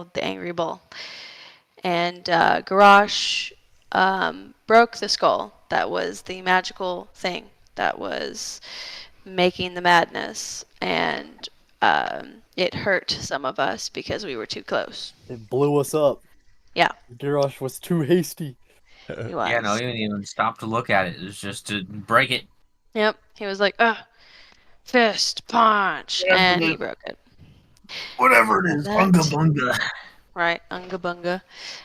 the Angry Bull. And Garrosh broke the skull. That was the magical thing that was making the madness. And it hurt some of us because we were too close. It blew us up. Yeah, Garrosh was too hasty. he Yeah, no, was. he didn't even stop to look at it. It was just to break it. Yep, he was like, ugh, fist punch, and he broke it. Whatever it And is, that- bunga bunga. Right, unga bunga.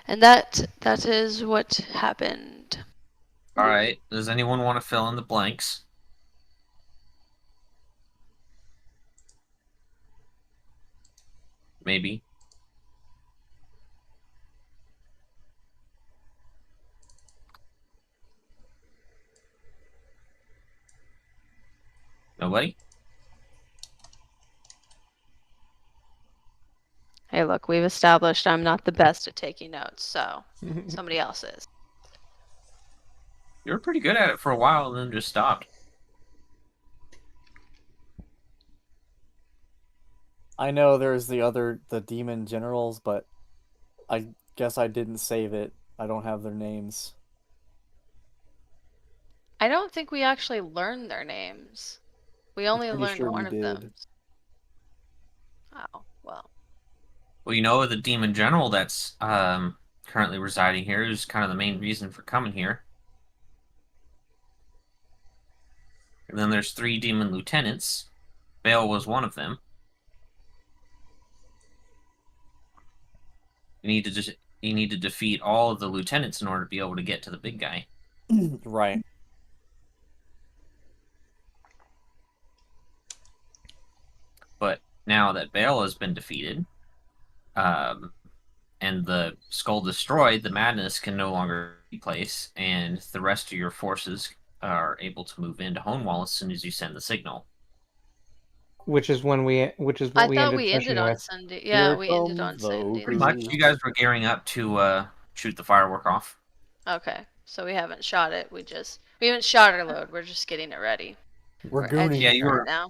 And that is what happened. All right. Does anyone want to fill in the blanks? Maybe. Nobody? Hey, look, we've established I'm not the best at taking notes, so somebody else is. You were pretty good at it for a while and then just stopped. I know there's the demon generals, but I guess I didn't save it. I don't have their names. I don't think we actually learned their names. We only pretty learned sure one we of did. them. Oh, well. Well, you know, the demon general that's currently residing here is kind of the main reason for coming here. And then there's 3 demon lieutenants. Bale was one of them. You need to defeat all of the lieutenants in order to be able to get to the big guy. Right. But now that Bale has been defeated, and the skull destroyed, the madness can no longer take place, and the rest of your forces are able to move into Honewall as soon as you send the signal. Which is what I we thought ended we ended session on with. Sunday. Yeah, Here we ended on comes the Sunday. Pretty much, you guys were gearing up to shoot the firework off. Okay, so we haven't shot it. We haven't shot our load. We're just getting it ready. We're edging gooning. Yeah, it you were- right now.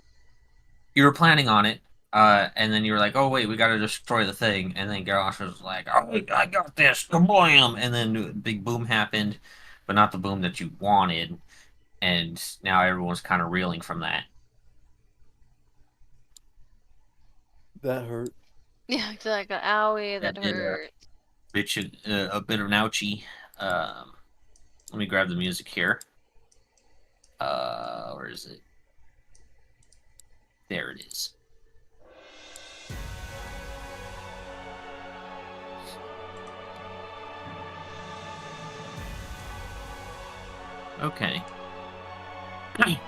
You were planning on it, and then you were like, "Oh wait, we got to destroy the thing." And then Garrosh was like, "Oh, I got this, kablam!" And then a big boom happened, but not the boom that you wanted. And now everyone's kind of reeling from that. That hurt. Yeah, it's like an owie that That did hurt. A bit of an ouchie. Let me grab the music here. Where is it? There it is. Okay. Alright.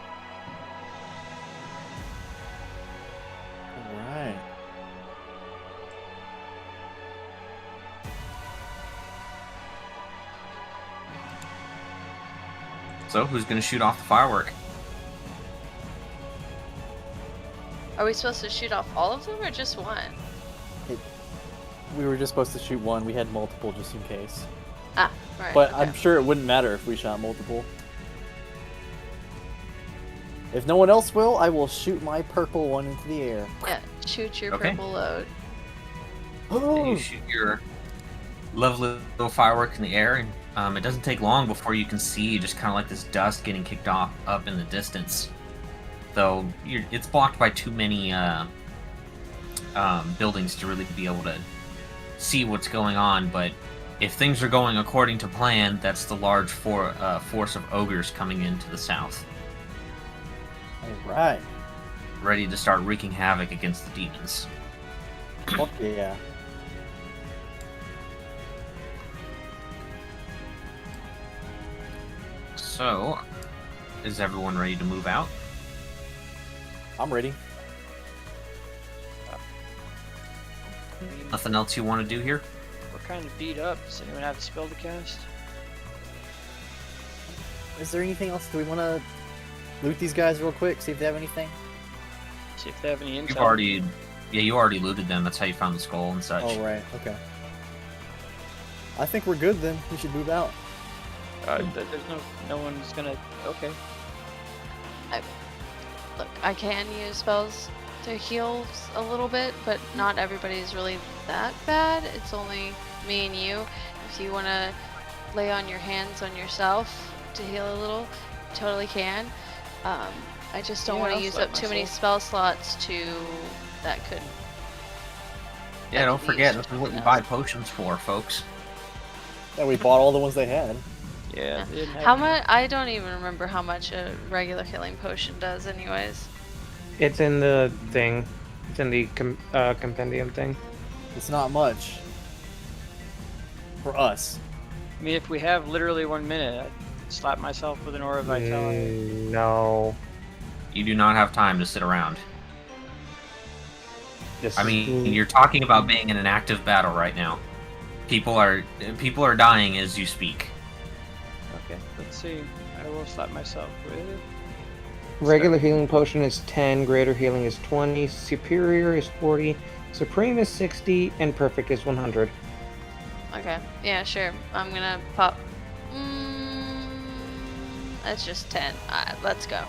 So, who's going to shoot off the firework? Are we supposed to shoot off all of them or just one? We were just supposed to shoot one. We had multiple just in case. Ah, right. But okay. I'm sure it wouldn't matter if we shot multiple. If no one else will, I will shoot my purple one into the air. Yeah, shoot your Okay. purple load. And Oh, you shoot your lovely little firework in the air, and it doesn't take long before you can see just kind of like this dust getting kicked off up in the distance. Though it's blocked by too many buildings to really be able to see what's going on. But if things are going according to plan, that's the large force of ogres coming into the south, alright. ready to start wreaking havoc against the demons. Fuck yeah. So, is everyone ready to move out? I'm ready. Nothing else you want to do here? We're kind of beat up. Does anyone have a spell to cast? Is there anything else? Do we want to loot these guys real quick? See if they have anything? See if they have any intel. You already looted them. That's how you found the skull and such. Oh, right. Okay. I think we're good then. We should move out. There's no one's gonna. Okay. Look, I can use spells their heals a little bit, but not everybody's really that bad. It's only me and you. If you want to lay on your hands on yourself to heal a little, totally can. I just don't Yeah, want to I'll use slap up too many myself. spell slots that could. Yeah, That don't could be forget, used this for is what you something buy else. potions for, folks. Yeah, we bought all the ones they had. Yeah. Yeah. They didn't have How any. much? I don't even remember how much a regular healing potion does, anyways. It's in the thing. It's in the compendium thing. It's not much. For us. I mean, if we have literally 1 minute, I'd slap myself with an aura of vitality. No. You do not have time to sit around. This I is- mean, you're talking about being in an active battle right now. People are dying as you speak. Okay, let's see. I will slap myself with. Regular healing potion is 10, greater healing is 20, superior is 40, supreme is 60, and perfect is 100. Okay. Yeah, sure. I'm gonna pop. That's just 10. Let's go.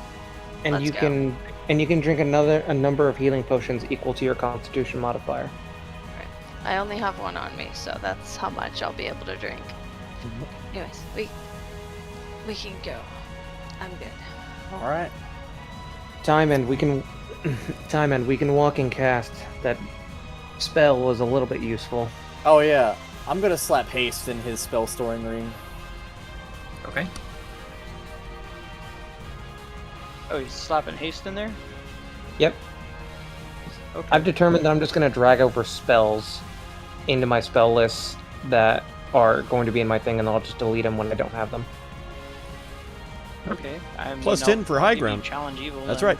And Let's you go. can drink a number of healing potions equal to your constitution modifier. I only have one on me, so that's how much I'll be able to drink. Anyways, we can go. I'm good. Alright. Time and we can walk and cast. That spell was a little bit useful. Oh yeah. I'm gonna slap haste in his spell storing ring. Okay. Oh, he's slapping haste in there? Yep. Okay. I've determined that I'm just going to drag over spells into my spell list that are going to be in my thing, and I'll just delete them when I don't have them. Okay. I mean, Plus I'll 10 for high give you ground. Challenge evil. That's then. right.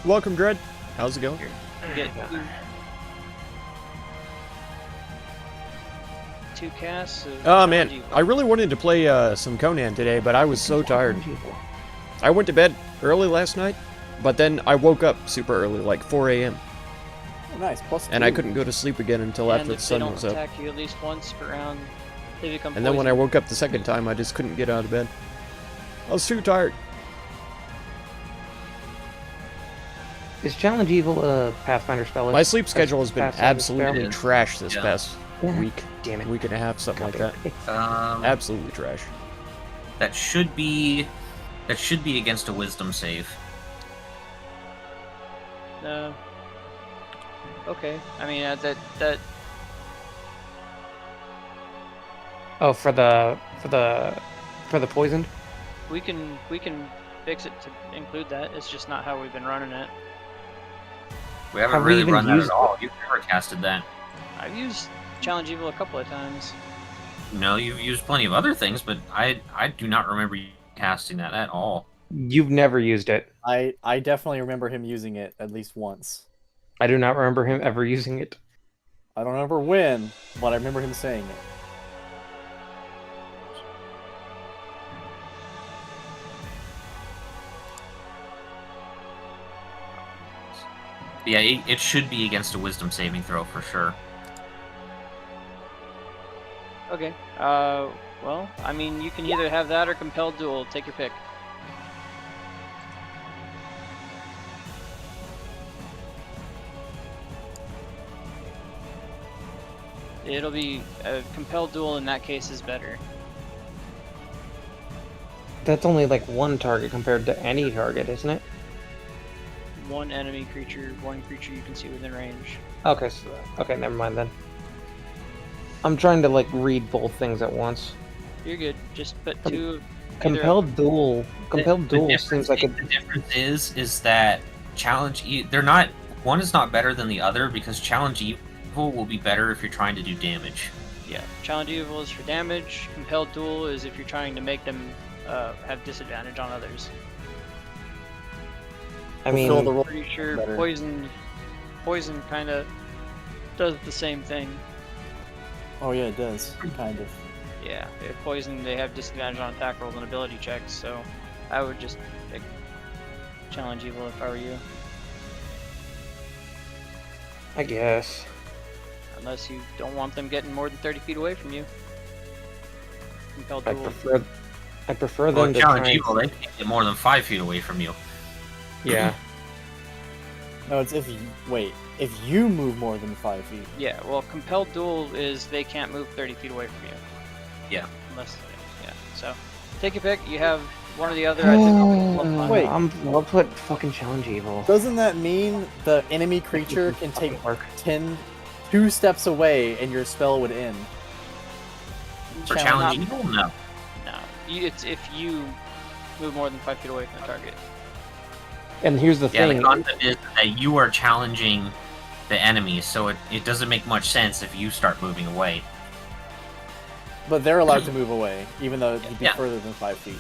Welcome, Dread. How's it going? Get two casts. Of Oh man, challenge evil. I really wanted to play some Conan today, but I was so tired. I went to bed early last night, but then I woke up super early, like 4 a.m., Oh, nice. Plus and I 2. couldn't go to sleep again until And after the if sun they don't was up. attack you at least once per round, they become And then when I poisoned. woke up the second time, I just couldn't get out of bed. I was too tired. Is Challenge Evil a Pathfinder spell? My sleep schedule has been Pathfinder absolutely spell? trash this Yeah. past week, Damn it. week and a half, something like that. Absolutely trash. That should be against a wisdom save. No. Okay. I mean, that Oh, for the poisoned. we can fix it to include that. It's just not how we've been running it. We haven't Have we really even run that used at all. You've never casted that. I've used Challenge Evil a couple of times. No, you've used plenty of other things, but I do not remember you casting that at all. You've never used it. I definitely remember him using it at least once. I do not remember him ever using it. I don't remember when, but I remember him saying it. Yeah, it should be against a wisdom saving throw for sure. Okay. Well, I mean, you can either have that or Compelled Duel. Take your pick. It'll be a Compelled Duel in that case is better. That's only like one target compared to any target, isn't it? One enemy creature, one creature you can see within range. Okay, okay, never mind then. I'm trying to like read both things at once. You're good. Just put two. Compelled Duel. Compelled The Duel difference- seems like a. the difference is that they're not, one is not better than the other because Challenge Evil will be better if you're trying to do damage. Yeah. Challenge Evil is for damage. Compelled Duel is if you're trying to make them have disadvantage on others. I Fulfill mean, the role Pretty sure better. poison kind of does the same thing. Oh yeah, it does. Kind of. Yeah, if poison, they have disadvantage on attack rolls and ability checks, so I would just pick Challenge Evil if I were you. I guess. Unless you don't want them getting more than 30 feet away from you. Compelled I Duel. prefer Well, them to Challenge try. Evil, they can't get more than 5 feet away from you. Yeah. No, it's if you wait. If you move more than 5 feet. Yeah, well, compelled duel is they can't move 30 feet away from you. Yeah. Unless, yeah. So, take your pick. You have one or the other. I think I'll pick Bloodline. Wait. I'll put fucking challenge evil. Doesn't that mean the enemy creature can take work. 2 steps away and your spell would end? For challenge evil, no. No, it's if you move more than 5 feet away from the target. And here's the Yeah, thing. the concept is that you are challenging the enemy, so it doesn't make much sense if you start moving away. But they're allowed to move away, even though you'd be Yeah. further than 5 feet.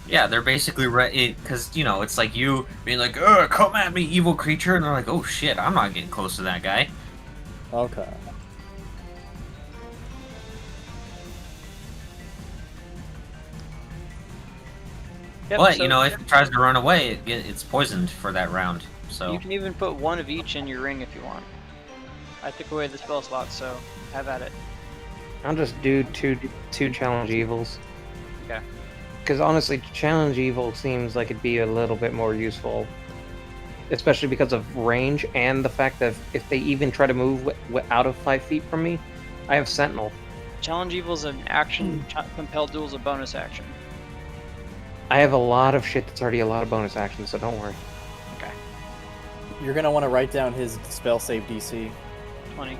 Yeah, they're basically because you know it's like you being like, come at me, evil creature," and they're like, "Oh shit, I'm not getting close to that guy." Okay. Yep, But so you know, if it tries to run away, it's poisoned for that round. So you can even put one of each in your ring if you want. I took away the spell slot, so have at it. I'll just do two challenge evils. Okay. Because honestly, challenge evil seems like it'd be a little bit more useful, especially because of range and the fact that if they even try to move out of 5 feet from me, I have Sentinel. Challenge evil's an action. Compelled duel's a bonus action. I have a lot of shit that's already a lot of bonus actions, so don't worry. Okay. You're gonna want to write down his spell save DC. 20.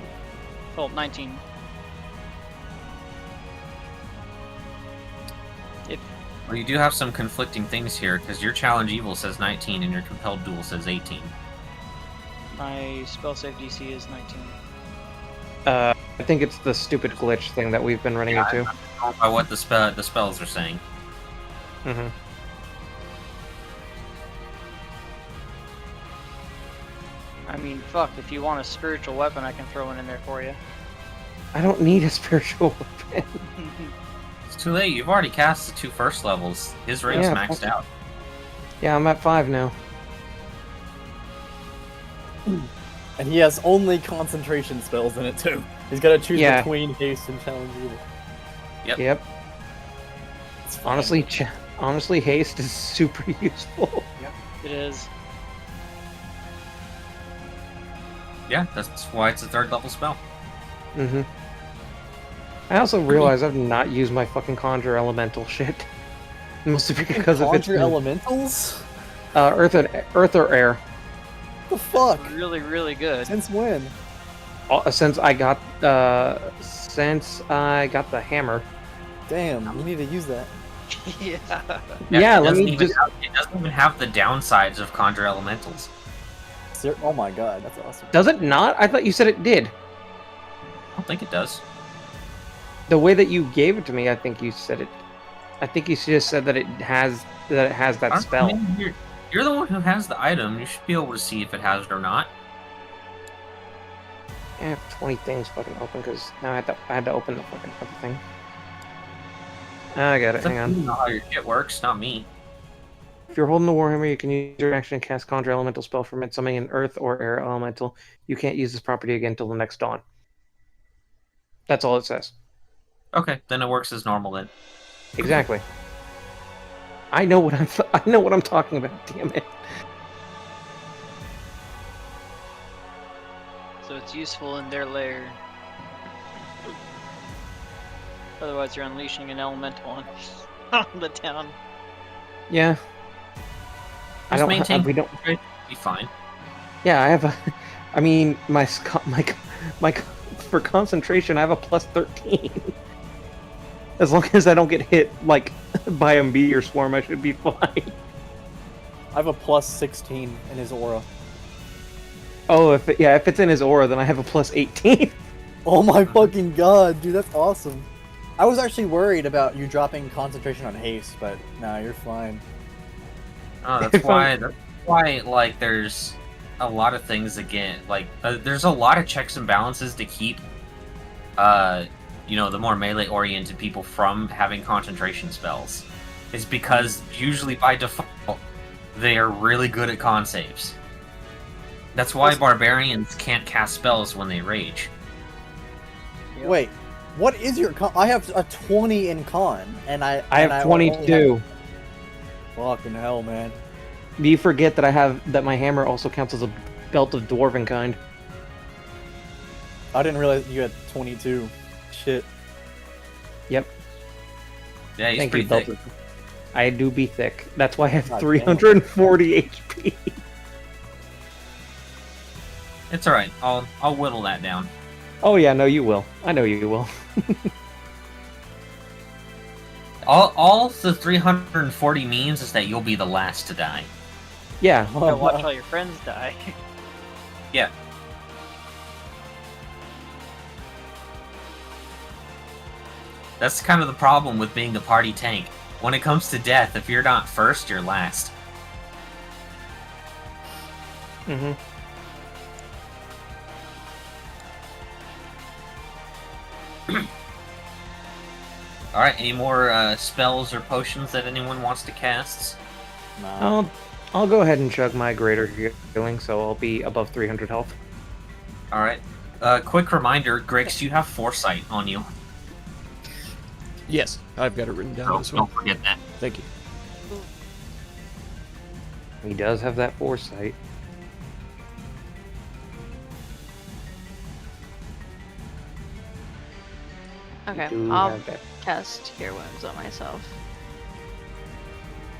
Oh, 19. well, you do have some conflicting things here because your challenge evil says 19 and your compelled duel says 18. My spell save DC is 19. I think it's the stupid glitch thing that we've been running into. By what the spells are saying. Mm-hmm. I mean, fuck, if you want a spiritual weapon, I can throw one in there for you. I don't need a spiritual weapon. It's too late. You've already cast the 2 first levels. His ring's Yeah, maxed out. Yeah, I'm at 5 now. And he has only concentration spells in it too. He's got to choose Yeah. between haste and challenge evil. Yep. It's fine. Honestly, haste is super useful. It is. Yeah, that's why it's a 3rd level spell. Mm-hmm. I also realize I've not used my fucking conjure elemental shit. Mostly because of its Conjure elementals? earth or air. What the fuck? Really, really good. Since when? Since I got the hammer. Damn, you need to use that. Yeah. Yeah, it let doesn't me even just. it doesn't even have the downsides of conjure elementals. Oh my god, that's awesome. Does it not? I thought you said it did. I don't think it does. The way that you gave it to me, I think you said it. I think you just said that it has that spell. I mean, you're the one who has the item. You should be able to see if it has it or not. I have 20 things fucking open because now I had to open the fucking other thing. I got it. It's up Hang to you on. know how your shit works, not me. If you're holding the Warhammer, you can use your action and cast Conjure Elemental spell from it, summoning an Earth or Air Elemental. You can't use this property again until the next dawn. That's all it says. Okay, then it works as normal then. Exactly. I know what I'm talking about. Damn it. So it's useful in their lair. Otherwise, you're unleashing an elemental on the town. Yeah. I Just don't. maintain We don't. be fine. Yeah, I have a. I mean, my for concentration, I have a plus 13. As long as I don't get hit like by a meteor swarm, I should be fine. I have a plus 16 in his aura. Oh, if it's in his aura, then I have a plus 18. Oh my fucking god, dude, that's awesome. I was actually worried about you dropping concentration on haste, but nah, you're fine. Oh, that's why like there's a lot of things again. Like there's a lot of checks and balances to keep the more melee oriented people from having concentration spells. Is because usually by default they are really good at con saves. That's why barbarians can't cast spells when they rage. Yep. Wait, what is your con? I have a 20 in con, and I have 22. Fucking hell, man. Do you forget that that my hammer also counts as a belt of dwarven kind. I didn't realize you had 22. Shit. Yep. Yeah, he's Thank pretty you, thick. belt of... I do be thick. That's why I have God 340 HP. It's all right. I'll whittle that down. Oh yeah, no, you will. I know you will. All the 340 means is that you'll be the last to die. Yeah. You gotta watch all your friends die. Yeah. That's kind of the problem with being the party tank. When it comes to death, if you're not first, you're last. Mm-hmm. Alright, any more spells or potions that anyone wants to cast? Nah. I'll go ahead and chug my greater healing, so I'll be above 300 health. Alright. Quick reminder, Grix, you have foresight on you. Yes, I've got it written down as well. Don't forget that. Thank you. He does have that foresight. Okay, Do I'll have that. cast Cure Wounds on myself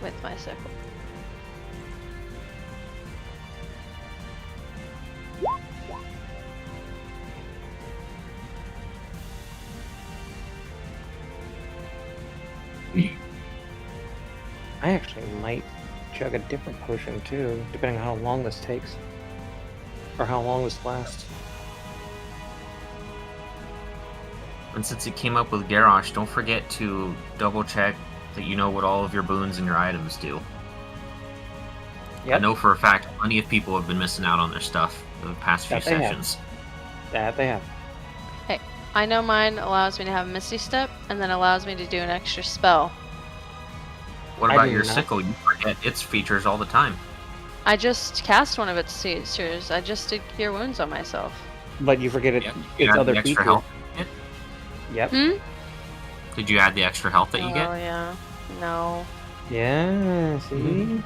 with my sickle. I actually might chug a different potion too, depending on how long this takes. Or how long this lasts. And since you came up with Garrosh, don't forget to double check that you know what all of your boons and your items do. Yep. I know for a fact plenty of people have been missing out on their stuff the past few That they have. sessions. That they have. I know mine allows me to have Misty Step, and then allows me to do an extra spell. What I about do your not. sickle? You forget its features all the time. I just cast one of its features. I just did Cure Wounds on myself. But you forget it, Yep. You its add other the extra features. health you Yep. Hmm? Did you add the extra health that you Oh, get? yeah. No. Yeah, see? Mm-hmm.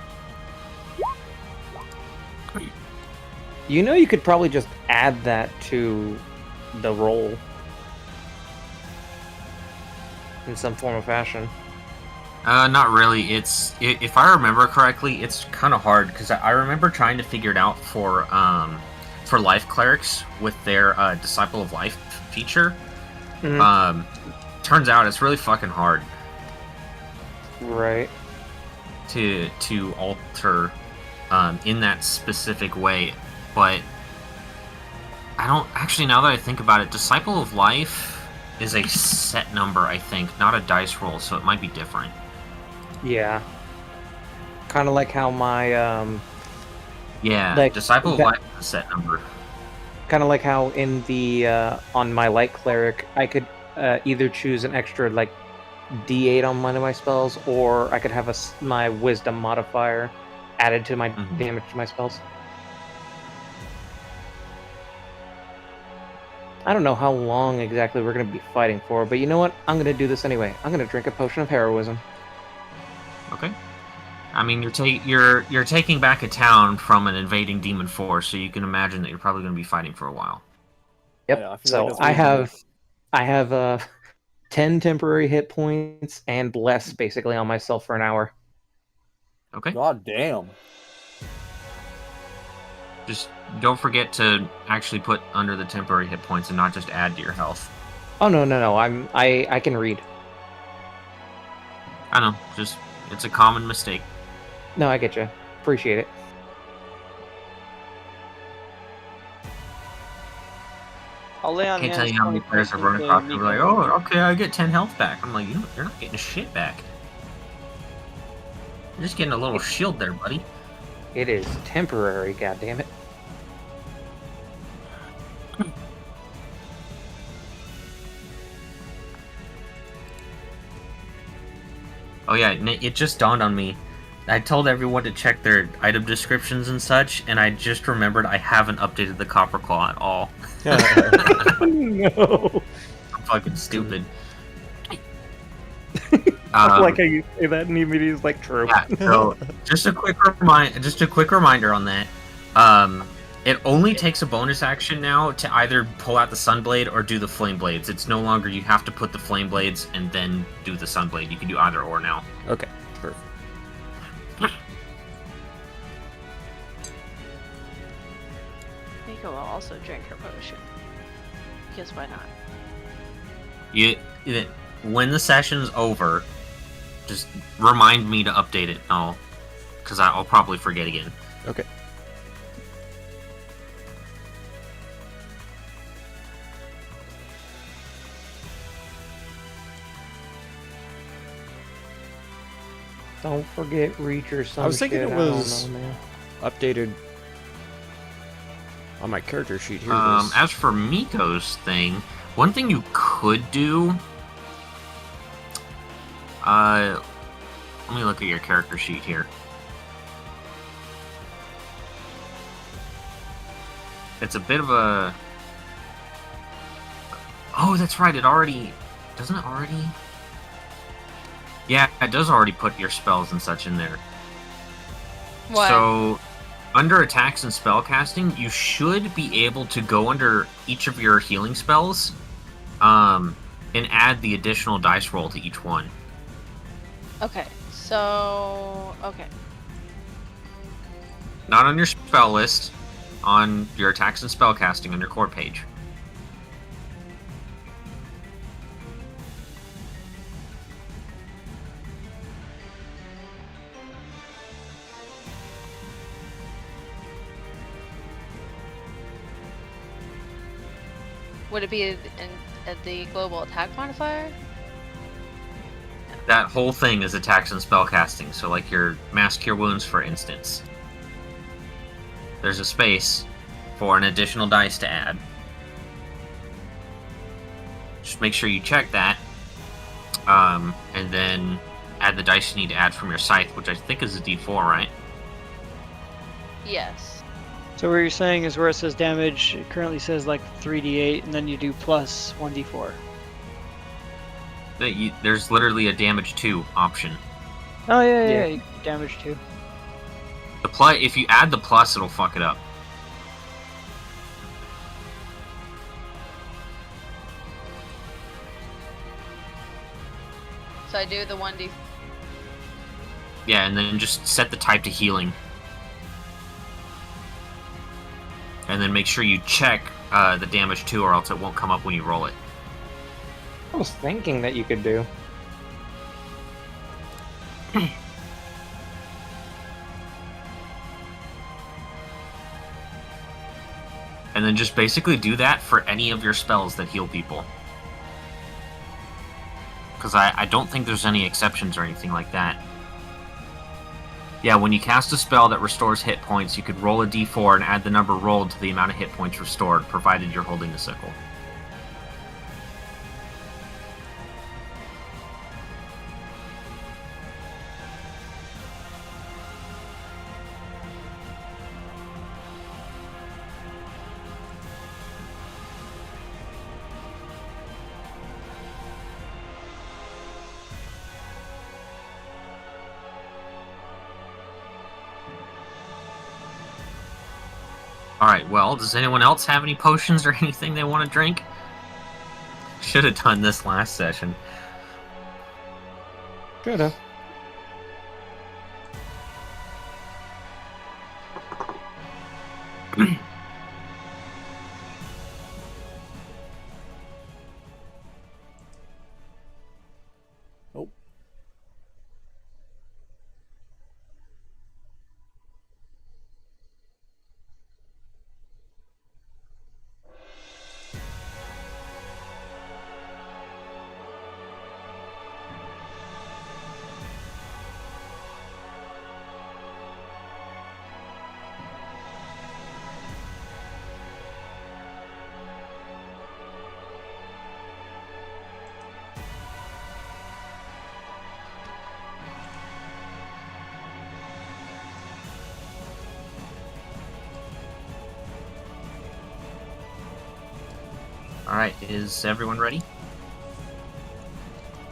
You know you could probably just add that to the roll. In some form or fashion. Not really. If I remember correctly, it's kind of hard because I remember trying to figure it out for life clerics with their Disciple of Life feature. Mhm. Turns out it's really fucking hard Right. to alter in that specific way. But I don't actually. Now that I think about it, Disciple of Life is a set number, I think, not a dice roll, so it might be different. Yeah. Kind of like how my Yeah, Like, Disciple of that- Life is a set number. kind of like how in the on my light cleric I could either choose an extra like D8 on one of my spells, or I could have my wisdom modifier added to my Mhm. damage to my spells. I don't know how long exactly we're going to be fighting for, but you know what? I'm going to do this anyway. I'm going to drink a potion of heroism. Okay. I mean, you're taking back a town from an invading demon force, so you can imagine that you're probably going to be fighting for a while. Yep. Yeah, I feel So like that's I reasonable. have 10 temporary hit points and bless basically on myself for an hour. Okay. God damn. Just don't forget to actually put under the temporary hit points and not just add to your health. Oh no! I can read. I know, just it's a common mistake. No, I get you. Appreciate it. I'll lay on I can't hands. tell you how many 20 players I've points run across into who are like, medium. oh, okay, I get 10 health back. I'm like, you're not getting shit back. You're just getting a little shield there, buddy. It is temporary. God damn it. Oh yeah, it just dawned on me. I told everyone to check their item descriptions and such, and I just remembered I haven't updated the Copper Claw at all. No. I'm fucking stupid. I like how you say that and immediately is like true. Yeah, so just a quick reminder on that. It only takes a bonus action now to either pull out the Sunblade or do the Flame Blades. It's no longer you have to put the Flame Blades and then do the Sunblade. You can do either or now. Okay, perfect. Miko will also drink her potion. Because why not? When the session's over, just remind me to update it. Because I'll probably forget again. Okay. Don't forget reach or something. I was thinking shit. it I don't was know, man. updated on my character sheet here. As for Miko's thing, one thing you could do. Let me look at your character sheet here. It's a bit of a. Oh, that's right. It already. Doesn't it already? Yeah, it does already put your spells and such in there. What? So, under attacks and spell casting, you should be able to go under each of your healing spells, and add the additional dice roll to each one. Okay, so... Okay. Not on your spell list, on your attacks and spell casting on your core page. Would it be at the global attack modifier? That whole thing is attacks and spell casting. So, like your Mass Cure Wounds, for instance, there's a space for an additional dice to add. Just make sure you check that, and then add the dice you need to add from your scythe, which I think is a D4, right? Yes. So what you're saying is where it says damage, it currently says like 3d8, and then you do plus 1d4. There's literally a damage 2 option. Oh yeah, Yeah. yeah, damage 2. If you add the plus, it'll fuck it up. So I do the 1d... Yeah, and then just set the type to healing. And then make sure you check the damage 2, or else it won't come up when you roll it. I was thinking that you could do. And then just basically do that for any of your spells that heal people. Because I don't think there's any exceptions or anything like that. Yeah, when you cast a spell that restores hit points, you could roll a d4 and add the number rolled to the amount of hit points restored, provided you're holding the sickle. Alright, well, does anyone else have any potions or anything they want to drink? Should have done this last session. Shoulda. Oh. Alright, is everyone ready?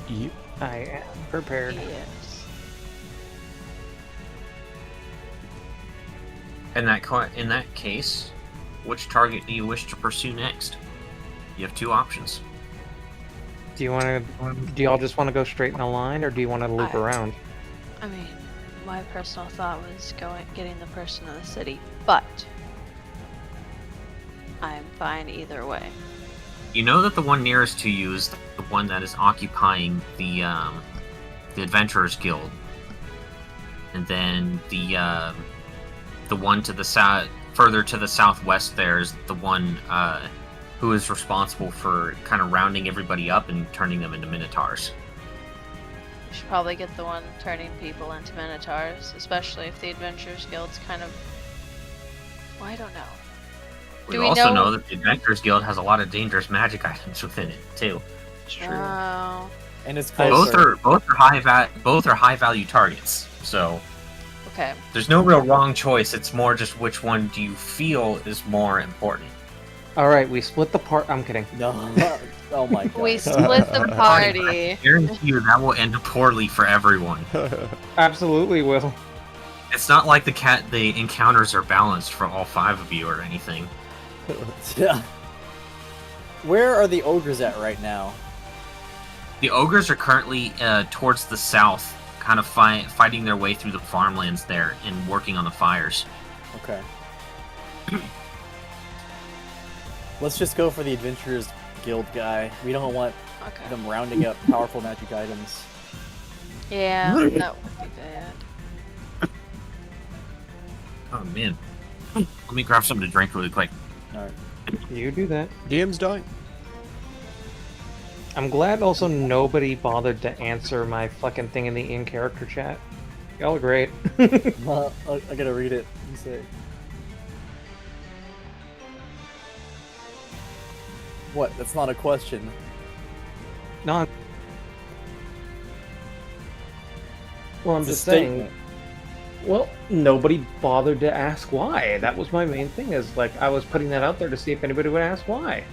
Yep. I am prepared. Yes. In that case, which target do you wish to pursue next? You have 2 options. Do you want to? Do y'all just want to go straight in a line, or do you want to loop around? I mean, my personal thought was getting the person in the city, but I'm fine either way. You know that the one nearest to you is the one that is occupying the Adventurers Guild, and then the one to the south, further to the southwest, there is the one who is responsible for kind of rounding everybody up and turning them into minotaurs. We should probably get the one turning people into minotaurs, especially if the Adventurers Guild's kind of. Well, I don't know. We Do we also know- know that the Adventurers Guild has a lot of dangerous magic items within it too. It's true. Oh, And it's Both closer. are high value targets. So okay. there's no real wrong choice. It's more just which one do you feel is more important. All right, we split the part. I'm kidding. No. Oh my god. We split the party. I guarantee you that will end poorly for everyone. Absolutely will. It's not like the encounters are balanced for all 5 of you or anything. Yeah. Where are the ogres at right now? The ogres are currently towards the south, kind of fighting their way through the farmlands there and working on the fires. Okay. Let's just go for the Adventurers Guild guy. We don't want Okay. them rounding up powerful magic items. Yeah, that would be bad. Oh man. Let me grab something to drink really quick. Alright. You do that. DM's dying. I'm glad also nobody bothered to answer my fucking thing in the in-character chat. Y'all are great. Well, I gotta read it. You say. What? That's not a question. No. Well, I'm It's a just saying. statement. Well, nobody bothered to ask why. That was my main thing. Is like I was putting that out there to see if anybody would ask why.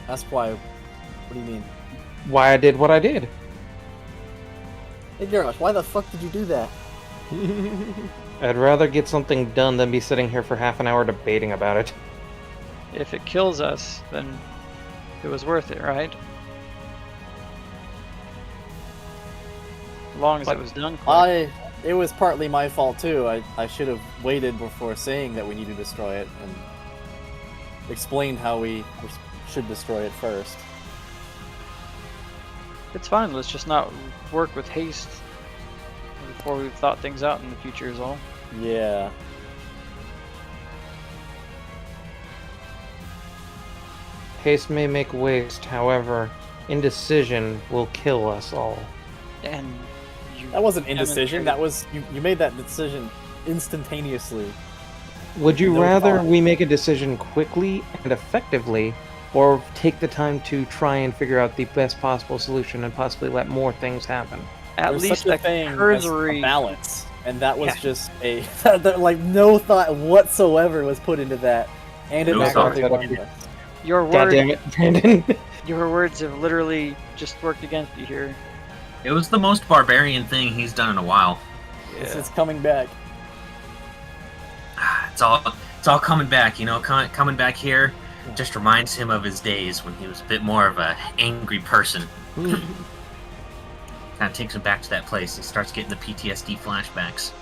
Ask why. What do you mean? Why I did what I did. Hey, Garrosh, why the fuck did you do that? I'd rather get something done than be sitting here for half an hour debating about it. If it kills us, then it was worth it, right? As long as But it was done quick. It was partly my fault too. I should have waited before saying that we need to destroy it and explained how we should destroy it first. It's fine, let's just not work with haste before we've thought things out in the future is all. Yeah. Haste may make waste, however, indecision will kill us all. And you That wasn't indecision. demonstrated- That was you made that decision instantaneously. Would you No rather thought. we make a decision quickly and effectively, or take the time to try and figure out the best possible solution and possibly let more things happen? at There's least such a a thing as cursory a balance, and that was Yeah. just a like no thought whatsoever was put into that, and it No macaroni thought. worked. your God word damn it, Brandon. your words have literally just worked against you here. It was the most barbarian thing he's done in a while. It's coming back. It's all coming back, you know. Coming back here just reminds him of his days when he was a bit more of a angry person. Kind of takes him back to that place. He starts getting the PTSD flashbacks.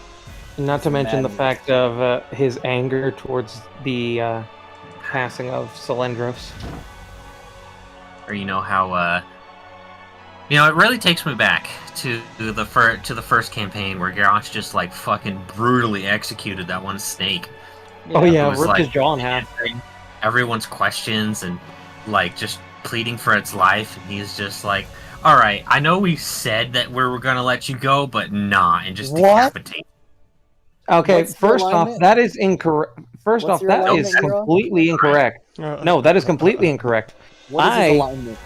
Not to mention the Madness. fact of his anger towards the passing of Cylindros. Or you know how it really takes me back to the first campaign where Garrosh just like fucking brutally executed that one snake. Oh yeah, It was ripped like- his jaw in half. Answering everyone's questions and like just pleading for its life, and he's just like, all right, I know we said that we were gonna let you go, but nah, and just What? decapitate. Okay, What's your first off, alignment? that is incorrect. First What's off, your that alignment, is Nero? completely incorrect. No, that is completely incorrect. What is I- his alignment?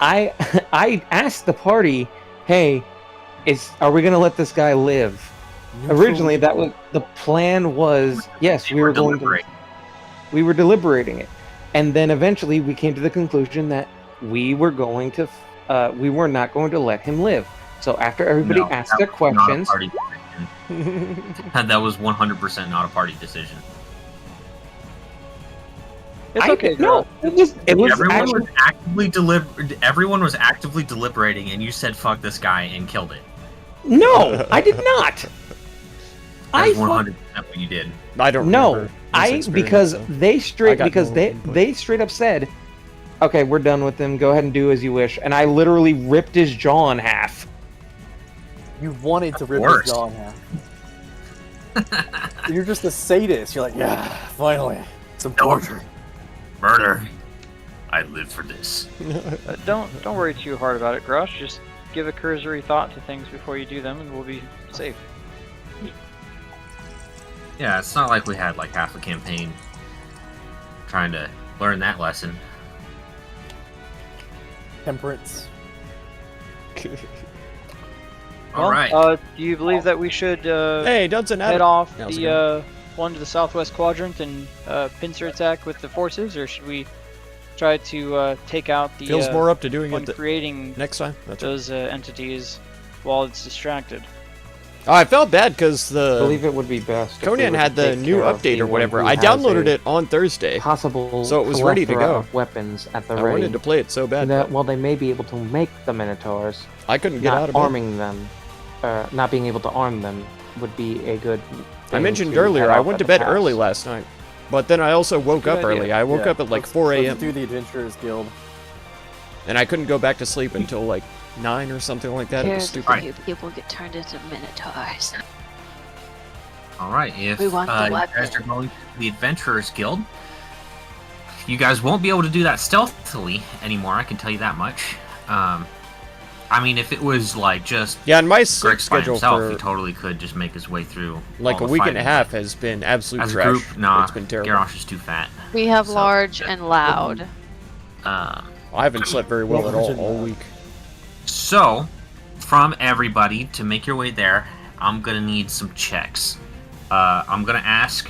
I asked the party, "Hey, are we gonna let this guy live?" Originally, that was the plan. Was yes, They we were going to. deliberating. We were deliberating it, and then eventually we came to the conclusion that we were going to. We were not going to let him live. So after everybody No, asked that their was not a questions, party decision. That was 100% not a party decision. It's okay, No, Garrosh. it was Everyone actually, was actively Everyone was actively deliberating, and you said "fuck this guy" and killed it. no, I did not. I That's fuck- 100% what you did. I don't No, remember this experience, because so. they straight I got because no they input. they straight up said, "Okay, we're done with them. Go ahead and do as you wish." And I literally ripped his jaw in half. You wanted to rip Worst. his jaw in half. You're just a sadist. You're like, yeah, finally, some torture. Murder. I live for this. Don't worry too hard about it, Garrosh. Just give a cursory thought to things before you do them, and we'll be safe. Yeah, it's not like we had like half a campaign trying to learn that lesson. Temperance. All right. Do you believe that we should Hey, Dudson, head off How's it the one to the southwest quadrant and pincer attack with the forces, or should we try to take out the feels more up to doing one it creating next time. That's right. those entities while it's distracted? Oh, I felt bad because I believe the it would be best. if we Conan were had to the take new care of update or anyone whatever. who I has downloaded a it on Thursday. Possible, So it was ready to plethora go. of weapons at the I ready. wanted to play it so bad. That while they may be able to make the Minotaurs, I couldn't get not out of bed. arming them, not being able to arm them would be a good. I thing mentioned to earlier head I off went at to the bed pass. early last night, but then I also woke Good up idea. early. I woke Yeah, up at like let's- 4 let's a.m. do the Adventurers Guild. and I couldn't go back to sleep until like 9 or something like that. It was Here's stupid. Right. you people get turned into minotaurs. All right. If We want the you guys weapon. are going to the Adventurers Guild, you guys won't be able to do that stealthily anymore. I can tell you that much. I mean, if it was like just Yeah, and my sleep Greg's by schedule himself, for he totally could just make his way through like all a the week and a fighting. half has been absolute As a trash. group, nah. It's been terrible. Garrosh is too fat. We have So, large yeah. and loud. I haven't slept very well at all all week. So, from everybody, to make your way there, I'm gonna need some checks. I'm gonna ask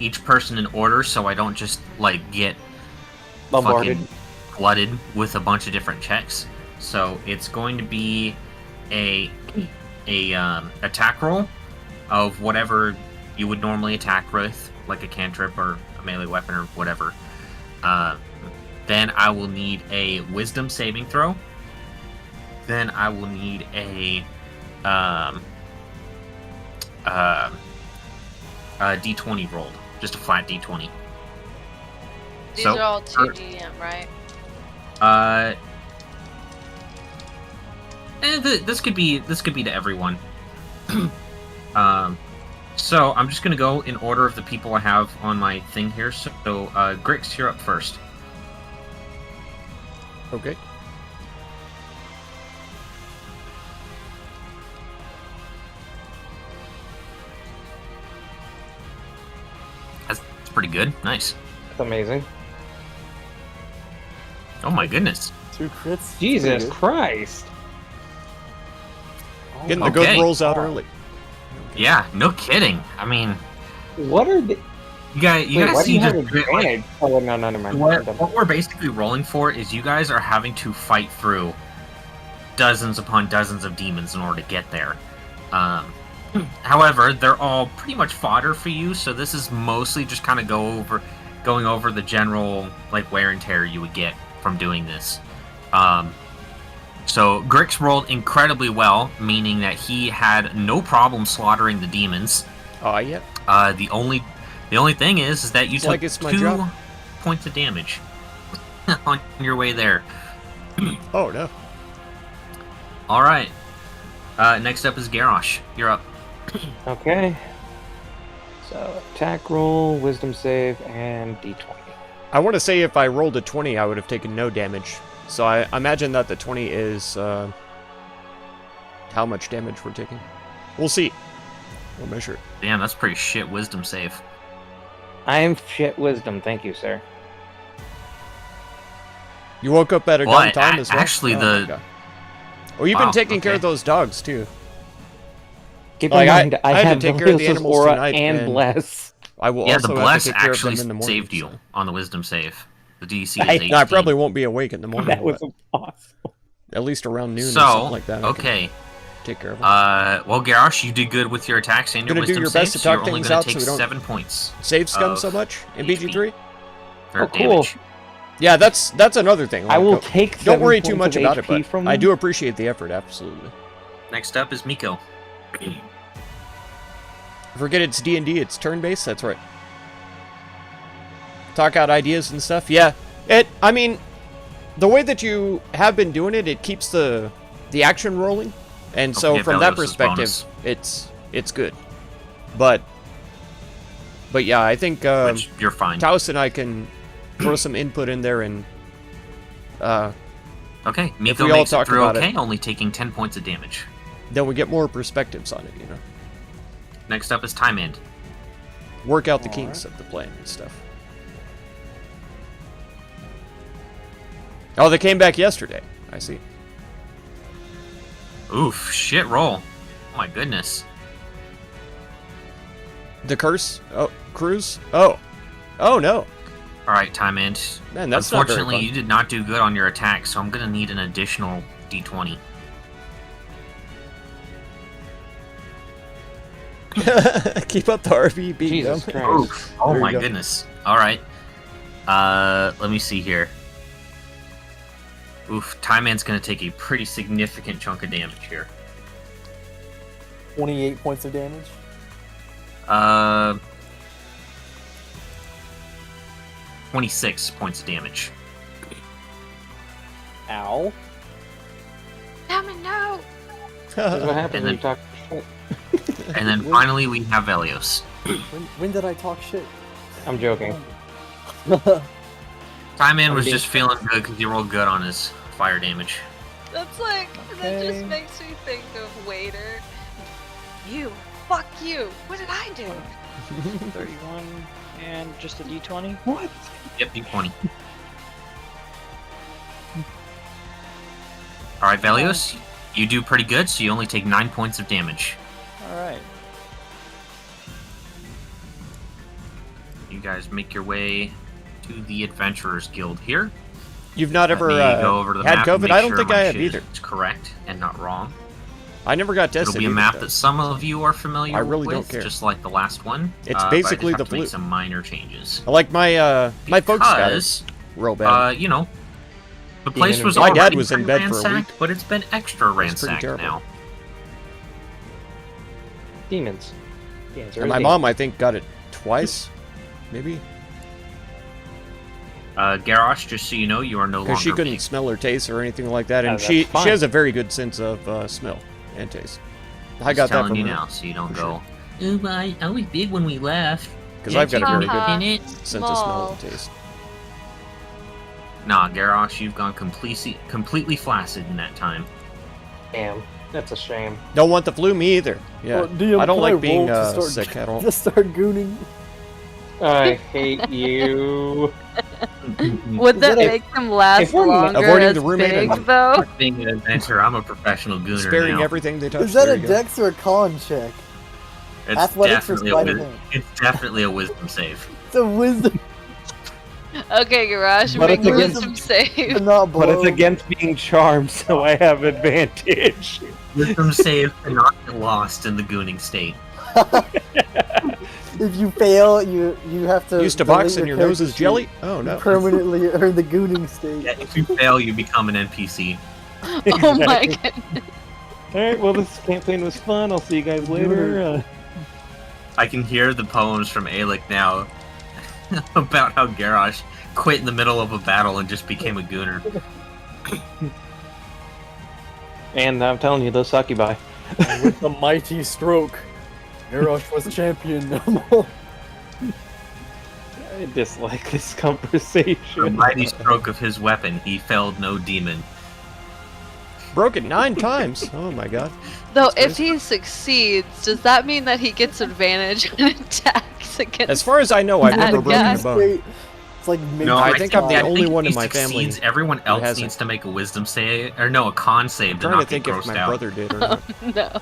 each person in order, so I don't just like get Bombarded. fucking flooded with a bunch of different checks. So it's going to be a attack roll of whatever you would normally attack with, like a cantrip or a melee weapon or whatever. Then I will need a wisdom saving throw. Then I will need a d20 rolled, just a flat d20. These So, are all for- 2DM, right? This could be to everyone. So I'm just gonna go in order of the people I have on my thing here. So, Grix, you're up first. Okay. That's pretty good. Nice. That's amazing. Oh my goodness. 2 crits. Jesus Pretty good. Christ! Oh Getting my the good Okay. rolls out early. Yeah, no kidding. I mean, What are the? you guys Wait, why do see you have just like, advantage? Oh no, never mind. what we're basically rolling for is you guys are having to fight through dozens upon dozens of demons in order to get there. However, they're all pretty much fodder for you, so this is mostly just kind of going over the general like wear and tear you would get from doing this. So Grix rolled incredibly well, meaning that he had no problem slaughtering the demons. Oh yeah. The only thing is that you It's took like it's my 2 job. points of damage on your way there. Oh no. All right. Next up is Garrosh. You're up. Okay. So attack roll, wisdom save, and d20. I want to say if I rolled a 20, I would have taken no damage. So I imagine that the 20 is how much damage we're taking. We'll see. We'll measure it. Damn, that's pretty shit wisdom save. I am shit wisdom, thank you, sir. You woke up at a Well, dumb time as well? actually, Oh, the- my God. Oh, you've Wow, been taking care okay. of those dogs, too. Keep Like, in I- mind, I I, had to have take care of the Deliosa's animals aura tonight, and and- bless. I will Yeah, also the have bless to take care of actually them in the morning. saved you on the wisdom save. The DC is I- 18. No, I probably won't be awake in the morning. That was but impossible. at least around noon or So, something like that. I can okay. take care of them. Well, Garrosh, you did good with your attacks and your Gonna do wisdom your saves, best to so you're talk only things going out to so take we don't 7 points. Save scum so of much in HP. BG3? Or Oh, cool. damage. Yeah, that's another thing. I like, will don't- take. Don't 7 worry too points much of about HP it, from but I them. do appreciate the effort. Absolutely. Next up is Miko. Forget it's D&D. It's turn-based. That's right. Talk out ideas and stuff. Yeah. I mean, the way that you have been doing it, it keeps the action rolling, and Don't so forget from that Velios' perspective, bonus. it's good. But yeah, I think Which you're fine. Taos and I can throw some input in there, and Okay, Miko we all makes it talk through about okay, it. only taking 10 points of damage. then we get more perspectives on it. You know, Next up is Time End. work out the Alright. kinks of the plan and stuff. Oh, they came back yesterday. I see. Oof, shit roll. Oh my goodness. The curse? Oh, cruise? Oh. Oh, no. Alright, Time End. Man, that's not very Unfortunately, you did not do good on your attack, so I'm gonna need an additional d20. fun. Keep up the RV beat Jesus them. Christ. Oof. Oh There you my go. goodness. Alright. Let me see here. Oof, Time End's gonna take a pretty significant chunk of damage here. 28 points of damage. 26 points of damage. Ow. Damn it, no! This is what happens And when you then- talk shit. And then finally we have Velios. When did I talk shit? I'm joking. Time End was being- just feeling good because he rolled good on his fire damage. That's like, that Okay. just makes me think of Waiter. You, fuck you. What did I do? 31 and just a d20. What? Yep, d20. Alright, Velios, you do pretty good, so you only take 9 points of damage. Alright. You guys make your way to the Adventurers Guild here. You've not ever Let me go over to the had map and COVID? make I don't sure think my I have shit either. is correct and not wrong. I never got It'll tested. be a either, map though. that some of you are familiar I really with, don't care. just like the last one. It's but I just basically have the to make blue. some minor changes. Like my folks got it Because, real bad. you know, the place was My dad already was in pretty bed for a ransacked, week. but it's been extra pretty ransacked terrible. now. Demons. The answer And is my demons. mom, I think, got it twice, maybe, Garrosh, just so you know, you are no because longer she couldn't big. smell or taste or anything like that, and that's she fine. has a very good sense of smell and taste. I Just got that telling from you her now, so you don't for go. Ooh, I was big when we left. because I've got a very Haha. good in it. sense of smell Small. and taste. Nah, Garrosh, you've gone completely flaccid in that time. Damn. That's a shame. Don't want the flu, me either. Yeah, Well, DM, I don't can like roll being to start- sick at all. Just start gooning. I hate you. Would that If- make them last if we're longer avoiding as the roommate big, and- though? Being an adventurer, I'm a professional gooner Sparing now. everything they touch. Is that there a you go. dex or a con check? It's Athletics or definitely sleight a of wis- hand? It's definitely a wisdom save. It's a wisdom, Okay, Garage, But make it's a against- wisdom save. but not blow. But it's against being charmed, so I have advantage. Wisdom save cannot get lost in the gooning state. If you fail, you have to. Used to delete box and your your nose character is sheet. jelly? Oh You no. permanently earn the gooning state. Yeah, if you fail, you become an NPC. Oh my goodness. Alright, well, this campaign was fun. I'll see you guys later. I can hear the poems from Alec now about how Garrosh quit in the middle of a battle and just became a gooner. And I'm telling you, those succubi. And with the mighty stroke, Garrosh was champion no more. I dislike this The conversation. mighty stroke of his weapon, he felled no demon. Broke it 9 times. Oh my god. Though, That's if he succeeds, does that mean that he gets advantage on attacks against? As far as I know, I've Bad never broken guy. a bone. State. It's like No, I think I'm the I only think one if in he my family succeeds, everyone else hasn't. needs to make a wisdom save, or no, a con save I'm to trying to not get think if grossed my out. brother did or not. No.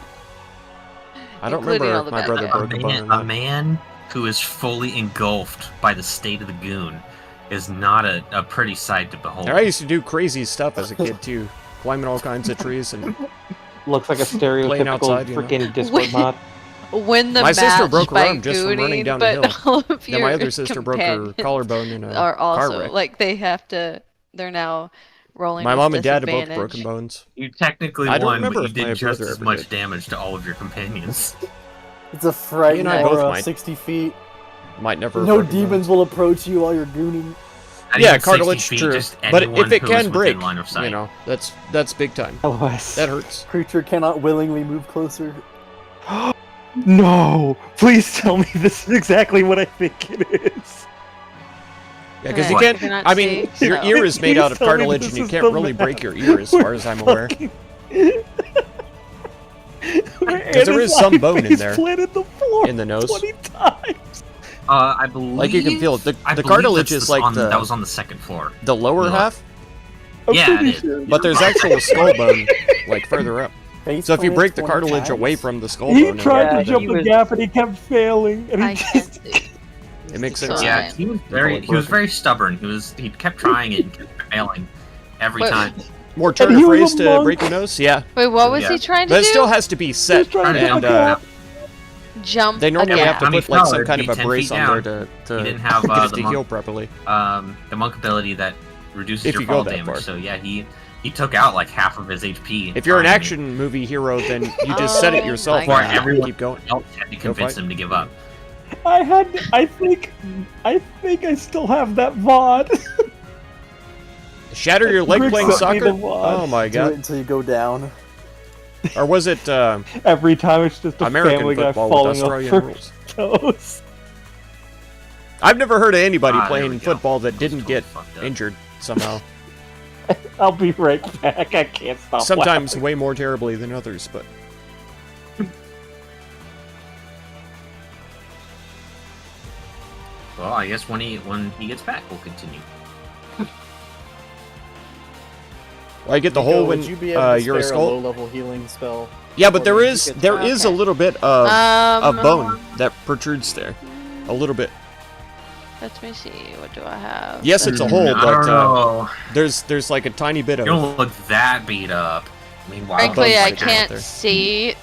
I don't Including remember all if the my bad brother guys. broke a bone or A not. man who is fully engulfed by the state of the goon is not a pretty sight to behold. I used to do crazy stuff as a kid too, climbing all kinds of trees and Looks like a Playing stereotypical outside, you know. freaking Discord Wait. mod. win the My sister match broke her by arm just from running gooning, down a but hill. all of Yeah, your my other sister broke her companions collarbone in a are car also wreck. like they have to. They're now rolling. My with mom and dad have both disadvantage. broken bones. You technically I don't won, remember but you if my did just brother as ever much did. damage to all of your companions. It's a frightened and I both aura, might. 60 feet. Might never. have No broken demons bones. will approach you while you're gooning. Not Yeah, even 60 cartilage, feet, true. just But anyone if it who can is break, within line of sight. you know, that's big time. LOS. That hurts. Creature cannot willingly move closer. No! Please tell me this is exactly what I think it is. Yeah, because you Right. can't. If you're not I mean, safe, your so- ear is made out of Please tell me cartilage, this and you is can't the really map. break your ear, as far as I'm aware. Because there is some bone in there. Planted the floor In the nose. 20 times. I believe. Like you can feel it. I The believe cartilage that's is like that was the on the second floor. lower Look. half, I'm Yeah, pretty it is. sure. but there's actual skull bone like further up. Face So if you planted break the 20 cartilage times? away from the skull He bone, tried Yeah, to he jump the was- gap and he kept failing. And I he can't just... do. it makes So sense. Yeah, Fine. he was very stubborn. He kept trying it and kept failing every But- time. More And Turner he was phrase a to monk. break your nose. Yeah, Wait, what was Yeah. he trying to but it do? still has to be set, trying to and jump a Jump. they normally a have to gap. Tommy put like some Fowler kind would of be a 10 brace feet on there to He didn't have get it the to heal monk, properly. the monk ability that reduces If your you go fall that damage. far. So yeah, he took out like half of his HP. If you're an trying it. action movie hero, then you just set it Oh yourself my and God. Everyone- keep going. else had to convince fight. him to give up. I think I still have that VOD. Shatter your leg Rick playing sent me soccer? the VOD. Oh my Do it god. until you go down. Or was it Every time it's just a American Family Guy football with falling Australian over rules? toes. I've never heard of anybody There playing we go. football that That was didn't totally get fucked up. injured somehow. I'll be right back. I can't stop. Sometimes laughing. way more terribly than others, but Well, I guess when he gets back, we'll continue. well, I get the Nico, whole would when you be able to you're a spare skull. low-level healing spell? Yeah, but there Or is you could- there is a Okay. little bit of Bone. that protrudes there, a little bit. Let me see. What do I have? Yes, it's a hole, I but don't know. there's like a tiny bit You of. don't look that beat up. Meanwhile, Frankly, bones I like that out can't there. see,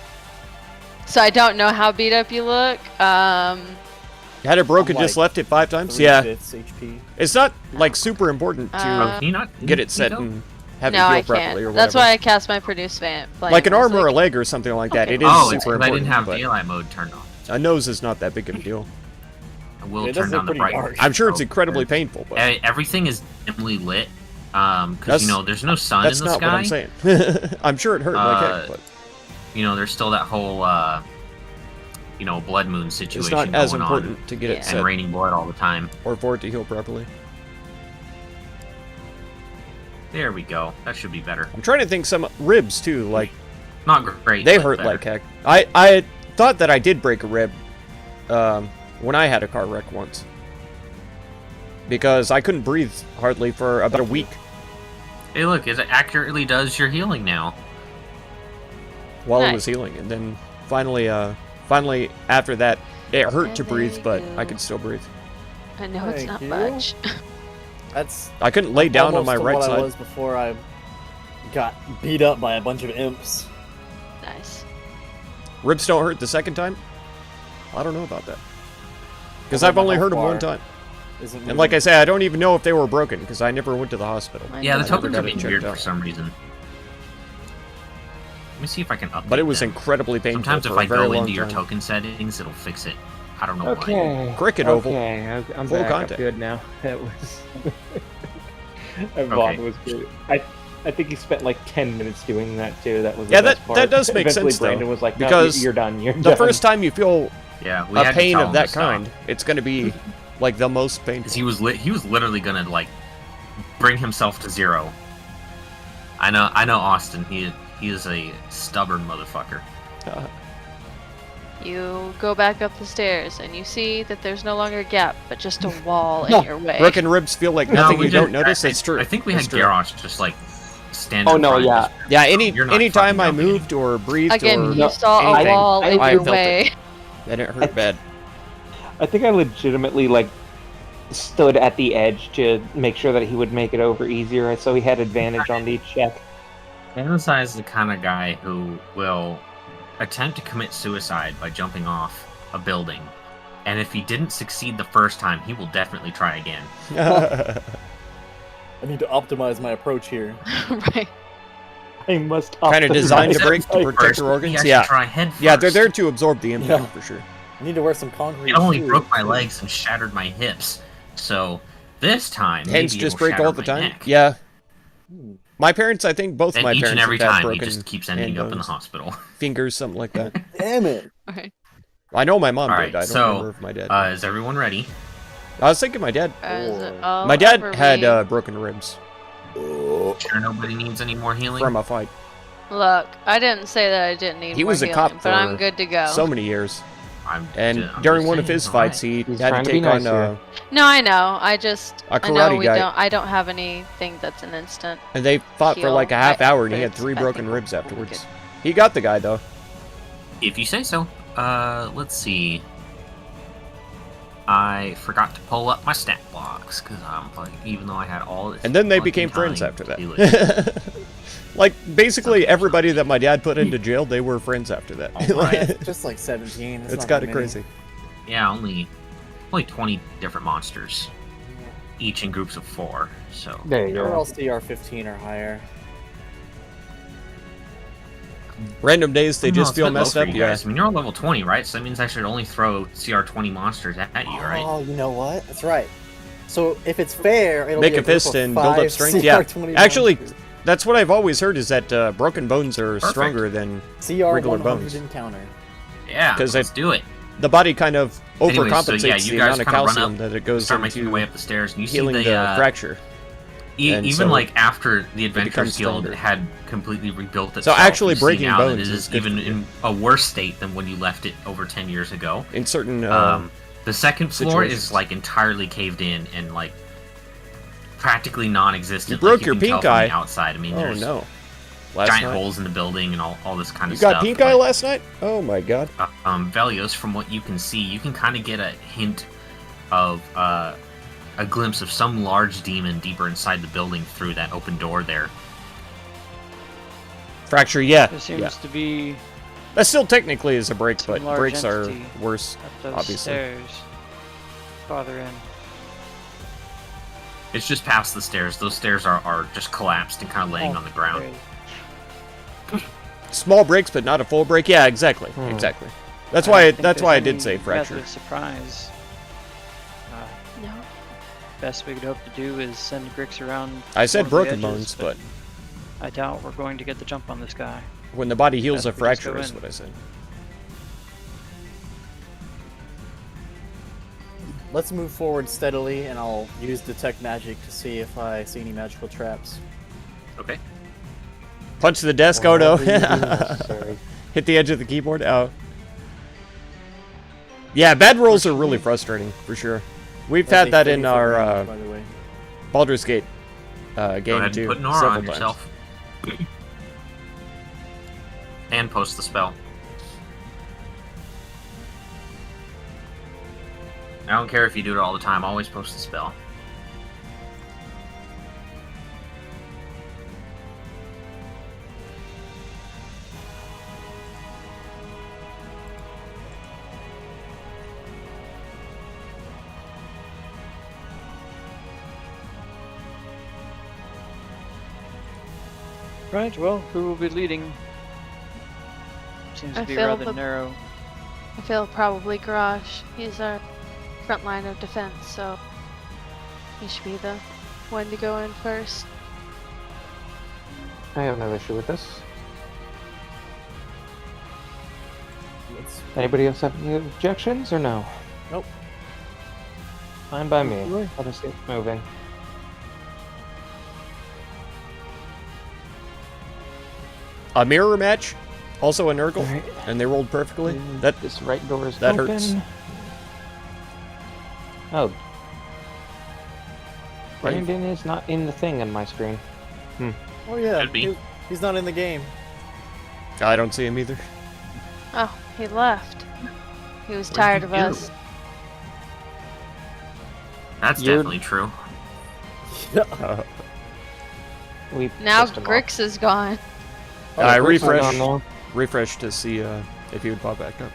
so I don't know how beat up you look. Had it broken, Like just left it 5 times. 3 Yeah, bits HP. it's not like super important to Can you not get it set Nico? and have no, it heal I properly or can't. whatever. That's why I cast my produce vamp. like an arm or a leg or something like that. Okay. It is Oh, it's super because I important. didn't have but daylight mode turned on. a nose is not that big of a deal. I will It does turn look down the pretty brightness. dark. I'm sure it's So- incredibly painful, but Everything is dimly lit. Because That's- you know, there's no sun that's in the not sky. what I'm saying. I'm sure it hurt like heck, but You know, there's still that whole blood moon situation it's not going as on, important to get Yeah. it and set raining blood all the time. or for it to heal properly. There we go. That should be better. I'm trying to think some ribs too, like Not great. they but hurt better. like heck. I thought that I did break a rib when I had a car wreck once. Because I couldn't breathe hardly for about a week Hey, look, it accurately does your healing now. while it Nice. was healing, and then finally after that it hurt to breathe, but I could still breathe. I know it's Thank not you. much. That's I couldn't lay down on almost my to right what I side. was before I got beat up by a bunch of imps. Nice. Ribs don't hurt the second time? I don't know about that. Because Well, I've only how heard them far one time. Isn't And like I say, I don't even know if they were broken because I never went to the hospital. Mine Yeah, the doesn't. tokens got are it being checked weird out. for some reason. Let me see if I can update But it was them. incredibly painful Sometimes if for a I very go long into your time. token settings, it'll fix it. I don't know why. Okay. Cricket oval. Okay, I'm Full back. contact. I'm good now. That was. That Okay. VOD was good. I think he spent like 10 minutes doing that too. That was the Yeah, best that part. does make Eventually sense, though, Brandon was like, no, because you're done. You're The done. first time you feel Yeah, we a had to pain tell of him that to stop. kind, it's going to be like the most painful. Because he was literally gonna like bring himself to 0. I know Austin. He is a stubborn motherfucker. You go back up the stairs and you see that there's no longer a gap, but just a wall in your way. Broken ribs feel like No, nothing we you don't didn't. notice. I, It's true. I think we It's had true. Garrosh just like stand. Oh, in no, front of yeah. us. Yeah, You're not anytime I fucking helping moved or breathed Again, or you No, saw a anything, wall in I your felt it. way. then it hurt bad. I think I legitimately like stood at the edge to make sure that he would make it over easier, so he had advantage on each check. Anasai is the kind of guy who will attempt to commit suicide by jumping off a building. And if he didn't succeed the first time, he will definitely try again. I need to optimize my approach here. Right. I must Kind of designed to Except break to protect First, your he organs. has Yeah. to try head first. Yeah, they're there to absorb the impact Yeah. for sure. I need to wear some concrete It only shoes. broke my legs and shattered my hips. So this time, Hands maybe just it'll break shatter all the my time. neck. Yeah. Hmm. My parents, I think both And my each parents and every have had time, he broken just keeps ending up in the bones. hospital. Fingers, something like that. Damn it! Right. I know my mom All did. right, I don't so, remember if my dad did. Is everyone ready? I was thinking my dad. As Or- all My dad ever had be. broken ribs Sure nobody needs any more healing? from a fight. Look, I didn't say that I didn't need He more was a healing, cop but for I'm good to go. So many years. I'm And I'm during just one of saying, his all fights, right. he He's had trying to to be take on. nice here. No, I know. I just A I know karate we guy. don't. I don't have anything that's an instant. And they fought for Heal. like a half hour, and but he had it's- 3 I broken think ribs we'll be afterwards. good. He got the guy though. If you say so. Let's see. I forgot to pull up my stat blocks because I'm like, even though I had all this. And then they fucking became friends time after to do it. that. Like basically everybody that my dad put into jail, they were friends after that. All right. Just like 17. It's not kind that of many. crazy. Yeah, only 20 different monsters, each in groups of 4. So There you Or go. else CR15 or higher. Random days they I don't know, just it's feel a bit low messed for up. you Yeah. guys. I mean, you're on level 20, right? So that means I should only throw CR20 monsters at you, right? Oh, you know what? That's right. So if it's fair, it'll Make be a fist group of and build up 5 strength. Yeah. CR20 Actually, monsters. that's what I've always heard is that broken bones are Perfect. stronger than CR100 regular bones. encounter. Yeah, 'Cause let's do it. the body kind of Anyways, overcompensates so yeah, you the guys amount of kinda run calcium up, that it goes Start making your way into up the stairs, and you see healing the the fracture. And even so like after the becomes Adventurers Guild stronger. had completely rebuilt So itself. actually you see breaking now that bones it is is good even for you. in a worse state than when you left it over 10 years ago. In certain The second floor situations. is like entirely caved in and like practically non-existent. You broke like, your can tell pink from eye. the outside. I mean, oh there's no. Last giant night. holes in the building and all this kind You of got stuff. pink eye but, last night? Oh my god. Velios, from what you can see, you can kind of get a hint of a glimpse of some large demon deeper inside the building through that open door there. Fracture, yeah. There seems Yeah. to be That still technically is a break, Some but large breaks are entity. worse. up those Obviously. stairs. Farther in. It's just past the stairs. Those stairs are just collapsed and kind of laying Oh, on the ground. great. Small breaks, but not a full break. Yeah, exactly. Hmm. Exactly. That's I why. don't think That's why I there's did any say method fracture. of surprise. No. Best we could hope to do is send Grix around. I said one of the broken edges, bones, but I doubt we're going to get the jump on this guy. when the body heals a Best we just fracture go is in. what I said. Let's move forward steadily, and I'll use detect magic to see if I see any magical traps. Okay. Punch the desk. Oh no. Whatever you deem necessary. Hit the edge of the keyboard. Oh. Yeah, bad rolls are really frustrating for sure. We've That's had a that 30 in foot our range, by the way. Baldur's Gate Go game ahead too. and put an aura several on times. yourself. And post the spell. I don't care if you do it all the time, always post the spell. Right, well, who will be leading? Seems I to be feel rather the- narrow. I feel probably Garage. He's our front line of defense, so he should be the one to go in first. I have no issue with this. Let's- Anybody else have any objections or no? Nope. Fine by me. Right. Let us get moving. A mirror match, also a Nurgle, Alright. and they rolled perfectly. Mm, That this right door is that open. hurts. Oh, Right. Brandon is not in the thing on my screen. Oh yeah, Could be. he's not in the game. I don't see him either. Oh, he left. He was What'd tired he of do? us. That's You're- definitely true. We Now pissed him off. Grix is gone. Oh, I Grix is refresh. gone now. Refresh to see if he would pop back up.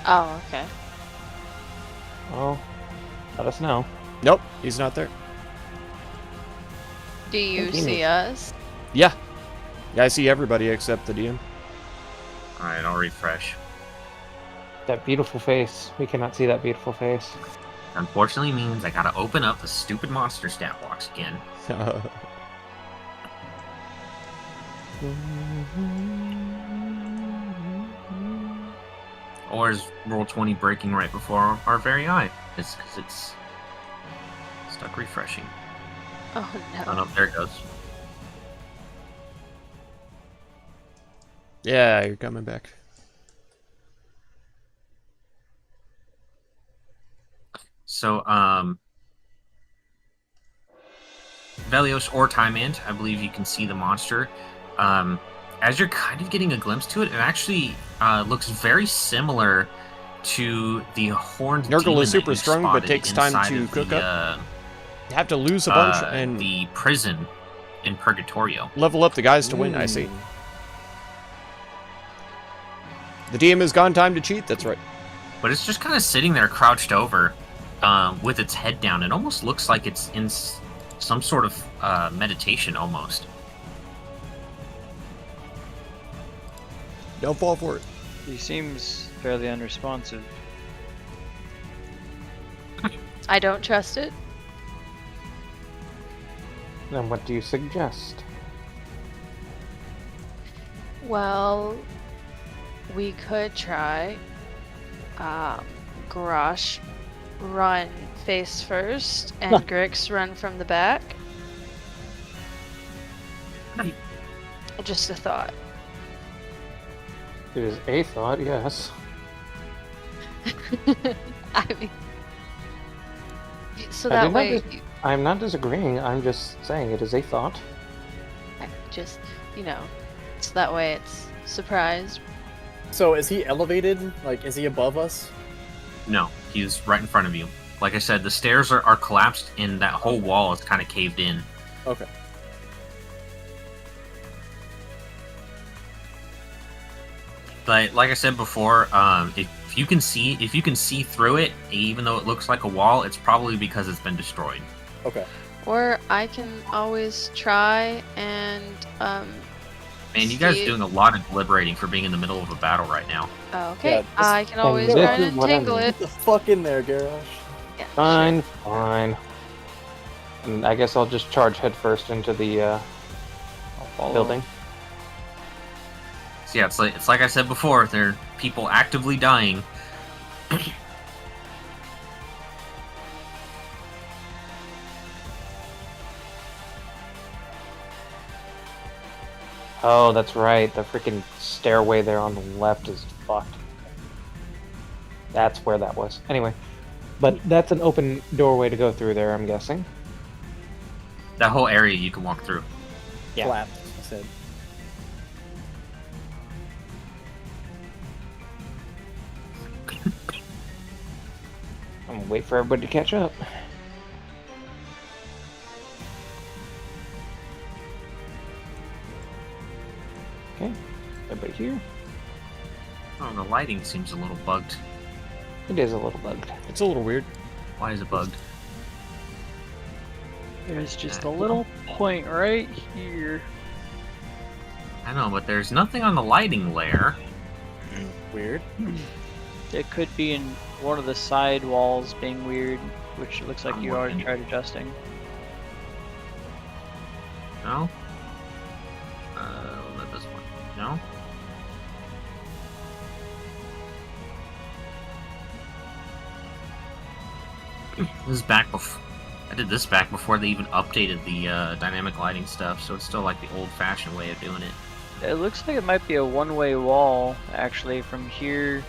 Oh, okay. Well, let us know. Nope, he's not there. Do you Thank you. see us? Yeah. Yeah, I see everybody except the DM. Alright, I'll refresh. That beautiful face. We cannot see that beautiful face. Unfortunately means I gotta open up the stupid monster stat box again. Or is Roll20 breaking right before our very eye? It's because it's stuck refreshing. Oh Oh no. no, there it goes. Yeah, you're coming back. So, Velios or Timant, I believe you can see the monster. As you're kind of getting a glimpse to it, it actually looks very similar to the horned Nurgle demon is that super you strong, but spotted takes time inside to of cook the, up. You have to lose a bunch and the prison in Purgatorio. level up the guys to win, I see. The DM has gone time to cheat, that's right. But it's just kind of sitting there crouched over with its head down. It almost looks like it's in some sort of meditation almost. Don't fall for it. He seems fairly unresponsive. I don't trust it. Then what do you suggest? Well, we could try Garrosh run face first and Grix run from the back. Just a thought. It is a thought, yes. I mean, so I that did not way, dis- I'm not disagreeing, I'm just saying it is a thought. just, you know, so that way it's surprise. So is he elevated? Like, is he above us? No, he's right in front of you. Like I said, the stairs are collapsed and that whole wall is kind of caved in. Okay. But like I said before, if you can see through it, even though it looks like a wall, it's probably because it's been destroyed. Okay. Or I can always try and, Man, you guys are see- doing a lot of deliberating for being in the middle of a battle right now. oh, okay, Yeah, this- I can always this try is and what I entangle mean. it. Get the fuck in there, Garrosh. Yeah, Fine, fine. And I guess I'll just charge headfirst into the I'll follow. building. So yeah, it's like I said before, there are people actively dying. Oh, that's right. The freaking stairway there on the left is fucked. That's where that was. Anyway, but that's an open doorway to go through there, I'm guessing. That whole area you can walk through. Yeah. Clapped, he said. I'm gonna wait for everybody to catch up. Okay, everybody here. Oh, the lighting seems a little bugged. It is a little bugged. It's a little weird. Why is it bugged? There's just a little point right here. I know, but there's nothing on the lighting layer. Weird. It could be in one of the side walls being weird, which looks like you already tried adjusting. No? What about this one? No? This is back before. I did this back before they even updated the dynamic lighting stuff, so it's still like the old-fashioned way of doing it. It looks like it might be a one-way wall, actually, from here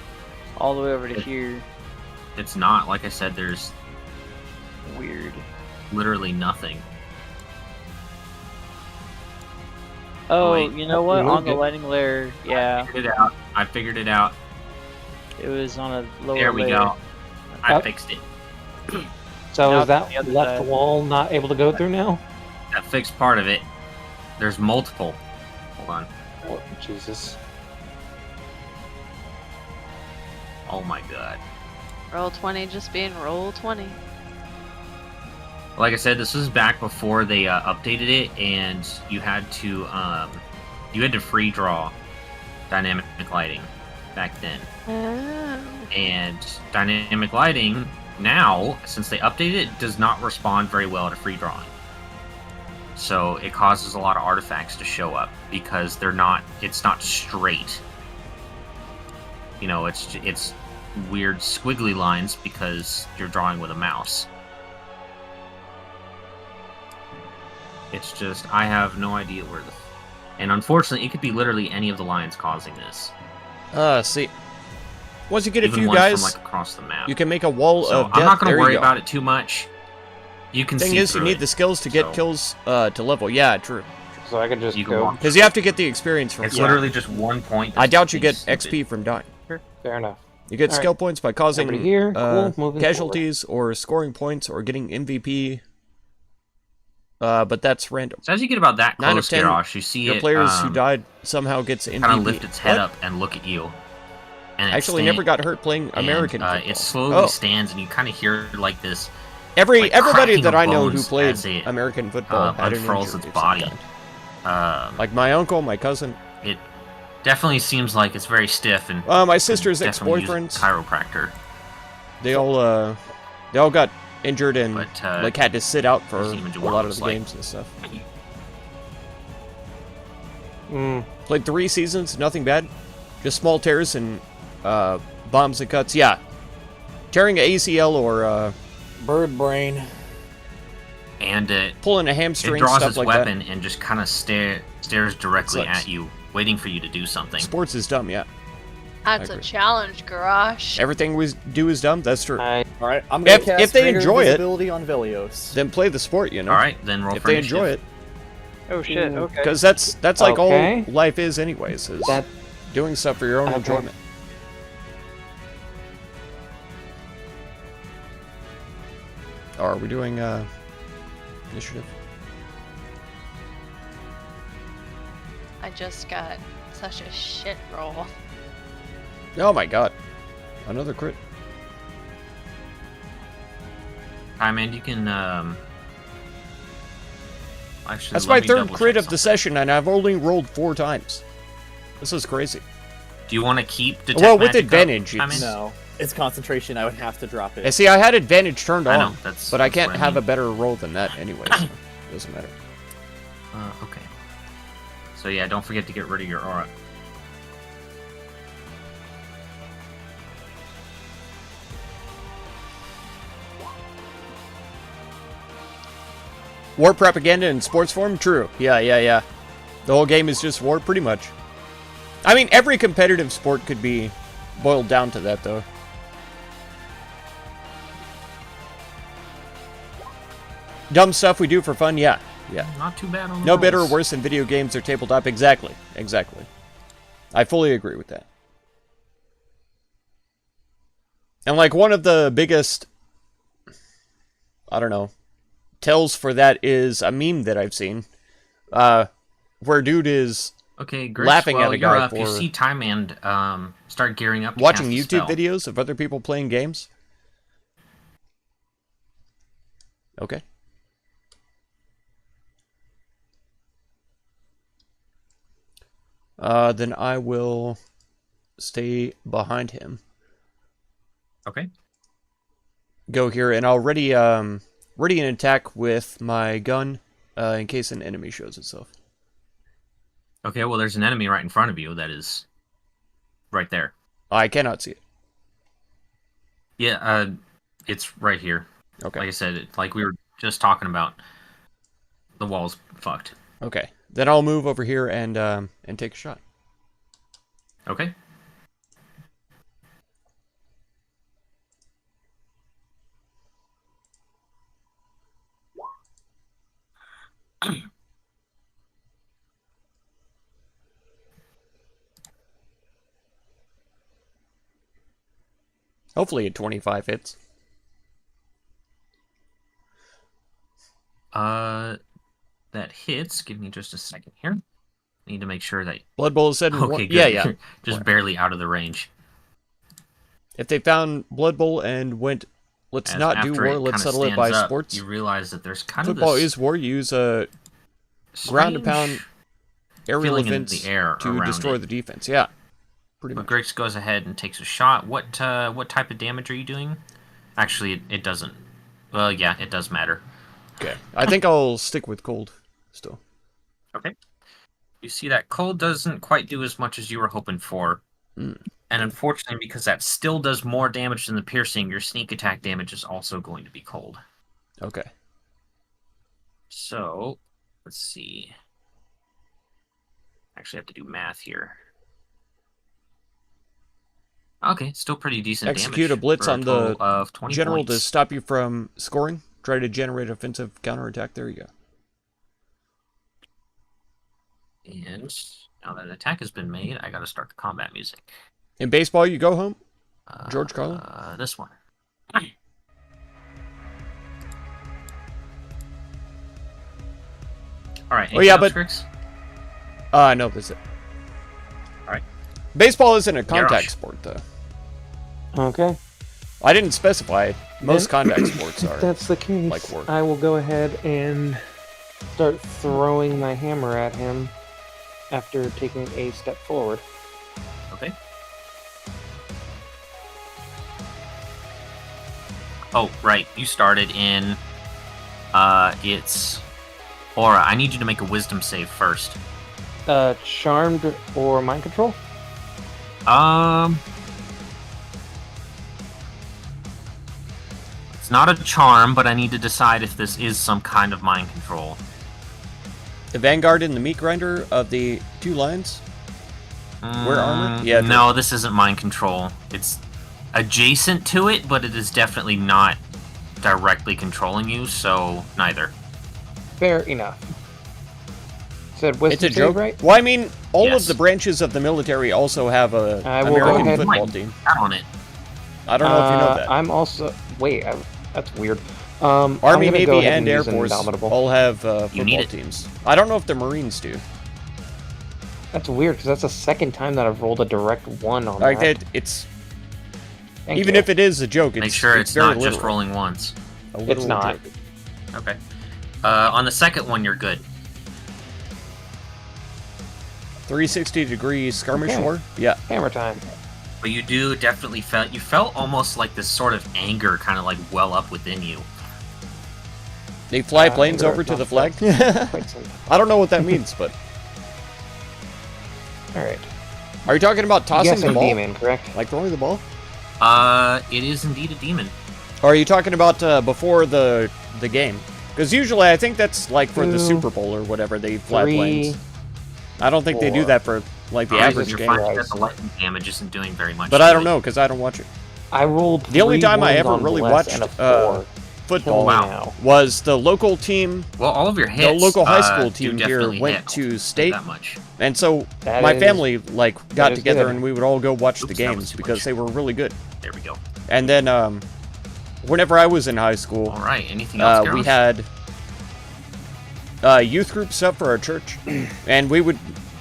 all the way over to here. It's not. Like I said, there's Weird. literally nothing. Oh, wait. you know what? You On the moved it. lighting layer, yeah, I figured it out. I figured it out. it was on a lower There we layer. go. I Yep. fixed it. So Now is that the other left side. wall not able to go through now? That fixed part of it. There's multiple. Hold on. Oh, Jesus. Oh my god. Roll 20 just being roll 20. Like I said, this was back before they updated it, and you had to free draw dynamic lighting back then. Oh. And dynamic lighting now, since they updated it, does not respond very well to free drawing. So it causes a lot of artifacts to show up because it's not straight. You know, it's weird squiggly lines because you're drawing with a mouse. It's just, I have no idea where the... And unfortunately, it could be literally any of the lines causing this. See. Once you get a Even few ones guys, from, like, across the map. you can make a wall So of death. I'm not going There to you worry go. about it too much. You can Thing see is, you through need it. the skills to get So, kills to level. Yeah, true. So I can just You can go. walk. Because you have to get the experience from. It's Yeah. literally just 1 point. I that's doubt you get stupid. XP from dying. Fair enough. You get All right. skill points by causing Somebody here. Cool. Moving casualties or scoring points or getting MVP. But that's random. So as you get about that 9 of close, 10, Garrosh, you see Your it players who died somehow gets MVP. kind of lift its head What? up and look at you. And I actually never got hurt playing American and, football. It slowly Oh. stands, and you kind of hear like this Everybody cracking that of I know who bones played as it, American football had an unfurls injury its of some body. kind. Like my uncle, my cousin. It definitely seems like it's very stiff and My sister's definitely use a ex-boyfriends. chiropractor. They all got injured and But like had to sit out for doesn't even a do what it lot of looks the like. games and stuff. Mm. Played 3 seasons, nothing bad. Just small tears and bombs and cuts. Yeah, tearing an ACL or Bird brain. And pulling a it hamstring, draws stuff its like weapon and just kind of stares directly Sucks. at you, waiting for you to do something. that. Sports is dumb. Yeah, That's a agree. challenge, Garage. everything we do is dumb. That's true. All right, I'm gonna cast If they greater enjoy it- visibility on Velios. Then play the sport. You know, All right, then roll if for they initiative. enjoy it, Oh shit. Okay. because that's like Okay. all life is, anyways. Is That doing stuff for your own Okay. enjoyment. Or are we doing initiative? I just got such a shit roll. Oh my god, another crit. Hi, man, you can. Actually, That's let my me third double crit check of the something. session, and I've only rolled 4 times. This is crazy. Do you want to keep detect Well, with magic up, advantage, Hi, it's- man? No, it's concentration. I would have to drop And it. see, I had advantage turned I on, know, that's. but I that's can't what have a mean. better roll than that anyway, so it doesn't matter. Okay. So yeah, don't forget to get rid of your aura. War propaganda in sports form? True. Yeah. The whole game is just war, pretty much. I mean, every competitive sport could be boiled down to that, though. Dumb stuff we do for fun? Yeah. Not too bad on the No better or rolls. worse than video games or tabletop. Exactly. I fully agree with that. And like one of the biggest, I don't know, tells for that is a meme that I've seen, where dude is Okay, Gris, laughing well, at a you're guy up. You for see Time and start gearing up to watching cast a YouTube spell. videos of other people playing games. Okay. Then I will stay behind him. Okay. Go here, and I'll ready an attack with my gun in case an enemy shows itself. Okay, well, there's an enemy right in front of you that is right there. I cannot see it. Yeah, it's right here. Okay. Like I said, like we were just talking about, the wall's fucked. Okay. Then I'll move over here and take a shot. Okay. Hopefully a 25 hits. That hits. Give me just a second here. Need to make sure that. Blood Bowl is said in Okay, one. good. Yeah. Just barely out of the range. If they found Blood Bowl and went, let's As not do after war, it let's kinda settle it by stands up, sports. You realize that there's kind Football of this is war. You use a ground and strange pound aerial feeling in events the air to around destroy it. the defense. Yeah, pretty But much. Griggs goes ahead and takes a shot. What type of damage are you doing? Actually, it doesn't. Well, yeah, it does matter. Okay, I think I'll stick with cold still. Okay. You see that cold doesn't quite do as much as you were hoping for. Mm. And unfortunately, because that still does more damage than the piercing, your sneak attack damage is also going to be cold. Okay. So, let's see. Actually, I have to do math here. Okay, still pretty decent Execute damage. a blitz for on total the of 20 general to points. stop you from scoring. Try to generate offensive counterattack. There you go. And now that an attack has been made, I gotta start the combat music. In baseball, you go home. George Carlin? This one. Alright, Oh, yeah, anything else, but- Griggs? No, that's it. Alright. Baseball isn't a contact Garrosh. sport, though. Okay. I didn't specify. Most Then- contact sports If are. that's the case, like work. I will go ahead and start throwing my hammer at him after taking a step forward. Okay. Oh, right. You started in it's Aura. I need you to make a wisdom save first. Charmed or mind control? It's not a charm, but I need to decide if this is some kind of mind control. The Vanguard and the Meat Grinder of the two lions? Wear armor? Yeah, No, this isn't mind control. It's adjacent to it, but it is definitely not directly controlling you, so neither. Fair enough. Said wisdom It's a save, joke, right? Well, I mean, all Yes. of the branches of the military also have a I will go American ahead- football Right. team. Count on it. I don't know if you know that. I'm also that's weird. I'm Army, gonna go Navy, ahead and Air use Force Indomitable. all have You need football it. teams. I don't know if the Marines do. That's weird because that's the second time that I've rolled a direct one on Like that. it's Thank even you. if it is a joke, it's Make sure it's very not just literal. rolling once. A literal not. joke. Okay. On the second one, you're good. 360 degree skirmish Okay. war. Yeah. Hammer time. But you do definitely felt almost like this sort of anger kind of like well up within you. They fly Uh, planes we're over to not the flag. Quite some- I don't know what that means, but All right. are you talking about tossing Guessing the ball? demon, correct? Like throwing the ball? It is indeed a demon. Or are you talking about before the game? Because usually I think that's like for the 2, Super Bowl or whatever they fly 3. planes. I don't think they do 4. that for like the Alright, average you're game. finding that the lightning damage isn't doing very much. But to I don't it. know because I don't watch it. I rolled. The only 3 time I ones ever on really bless watched and a 4. football Kill me Wow. now. was the local team, Well, all of your the hits. local high school do team here definitely went hit. to state, That much. and so That my is- family like got is together good. and we would all go watch the Oops, that was games too because much. they were really good. There we go. And then whenever I was in high school, All right. Anything else? we Garrosh? had youth group stuff for our church, and we would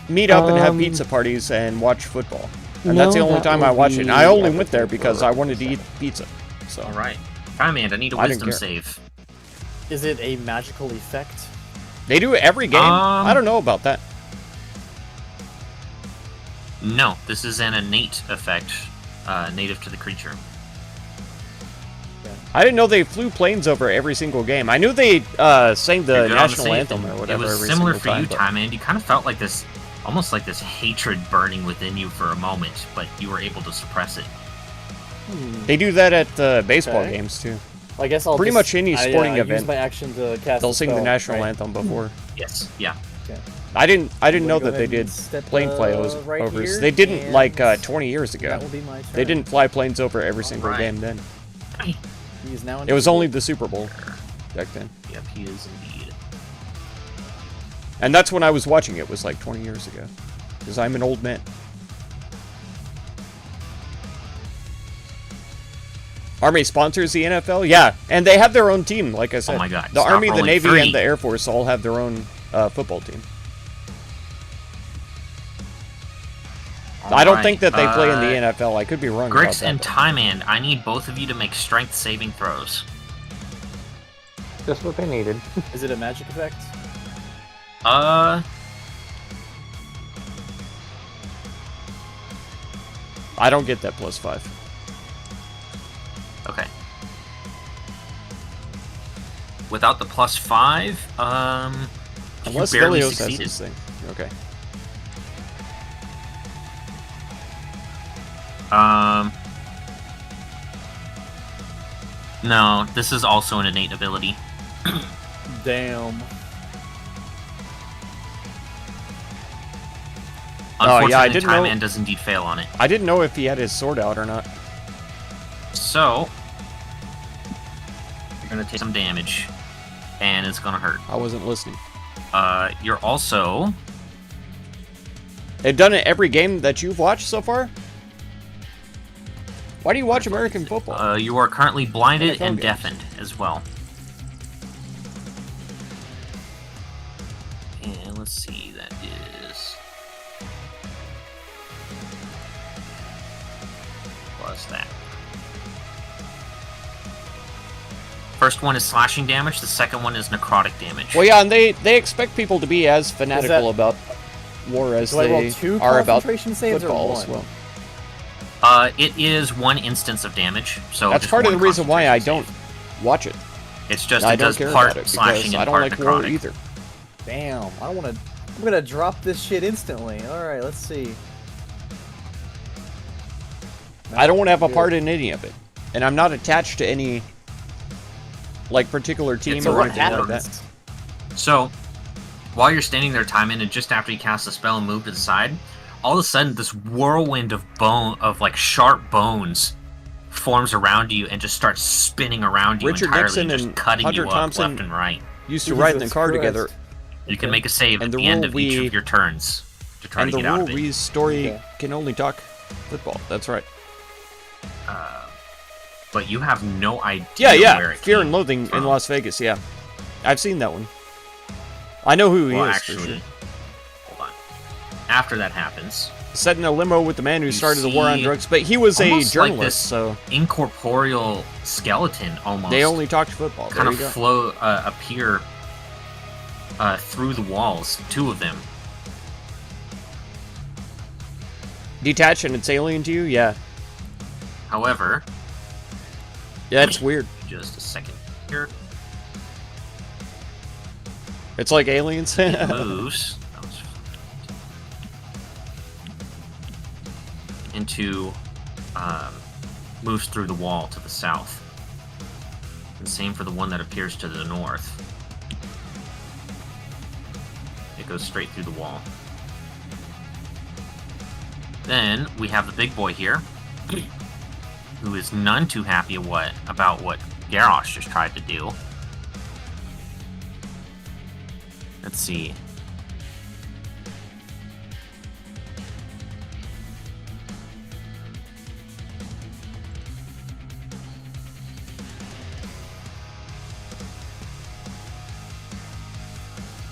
meet up and have Um, pizza parties and watch football. And no, that's the only that time would I watched it. And be I only went there everything because for I wanted to a eat second. pizza. So All right. Diamond, I need a I didn't wisdom care. save. Is it a magical effect? they do it every game. I don't know about that. No, this is an innate effect, native to the creature. I didn't know they flew planes over every single game. I knew they sang the You're good on national save. anthem or whatever It was every similar single for time. you, but- Time, and you kind of felt like this, almost like this hatred burning within you for a moment, but you were able to suppress it. They do that at baseball Okay. games too. I guess I'll Pretty just- much any sporting use event, my action to cast. They'll a sing the spell, national right? anthem before. Yes. Yeah. I didn't know I'm that gonna go they ahead did and step, plane right flyovers. here, They didn't like and 20 years That ago. will be my turn. They didn't fly planes over every single Alright. game then. He is now It was invisible. only the Super Bowl back then. Yep, he is indeed. And that's when I was watching it, was like 20 years ago. Because I'm an old man. Army sponsors the NFL? Yeah, and they have their own team, like I said. my God, The stop Army, the rolling. Navy, 3. and the Air Force all have their own football team. I don't Alright, think that they play in the NFL. I could be wrong about Grix that. and Timand, I need both of you to make strength saving throws. Just what they needed. Is it a magic effect? I don't get that +5. Okay. Without the +5, Unless you barely Velios has succeeded. this thing. Okay. No, this is also an innate ability. Damn. Oh, yeah, I Unfortunately, didn't know- Timand does indeed fail on it. I didn't know if he had his sword out or not. So, you're gonna take some damage, and it's gonna hurt. I wasn't listening. You're also... They've done it every game that you've watched so far? Why do you watch American football? you are currently blinded NFL and games. deafened as well. And let's see, that is... plus that. First one is slashing damage, the second one is necrotic damage. Well, yeah, and they expect people to be as fanatical about war as Do I roll they 2 are about concentration saves or football 1? as well. It is one instance of damage, so That's just part of the one reason why I concentration don't watch it. save. It's just I it don't does care part about it slashing because and I don't part like war necrotic. either. Damn, I don't want to. I'm gonna drop this shit instantly. All right, let's see. I don't want to have a Good. part in any of it, and I'm not attached to any like particular team So or what anything like that. happens? So, while you're standing there, Timon, and just after you cast the spell and move to the side, all of a sudden this whirlwind of like sharp bones forms around you and just starts spinning around you Richard entirely, Nixon just and cutting Hunter you up Thompson left and right. Used to ride in the Jesus car Christ. together, You can make a save And at the the end rule of each we- of your turns to try and to the get out rule of it. Ree's story Okay. can only talk football. That's right. But you have no idea Yeah, where it Fear came and Loathing in from. Las Vegas. Yeah, I've seen that one. I know who he Well, is actually, for sure. hold on. After that happens, Set in a limo with the man who You started the war on see drugs, but he was a almost like journalist, this so incorporeal skeleton almost they only talked football. There kind you of go. appear through the walls. 2 of them. Detach and it's alien to you. Yeah, However, that's weird. just a second here. It's like aliens. It moves. Into moves through the wall to the south. And same for the one that appears to the north. It goes straight through the wall. Then we have the big boy here, who is none too happy about what Garrosh just tried to do. Let's see.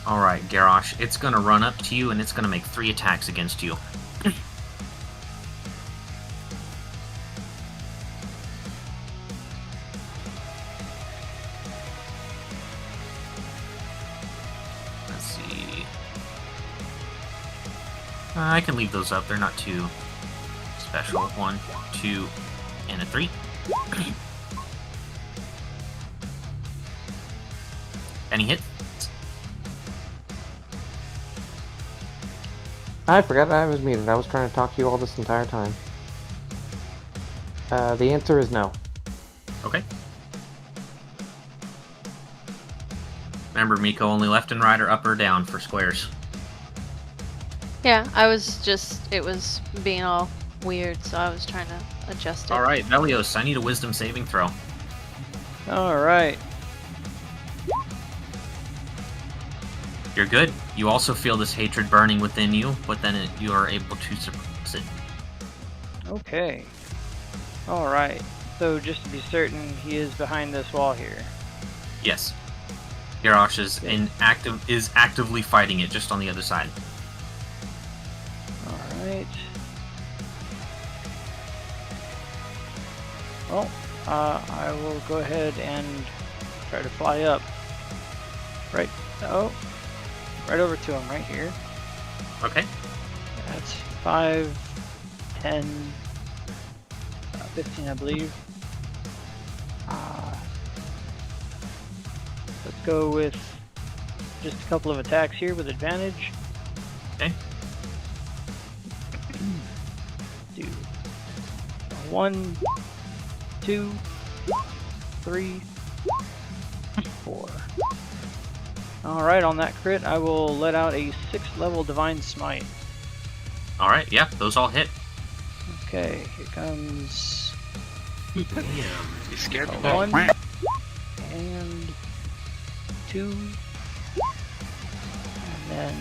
Alright, Garrosh, it's gonna run up to you and it's gonna make 3 attacks against you. Let's see. I can leave those up, they're not too special. 1, 2, and a 3. Any hit? I forgot I was muted. I was trying to talk to you all this entire time. The answer is no. Okay. Remember, Miko, only left and right or up or down for squares. Yeah, I was just, it was being all weird, so I was trying to adjust it. Alright, Velios, I need a wisdom saving throw. Alright. You're good. You also feel this hatred burning within you, but then you are able to suppress it. Okay. Alright. So just to be certain, he is behind this wall here. Yes. Garrosh is actively fighting it just on the other side. Alright. Well, I will go ahead and try to fly up. Right. Oh, right over to him, right here. Okay. That's 5, 10, 15, I believe. Let's go with just a couple of attacks here with advantage. Okay. Do 1, 2, 3, 4. Alright, on that crit, I will let out a 6th level Divine Smite. All right. Yeah, those all hit. Okay, here comes Damn, you scared me. 1 and 2, and then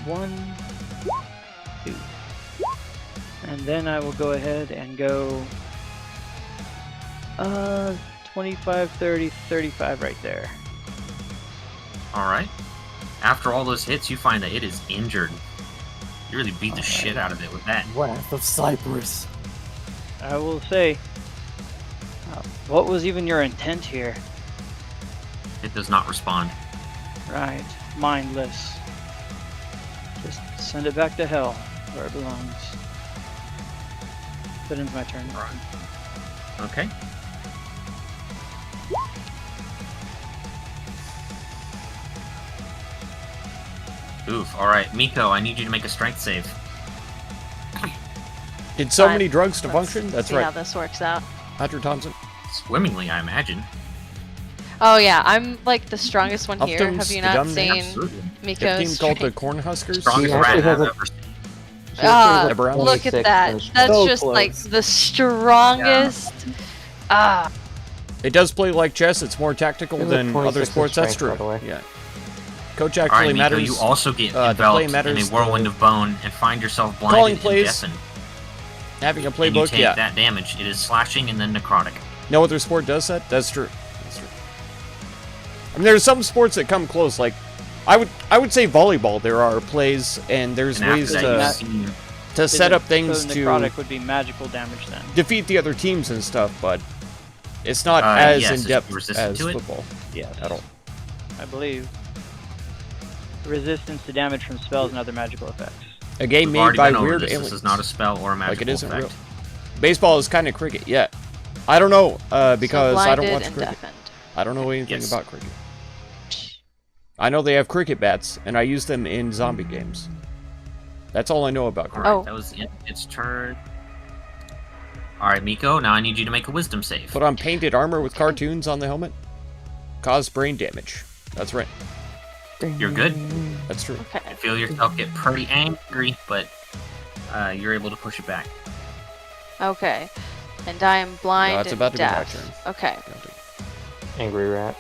1, 2. And then I will go ahead and go 25, 30, 35 right there. All right. After all those hits, you find that it is injured. You really beat the shit out of it with that. Wrath of Cyprus. I will say, what was even your intent here? It does not respond. Right, mindless. Just send it back to hell, where it belongs. That ends my turn. Okay. Oof. All right, Miko, I need you to make a strength save. Did so Fine. many drugs to Let's function? That's see how right. this works out. Hunter Thompson. Swimmingly, I imagine. Oh yeah, I'm like the strongest one here. Uptons, Have you the not dumb seen Absolutely. A Miko's team called the strength? Cornhuskers. Strongest He actually rat has I've a- ever seen. Ah, The Browns. look at 26 that. finish. That's So just like close. the strongest. Ah, It does play like chess. It's more tactical He has a than 26 other in sports. That's strength, true. by the way. Yeah. Coach All actually right, Miko, matters. you also get the play enveloped in matters, a whirlwind the of bone and find yourself calling blinded and plays, deafened. Having a And you playbook. take Yeah. that damage. It is slashing and then necrotic. No other sport does that. That's true. That's true. I mean, there's some sports that come close. Like, I would say volleyball. There are plays and there's And after ways that, to- you see to set up So things to necrotic would be magical damage then. defeat the other teams and stuff, but it's not yes, as it's in depth resistant as to it. football Yes, at all. I believe. Resistance to damage from spells and other magical effects. A game we've made already by been over weird this. aliens. This is not a spell or a magical Like it isn't effect. real. Baseball is kind of cricket. Yeah, I don't know because so I don't blinded watch and cricket. deafened. I don't know anything Yes. about cricket. I know they have cricket bats, and I use them in zombie games. That's all I know about cricket. Alright, Oh. that was it. Its turn. Alright, Miko, now I need you to make a wisdom save. Put on painted armor with cartoons on the helmet. Cause brain damage. That's right. You're good. That's true. Okay. You feel yourself get pretty angry, but you're able to push it back. Okay. And I am blind No, it's and about to be my deaf. turn. Okay. Angry rat.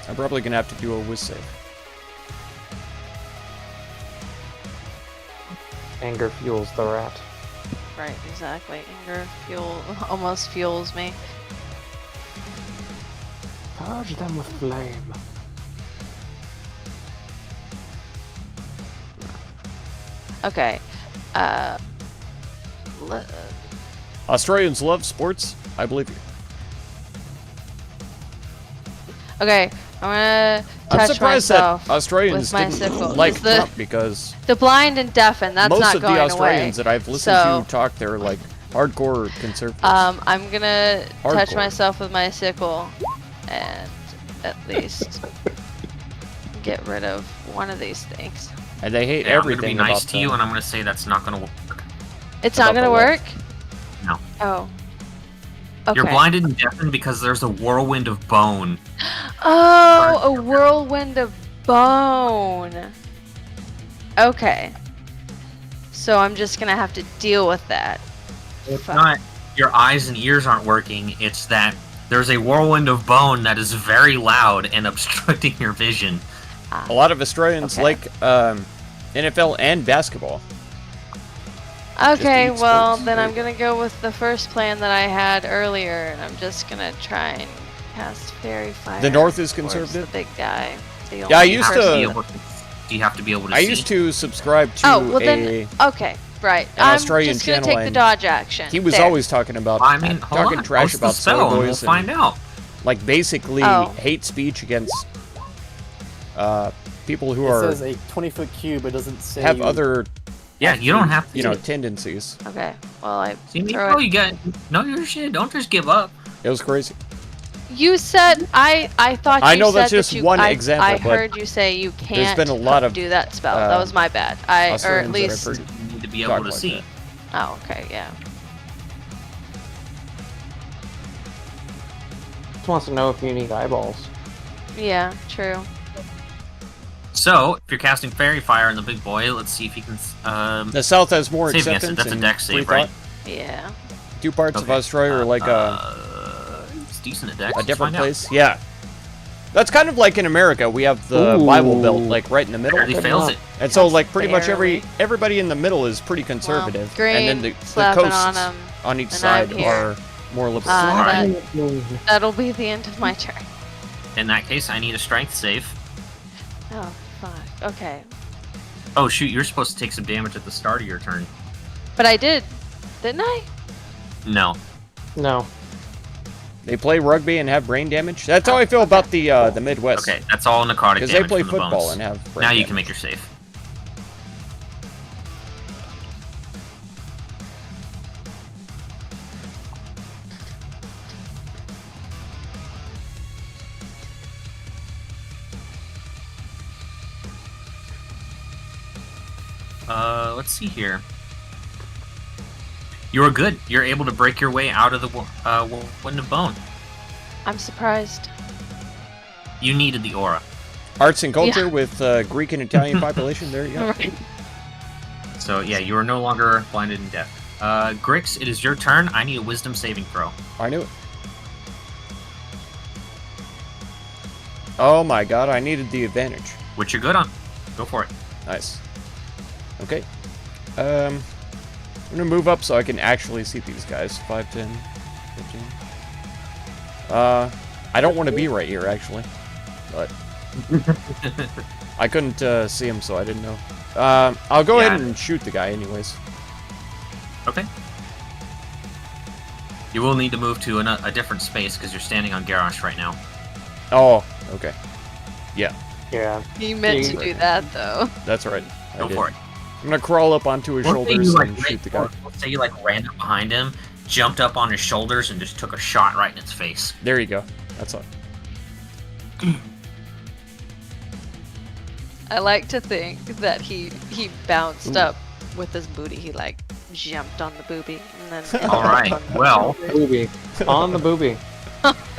I'm probably gonna have to do a whiz save. Anger fuels the rat. Right, exactly. Anger almost fuels me. Charge them with flame. Okay. Australians love sports. I believe you. Okay, I'm gonna I'm touch surprised myself that Australians with my didn't sickle. like Is the- Trump because The blind and deafened, that's most not of the going Australians away. that I've listened So- to talk, they're like hardcore conservatives. I'm gonna touch Hardcore. myself with my sickle and at least get rid of one of these things. And they hate Yeah, I'm gonna everything be nice about to you, them. and I'm gonna say that's not gonna work. It's About not gonna the work? No. Oh. Okay. You're blinded and deafened because there's a whirlwind of bone. Oh, a whirlwind of bone. Okay. So I'm just gonna have to deal with that. It's Fuck. not your eyes and ears aren't working, it's that there's a whirlwind of bone that is very loud and obstructing your vision. A lot of Australians Okay. like NFL and basketball. Okay, eat well, sports. then I'm gonna go with the first plan that I had earlier, and I'm just gonna try and cast Fairy Fire. The North is towards conservative? The big guy. The Yeah, I only used You have to- be able to- Do you have to be able to I see? used to subscribe to Oh, well a then, okay. Right. An I'm Australian just gonna channel, take the and dodge action. he was There. always talking about I mean, hold talking on. trash Post the about spell soy and we'll boys find and out. like basically Oh. hate speech against people who It are says a 20-foot cube. It doesn't say have other Yeah, you don't have to. you know tendencies. Okay. Well, I See, throw Nico, it. you got know your shit. Don't just give up. It was crazy. You said I thought you I know said that's just that you, one I example, but heard you say you can't been a lot of, do that spell. That was my bad. Or at Australians that I've least. heard You need to be talk able to like see. that. Oh, okay, yeah. Just wants to know if you need eyeballs. Yeah, true. So, if you're casting Fairy Fire on the big boy, let's see if he can. The South has more Save against it. acceptance That's a and dex save, free right? thought. Yeah. Two parts of Okay. Australia are like it's decent at dex. a Let's different find out. place. Yeah. That's kind of like in America. We have the Ooh. Bible Belt like right in the middle. Barely fails it. And so like pretty much Barely. everybody in the middle is pretty conservative. Well, green, and then the slapping coasts on 'em, on each and side I'm here. are more liberal. Alright. That'll be the end of my turn. In that case, I need a strength save. Oh, fuck. Okay. Oh shoot, you're supposed to take some damage at the start of your turn. But I did. Didn't I? No. No. They play rugby and have brain damage. That's how I feel about the Midwest. Okay, that's all necrotic Because damage they play from the football bones. and have brain Now you damage. can make your save. Let's see here. You're good. You're able to break your way out of the Wind of Bone. I'm surprised. You needed the aura. Arts and culture Yeah. with Greek and Italian population. There you go. Right. So yeah, you are no longer blinded and deaf. Grix, it is your turn. I need a wisdom saving throw. I knew it. Oh my god, I needed the advantage. Which you're good on. Go for it. Nice. Okay. I'm gonna move up so I can actually see these guys. 5, 10, 15. I don't want to be right here actually, but I couldn't see him, so I didn't know. I'll go ahead and shoot the guy anyways. Okay. You will need to move to a different space because you're standing on Garrosh right now. Oh, okay. Yeah, Yeah. You meant to do that, though. that's right. I Go did. for it. I'm gonna crawl up onto his shoulders and shoot the guy. Let's say you like ran up behind him, jumped up on his shoulders, and just took a shot right in its face. There you go. That's all. I like to think that he bounced up with his booty. He like jumped on the booby and then. ended All up right. on the Well, shoulder. Booby. On the booby.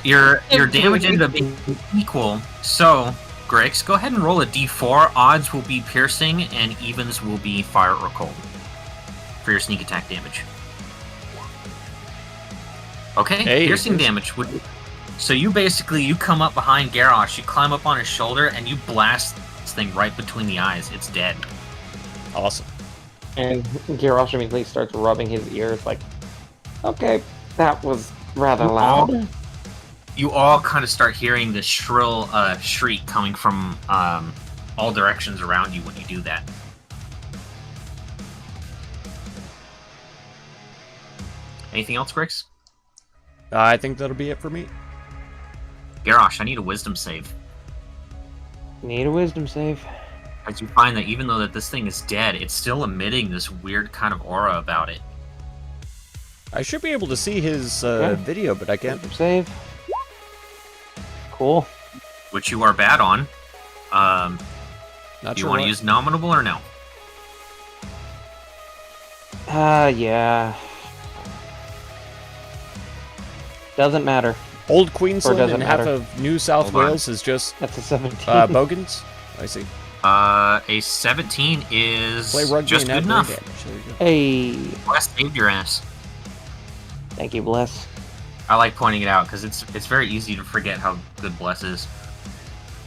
your damage ended up being equal. So, Grix, go ahead and roll a d4. Odds will be piercing, and evens will be fire or cold for your sneak attack damage. Okay, Hey, piercing piercing. damage. So you come up behind Garrosh, you climb up on his shoulder, and you blast this thing right between the eyes. It's dead. Awesome. And Garrosh immediately starts rubbing his ears like, okay, that was rather loud. You all kind of start hearing this shrill shriek coming from all directions around you when you do that. Anything else, Grix? I think that'll be it for me. Garrosh, I need a wisdom save. Need a wisdom save. As you find that even though that this thing is dead, it's still emitting this weird kind of aura about it. I should be able to see his Okay. video, but I can't. Wisdom save. Cool. Which you are bad on. Not Do you sure want to what. use nominable or no? Yeah. Doesn't matter. Old Queensland doesn't and half matter. of New South Hold on. Wales is just That's a 17. bogans. I see. A 17 is Play rugby just and good have brain enough. damage. There you go. Hey. Bless saved your ass. Thank you, Bless. I like pointing it out because it's very easy to forget how good Bless is.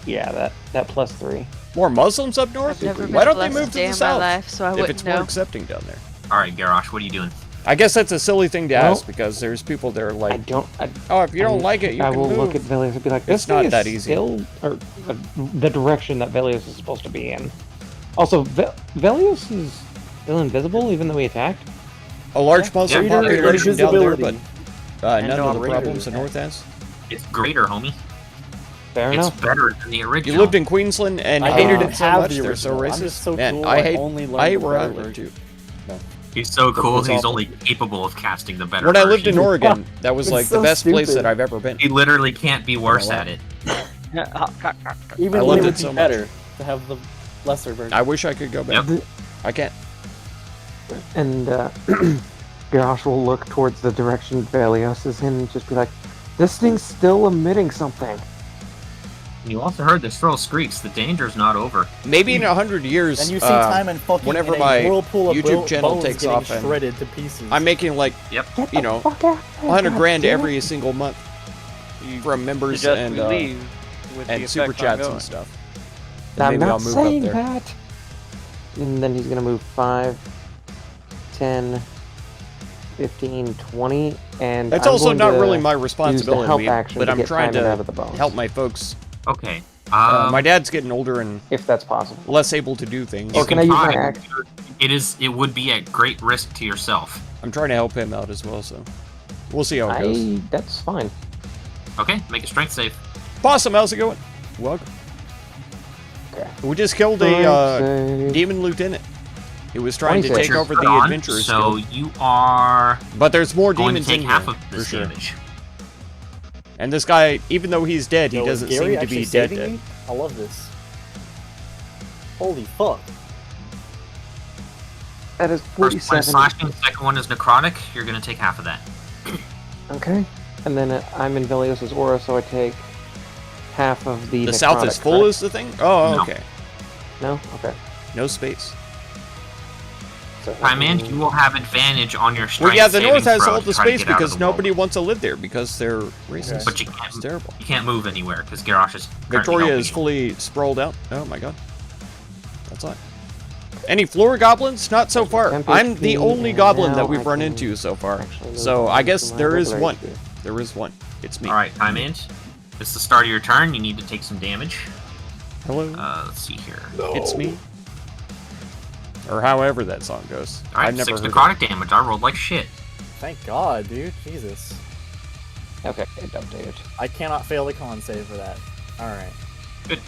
Yeah, that +3. More Muslims up north? I've never been Why don't they blessed move a to day the in my south? life, so I If wouldn't it's more know. accepting down there. All right, Garrosh, what are you doing? I guess that's a silly thing to Well, ask because there's people that are I like, don't. oh, if you don't like it, you I can will move. look at Velios and be like, this It's not thing is that easy. Still, or the direction that Velios is supposed to be in. Also, Velios is still invisible even though he attacked? A large muscle Yeah, population down there, but invisibility. And none no of the operator. problems the North has. It's greater, homie. Fair It's enough. better than the original. You lived in Queensland and I hated didn't it so have much. the They're so original. I'm racist. just so Man, cool, I I hate. only learned I hate the where I better live too. He's so cool. was He's awful. only capable of casting the better. When I lived in version. Oregon, that was It's like so the best place stupid. that I've ever been. He literally can't be worse know at it. Even I it loved would it be so much. better to have the lesser version. I wish I could go back. Yep. I can't. And Garrosh will look towards the direction Velios is in and just be like, this thing's still emitting something. You also heard the Stroll screaks. The danger's not over. Maybe in 100 years, and you see time and fucking whenever in a my whirlpool of YouTube channel bones takes getting off and shredded to pieces. I'm making like, Get you the know, fuck out. 100 God grand damn it. every single month from members Suggest and we leave with the super effect chats ongoing. and stuff. And I'm maybe not I'll move saying up there. that. And then he's gonna move 5, 10, 15, 20, and It's I'm also going not to really my use the responsibility, help action but to I'm get trying Simon out to of the bones, help my folks. Okay. My dad's getting older and if that's possible. less able to do things. Or you can I use my try. action? It would be at great risk to yourself. I'm trying to help him out as well, so we'll see how it goes. That's fine. Okay, make a strength save. Possum, how's it going? Welcome. Okay. We just killed a Save. demon lieutenant. He was trying to 26. take over the Good on, adventurers So guild, you are but there's more going to demons take in half here of for this sure. damage. And this guy, even though he's dead, he Yo, is doesn't Gary seem to actually be dead. saving me? I love this. Holy fuck. That is First one 47. is slashing, second one is necrotic. You're going to take half of that. Okay. And then I'm in Velios' aura, so I take half of the. The south is necrotic, full, correct? is the thing? Oh, No. okay. No. Okay. No space. So, Pyman, you will have advantage on your strength Well, yeah, the north saving has throw all to the try to space get out of because the nobody world. wants to live there because they're racist. But It's terrible. you can't move anywhere because Garrosh is currently Victoria helping is you. fully sprawled out. Oh my god. That's all. Any floor goblins? Not so far. 10 I'm the HP, only and goblin now that we've I run can into so far. actually move So on I to guess my there is regular one. HP. There is one. It's me. Alright, Pyman. It's the start of your turn. You need to take some damage. Hello. Let's see here. It's me. Or however that song goes. Alright, I've never 6 heard necrotic damage. I rolled like shit. Thank God, dude. Jesus. Okay, it updated. I cannot fail the con save for that. Alright. Good.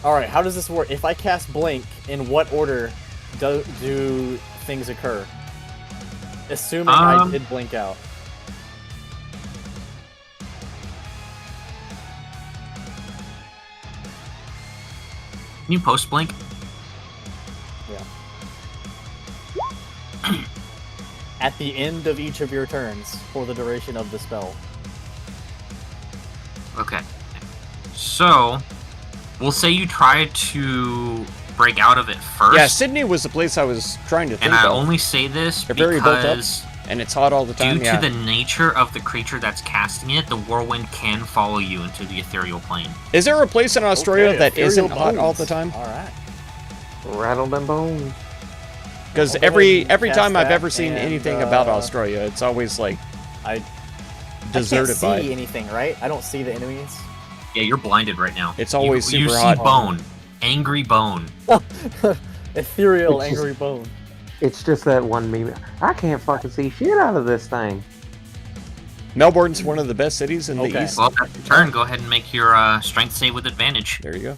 Alright, how does this work? If I cast Blink, in what order do things occur? Assuming I did blink out. Can you post blink? At the end of each of your turns for the duration of the spell. Okay. So, we'll say you try to break out of it first. Yeah, Sydney was the place I was trying to think and I of. only say this They're very built up, because and it's hot all the time. due Yeah. to the nature of the creature that's casting it, the whirlwind can follow you into the ethereal plane. Is there a place in Australia that ethereal isn't hot all bones. the time? Alright. Rattle them bones. Because I'll go ahead every and every cast time I've that, ever seen and, anything about Australia, it's always like I deserted can't by. see anything, right? I don't see the enemies. Yeah, you're blinded right now. It's always you super see hot. bone. Angry bone. Ethereal It's just- angry bone. It's just that one meme. I can't fucking see shit out of this thing. Melbourne's one of the best cities in the Okay. east. Well, that's your turn. Go ahead and make your strength save with advantage, There you go.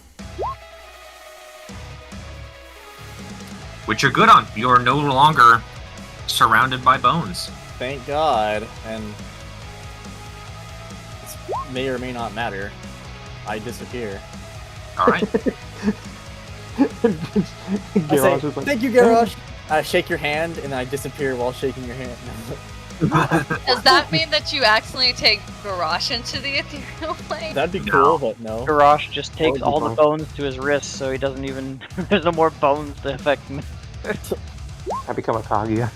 which you're good on. You are no longer surrounded by bones. Thank God. And this may or may not matter. I disappear. All right. I say, Garrosh is like, thank you, Garrosh. I shake your hand and I disappear while shaking your hand. Does that mean that you accidentally take Garrosh into the ethereal plane? That'd be No. cool, but no. Garrosh just takes would be all the fine. bones to his wrists, so he doesn't even. There's no more bones to affect me. I become a Kaguya.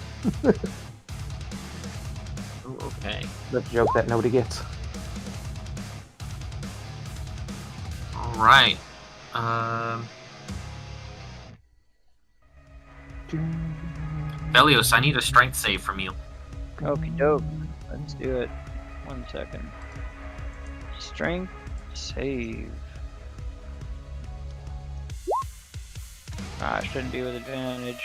Ooh, okay. The joke that nobody gets. All right. Velios, I need a strength save from you. Okie doke. Let's do it. 1 second. Strength save. Ah, I shouldn't be with advantage.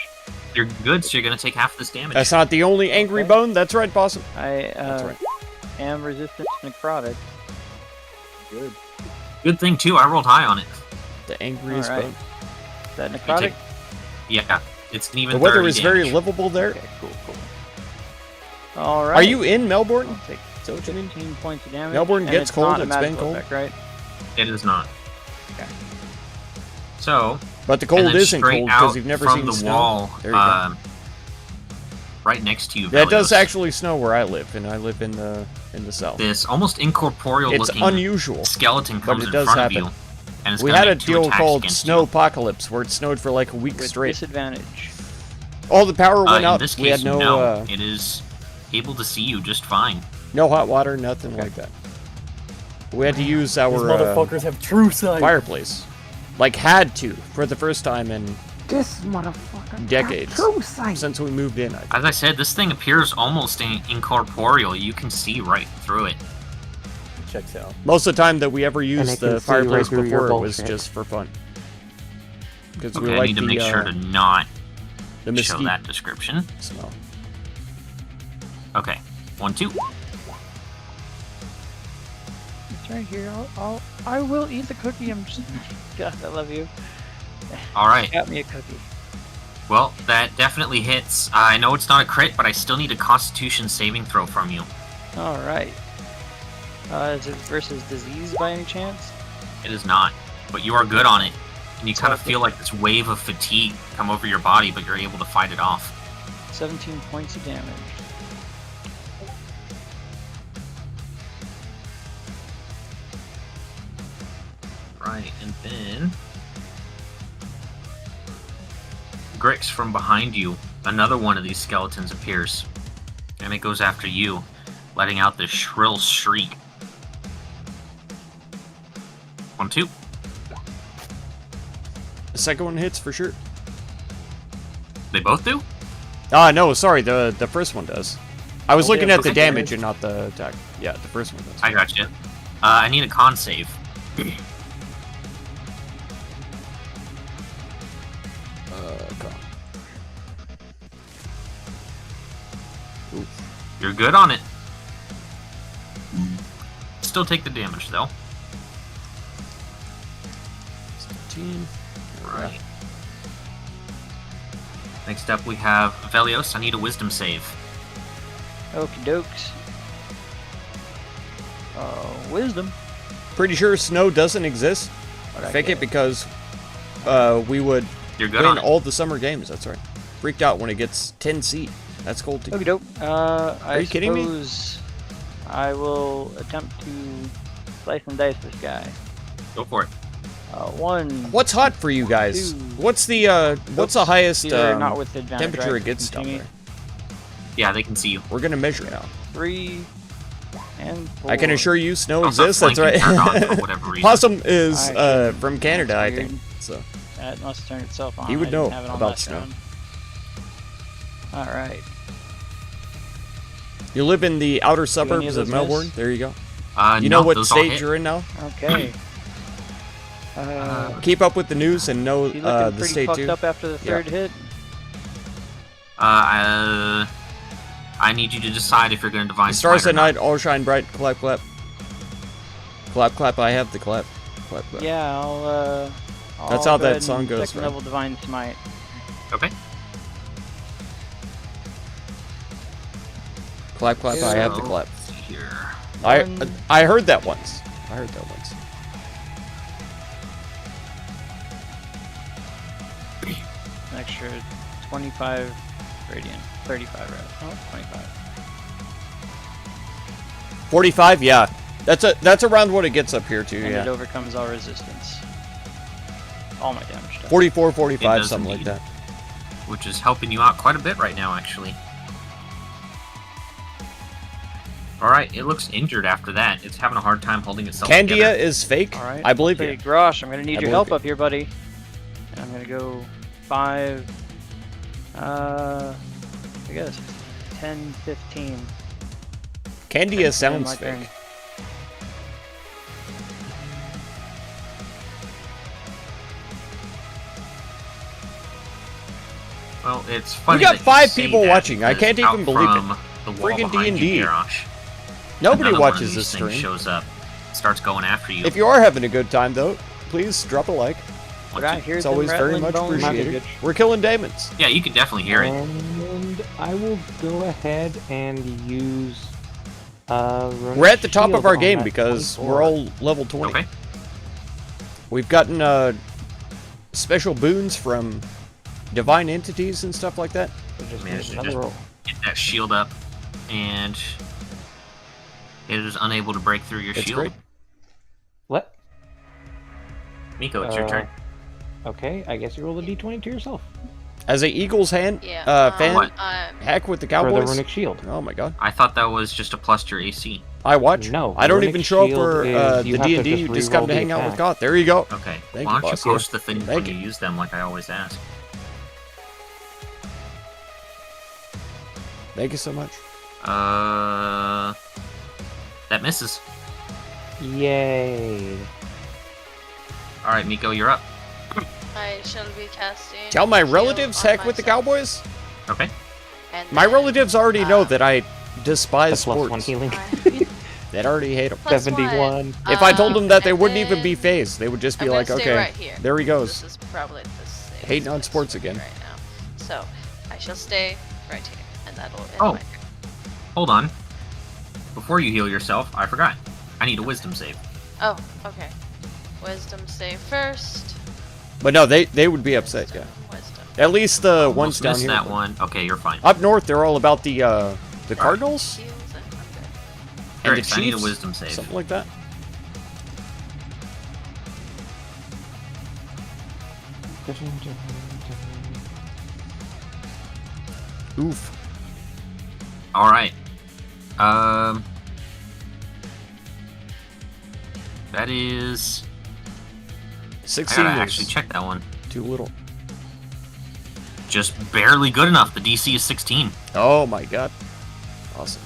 You're good, so you're gonna take half this damage. That's not the only angry Okay. bone. That's right, Possum. I That's right. am resistant to necrotic. Good. Good thing too. I rolled high on it. The angriest Alright. bone. Is that You necrotic? take- Yeah, it's an even. The weather 30 is very damage. livable there. Okay, cool. Alright. Are you in Melbourne? I'll take Is that what you mean? 15 points of damage. Melbourne and gets it's cold, not a it's been magical cold. effect, right? It is not. Okay. So But the and cold then isn't straight cold because out you've never from seen the snow. wall, There you go. right next to you. Yeah, it does Velios, actually snow where I live, and I live in the south. This almost incorporeal It's looking unusual. skeleton comes it in does front happen. of you, and it's We gonna had a make 2 deal attacks called against Snow you. Apocalypse where it snowed for like a week With straight. disadvantage. All the power went In out. this We case, had no no. It is able to see you just fine. no hot water, nothing like that. We had to use our These motherfuckers have true sight. fireplace. Like had to for the first time in This motherfucker. decades True sight. since we moved in. I think. As I said, this thing appears almost incorporeal. You can see right through it. Checks out. Most of the time that we ever it used can the see right fireplace through your before, it was bullshit. just for fun. Because Okay, we I like need to the make sure to not the show mesquite that description. smell. Okay, 1, 2. It's right here. I will eat the cookie. I'm just. God, I love you. All right. Got me a cookie. Well, that definitely hits. I know it's not a crit, but I still need a Constitution saving throw from you. Alright. Is it versus disease by any chance? It is not, but you are good on it, and you kind of Okay. feel like this wave of fatigue come over your body, but you're able to fight it off. 17 points of damage. Right, and then Grix from behind you, another one of these skeletons appears, and it goes after you, letting out this shrill shriek. 1, 2. The second one hits for sure. They both do? No, sorry, the first one does. I was Oh, looking yeah, at the okay. damage and not the attack. Yeah, the first one does. I got you. I need a con save. God. You're good on it. Still take the damage though. 15. Right. Next up we have Velios. I need a wisdom save. Okie dokes. Wisdom. Pretty sure snow doesn't exist. What'd I Fake get? it because we would You're good win on it. all the summer games. That's right. Freaked out when it gets 10 seat. That's cold too. Okie doke. Are you kidding me? suppose I will attempt to slice and dice this guy. Go for it. 1. What's hot for you guys? Two. What's the highest Either not with advantage, temperature right? it gets down Continue. there? Yeah, they can see you. We're gonna measure now. 3 and 4. I can assure you, snow Also, exists. That's flanking turned on for right. whatever reason. Possum is Alright. from Canada, I Weird. think. So That must have turned itself on. He would I didn't know have it on about last snow. round. Alright. you live in the outer any of suburbs of those Melbourne. miss? There you go. You no, know what those all stage hit. you're in now. Okay. Keep up with the news and know you looking the pretty state fucked too. up after the third hit? I need you to decide if you're going to divine The stars smite or at not. night all shine bright. Clap, clap. Clap, clap. I have the clap. Clap, clap. Yeah, I'll That's I'll how go that ahead song and goes, Second right? level divine smite. Okay. Clap, clap. I have the So, clap. let's see here. I heard that once. I heard that once. An extra 25 radiant. 35 rather. Oh, 25. 45. Yeah. That's around what it gets up here too. And it Yeah. overcomes all resistance. All my damage does. 44, It 45, does something like indeed. that. Which is helping you out quite a bit right now, actually. Alright, it looks injured after that. It's having a hard time holding itself Candia together. is fake. Alright. I believe Hey, you. Grosh, I'm gonna need I your believe help you. up here, buddy. And I'm gonna go 5, I guess 10, 15. Candia And sounds my fake. turn. Well, Well, it's funny. got that you 5 say people that watching. I because can't even out believe it. from the wall Friggin' behind D&D. you, Garrosh, Nobody another one of watches these this things stream. shows up, starts going after you. If you are having a good time, though, please drop a like. But I hear It's them always very rattling much bones. appreciated. We're killing demons. Yeah, you can definitely hear it. And I will go ahead and use. We're at the top of our game because we're all level 20. Okay. We've gotten special boons from divine entities and stuff like that. Just Managed to another just- roll. Get that shield up, and it is unable to break through your It's shield. great. What? Miko, it's your turn. Okay, I guess you roll a d20 to yourself As a Eagles fan, Yeah. fan, What? heck with the for Cowboys. the runic shield. Oh my god. I thought that was just a plus to your AC. I watch. No, I don't runic even show up shield for is the you have to D&D. just You just come re-roll to the hang out with attack. God. There you go. Okay. Thank Why you, don't boss. you post the things Thank when you you. use them, like I always ask? Thank you so much. That misses. Yay! All right, Miko, you're up. I shall be casting. Tell my heal relatives on heck with the myself. Cowboys. Okay. And My then, relatives already know that I despise The +1 sports. healing. They'd already hate them. Plus 71. If I told them that, they and wouldn't even be then phased. They would just be I'm like, gonna stay okay, right here. there he goes. This is probably the safest Hating on place sports for me again. right now. So I shall stay right here, and that'll end Oh. my turn. Hold on. Before you heal yourself, I forgot. I need a wisdom save. Oh, okay. Wisdom save first. But no, they would be upset, yeah. Wisdom. At least the ones Almost down missed here. that one. Okay, you're fine. Up north, they're all about the Cardinals Heals and okay. and the Alright, I need a Chiefs, wisdom save. something like that. Oof. All right. That is. I 16 gotta is actually check that one. too little. Just barely good enough. The DC is 16. Oh my god. Awesome.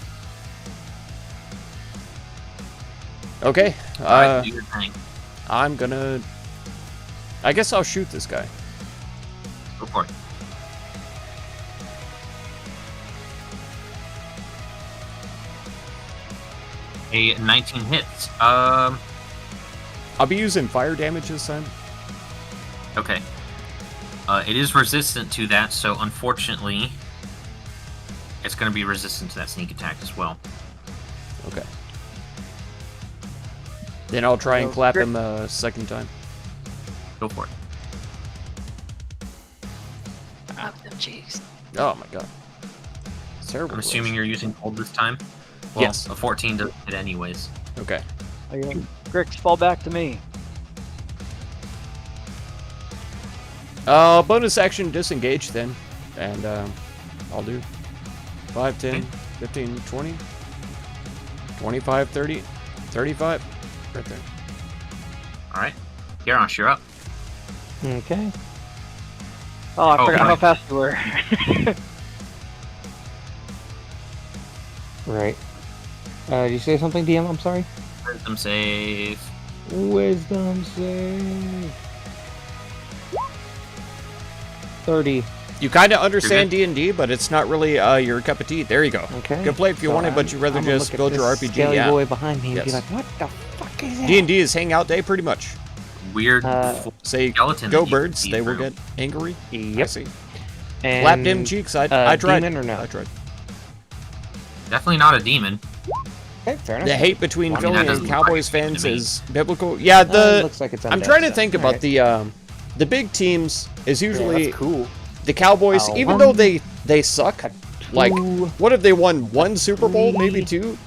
Okay. All right, do your thing. I'm gonna. I guess I'll shoot this guy. Go for it. A 19 hits. I'll be using fire damage this time. Okay. It is resistant to that, so unfortunately, it's going to be resistant to that sneak attack as well. Okay. Then I'll try and Oh, clap great. him a second time. Go for it. Up them cheeks. Oh my god. It's terrible. I'm assuming you're using cold this time. Well, Yes. A 14 doesn't hit anyways. Okay. Grix, fall back to me. Bonus action disengage then. And I'll do 5, 10, Okay. 15, 20, 25, 30, 35. Right there. All right. Garrosh, you're up. Okay. Oh, I Oh, forgot right. how fast you were. Right. Did you say something, DM? I'm sorry. Wisdom save. Wisdom save. 30. You kind of understand good. D&D, but it's not really your cup of tea. There you go. Okay. Good play if you So want it, but you'd rather I'm gonna just look build at your this RPG. scaly Yeah. boy behind me and be Yes. like, what the fuck is that? D&D is hangout day, pretty much. Weird Say, skeleton. go that you can birds, see they will through. get angry. I Yep. see. And, Slapped him cheeks. I tried. demon or no? I tried. Definitely not a demon. Okay, fair enough. The hate between Well, I mean, Philly that and doesn't look Cowboys like a demon fans to me. is biblical. Yeah, the looks like it's I'm undead, trying to so, think about alright. the big teams is Yeah, usually that's cool. the Cowboys, Oh, even one, though they suck. Like, Two, what have they won? One Super Bowl, maybe three, 2.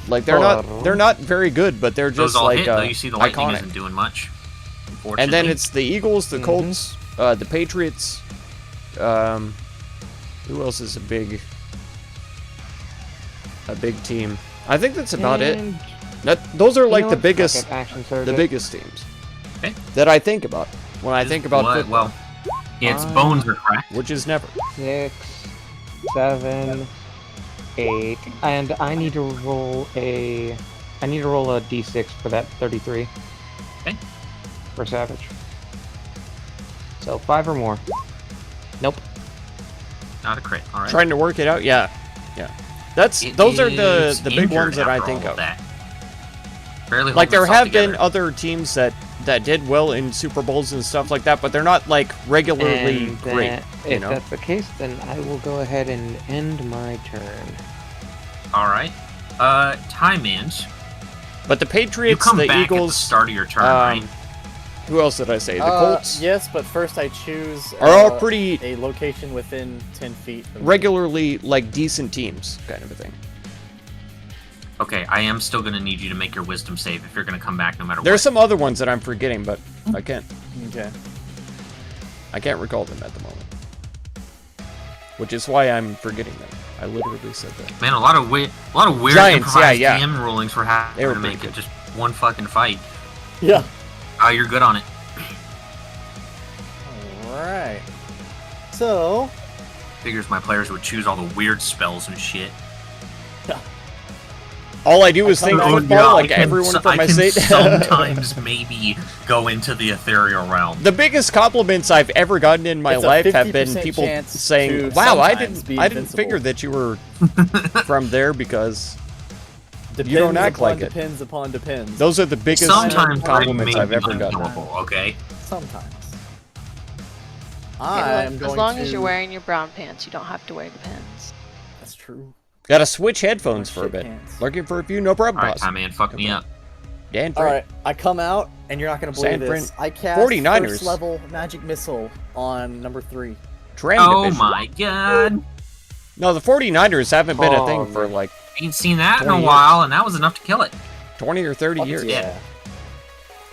Like they're four. not very good, but they're Those just all like hit, though. You see the lightning iconic. isn't doing much. Unfortunately. And then it's the Eagles, the Mhm. Colts, the Patriots. Who else is a big team? I think that's about it. and Those are you like know the what? biggest Fuck it, action the surge. biggest teams Okay. that I think about when I think about What- football, well, its Fine. bones are cracked. which is never. 6, 7, 8, and I need to roll a d6 for that 33. Okay. For Savage. So 5 or more. Nope. not a crit. All right. Trying to work it out. Yeah. It Those are is the big ones injured that I after think all of. that. Barely Like there holding itself have been together. other teams that did well in Super Bowls and stuff like that, but they're not like regularly And great. that- You if know. that's the case, then I will go ahead and end my turn. All right. Time-Ant, But the you Patriots, come the back at the Eagles, start of your turn, right? who else did I say? The Colts Yes, but first I choose are all pretty a location within 10 feet. Of me. regularly like decent teams, kind of a thing. Okay, I am still gonna need you to make your wisdom save if you're gonna come back no matter There's what. some other ones that I'm forgetting, but I can't Okay. recall them at the moment. Which is why I'm forgetting them. I literally said that. Man, a lot of weird Giants, improvised yeah. DM rulings were having They were to make pretty it just one fucking fight. Yeah. Oh, you're good on it. Alright. So, Figures my players would choose all the weird spells and shit. All I do is I think come- football, like I can- everyone so- from I my can state. sometimes maybe go into the ethereal realm. The biggest compliments I've ever gotten in my It's a life have been 50% people chance saying, to "Wow, I sometimes be didn't invincible." figure that you were from there because depends You don't act upon like it. depends upon depends. those are the biggest Sometimes compliments I I've may ever be gotten." unknowable, okay? Sometimes. Hey, I look, am going as long to... as you're wearing your brown pants, you don't have to wear the pants. That's true. Gotta switch headphones for a Shit bit. pants. Looking for a few, no problem, Alright, boss. Time-Ant, fuck me up. Dan Fred. Alright, I come out, and you're not going to believe San Fran- this. I cast 49ers. first level magic missile on number 3. Tram Oh division. my god. No, the 49ers haven't been a Oh, thing for man. like Ain't seen that in a 20 while, and that was enough to kill it. 20 or 30 years. Yeah.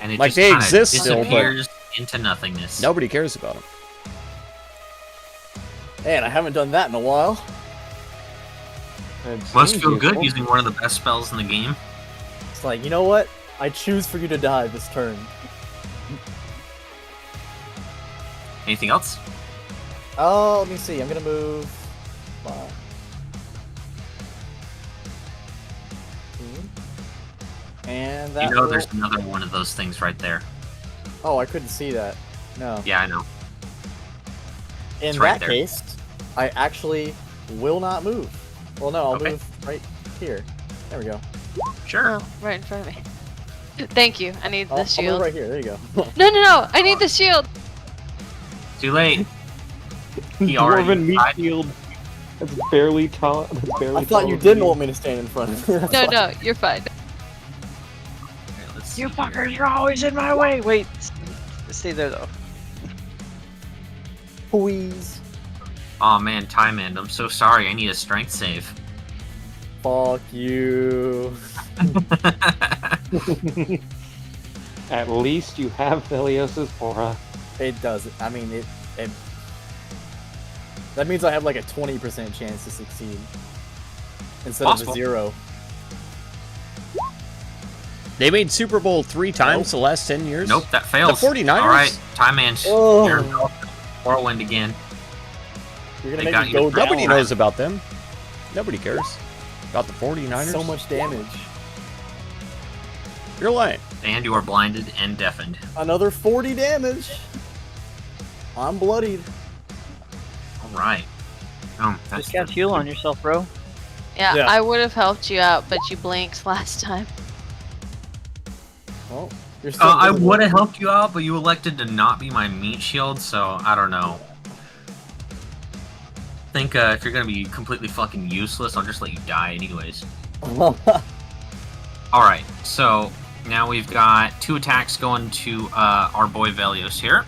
And it Like, just they kinda exist still, but- disappears into nothingness. Nobody cares about them. Man, I haven't done that in a while. It Must seems feel good useful. using one of the best spells in the game. It's like, you know what? I choose for you to die this turn. Anything else? Oh, let me see. I'm gonna move. And that. You know will- there's another one of those things right there. Oh, I couldn't see that. No. Yeah, I know. In it's right that there. case, I actually will not move. Well, no, I'll Okay. move right here. There we go. Sure. Oh, right in front of me. Thank you. I need I'll the move shield. right here. There you go. No! I need the shield. Too late. He already Dwarven meat died. shield. That's barely tall. That's barely I thought tall you as didn't me. want me to stand in front of you. That's No, why. no, you're fine. Okay, let's see You here. fuckers, you're always in my way. Wait, stay there though. Please. Aw man, Time End, I'm so sorry. I need a strength save. Fuck you. At least you have Thelios's aura. It does. I mean, it. That means I have like a 20% chance to succeed instead Possible. of a 0. They made Super Bowl 3 times the last 10 years. Nope, that fails. 49ers? Alright, Time End. Oh. You're Whirlwind again. You're They gonna got make me you go down. Nobody knows about them. Nobody cares about the 49ers. So much damage. You're lying. And you are blinded and deafened. Another 40 damage. I'm bloodied. Alright. That's Just got heal on yourself, bro. Yeah, Yeah. I would have helped you out, but you blinked last time. Well, you're still. I invisible. would have helped you out, but you elected to not be my meat shield, so I don't know. I think if you're gonna be completely fucking useless, I'll just let you die anyways. Alright, so now we've got 2 attacks going to our boy Velios here.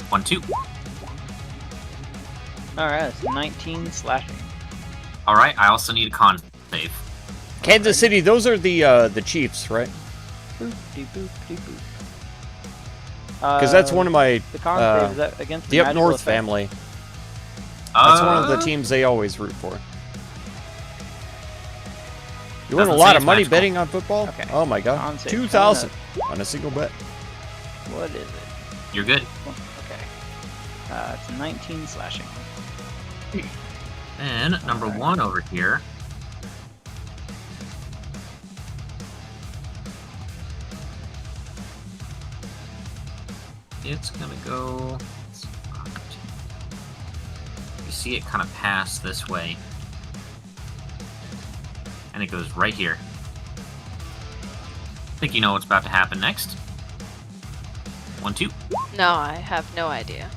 1, 2. Alright, it's 19 slashing. Alright, I also need a con save. Kansas City, those are the Chiefs, right? Boop, de boop, de boop. Because that's one of my The con uh, save, is that against the Up magical North effect? family. That's one of the Uh, teams they always root for. You win a Doesn't lot say of it's money magical. betting on football? Okay. Oh my god. Con save, 2,000 on a single bet. What is it? You're good. Okay. It's 19 slashing. And number 1 over here. It's gonna go. see it kind of pass this way. And it goes right here. I think you know what's about to happen next. 1, 2. No, I have no idea.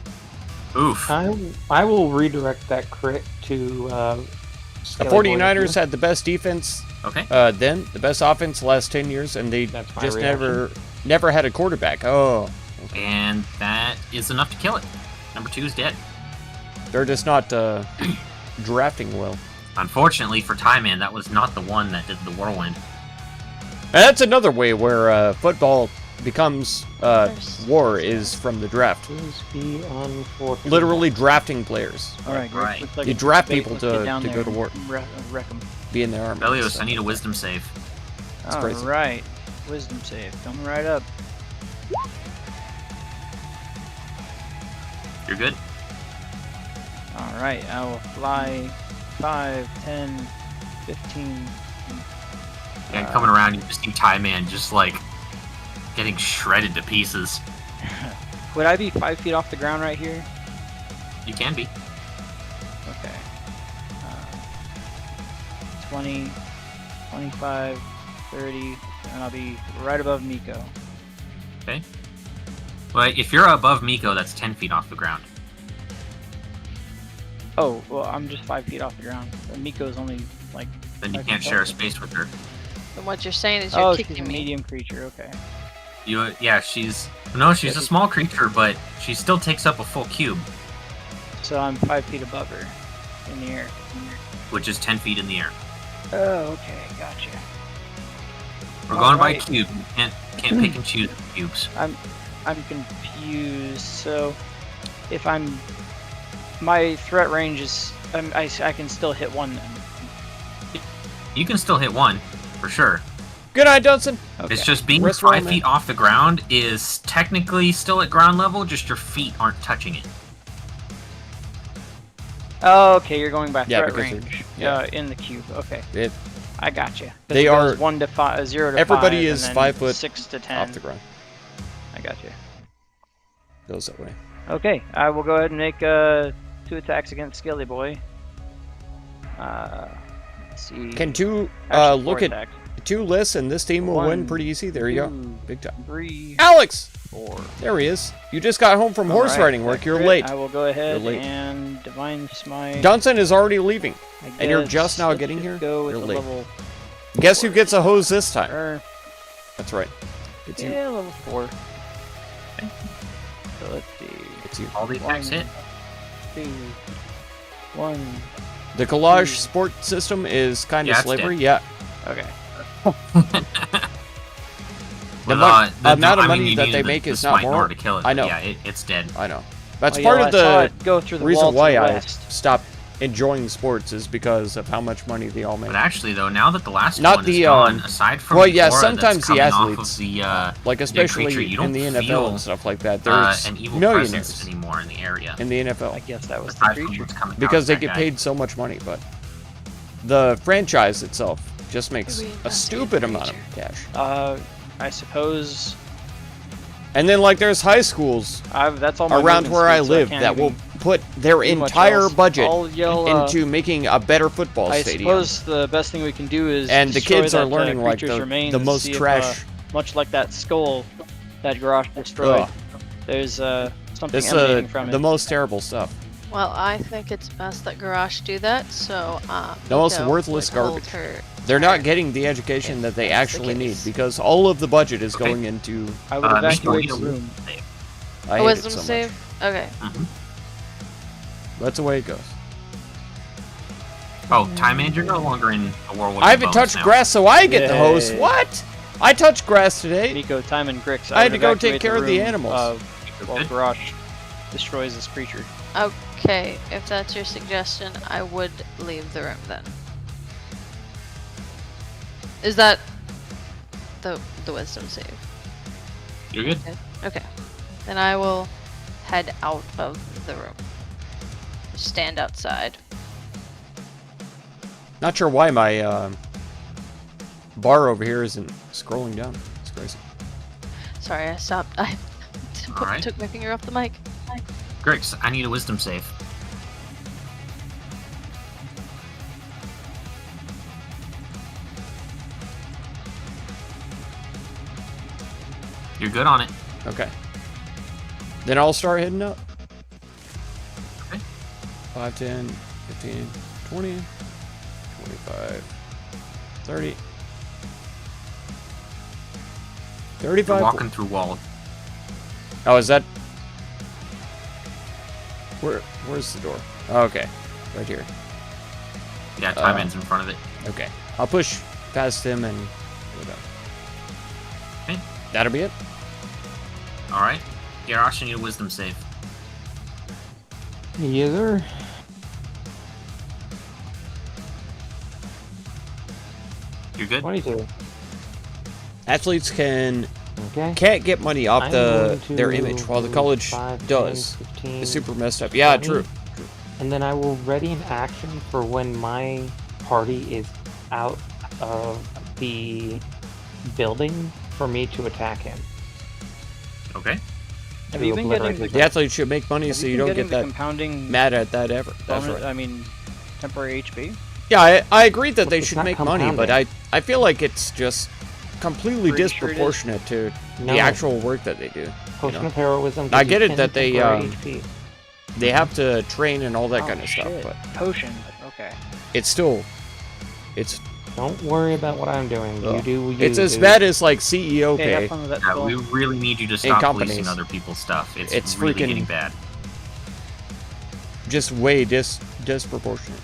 Oof. I will redirect that crit to. The Skelly Boy 49ers here. had the best defense Okay. then, the best offense the last 10 years, and they That's my just reaction. never had a quarterback. Oh, And that is enough to kill it. Number 2 is dead. they're just not drafting well. Unfortunately for Tie-Man, that was not the one that did the whirlwind. And that's another way where football becomes war is from the draft. Please be unfortunate. Literally drafting players, All right, great. Right. Looks like You it's draft debate. people Let's to- get down to there go to and war. Wreck them. be in their army. Belios, so. I need a wisdom save. All crazy. right, wisdom save. Coming right up. You're good? All right, I will fly 5, 10, 15. And coming around, you just see Tie-Man just like getting shredded to pieces. Would I be 5 feet off the ground right here? You can be. Okay. 20, 25, 30, and I'll be right above Miko. Okay. But if you're above Miko, that's 10 feet off the ground. Oh, well, I'm just 5 feet off the ground. And Miko's only like. Then you I can't can share a tell. space with her. And what you're saying is you're Oh, she's kicking a me. medium creature. Okay. Yeah, she's a small creature, but she still takes up a full cube, So I'm 5 feet above her in the air. which is 10 feet in the air. Oh, okay, gotcha. We're going by Alright. cube. You can't pick and choose cubes. I'm confused. So, if my threat range is, I can still hit one then. You can still hit one, for sure. Good night, Dunson. Okay. It's just being Rest roll, 5 man. feet off the ground is technically still at ground level, just your feet aren't touching it. Oh, okay, you're going by Yeah, threat because range. yeah. In the cube. Okay, It, I gotcha. They are- 1 to 5, 0 to 5. everybody is and then 5 foot 6 to 10. off the ground. I gotcha. Goes that way. Okay, I will go ahead and make 2 attacks against Skelly Boy. Let's see. Can two Actually, look 4 at attacks. 2 lists and this team will win 1, pretty easy? There you go. 2, Big time. 3, Alex! 4. There he is. You just got home from horse Alright, riding work. that You're crit, late. I will go ahead You're late. and Divine Smite. Dunson is already leaving. I and you're guess. just now Let's getting just here? Go with You're the late. level Guess who gets a hose this time? 4. That's right. It's you. Yeah, level 4. So let's see. It's you. All the attacks hit. 2, 1. The collage sport system is kind of Yeah, it's slavery. dead. Yeah. Okay. The With, amount of I mean, money you that needed they the- make the is not smite in more. order to kill it, I but know. Yeah, it's dead. I know. That's Oh, part yeah, of I saw the it go through the reason wall to why the I west. stopped enjoying sports is because of how much money they all make. But actually, though, now that the last Not one the, is gone, aside from well, the yeah, aura sometimes that's the coming off athletes, of the like dead especially creature, you in don't the NFL feel, and stuff like that. There's an evil presence millionaires anymore in the area. in the I NFL guess that was the Aside from creature. what's coming out because of they that get guy. paid so much money, but the franchise itself just makes We a investigate stupid the amount of creature. cash. I suppose And then like there's high schools that's all my around movement where I speed, so live can't that even will put their do much entire else. budget I'll yell, into making a better football I stadium. suppose the best thing we can do is And the destroy kids are that, learning like creature's the remains the and most see if, trash. much like that skull that Garrosh destroyed. Ugh. There's something It's emanating from the it. most terrible stuff. Well, I think it's best that Garrosh do that, so The most Miko worthless would hold garbage. her- They're her- not getting the education that they that's the actually need case. because all of the budget is Okay. going into. I would evacuate the Miko, room. I A hate wisdom it so save? much. Okay. That's the way it goes. Oh, Time Man, you're no longer in a whirlwind. I haven't touched grass, so I get the hose. Yay. what? I touched grass today. Miko, Time, and Grix. I had would to go take evacuate care of the room, animals. while Good. Garrosh destroys this creature. Okay, if that's your suggestion, I would leave the room then. Is that the wisdom save? You're good. Okay. Then I will head out of the room. Stand outside. Not sure why my bar over here isn't scrolling down. It's crazy. Sorry, I stopped. I Alright. took my finger off the mic. Grix, I need a wisdom save. You're good on it. Okay. Then I'll start heading up. Okay. 5, 10, 15, 20, 25, 30. 35. You're walking through wall. Oh, is that... Where's the door? Oh, okay. Right here. Yeah, time ends in front of it. Okay. I'll push past him and go down. Okay. That'll be it. All right. Garrosh, I need a wisdom save. Yes, sir. You're good? 22. Athletes can't Okay. get money off I'm their going to image, while the college 5, 10, does. 15, It's super messed up. Yeah, 20. true. And then I will ready an action for when my party is out of the building for me to attack him. Okay. Have you To been obliterate getting his The athletes should make money Have so you you been don't getting get the that compounding mad at that ever. That's bonus? right. I mean, temporary HP. Yeah, I agree that they It's should not make money, but compounding. I feel like it's just completely Pretty sure it is. disproportionate to No. the actual work that they do. Potion know? of heroism. I gives get you it 10 that they, temporary um, HP. They have to train and all that Oh, kind of stuff, shit. but Potion. Okay. it's still, it's Don't worry about what I'm doing. You Ugh. do you. it's as dude. bad as like CEO Okay, have pay. fun with that Yeah, skull. we really need you to stop companies. policing other people's stuff. It's It's really freaking- getting bad. Just way disproportionate.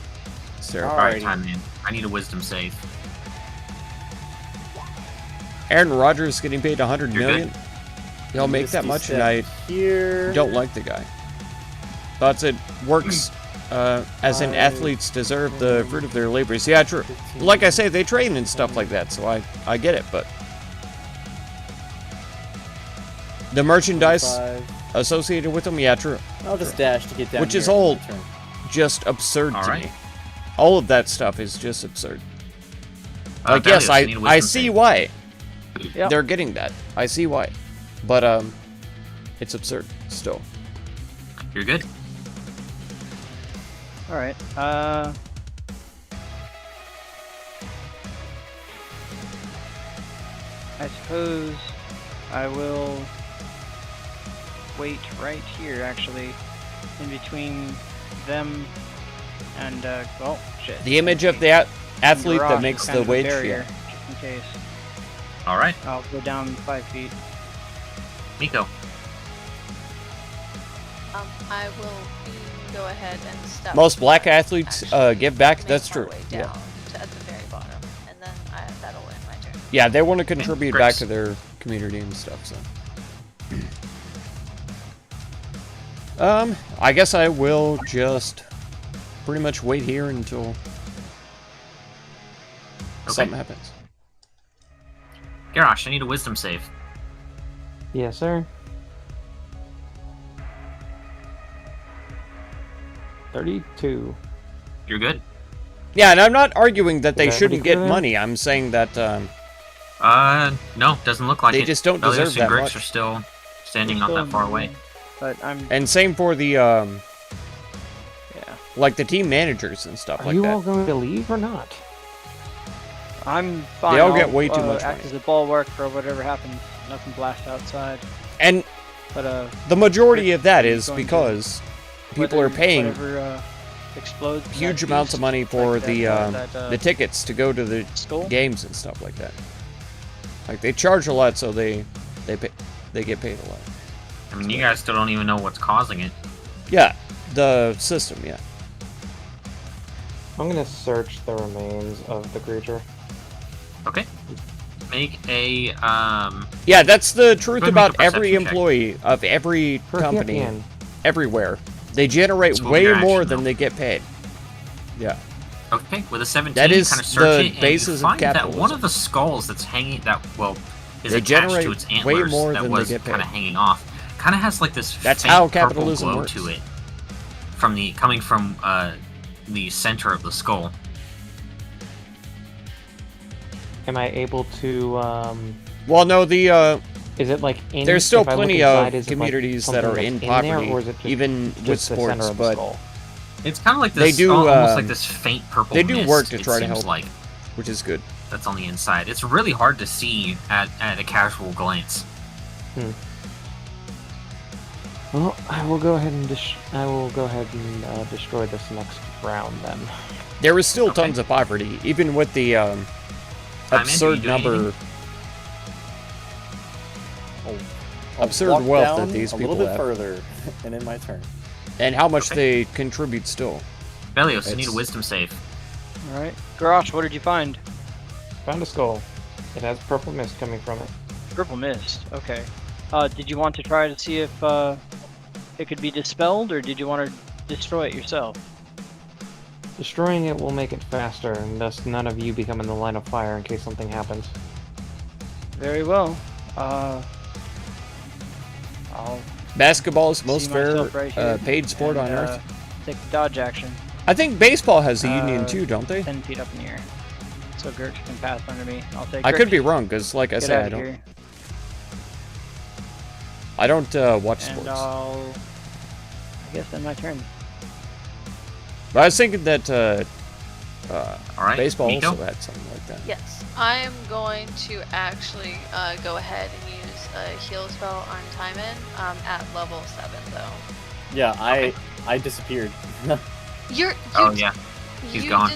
It's terrible. All right, Alrighty. time in. I need a wisdom save. Aaron Rodgers getting paid 100 You're million. He'll make that Misty much, and step I here. don't like the guy. Thoughts it works as in athletes deserve the fruit of their labors. Yeah, true. Like I say, they train and stuff like that, so I get it, but the merchandise 5. associated with them, yeah, true. I'll just dash to get down. Which is here in all- my turn. Just absurd All to right. me. All of that stuff is just absurd. Like, Thaddeus, yes, need a I wisdom see save. why Yep. they're getting that. I see why, but it's absurd still. You're good. All right. I suppose I will wait right here, actually, in between them and well, shit. The image of the athlete Garage that is makes kind the of a wage. barrier, Yeah. just in case. All right, I'll go down 5 feet. Miko. I will go ahead and step. Most black athletes give back. make That's my true. way Yeah. down to at the very bottom, and then that'll end my turn. Yeah, they want to contribute back Chris. to their community and stuff. So, I guess I will just pretty much wait here until something happens. Garrosh, I need a wisdom save. Yes, sir. 32. You're good. Yeah, and I'm not arguing that they Is that shouldn't pretty get good? money. I'm saying that No, doesn't look like They it. just don't Bellius deserve and that Grix much. are still standing We're not still that far in- away. But I'm and same for the yeah. like the team managers and stuff Are like you that. all going to leave or not? I'm fine. They all get I'll, way too much act money. as a bulwark for whatever happens. Nothing blast outside. And But the majority of that is Going to- because people whether- are paying whatever, explodes in huge that amounts of beast, money for like the tickets to go to the skull. games and stuff like that. Like they charge a lot, so they get paid a lot. I mean, you guys still don't even know what's causing it. Yeah, the system. Yeah. I'm going to search the remains of the creature. Okay. Make a Yeah, that's the truth Go ahead and about make a every perception check. employee of every company, Perception. everywhere. They generate It's what way your more action, than though. they get paid. Yeah. okay with a 17. That is kind of search the it, and basis you of find that one capitalism. of the skulls that's hanging is They attached generate to its way antlers more that than they was get paid. kind of hanging off. Kind of has like this That's faint how purple capitalism glow works. to it coming from the center of the skull. Am I able to, Well, no, the is it like in, there's still if I look plenty inside, of is it, like, communities that something are that's in there, poverty, or is it just, even with just the sports, center of the but skull? It's kind of like this. They do, almost um, like this faint purple. they do mist, work to it try to seems help. Like which is good. that's on the inside. It's really hard to see at a casual glance. Well, I will go ahead and destroy this next round then. There is still Okay. tons of poverty, even with the Simon, absurd you doing number. anything? I'll Absurd walk wealth that down these a people little bit have. further, and in my turn. And how much Okay. they contribute still. Belios, you need a It's- wisdom save. All right. Garrosh, what did you find? Found a skull. It has purple mist coming from it. Purple mist. Okay. Did you want to try to see if it could be dispelled, or did you want to destroy it yourself? Destroying it will make it faster, and thus none of you become in the line of fire in case something happens. Very well. I'll Basketball is see most fair myself right here paid sport on and, earth. Take the dodge action. I think baseball has a union uh, too, don't they? 10 feet up in the air. So Gert can pass under me. I'll take. I could Gert. be wrong, because like I Get said, out of here. I don't watch And sports. I guess then my turn. But I was thinking that All right. baseball Nico? also had something like that. Yes, I am going to actually go ahead and use a heal spell on Timon at level 7, though. Yeah, I disappeared. You Oh yeah. He's gone.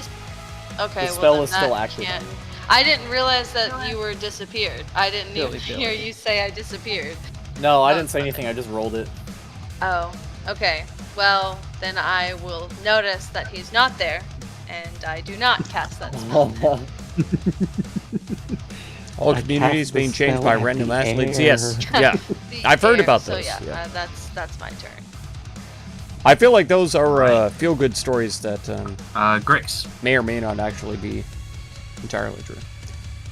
Okay, The spell well, is then still that active can't- on me. I didn't realize that you were disappeared. I didn't Billy, even Billy. hear you say I disappeared. No, I Oh, didn't say okay. anything. I just rolled it. Oh, okay. Well, then I will notice that he's not there, and I do not cast that spell. All I communities cast the being changed spell by at random the athletes. air. Yes, yeah. The I've heard air, about so this, yeah, yeah. that's my turn. I feel like those are Right. feel-good stories that Grix. may or may not actually be entirely true.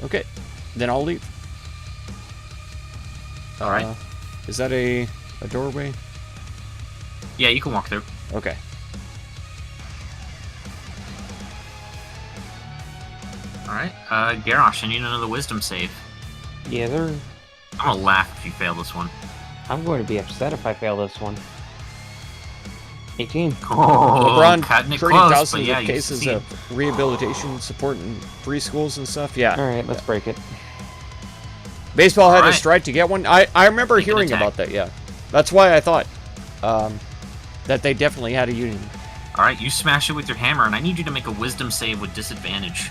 Okay, then I'll leave. All right. Is that a doorway? Yeah, you can walk through. Okay. All right. Garrosh, I need another wisdom save. Yeah, I'm gonna laugh if you fail this one. I'm going to be upset if I fail this one. 18. Oh, LeBron cutting it treating close, but thousands yeah, of you cases succeed. of rehabilitation support in free schools and stuff. Yeah. Alright, let's break it. Baseball had a Alright. strike to get one. I remember Make an hearing attack. about that, yeah. That's why I thought that they definitely had a union. All right, you smash it with your hammer, and I need you to make a wisdom save with disadvantage.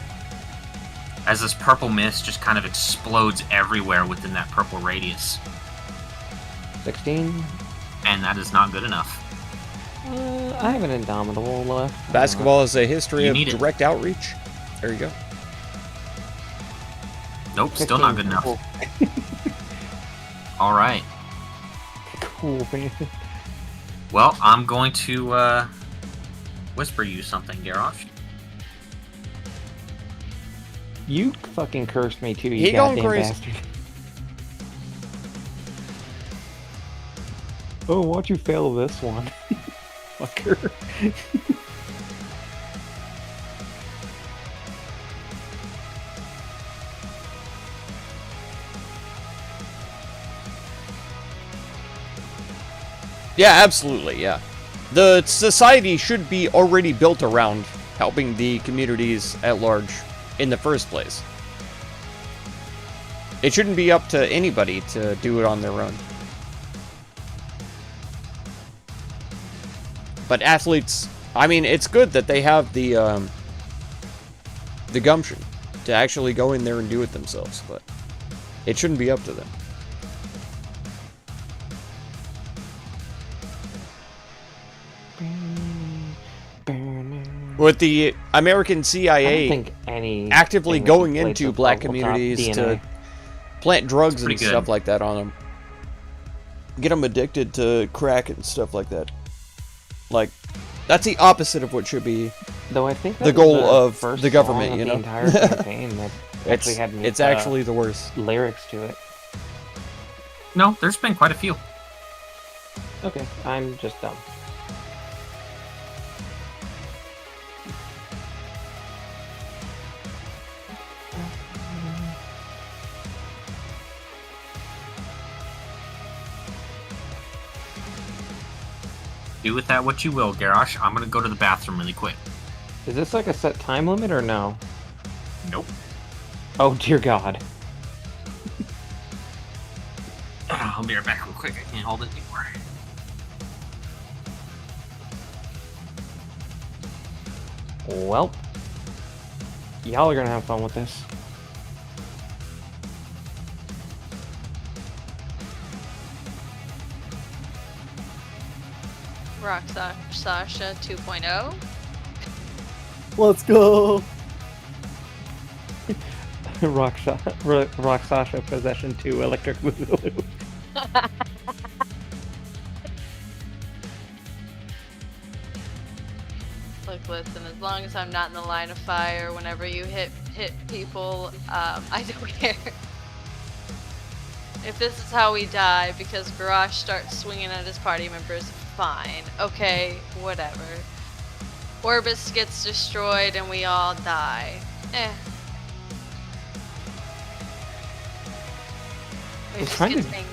As this purple mist just kind of explodes everywhere within that purple radius. 16. And that is not good enough. I have an Indomitable left. Basketball has a history You of need it. direct outreach. There you go. Nope, still not good enough. Cool, All right. cool man. Well, I'm going to whisper you something, Garrosh. You fucking cursed me too, He you going goddamn crazy. bastard. Oh, watch you fail this one. Fucker. Yeah, absolutely, yeah. The society should be already built around helping the communities at large in the first place. It shouldn't be up to anybody to do it on their own. But athletes, I mean, it's good that they have the gumption to actually go in there and do it themselves, but it shouldn't be up to them. With the American I don't CIA think any actively thing that going inflates into a black Tabletop communities to DNA. plant drugs It's and pretty good. stuff like that on them, get them addicted to crack and stuff like that. Like, that's the opposite of what should be. Though I think that the was goal the of first the government, song you of know? the entire campaign that actually had It's actually the worst. lyrics to it. No, there's been quite a few. Okay, I'm just dumb. Do with that what you will, Garrosh. I'm gonna go to the bathroom really quick. Is this like a set time limit or no? Nope. Oh dear God. I'll be right back real quick. I can't hold it anymore. Well, y'all are gonna have fun with this. Rock Sasha 2.0. Let's go. Rock Sasha Possession 2 Electric Boogaloo. Look, listen, as long as I'm not in the line of fire whenever you hit people, I don't care. If this is how we die because Garrosh starts swinging at his party members, fine. Okay, whatever. Orbis gets destroyed and we all die. We I'm just trying get to- angry.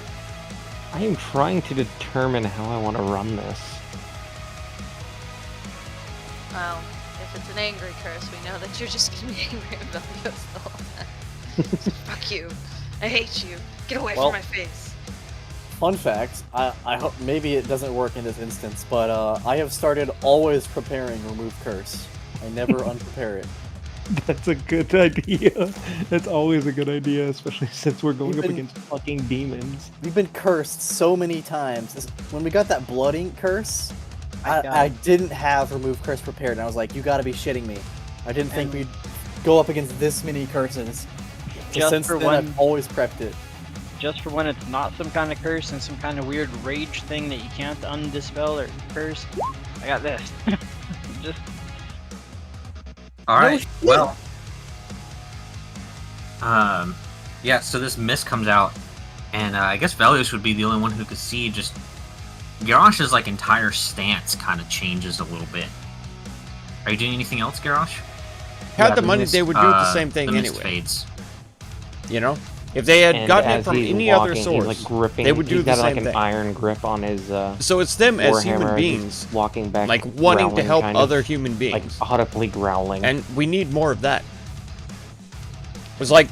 I am trying to determine how I want to run this. Well, if it's an angry curse, we know that you're just gonna be angry about Velios the whole time. So fuck you. I hate you. Get away Well- from my face. Fun fact, I hope maybe it doesn't work in this instance, but I have started always preparing Remove Curse. I never unprepare it. That's a good idea. That's always a good idea, especially since we're going up Even- against fucking demons. We've been cursed so many times. When we got that Blood Ink curse, I got I it. didn't have Remove Curse prepared, and I was like, you gotta be shitting me. I didn't think we'd go up against this many curses. So Just since for then, one- I've always prepped it. Just for when it's not some kind of curse and some kind of weird rage thing that you can't undispel or curse, I got this. Just All right. shit. Well. Yeah. So this mist comes out, and I guess Velios would be the only one who could see. Just Garrosh's like entire stance kind of changes a little bit. Are you doing anything else, Garrosh? Had Yeah, the the money, mist- they would do the same thing the mist anyway. fades. You know, if they had And gotten it as from he's any other walking, source, he's like gripping. they would do he's the got same like an thing. iron grip on his So it's them as human warhammer, beings, he's walking back, like wanting to growling, help kind of, other human like beings, audibly growling. and we need more of that. It's like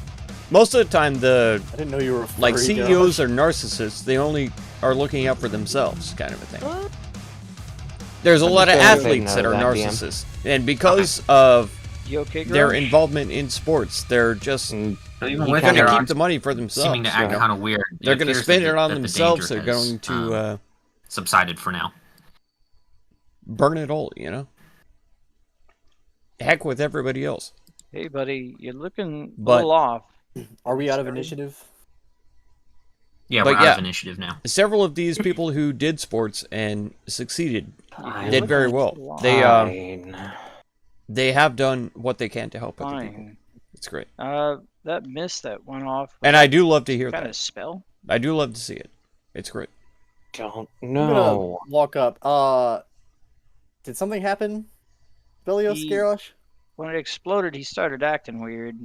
most of the time the I didn't know you were a like furry, CEOs are narcissists. They only are looking out for themselves, kind of a thing. There's a I'm lot of just gonna say athletes no that to are that, DM. narcissists, and because of you okay, their Garrosh? involvement in sports, they're just And So even he with going to kinda keep the money for themselves. seeming to act you know? kind of weird, They're going to appears spend that it on that the themselves. danger They're has, going to subsided for now. burn it all. You know, heck with everybody else. Hey, buddy, you're looking a But- little off. Are we out of Sorry. initiative? Yeah, But we're out yeah. of initiative now. Several of these people who did sports and succeeded You're did very looking well. a little They off. they have done what they can to help other people. Fine. It's great, That mist that went off. and I do love to hear kind that. of spell. I do love to see it. It's great. don't I'm gonna know. walk up. Did something happen? Velios, He- Garrosh? When it exploded, he started acting weird.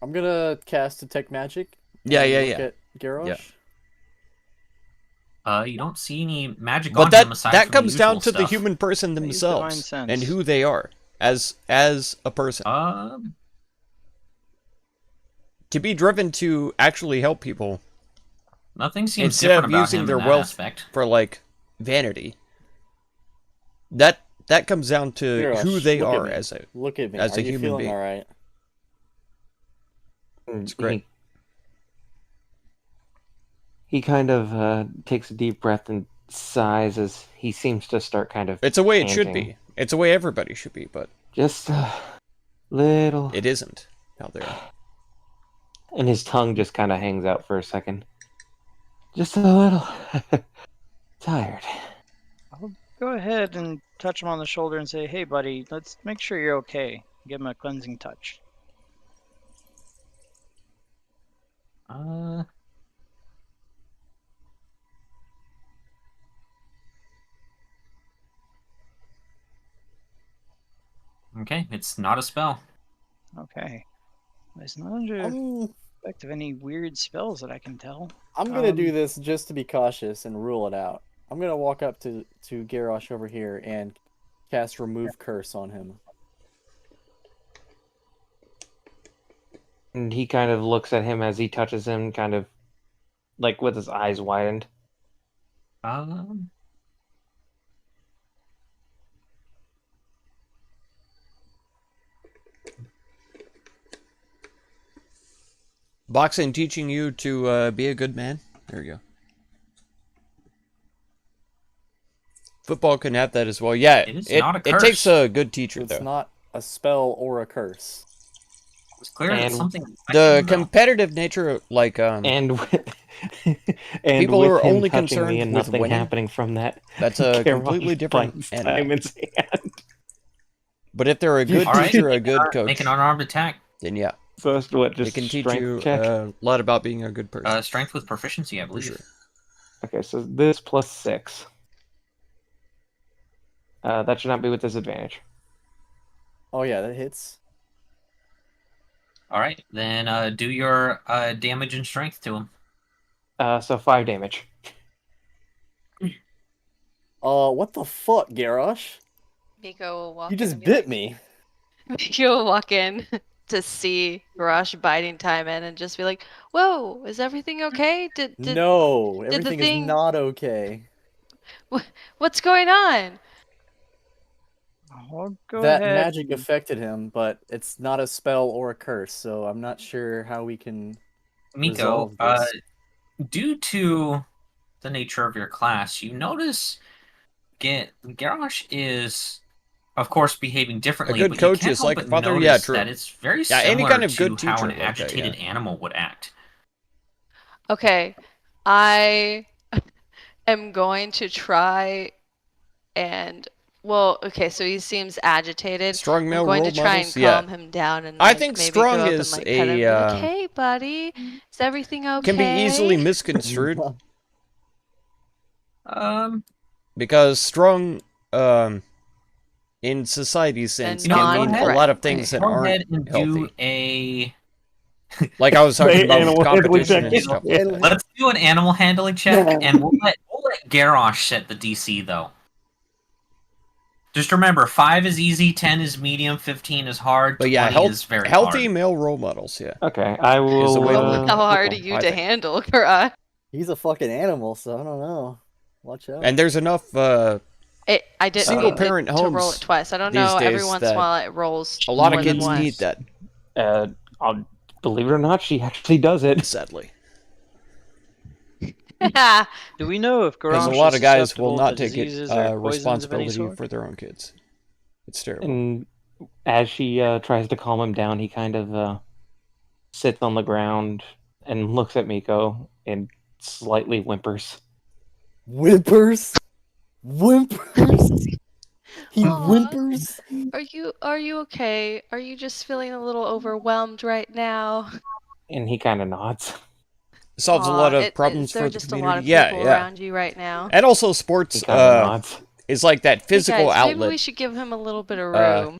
I'm gonna cast Detect Magic. Yeah, and yeah, look yeah. At Garrosh. You don't see any magic But on that him aside that from comes the down usual to the stuff. human person Use divine themselves sense. and who they are as a person. To be driven to actually help people Nothing seems instead different of about using him their in that wealth aspect. for like vanity. That comes down to Garrosh, who they look at are me. as a Look at me. As Are a you human feeling being. all right? It's great. He kind of takes a deep breath and sighs as he seems to start kind of It's a way it should panting. be. It's a way everybody should be, but Just a little. it isn't out there. And his tongue just kind of hangs out for a second. Just a little tired. Go ahead and touch him on the shoulder and say, "Hey, buddy, let's make sure you're okay." Give him a cleansing touch. Okay, it's not a spell. Okay. It's not under I'm, effect of any weird spells that I can tell. I'm gonna do Um, this just to be cautious and rule it out. I'm gonna walk up to Garrosh over here and cast Remove Curse on him. And he kind of looks at him as he touches him, kind of like with his eyes widened. Um, Boxing teaching you to be a good man. There you go. Football can have that as well. Yeah, It is not a it takes curse. a good teacher, It's though. not a spell or a curse. it's clear that And something. The affected him, though. competitive nature, like, And and People with who are him only touching concerned me and with nothing winning, happening from that, that's a Garrosh completely different bites animal. Simon's hand. But if they're a good All right, teacher, a good coach, Make an unarmed attack. then yeah, So it's what, they just can teach strength you check? a lot about being a good person. Strength with proficiency, I for believe. sure. Okay, so this plus 6. That should not be with disadvantage. Oh yeah, that hits. All right, then do your damage and strength to him. So 5 damage. What the fuck, Garrosh? Miko will walk You in just and be bit like- me. Miko will walk in to see Garrosh biding time in and just be like, "Whoa, is everything okay? Did No, did the everything thing- is not okay. what's going on?" I'll go That ahead. magic affected him, but it's not a spell or a curse, so I'm not sure how we can Miko, resolve this. due to the nature of your class, you notice Garrosh is, of course, behaving differently. good but coach you can't is help like but a father. notice Yeah, true. that it's very Yeah, similar any kind of to good how teacher an like that, agitated yeah. animal would act. Okay, I am going to try and okay, so he seems agitated. Strong male I'm going role to try models, and yeah. calm him down and I like, think maybe strong go up is and, like, pet him and be a, like, "Hey, buddy, is everything okay?" can be easily misconstrued because strong, in society's sense, And can mean a lot of non-threatening. things that Go ahead aren't and do healthy. a. Like I was talking Say about animal with handling competition check. and stuff like that. Let's do an animal handling check, and we'll let Garrosh set the DC though. Just remember, 5 is easy, 10 is medium, 15 is hard, But yeah, 20 is very healthy hard. male role models, yeah. Okay, I will. Is the way to look How hard are okay. you I to think. handle, Garrosh? He's a fucking animal, so I don't know. Watch out. And there's enough I didn't Single mean parent to roll homes it twice. I don't these know. Every days once in a that while, it rolls. a lot more of than kids once. need that, I'll believe it or not, she actually does it. sadly. Do we know if Because Garrosh a lot is of guys will susceptible not to take diseases or poisons of any responsibility sort? for their own kids. It's terrible. And as she tries to calm him down, he kind of sits on the ground and looks at Miko and slightly whimpers. Whimpers? Whimpers? He Aw. whimpers? Are you okay? Are you just feeling a little overwhelmed right now? And he kind of nods. Solves a Aw, lot of is problems there for the just community. a lot of Yeah, people yeah. around you right now? And also He sports kind of nods. is like that physical Hey guys, maybe outlet. we should give him a little bit of Uh, room.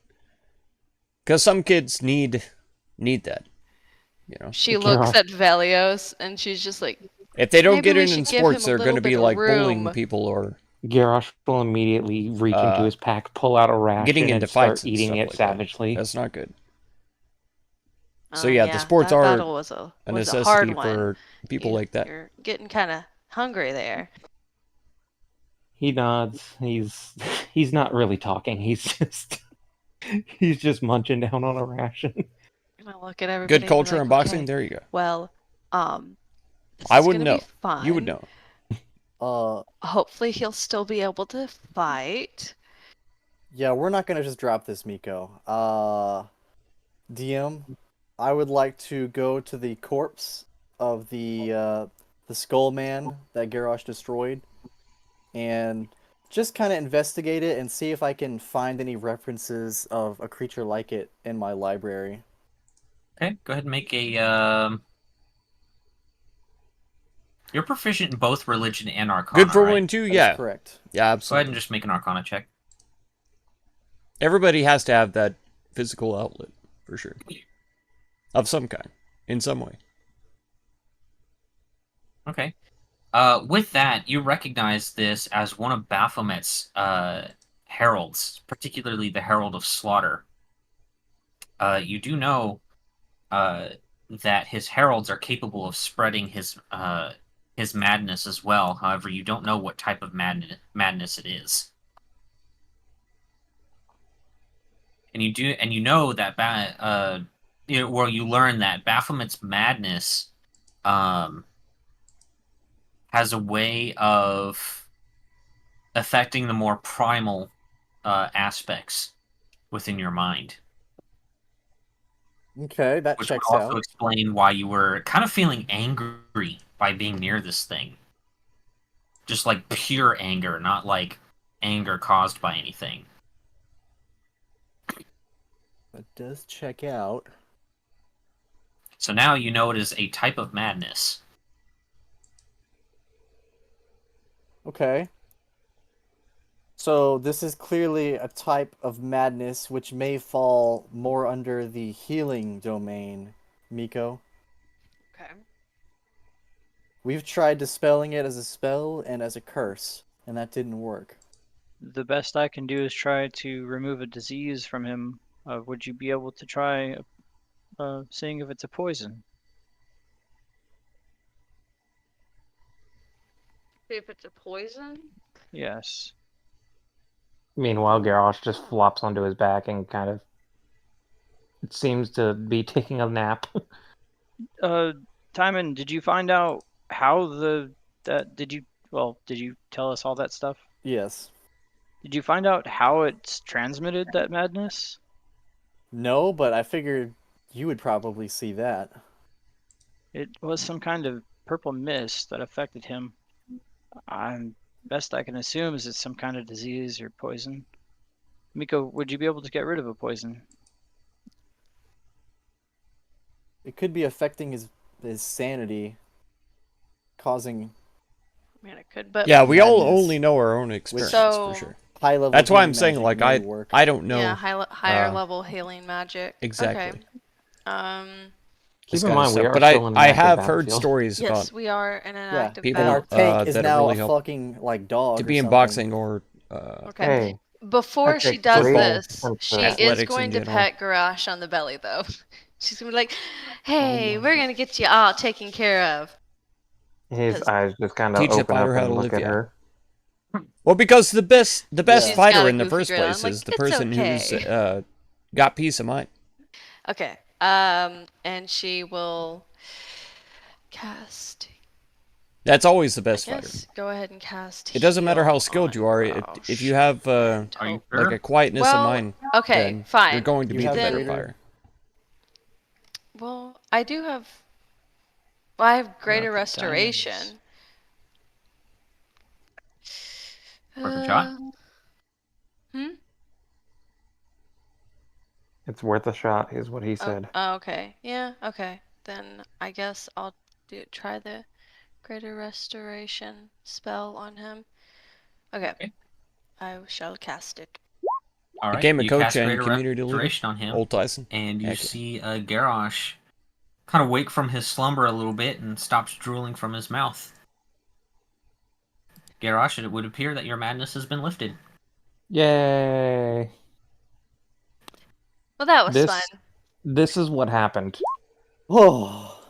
Because some kids need that. You know, She Garrosh. looks at Velios and she's just like, if they don't maybe get we in should give sports, him a they're going to little be bit of like bullying room. people or Garrosh will immediately reach into Uh, his pack, pull out a ration, getting and into start fights and eating stuff it like that. savagely. That's not good. So "Oh, yeah, the sports that are battle was a a hard necessity one. for people like that. You're getting kind of hungry there." He nods. He's not really talking. He's just munching down on a ration. I'm gonna look at everybody. Good and be culture like, in boxing. "Okay, There you go. well, this I is wouldn't gonna know. be fun. You would know. Hopefully, he'll still be able to fight." Yeah, we're not gonna just drop this, Miko. DM, I would like to go to the corpse of the skull man that Garrosh destroyed, and just kind of investigate it and see if I can find any references of a creature like it in my library. Okay, go ahead and make a. You're proficient in both religion and arcana. Good for right? win too. That's Yeah, correct. yeah, Go ahead absolutely. and just make an arcana check. Everybody has to have that physical outlet for sure, of some kind, in some way. Okay. With that, you recognize this as one of Baphomet's heralds, particularly the Herald of Slaughter. You do know that his heralds are capable of spreading his madness as well. However, you don't know what type of madness it is. And you know that you learn that Baphomet's madness has a way of affecting the more primal aspects within your mind. Okay, that Which checks would also out. explain why you were kind of feeling angry by being near this thing. Just like pure anger, not like anger caused by anything. That does check out. So now you know it is a type of madness. Okay. So this is clearly a type of madness which may fall more under the healing domain, Miko. Okay. We've tried dispelling it as a spell and as a curse, and that didn't work. The best I can do is try to remove a disease from him. Would you be able to try seeing if it's a poison? If it's a poison? Yes. Meanwhile, Garrosh just flops onto his back and kind of seems to be taking a nap. Timon, did you find out how did you tell us all that stuff? Yes. Did you find out how it's transmitted, that madness? No, but I figured you would probably see that. It was some kind of purple mist that affected him. Best I can assume is it's some kind of disease or poison. Miko, would you be able to get rid of a poison? It could be affecting his sanity, causing I mean, it could, but Yeah, we all Madness. only know our own experience So- for sure. high level. That's why I'm healing saying magic like may work. I don't know. yeah, higher uh, level healing magic. exactly. Okay. this Keep in kinda mind, we stuff. are But still in an I active have heard battlefield. stories Yes, about we are in an Yeah, active people, and our battle. tank is that now really a help. fucking like dog. to or be in something. boxing or Okay. Hey, Before I she take does football this, and she is athletics going in to general. pet Garrosh on the belly, though. She's gonna be like, "Hey, we're gonna get you all taken care of." his Because- eyes just kind of Teach the open up fighter how and to look live, at yeah. her. Well, because the best Yeah. She's fighter got a in the goofy first grin. I'm place like, is the "It's person who's okay." got peace of mind. Okay. And she will cast. That's always the I best fighter. guess go ahead and cast. It doesn't matter how heal skilled on you are. Garrosh If you have and Are you hope. sure? like a quietness Well, of mind, okay, then fine. you're going to You be the have better greater- fighter. Well, I do have. Well, I have greater the restoration. Worth a shot? It's worth a shot, is what he said. Oh, okay. Yeah. Okay. Then I guess I'll try the greater restoration spell on him. Okay. Okay. I shall cast it. All right, Became a you coach cast and Greater community leader. Restoration on him, Old Tyson. and you Heck. see Garrosh kind of wake from his slumber a little bit and stops drooling from his mouth. Garrosh, it would appear that your madness has been lifted. Yay! Well, that was This- fun. This is what happened. Oh,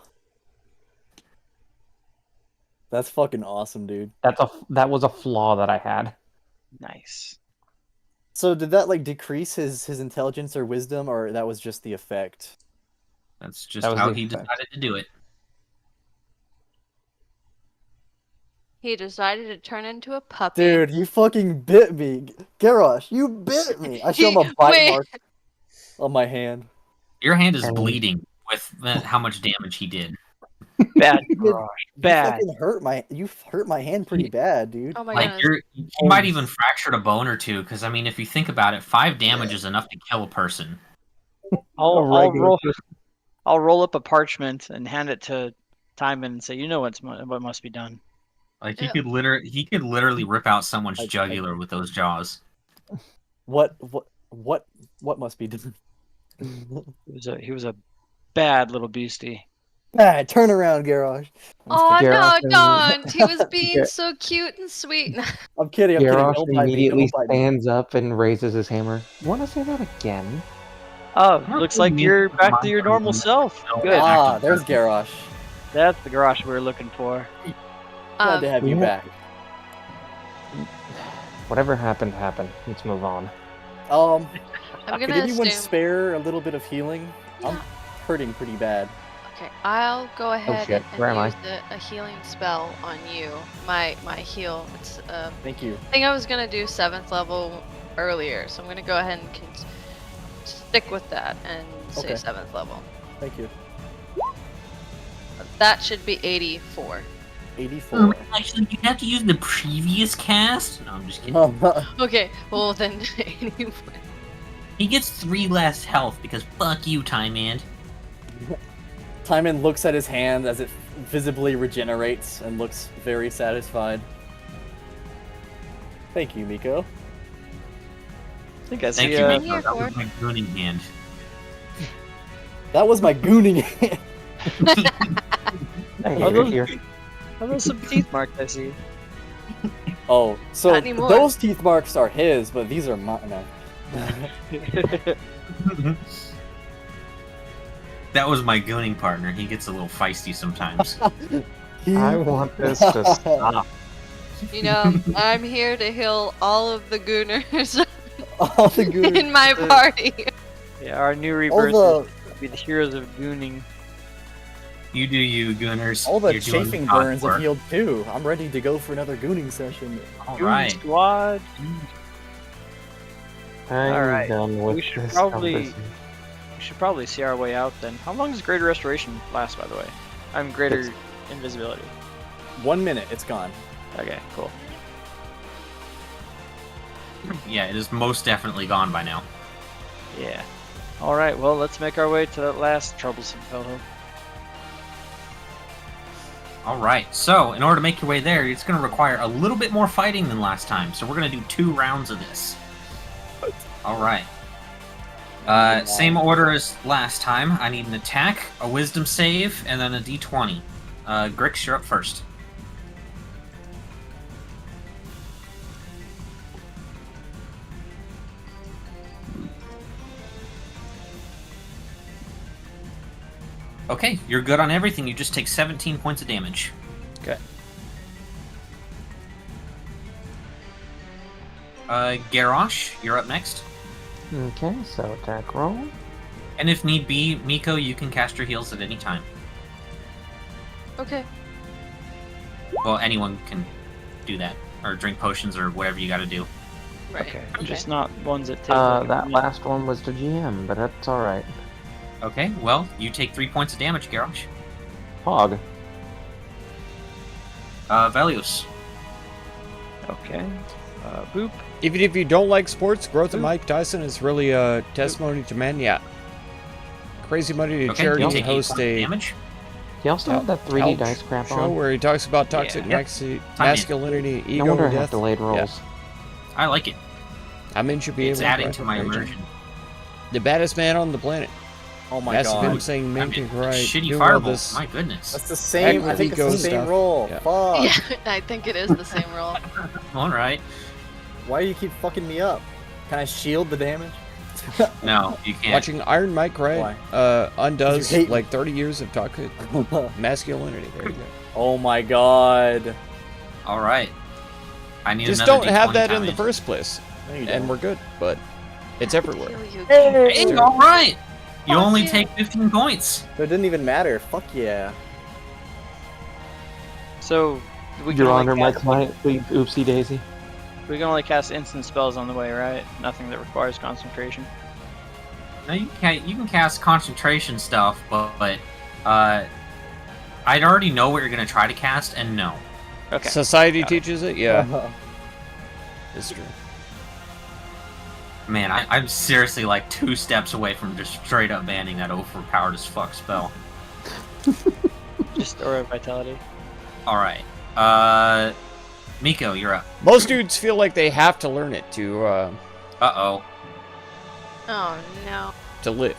that's fucking awesome, dude. That was a flaw that I had. Nice. So did that like decrease his intelligence or wisdom, or that was just the effect? That's just That was how the he effect. decided to do it. He decided to turn into a puppy. Dude, you fucking bit me, Garrosh. You bit me. I show him a He- bite wait. mark on my hand. Your hand is And- bleeding with how much damage he did. Bad You did- Garrosh. You Bad. fucking hurt my hand pretty bad, dude. Oh my Like goodness. you might even fractured a bone or two. Because I mean, if you think about it, 5 damage is enough to kill a person. I'll regular roll up a parchment and hand it to Timon and say, "You know what must be done." Like Yeah. he could literally rip out someone's I- jugular with those jaws. What must be done? He was a bad little beastie. Bad. Turn around, Garrosh. Oh no, Garrosh and- don't! He was being Gar- so cute and sweet. I'm kidding. Garrosh Don't bite me, immediately don't bite me. stands up and raises his hammer. You want to say that again? Oh, looks like you're back to your normal self. Good. Ah, there's Garrosh. That's the garage we were looking for. Glad to have you Yeah. back. Whatever happened, happened. Let's move on. I'm Could gonna anyone assume. spare a little bit of healing? I'm hurting pretty bad. Okay, I'll go ahead shit, and where am I? use a healing spell on you. My heal. It's Thank you. I think I was gonna do 7th level earlier, so I'm gonna go ahead and stick with that and say Okay. 7th level. Thank you. That should be 84. 84. Actually, you have to use the previous cast. No, I'm just kidding. Okay, well then 81. He gets 3 less health because fuck you, Time Man. Timon looks at his hand as it visibly regenerates and looks very satisfied. Thank you, Miko. I think I Thank see. you, Here Miko. That for was my gooning hand. That was my gooning hand. Hey, Oh, those- here. Oh, those some teeth marks I see. Oh, so Not anymore. those teeth marks are his, but these are mine. No. That was my gooning partner. He gets a little feisty sometimes. I want this to stop. You know, I'm here to heal all of the gooners All the goon- in my party. Yeah, our new all rebirth the will be the heroes of gooning. You do you, gooners. all the You're doing chafing God burns work. have healed too. I'm ready to go for another gooning session. All Goon right. squad. I'm Alright, done with we should this probably- conversation. We should probably see our way out then. How long does Greater Restoration last, by the way? I'm Greater Invisibility. 1 minute, it's gone. Okay, cool. Yeah, it is most definitely gone by now. Yeah. Alright, well, let's make our way to that last troublesome fellow. All right. So, in order to make your way there, it's going to require a little bit more fighting than last time. So, we're going to do 2 rounds of this. All right. Same order as last time. I need an attack, a wisdom save, and then a d20. Grix, you're up first. Okay, you're good on everything. You just take 17 points of damage. Okay. Garrosh, you're up next. Okay, so attack roll. And if need be, Miko, you can cast your heals at any time. Okay. Well, anyone can do that, or drink potions, or whatever you got to do. Right. Okay. Just not ones that take. That last one was to GM, but that's alright. Okay, well, you take 3 points of damage, Garrosh. Hog. Velios. Okay. Boop. Even if you don't like sports, growth of Mike Tyson is really a testimony to man. Yeah. Crazy Money to Okay, Charity you to take 8 host points of a damage. Do y'all still have that 3D Ouch dice crap show on? where he talks about toxic Yeah. masculinity, No ego, wonder I and have death. delayed rolls. I like it. I mean, should be It's able adding write to my rage. immersion. The baddest man on the planet. Oh my Massive god. him saying men can cry. Shitty Do all fireball. this. My goodness. That's the same. I think it's Ego the same stuff. roll. Yeah. Fuck. Yeah, I think it is the same roll. All right. Why do you keep fucking me up? Can I shield the damage? No, you can't. Watching Iron Mike Why? undoes You hate me. like 30 years of toxic masculinity. There you go. Oh my god. All right. I need Just another don't have D20 that in time the first place, No, you and don't. we're good. But it's everywhere. Heal you. Hey, all right. You Fuck only you. take 15 points. It didn't even matter. Fuck yeah. So we can Your only Honor, my cast, client, please, oopsie daisy. we can only cast instant spells on the way, right? Nothing that requires concentration. No, you can cast concentration stuff, but I'd already know what you're gonna try to cast, and no. Okay. Society Got it. teaches it. Yeah, it's true. Man, I'm seriously like 2 steps away from just straight up banning that overpowered as fuck spell. Just aura of vitality. All right. Miko, you're up. Most dudes feel like they have to learn it Uh-oh. Oh no. to live.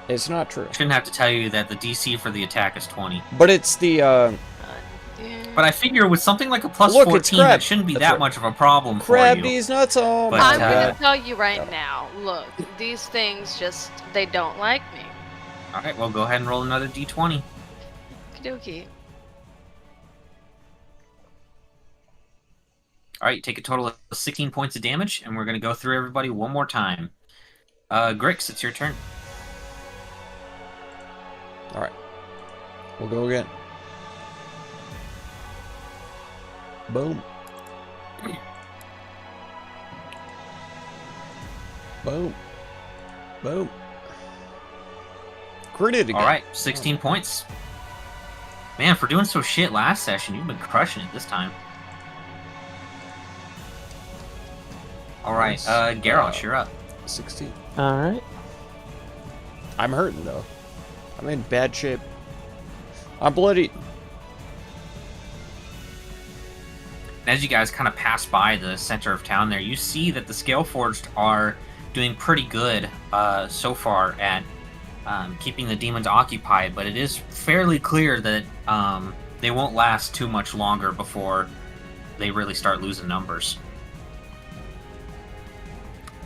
It's not true. Shouldn't have to tell you that the DC for the attack is 20. But it's the But I figure with something like a plus Look, it's 14, Crab. that shouldn't be That's that right. much of a problem Crab for you. these nuts. Oh But, my I'm uh, gonna god. tell you right now. Look, these things just they don't like me. All right, well, go ahead and roll another d20. Okey-dokey. All right, you take a total of 16 points of damage, and we're going to go through everybody one more time. Grix, it's your turn. All right. We'll go again. Boom. Boom. Boom. Crit it again. All right, 16 points. Man, for doing so shit last session, you've been crushing it this time. All right, Nice. Garrosh, you're up. 16. All right. I'm hurting though. I'm in bad shape. I'm bloody. As you guys kind of pass by the center of town there, you see that the Scaleforged are doing pretty good so far at keeping the demons occupied, but it is fairly clear that they won't last too much longer before they really start losing numbers.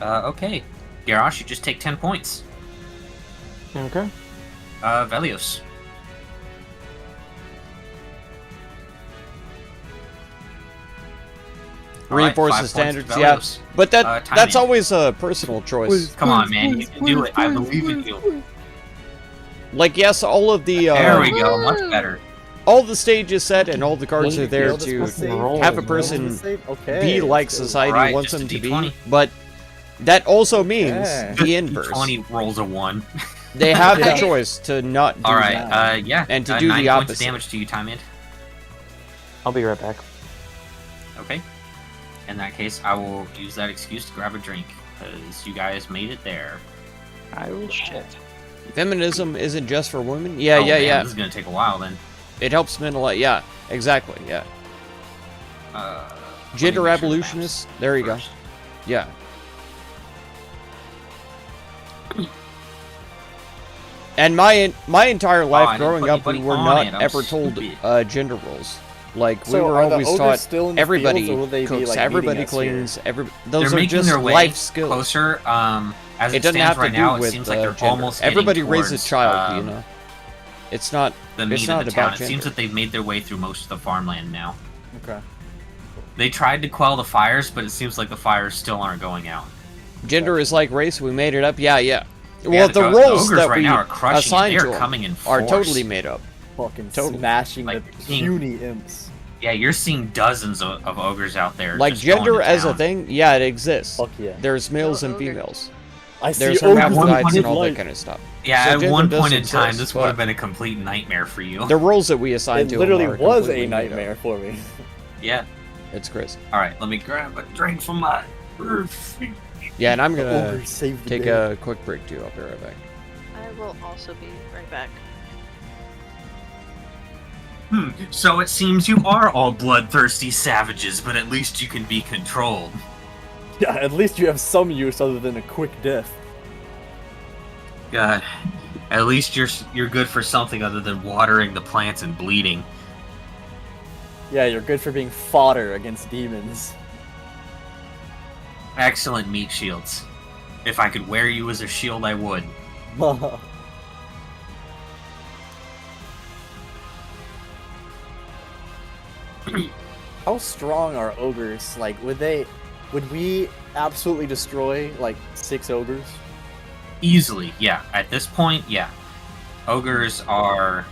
Okay. Garrosh, you just take 10 points. Okay. Velios. All right, Reinforce 5 the points to standards, yeah. Velios. But that Time that's in. always a personal choice. Come on, man, you can do it. I believe in you. Like, yes, all of the There we go, much Woo! better. all the stages set and all the cards When are you there Failed this to one save? roll. have a Failed person this save? Okay, be like let's go. society Alright, wants just them a to D20. be. But that also means Okay. the inverse. 20 rolls a 1. They have the Okay. choice to not do Alright, that. yeah. And to do 9 the points opposite. of damage to you, Time Int. I'll be right back. Okay. In that case, I will use that excuse to grab a drink, because you guys made it there. I will shit. Feminism isn't just for women. Yeah, Oh, yeah, man, yeah. This is going to take a while then. It helps men a lot. Yeah, exactly. Yeah. Let me Gender make sure the abolitionists. maps There you go. first. Yeah. And my entire I life didn't growing put up, we anybody were on not it, I'm ever told stupid. gender roles. Like we So were are the always ogres taught still in the everybody fields, or will they be, cooks, like, everybody meeting us here? cleans, They're those are making just their way life skills. closer. As It it doesn't stands have to right do now, it with seems like they're gender. almost getting Everybody raises a towards, child, you know. It's not. the It's meat not of the about town. It seems gender. that they've made their way through most of the farmland now. Okay. They tried to quell the fires, but it seems like the fires still aren't going out. Gender is like race. We made it up. Yeah, yeah. Yeah, Well, the roles ogres that right we now are crushing it. assign They to are them coming in are force. totally made up. Fucking Totally. smashing Like, the seeing- puny imps. Yeah, you're seeing dozens of ogres out there. Like just going gender to as a town. thing, yeah, it exists. Fuck yeah. There's males and ogre. females. I see There's ogres hermaphrodites in and all that light. kind of stuff. Yeah, So at gender one does point in time, exist, this would have but- been a complete nightmare for you. The roles that we assign It to literally them are was completely a made up. nightmare for me. Yeah. It's crazy. All right, let me grab a drink from my. Yeah, and I'm The gonna ogres saved the take day. a quick break too. I'll be right back. I will also be right back. So it seems you are all bloodthirsty savages, but at least you can be controlled. Yeah, at least you have some use other than a quick death. God, at least you're good for something other than watering the plants and bleeding. Yeah, you're good for being fodder against demons. Excellent meat shields. If I could wear you as a shield, I would. How strong are ogres? Like, would we absolutely destroy, like, 6 ogres? Easily, yeah. At this point, yeah. Ogres are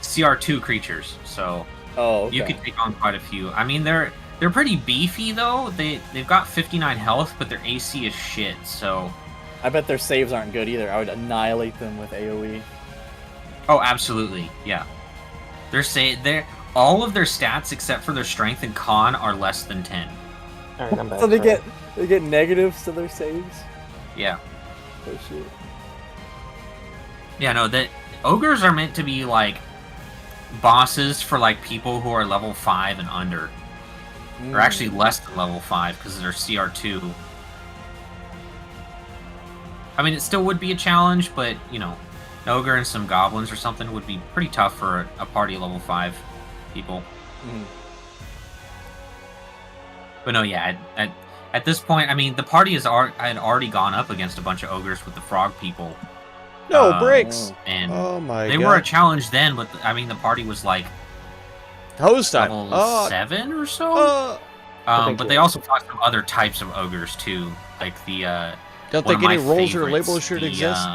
CR2 creatures, so Oh, okay. you could take on quite a few. I mean, they're pretty beefy though. They've got 59 health, but their AC is shit. So I bet their saves aren't good either. I would annihilate them with AoE. oh, absolutely, yeah. They're all of their stats except for their strength and con are less than 10. Alright, I'm back. So they Sorry. get negatives to their saves? Yeah, Oh shit. yeah. No, that ogres are meant to be like bosses for like people who are level 5 and under. Or actually less than level 5 because they're CR2. I mean, it still would be a challenge, but, you know, ogre and some goblins or something would be pretty tough for a party of level 5 people. Mhm. But no, yeah, at this point, I mean, the party had already gone up against a bunch of ogres with the frog people. No, breaks! And Oh my they god. were a challenge then, but I mean, the party was like Hose time. level 7 or so. But they yeah. also fought some other types of ogres too, like the. Don't one think of any my roles or favorites, labels should the, exist?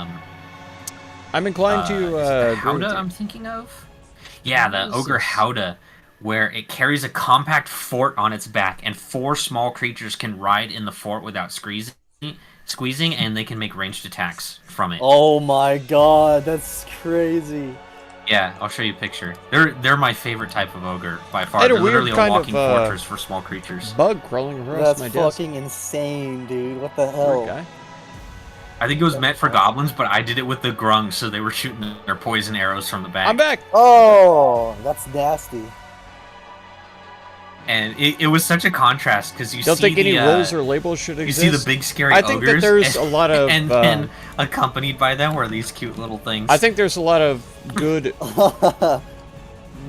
I'm inclined to is it the agree with Howdah you. I'm thinking of? Yeah, the What is ogre this? Howdah, where it carries a compact fort on its back, and 4 small creatures can ride in the fort without squeezing, and they can make ranged attacks from it. Oh my god, that's crazy. Yeah, I'll show you a picture. They're my favorite type of ogre by far. Had a They're weird literally kind a of, walking fortress for small creatures. Bug crawling across That's my desk. fucking insane, dude. What the Weird hell? guy. I think it was meant for goblins, but I did it with the grungs, so they were shooting their poison arrows from the back. I'm back! Oh, that's nasty. And it was such a contrast because you Don't see think any the roles or labels should you exist. see the big scary I think that ogres, there's and, a lot of, and then accompanied by them were these cute little things. I think there's a lot of good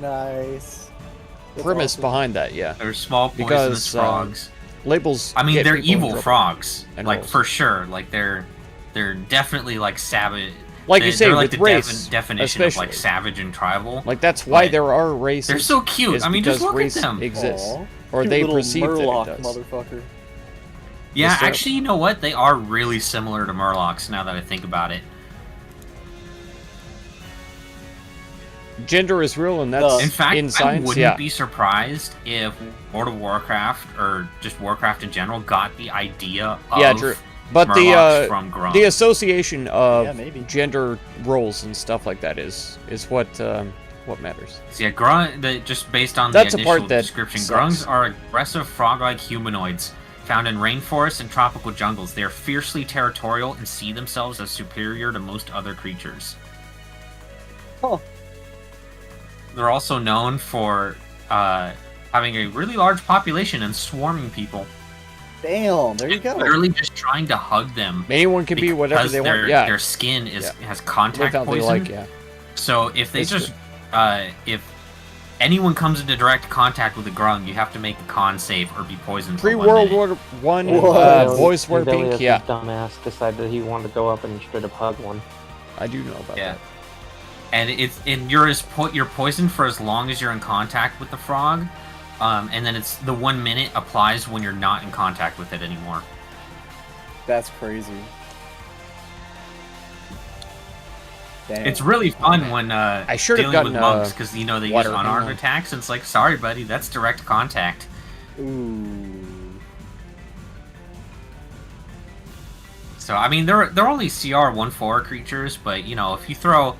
Nice. That's premise awesome. behind that, yeah. they're small poisonous Because, frogs. Labels. I mean, get they're people in evil trouble. frogs, and like roles. for sure. Like they're definitely like savage. Like you say, they're like with the race, definition of like especially. savage and tribal. Like that's why Right. there are races. They're so cute. is I mean, just because look race at them. exists, Aw. or Cute they little perceive Murloc that it does. motherfucker. Yeah, Yes, sir. actually, you know what? They are really similar to Murlocs now that I think about it. Gender is real, and that's In fact, in I science. wouldn't Yeah, be surprised if World of Warcraft or just Warcraft in general got the idea of yeah, true. But Murlocs the from Grung. the association of Yeah, maybe. gender roles and stuff like that is what matters. So yeah, just based on That's the the part initial that description, sucks. Grungs are aggressive frog-like humanoids found in rainforests and tropical jungles. They are fiercely territorial and see themselves as superior to most other creatures. Huh. They're also known for having a really large population and swarming people. Damn, there you go. Literally just trying to hug them. Anyone can be whatever because they want. their, Yeah, their skin has live contact how they poison. like. Yeah, So if they That's just if anyone comes into direct contact with a grung, you have to make a con save or be poisoned for pre 1 World minute. War One, Whoa. boys wear pink. Delia's Yeah, dumbass decided he wanted to go up and straight up hug one. I do know about Yeah. that. And you're poisoned for as long as you're in contact with the frog, and then it's the 1 minute applies when you're not in contact with it anymore. That's crazy. Damn. It's really fun when I should have dealing with gotten, monks because they use water, unarmed hang on. attacks, and it's like, sorry, buddy, that's direct contact. Ooh. So I mean, they're only CR 1/4 creatures, but you know, if you throw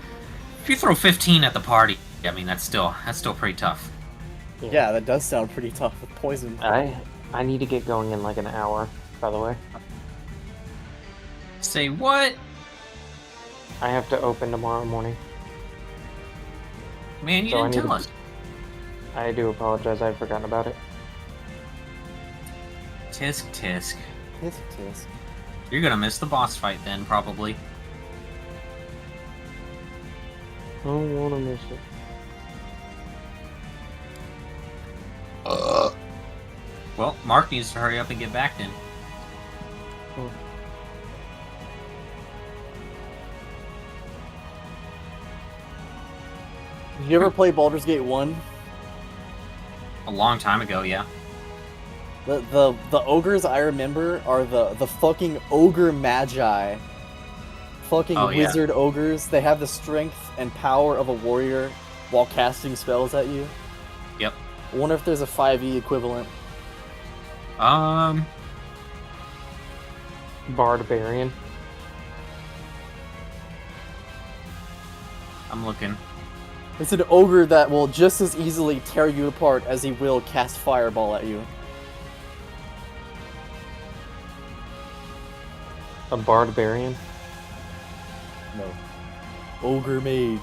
15 at the party, I mean that's still pretty tough. Yeah, that does sound pretty tough with poison. I need to get going in like an hour, by the way. Say what? I have to open tomorrow morning. Man, you So I didn't need tell to- us. I do apologize, I'd forgotten about it. Tisk tisk. Tisk tisk. You're gonna miss the boss fight then, probably. I don't want to miss it. Well, Mark needs to hurry up and get back then. Did you ever play Baldur's Gate 1? A long time ago, yeah. The ogres I remember are the fucking ogre magi. Fucking Oh, yeah. wizard ogres. They have the strength and power of a warrior while casting spells at you. Yep. I wonder if there's a 5e equivalent. Barbarian. I'm looking. It's an ogre that will just as easily tear you apart as he will cast fireball at you. A barbarian. No. Ogre mage.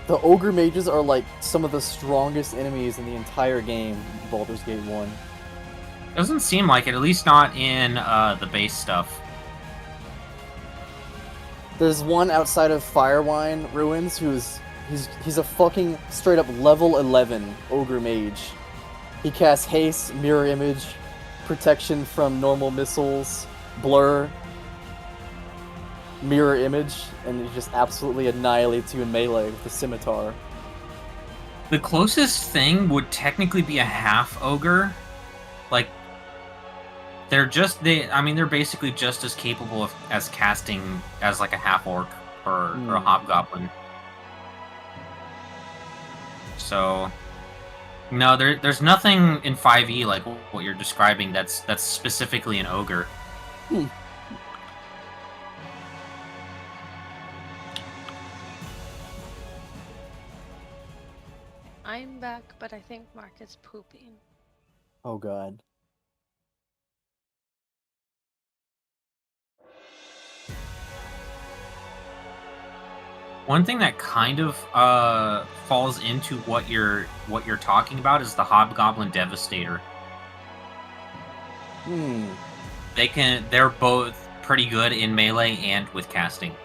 The ogre mages are like some of the strongest enemies in the entire game, Baldur's Gate 1. Doesn't seem like it, at least not in the base stuff. There's one outside of Firewine Ruins he's a fucking straight up level 11 ogre mage. He casts haste, mirror image, protection from normal missiles, blur, mirror image, and he just absolutely annihilates you in melee with the scimitar. The closest thing would technically be a half ogre. Like, they're basically just as capable as casting as like a half orc or a hobgoblin. So, no, there's nothing in 5e like what you're describing that's specifically an ogre. I'm back, but I think Mark is pooping. Oh god. One thing that kind of falls into what you're talking about is the Hobgoblin Devastator. They're both pretty good in melee and with casting.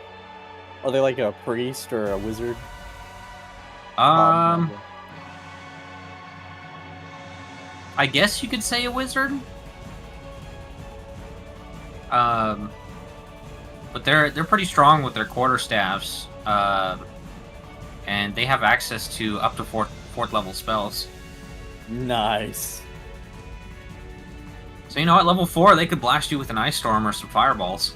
Are they like a priest or a wizard? I guess you could say a wizard. But they're pretty strong with their quarterstaffs. And they have access to up to fourth level spells. Nice. So at level 4 they could blast you with an ice storm or some fireballs.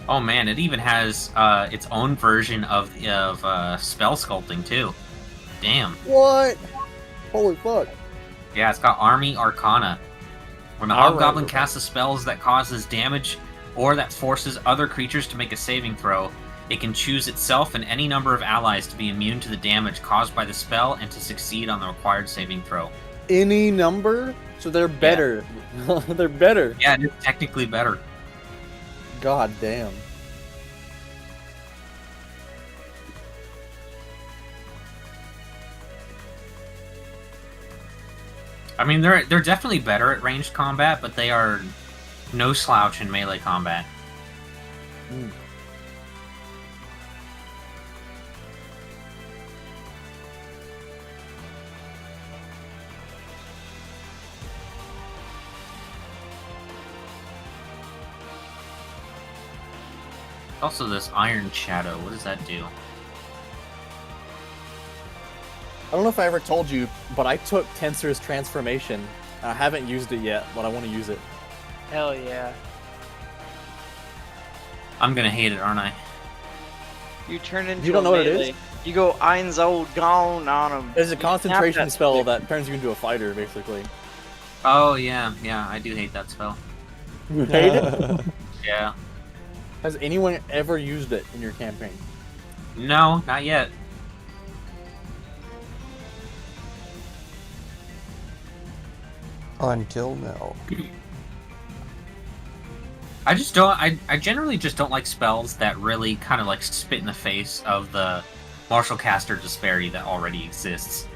Oh man, it even has its own version of spell sculpting too. Damn. What? Holy fuck. Yeah, it's got Army Arcana. When the Hobgoblin casts spells that causes damage or that forces other creatures to make a saving throw, it can choose itself and any number of allies to be immune to the damage caused by the spell and to succeed on the required saving throw. Any number? So they're better. Yeah. They're better. Yeah, it's technically better. God damn. I mean, they're definitely better at ranged combat, but they are no slouch in melee combat. Also, this Iron Shadow, what does that do? I don't know if I ever told you, but I took Tensor's transformation. I haven't used it yet, but I want to use it. Hell yeah. I'm gonna hate it, aren't I? You turn into You don't know what it melee. is? You go Ein's old gone on him. There's a concentration spell that turns you into a fighter, basically. Oh, yeah, I do hate that spell. You hate it? Yeah. Has anyone ever used it in your campaign? No, not yet. Until now. I generally just don't like spells that really kind of like spit in the face of the martial caster disparity that already exists.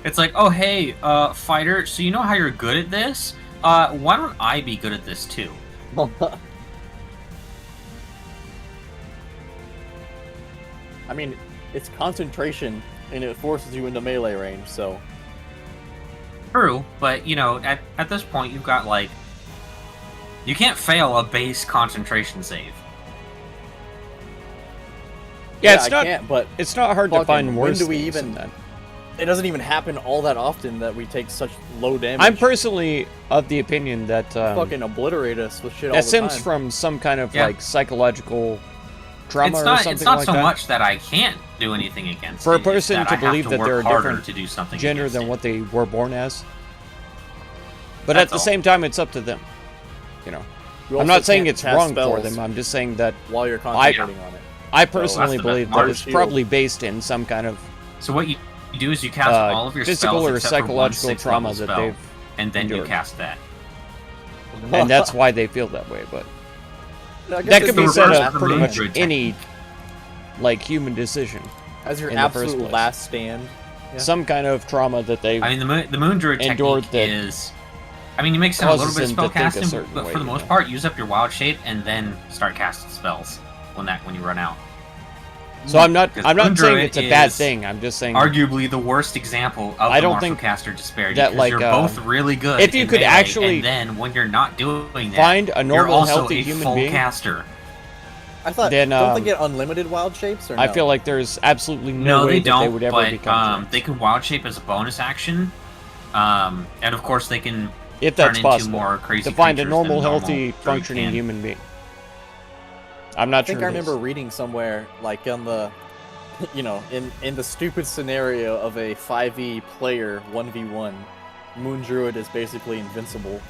It's like, oh hey, fighter, so you know how you're good at this? Why don't I be good at this too? I mean, it's concentration, and it forces you into melee range, so... True, but at this point you've got like... You can't fail a base concentration save. Yeah, I can't, but it's not hard to find worse when do we things even... than that. It doesn't even happen all that often that we take such low damage. I'm personally of the opinion that fucking obliterate us with shit all that the stems time. from some kind of like psychological trauma or something it's not like so that. much that I can't do anything against For a it, it's person that to I have believe that work they're a harder different to do something gender against than it. what they were born as. But That's at the all. same time, it's up to them. You I'm also not saying can't it's cast wrong for spells them. I'm just saying that while you're concentrating on it. I personally that's the believe best that part. it's probably based in some kind of So what you do is you cast all of your physical spells or except for one psychological 6th trauma level that spell, they've and then you endured. cast that. and that's why they feel that way. But I guess that it's could the be said reverse of of pretty the much druid any like human decision. As your in the first absolute place. last stand. Yeah. Some kind of trauma that they I mean, the Moon Druid Endured technique that is. I mean, you make a little causes bit of him spell to think a casting, certain but way, for the you most know. part, use up your wild shape and then start casting spells when you run out. So I'm not Because saying Moondruid it's a bad is thing. I'm just saying Arguably the worst example of I the don't Martial think Caster disparity. that, Because like, you're both really good. if you in could melee, actually and then when you're not doing that, find a you're normal, also healthy a human full being, caster. I thought, then, don't they get unlimited wild shapes? Or I no? feel like there's absolutely No, way they that don't. they would ever but become trans. they can wild shape as a bonus action, and of course they can If turn that's into possible, more crazy to find a creatures normal, than healthy, druid functioning can. human being. I'm not I think sure. I it is. remember reading somewhere, like on the, in the stupid scenario of a 5e player 1v1, Moon Druid is basically invincible.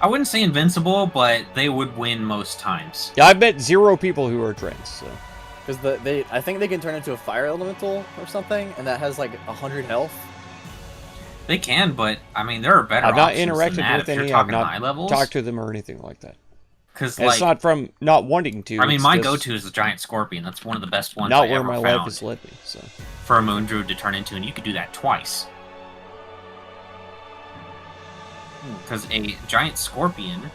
I wouldn't say invincible, but they would win most times. Yeah, I bet 0 people who are trans. So. Because I think they can turn into a fire elemental or something, and that has like 100 health. They can, but I mean there are better I've not options than interacted that with if you're any. I've talking high not levels. talked to them or anything like that. Because And it's not from not wanting to. I mean, it's my just go-to is the giant scorpion. That's one of the best ones not I where ever my found life has led me. So for a Moon Druid to turn into, and you could do that twice. Because a giant scorpion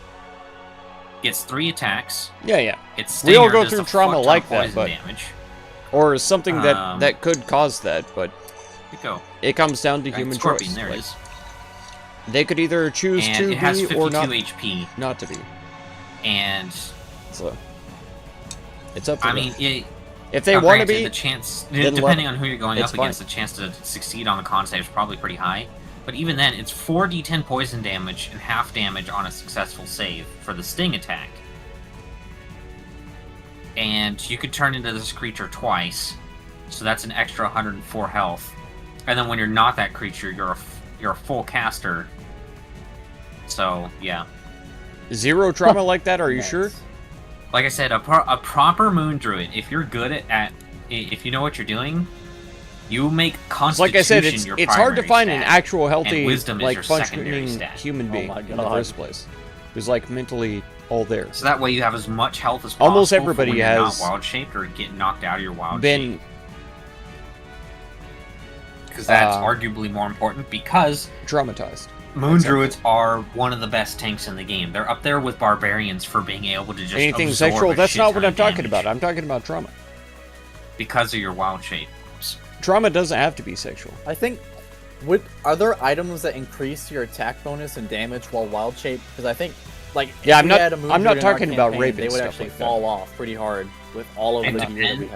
gets 3 attacks. yeah. Its We all stinger go does through a trauma fuck ton like of that, poison but- damage. Or something Um, that could cause that, but Here you go. it comes down to Giant human scorpion, choice. there Like, it is. they could either choose And to it has be 52 or not, HP. not to be. And So it's up to I them. mean, If they now, want to granted, be, the chance, then depending let- on who you're going it's up against, the chance to succeed on the con save is probably pretty high. But even then, it's 4d10 poison damage and half damage on a successful save for the sting attack. And you could turn into this creature twice, so that's an extra 104 health. And then when you're not that creature, you're a full caster. So yeah, 0 trauma like that, are you Nice. sure? like I said, a proper Moon Druid, if you're good if you know what you're doing, you make It's Constitution like I said, your it's hard to primary find an stat. actual healthy, Wisdom is like your secondary functioning stat. human Oh being my in the God. first place, who's like mentally all there. So that way you have as much health as possible. Almost for everybody when you're has not wild shaped or get knocked out of your wild shape. Been Because that's uh, arguably more important. Because traumatized. Moon Exactly. Druids are one of the best tanks in the game. They're up there with barbarians for being able to just Anything absorb sexual? a That's shit not ton what of I'm talking damage about. I'm talking about trauma. because of your wild shape. Trauma doesn't have to be sexual. I think, are there items that increase your attack bonus and damage while wild shape? Because I think, like, Yeah, if I'm we not- had a Moon I'm not Druid in our talking about campaign, raping they would stuff actually like that. fall off pretty hard with all of And the gear that we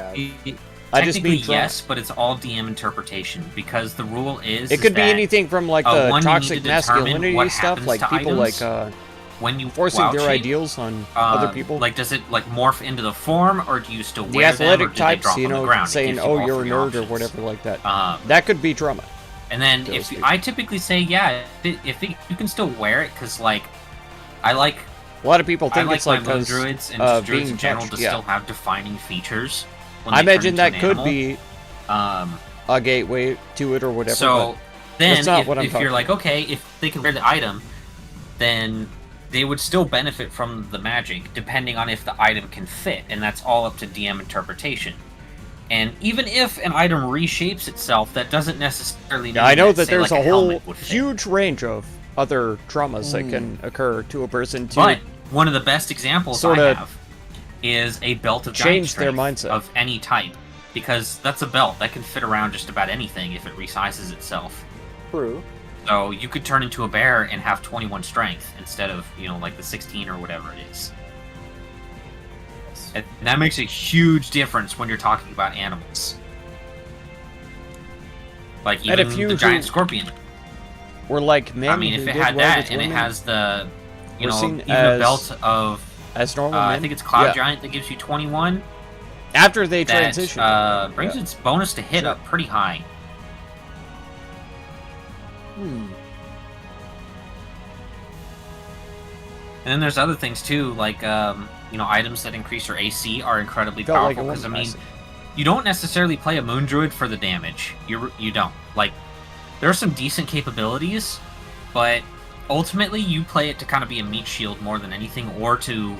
have. I just technically mean trauma. yes, but it's all DM interpretation because the rule is It could be that anything from like the one, you need toxic to determine masculinity what stuff, happens like to people items like when you forcing wild their shape. ideals on other people. Like, does it like morph into the form, or do you still The wear them, or athletic do they types, drop you on the know, ground? It saying, gives you "Oh, all you're a 3 nerd" or options. whatever like that. Um, That could be trauma. and then so to if speak. I typically say, yeah, you can still wear it because like I like A lot of people think my it's like moon because druids and of just druids being in general touched, to yeah. still have defining features. When I they turn imagine into that an could animal. be a gateway to it or whatever. So then, that's not what I'm if you're talking like, okay, if they can wear the item, then they would still benefit from the magic, depending on if the item can fit, and that's all up to DM interpretation. And even if an item reshapes itself, that doesn't necessarily mean Yeah, I know that say, there's like, a whole helmet would fit. huge range of other traumas that can occur to a person to But one of the best examples sorta I have is a belt of giant change their strength mindset. of any type, because that's a belt that can fit around just about anything if it resizes itself. True. So you could turn into a bear and have 21 strength instead of, like the 16 or whatever it is. And that makes a huge difference when you're talking about animals. Like And a even few the giant who- scorpion. were like men I mean, who if it did had well that with and it women has the, were seen even a as belt of, as normal men. I think it's Cloud Yeah. Giant that gives you 21. After they That transition. brings Yeah. its bonus to hit Sure. up pretty high. And then there's other things too, like items that increase your AC are incredibly Felt like powerful a because woman, I mean, see. you don't necessarily play a Moon Druid for the damage. You don't. Like, there are some decent capabilities, but ultimately you play it to kind of be a meat shield more than anything, or to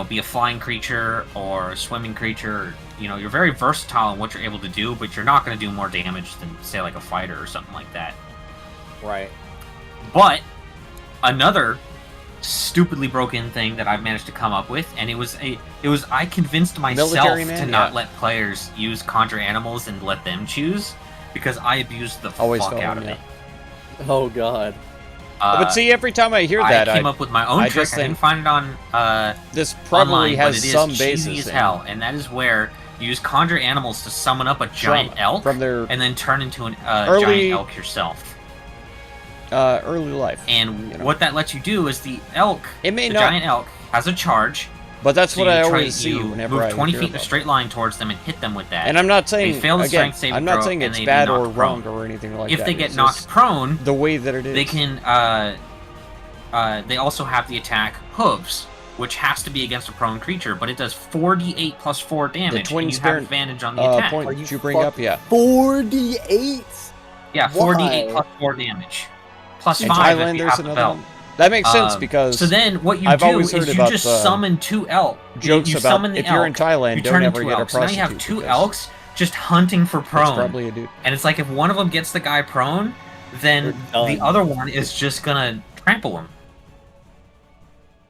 be a flying creature or a swimming creature. You're very versatile in what you're able to do, but you're not going to do more damage than, say, like a fighter or something like that. Right. But another stupidly broken thing that I've managed to come up with, and I convinced myself Military man? to not Yeah. let players use conjure animals and let them choose, because I abused the Always fuck felt out them, of yeah. it. Oh God. But see, every time I hear that, I came up with my own I trick. just I didn't think find it on this probably online, has but it is some cheesy basis as in hell, and that is where you use conjure animals to summon up a giant elk from their and then turn into an early- giant elk yourself. early life. And what that lets you do is the may the not- giant elk has a charge. But that's So what I you always see you whenever move I 20 hear feet in a about straight line towards them and hit them with that. And I'm not saying They fail the again, strength saving I'm not throw, saying and it's they be bad or knocked prone. wrong or anything like If that. they get It's knocked just prone, the way that it is. they can. They also have the attack hooves, which has to be against a prone creature, but it does 4d8 plus 4 damage, twin and you spear- have advantage on the attack. point Are that you you bring up, fucking yeah. 48? Yeah, 4d8 Why? plus 4 damage. Plus In 5 Thailand, if you there's have the another belt. one. That makes sense because So then what you I've do always is heard you about just the summon 2 elk. jokes you about summon the if you're in elk, Thailand, you don't turn ever into get a elk. So now you have prostitute 2 because elks just hunting for That's prone. probably a dude. And it's like if one of them gets the guy prone, then They're the done. other one is just gonna trample him.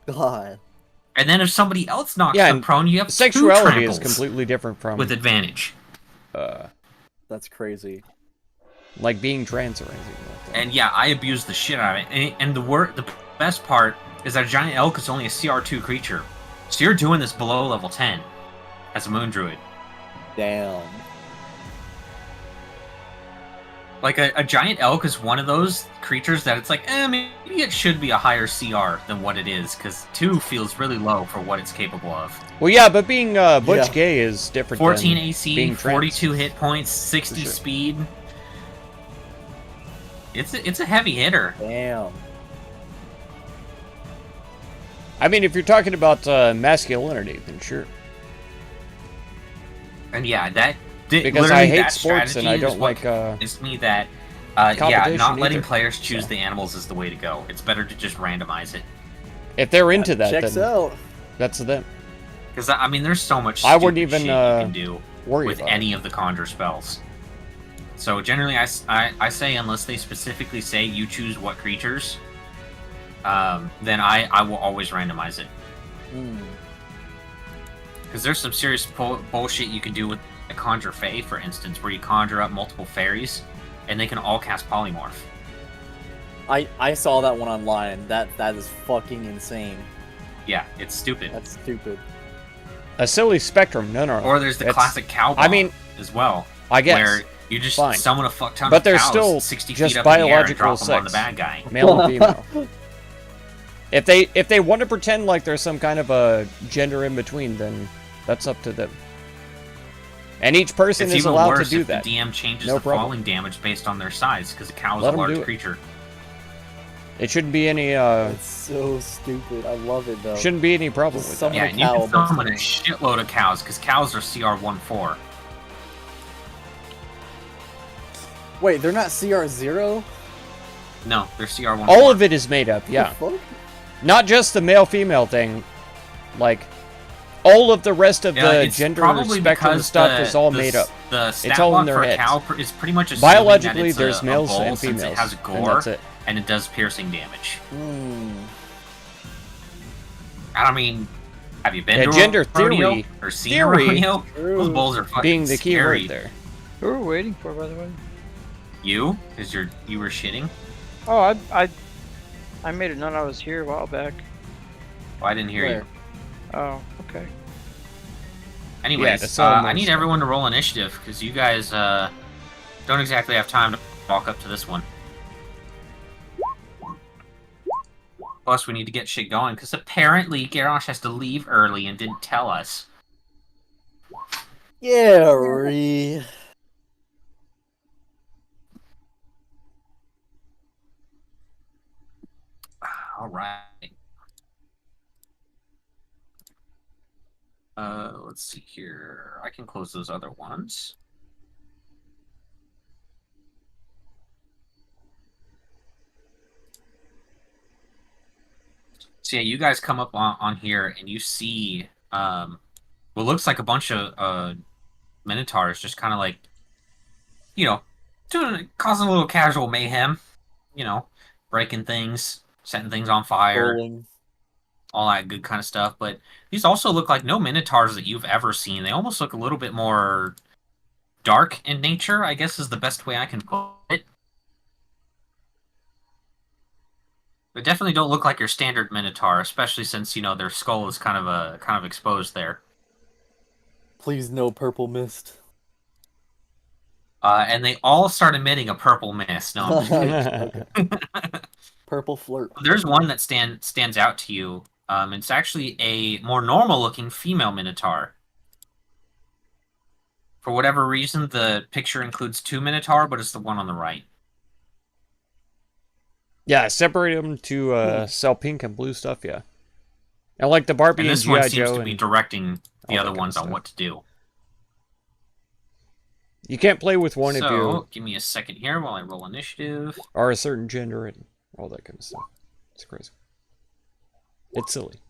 God. And then if somebody else knocks Yeah, them and prone, you have 2 Sexuality is tramples completely different from with advantage. That's crazy. like being trans or anything like that. And yeah, I abuse the shit out of it. And the best part is that a giant elk is only a CR2 creature. So you're doing this below level 10 as a moon druid. Damn. Like, a giant elk is one of those creatures that it's like, maybe it should be a higher CR than what it is, because 2 feels really low for what it's capable of. Well, yeah, but being butch Yeah. gay is different. 14 than AC, being trans. 42 hit points, 60 sure. speed. It's a heavy hitter. Damn. I mean, if you're talking about masculinity, then sure. And yeah, Because literally I hate that sports and I strategy is don't what like. convinced me that yeah, competition not letting either, players choose so. the animals is the way to go. It's better to just randomize it. If they're into that, Checks then out. that's them. Because I mean, there's so much I wouldn't stupid even, shit you can do Worry with about any of the conjure spells. So generally, I say unless they specifically say you choose what creatures, then I will always randomize it. Hmm. Because there's some serious bullshit you can do with a conjure fae, for instance, where you conjure up multiple fairies, and they can all cast polymorph. I saw that one online. That is fucking insane. Yeah, it's stupid. That's stupid. A silly spectrum. No. Or there's the It's- classic cow bomb I mean, as well, I guess. where you just Fine. summon a fuck ton But of there's cows still 60 just feet up in the air and biological drop them on the sex. bad guy. Male and female. If they want to pretend like there's some kind of a gender in between, then that's up to them. And each person It's is even allowed worse to do if that. the DM changes No the problem. falling damage based on their size, because a cow is Let a 'em do large it. creature. It shouldn't be any It's so stupid. I love it though. shouldn't be any problem with Some- that. Yeah, a and you cow can must summon a be. shitload of cows, because cows are CR14. Wait, they're not CR0? No, they're CR14. All of it is made up, yeah. The fuck? Not just the male-female thing. Like, all of the rest of Yeah, the it's gender probably spectrum because stuff the- is all the made s- up. The stat all in block their for a heads. cow is pretty much assuming Biologically, that it's there's a males bull, and since females, it has and gore, that's it. and it does piercing damage. Hmm. I mean, have you been Yeah, to gender a rodeo theory- or seen theory a rodeo? True. Those bulls are fucking Being the key scary. word there. Who are we waiting for, by the way? You? Because you were shitting? Oh, I made it known I was here a while back. Well, I didn't hear Where? you. Oh, okay. Anyways, that's all I most need stuff. everyone to roll initiative, because you guys don't exactly have time to walk up to this one. Plus, we need to get shit going, because apparently Garrosh has to leave early and didn't tell us. Yeah, Ree. Alright. Let's see here. I can close those other ones. So yeah, you guys come up on here and you see what looks like a bunch of minotaurs just kind of like, causing a little casual mayhem, breaking things, setting things on fire, Rolling. all that good kind of stuff. But these also look like no minotaurs that you've ever seen. They almost look a little bit more dark in nature, I guess is the best way I can put it. They definitely don't look like your standard minotaur, especially since their skull is kind of exposed there. Please no purple mist. And they all start emitting a purple mist. No, I'm just kidding. Okay. Purple flirt. There's one that stands out to you. It's actually a more normal-looking female minotaur. For whatever reason, the picture includes 2 minotaur, but it's the one on the right. Yeah, separate them to sell pink and blue stuff. Yeah, and like the Barbie And and this one GI seems Joe. to be And directing the all other that kind ones of on stuff. what to do. You can't play with one if you So, give me a second here while I roll initiative. are a certain gender and all that kind of stuff. It's crazy. It's silly.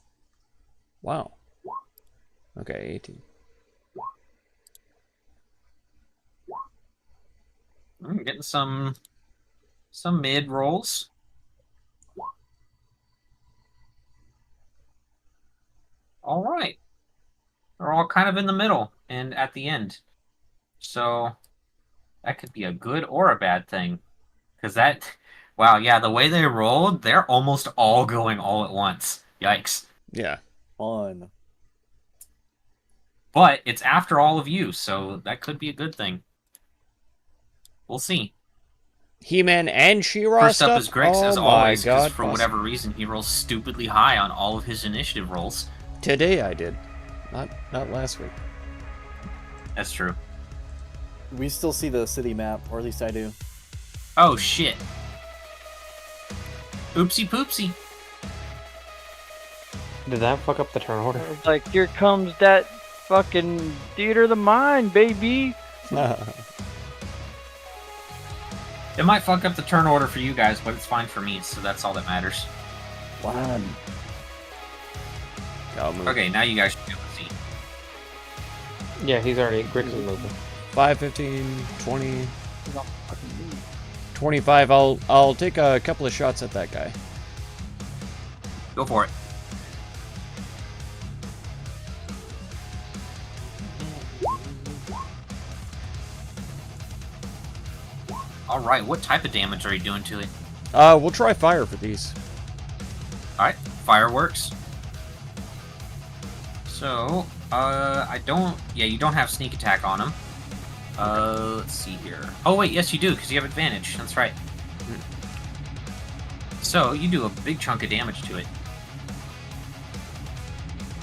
Wow. Okay, 18. I'm getting some mid rolls. All right. They're all kind of in the middle and at the end. So that could be a good or a bad thing. Because wow, yeah, the way they rolled, they're almost all going all at once. Yikes. Yeah. Fun. But it's after all of you, so that could be a good thing. We'll see. He-Man and She-Ra First stuff. up is Grix, oh as my always, because God, for awesome. whatever reason, he rolls stupidly high on all of his initiative rolls. Today I did, not last week. That's true. We still see the city map, or at least I do. Oh, shit. Oopsie poopsie. Did that fuck up the turn order? I was like, here comes that fucking theater of the mind, baby. It might fuck up the turn order for you guys, but it's fine for me, so that's all that matters. Wow. I'll move. Okay, now you guys should be able to see. Yeah, he's already. Grix is moving. 5, 15, 20, 25. I'll take a couple of shots at that guy. Go for it. Alright, what type of damage are you doing to it? We'll try fire for these. Alright, fireworks. So, I don't... Yeah, you don't have sneak attack on him. Let's see here. Oh, wait, yes you do, because you have advantage. That's right. So, you do a big chunk of damage to it.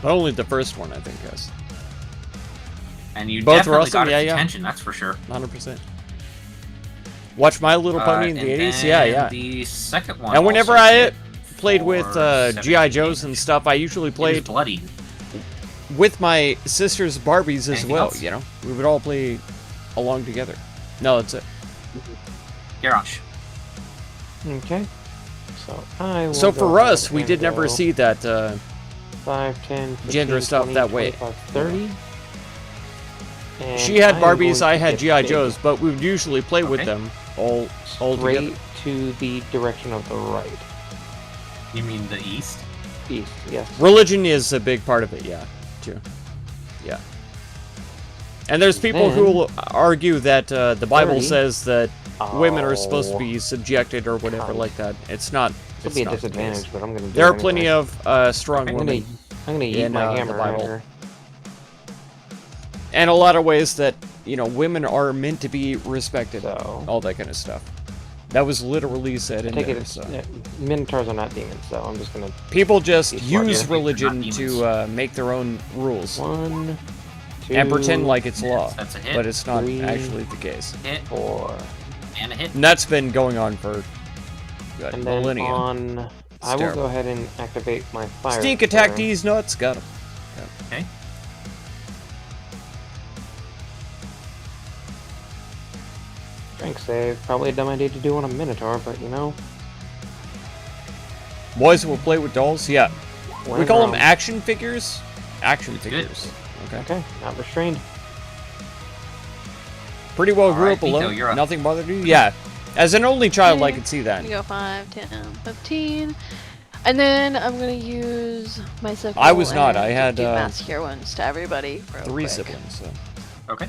But only the first one, I think, yes. And you Both definitely were awesome, got its yeah, yeah. attention, that's for sure. 100%. Watch My Little Pony in the And 80s? Yeah, then yeah. The second one. And whenever also I hit played with for G.I. 17 Joes and damage. stuff, I usually It is played bloodied. with my sister's Barbies as Anything well, else? you know? We would all play along together. No, that's it. Garrosh. Okay. So I will So go for ahead us, we and did never go see that, 5, 10, 15, gender stuff 20, that way. 25, 30. And she had I am Barbies, going I to had get G.I. big, Joes, but we would usually play with Okay. them all straight together. to the direction of the right. You mean the east? East, yes. Religion is a big part of it, yeah, too. Yeah. And there's people who Then- will argue that the Bible 30. says that women are supposed to Oh, be subjected or whatever cunt. like that. It's not. It'll It's be a not the disadvantage, case. but I'm gonna do There are it plenty anyway. of strong Okay. women I'm gonna eat in, my the hammer Bible. at her. and a lot of ways that, you know, women are meant to be respected. So All that kind of stuff. That was literally said I in take it there. it's So. Minotaurs are not demons, so I'm just gonna People just These smart use demons are not religion demons. to make their own rules 1, 2, and pretend like it's law, That's a hit. but it's not 3. actually the case. Hit 4. and a hit. And that's been going on for a And then millennia. on I will terrible. go ahead and activate my fire. Sneak attack turn. these nuts, got him. Okay. Strength save. Probably a dumb idea to do on a Minotaur, but you know. Boys will play with dolls. Yeah, When we call them wrong. action figures. Action It's good. figures. Okay. Okay, not restrained. Pretty well grew Alright, up Nico, alone. you're up. Nothing bothered you. Yeah. As an only child, I Okay. could see that. I'm gonna go 5, 10, 15. And then I'm gonna use my sickle. I was not. and I had, do mass cure wounds to everybody. Real 3 quick. siblings. So. Okay.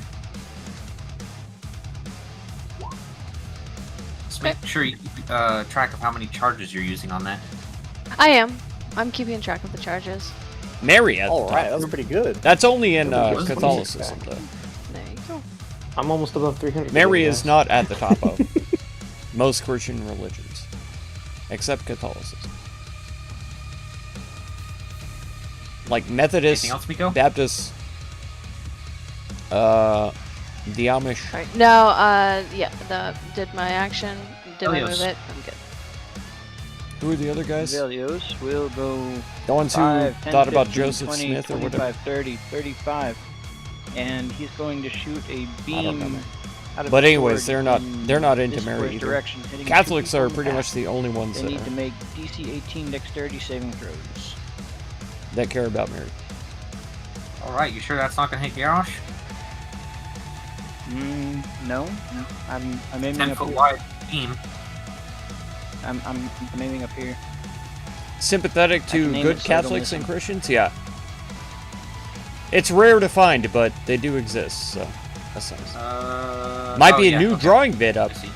Just make sure you keep track of how many charges you're using on that. I am. I'm keeping track of the charges. Mary at All the right, top. that was pretty good. That's only in What was Catholicism, it? though. There you go. I'm almost above 300. Mary today, is guys. not at the top of most Christian religions, except Catholicism. Like Methodist, Anything else, Miko? Baptist, the Amish. Alright. No, yeah, did my action. Did I Helios. move it? I'm good. Who are the other guys? Velios will go The ones who 5, 10, thought about 15, Joseph 20, Smith or 25, whatever. 30, 35. And he's going to shoot a beam remember. out of But his anyways, sword they're not in into this Mary forward either. direction, hitting two Catholics people are in the pretty back. much the only ones They that, need to make DC 18 dexterity saving throws. that care about Mary. Alright, you sure that's not gonna hit Garrosh? No. I'm aiming 10 up foot here. wide beam. I'm aiming up here. Sympathetic I to can name good it so I don't Catholics miss and them. Christians? Yeah. It's rare to find, but they do exist, so that's nice. Might oh, be a yeah, new okay. drawing vid up. I see.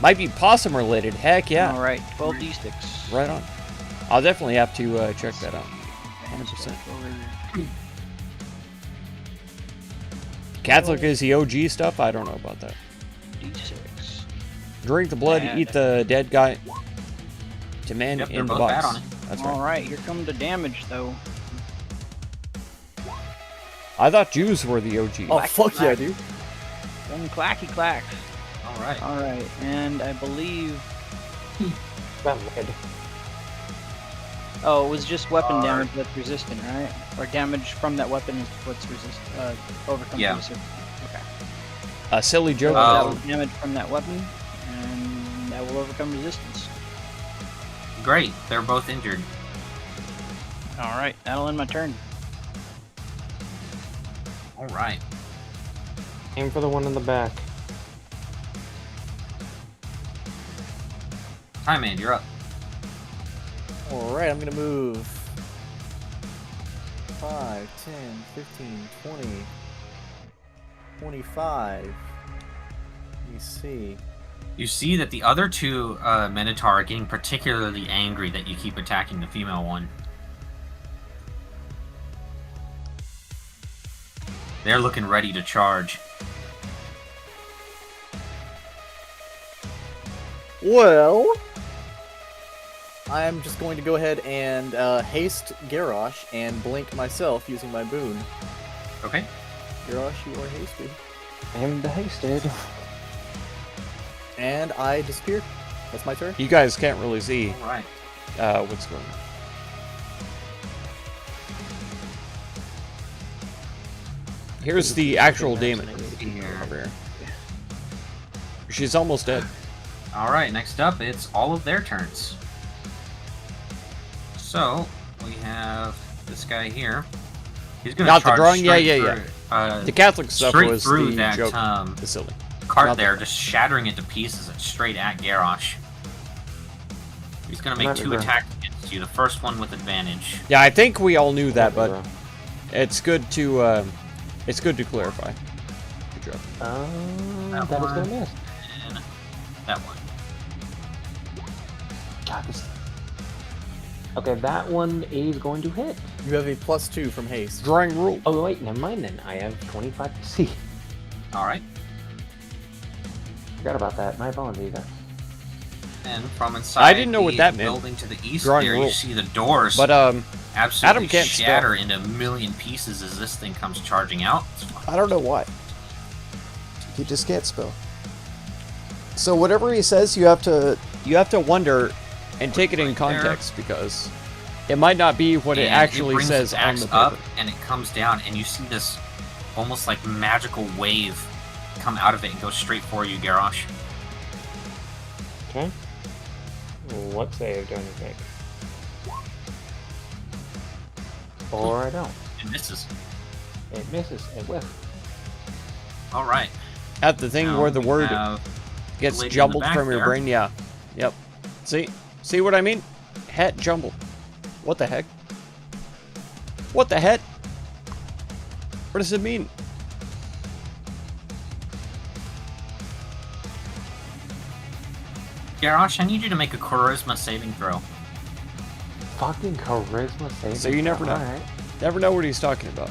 Might be possum related. Heck yeah. All right, 12 d6. Right on. I'll definitely have to check that out. 100%. Catholic is the OG stuff? I don't know about that. D6. Drink the blood, Bad. eat the dead guy. To men Yep, they're in the both bad box. on it. That's All right. right, here come the damage though. I thought Jews were the OG. Oh, fuck yeah, dude. One clacky clacks. Alright. All right, and I believe. That lead. Oh, it was just weapon damage that's resistant, right? Or damage from that weapon is what's overcomes Yeah. resistance. Okay. A silly So joke. that Oh. was damage from that weapon, and that will overcome resistance. Great, they're both injured. All right, that'll end my turn. Alright. Aim for the one in the back. Time Man, you're up. Alright, I'm gonna move 5, 10, 15, 20, 25. Let me see. You see that the other two Minotaur are getting particularly angry that you keep attacking the female one. They're looking ready to charge. Well, I'm just going to go ahead and haste Garrosh and blink myself using my boon. Okay. Garrosh, you are hasted. And hasted. And I disappeared. That's my turn. You guys can't really see Alright. what's going on. Here's the actual damage over here. She's almost dead. Alright, next up, it's all of their turns. So, we have this guy here. He's gonna Not the charge drawing? Yeah, straight yeah, through, The Catholic stuff straight was through the that joke. The silly. cart Not there, the- just shattering it to pieces and straight at Garrosh. He's gonna make Not 2 the- attacks against you. The first one with advantage. Yeah, I think we all knew that, but it's good to clarify. Good job. That That is one. gonna miss. And that one. God, this... Okay, that one is going to hit. You have a +2 from haste. Drawing rule. Oh wait, never mind then. I have 25 to see. Alright. Forgot about that. My apologies. And from inside I didn't know what the that meant. building to the east Drawing there, rule. you see the doors But absolutely Adam can't spell. shatter into a million pieces as this thing comes charging out. I don't know why. He just can't spell. So whatever he says, you have to. you have to wonder and take it in Right there. context because it might not be what it And actually brings says its on axe the up paper. and it comes down and you see this almost like magical wave come out of it and go straight for you, Garrosh. Okay. What save do I need to make? Or I don't. It misses. It misses. It whiffs. All right. At the thing Now where the we word have gets lady in the jumbled back from your there. brain. Yeah. Yep. See what I mean? Het jumbled. What the heck? What the heck? What does it mean? Garrosh, I need you to make a charisma saving throw. Fucking charisma saving. So you never know. Alright. Never know what he's talking about.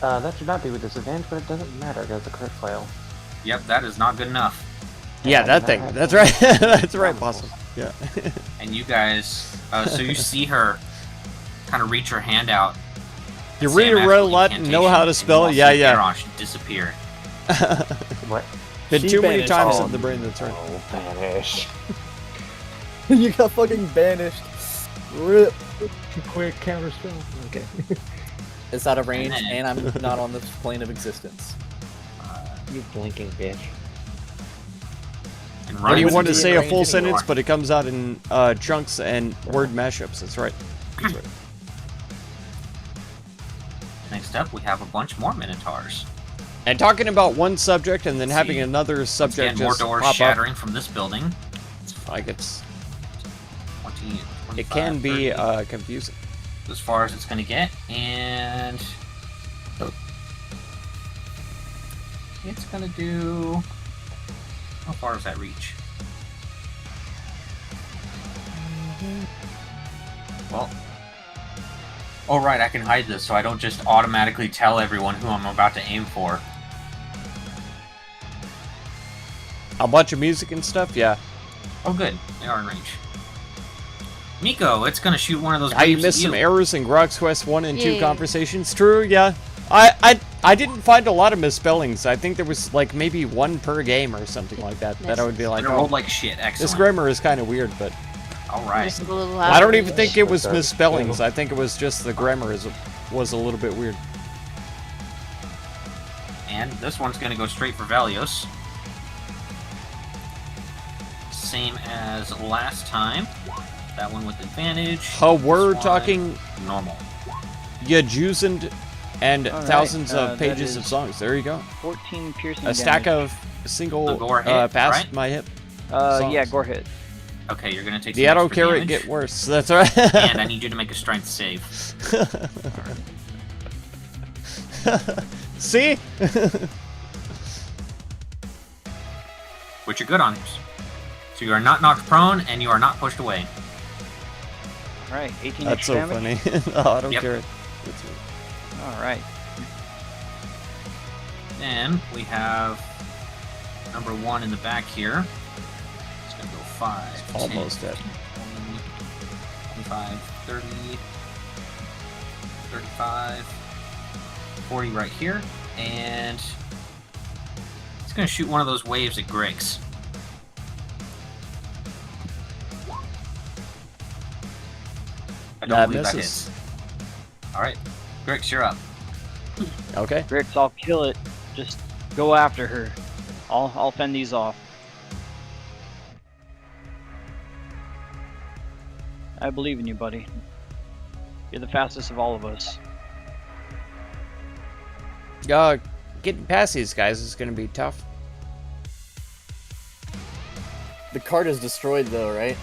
That should not be with disadvantage, but it doesn't matter because the crit fail. Yep, that is not good enough. Yeah, that thing. That's right. That's right, Possum. Yeah. And you guys, so you see her kind of reach her hand out. You say read a a real magical lot and know how to incantation, spell. and you Yeah, see yeah. Garrosh disappear. What? Been She too many banished times all in the brain. That's right. Oh, vanish. You got fucking banished. Rip. Quick counter spell. Okay. It's out of range, And then- and I'm not on this plane of existence. You blinking bitch. And When you running want to wouldn't be say in a range full anymore. sentence, but it comes out in chunks and word mashups. That's right. That's right. Next up, we have a bunch more Minotaurs. And talking about one subject and then having See. another subject Again, more just doors pop up, shattering from this building. like it's 20, 25, it can be 30, confusing. as far as it's going to get, and it's going to do. How far does that reach? Well, oh right, I can hide this so I don't just automatically tell everyone who I'm about to aim for. A bunch of music and stuff. Yeah. Oh good, they are in range. Miko, it's going to shoot one of those. How you waves at missed some you. errors in Grog's Quest 1 and 2 Yeah. conversations. True. Yeah. I didn't find a lot of misspellings. I think there was like maybe one per game or something like that. That I would be like, It oh, rolled like shit. Excellent. this grammar is kind of weird, but All right. Just a little I don't out. even think it was Sorry. misspellings. I think it was just the grammar was a little bit weird. And this one's going to go straight for Valios. Same as last time. That one with advantage. Oh, we're This one, talking normal. Yajuzand and All right, thousands that of pages of is- songs. There you go. 14 piercing A stack damage. of single The gore hit, past right? my hip. Yeah, songs. gore hit. Okay, you're going to take The some arrow extra carrot damage, get worse. That's right. and I need you to make a strength save. See? Which you're good on. So you are not knocked prone, and you are not pushed away. All right, 18 That's extra so damage. funny. The auto Yep. carrot. That's right. All right. Then we have number 1 in the back here. It's going to go 5, 10, Almost dead. 15, 20, 25, 30, 35, 40 right here. And it's going to shoot one of those waves at Griggs. I don't That believe that misses. hits. Alright, Griggs, you're up. Okay. Grix, I'll kill it. Just go after her. I'll fend these off. I believe in you, buddy. You're the fastest of all of us. Getting past these guys is going to be tough. The cart is destroyed though, right?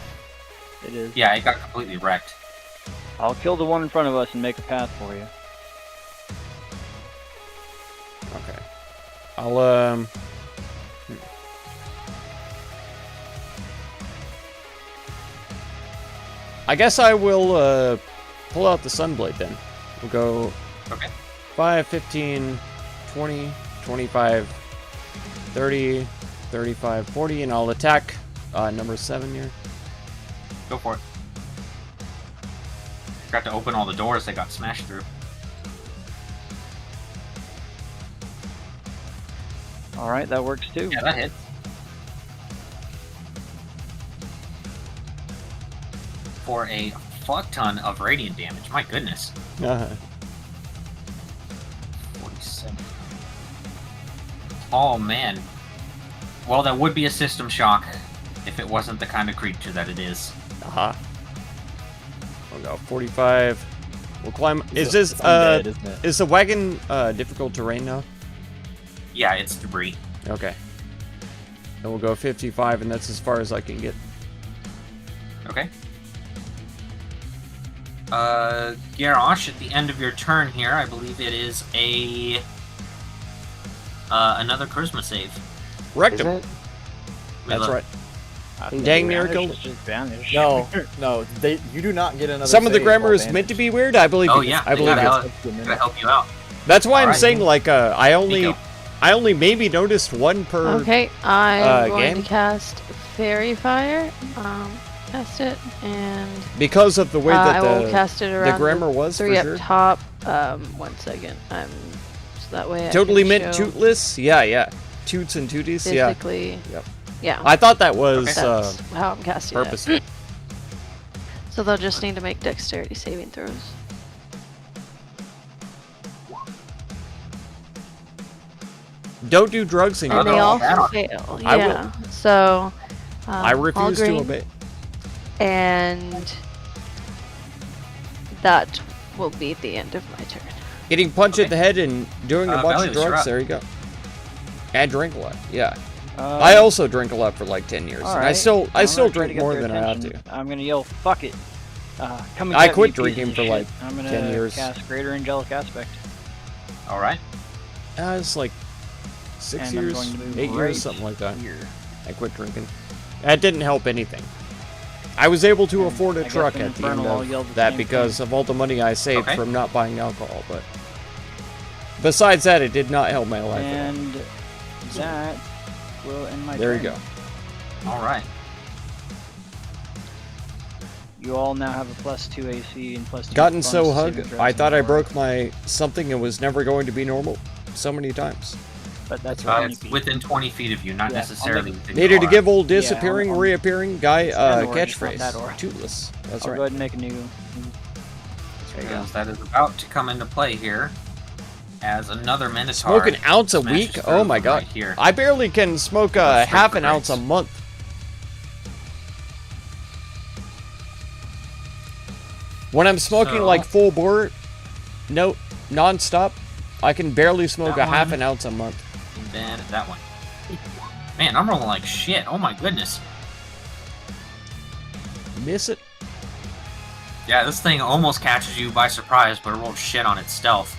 It is. Yeah, it got completely wrecked. I'll kill the one in front of us and make a path for you. Okay. I'll I guess I will pull out the Sunblade then. We'll go Okay. 5, 15, 20, 25, 30, 35, 40, and I'll attack number 7 here. Go for it. Forgot to open all the doors that got smashed through. All right, that works too. Yeah, that hits. For a fuck ton of radiant damage. My goodness. 47. Oh, man. Well, that would be a system shock if it wasn't the kind of creature that it is. Aha. We'll go 45. We'll climb. Is It's this undead, isn't it? is the wagon difficult terrain now? Yeah, it's debris. Okay. And we'll go 55, and that's as far as I can get. Okay. Garrosh, at the end of your turn here, I believe it is a another charisma save. Wrecked Is him. it? We That's look. right. I think Dang Vanish miracle. is just Vanish. No, no, you do not get another. Some of the save grammar while is meant to banished. be weird. I believe Oh you. yeah, I believe gotta, it. gotta help you out. That's why I'm Alright. saying like I only Nico. maybe noticed one per. Okay, I'm going game? to cast Fairy Fire. Cast it, and Because of the way I that will cast it around grammar was, three for up sure. top. 1 second. So that way I Totally can meant show tootless. Yeah. Toots and tooties. Yeah. physically. Yep. Yeah. I thought that was That's how I'm casting it. purposeful. So they'll just need to make dexterity saving throws. Don't do drugs and And no, they all that'll- fail. I will. Yeah. So I all refuse to green, obey. And that will be the end of my turn. Getting punched at the head and doing a bunch of Valios, you're drugs. up. There you go. And drink a lot. Yeah. Um, I also drink a lot for like 10 years. And I alright. still I'm still gonna try to drink get more their than I have attention. to. I'm gonna yell, "Fuck it!" Come and I get quit me, piece drinking of for, shit. like, I'm gonna 10 years. cast Greater Angelic Aspect. All right. It's like 6 And I'm years, going to move 8 right years, something like that. Here. I quit drinking. That didn't help anything. I was able to And afford I a guess truck in at the end Infernal I'll yell of the that same because thing. of all the money I saved Okay. from not buying alcohol, but besides that, it did not help my life at all. And that will end my There you turn. go. All right. You all now have a +2 AC and +2 Gotten bonus so to hug, saving throws I and thought I more. broke my something and was never going to be normal so many times. But that's what It's within 20 feet of you, not Yeah, I'll necessarily make- within Needed your to aura. give old Yeah, disappearing, I'll- reappearing guy It's that aura, it's not catchphrase. that aura. Tootless. That's I'll right. go ahead and make a new. There you go. Because that is about to come into play here as another Minotaur. Smoke an ounce a smashes week? through Oh my right god. here. I barely can smoke That's half straight an ounce a crits. month. When I'm smoking So- like full bore, no, non-stop, I can barely smoke That a half one. an ounce a month. And then that one. Man, I'm rolling like shit. Oh my goodness. Miss it? Yeah, this thing almost catches you by surprise, but it rolled shit on its stealth.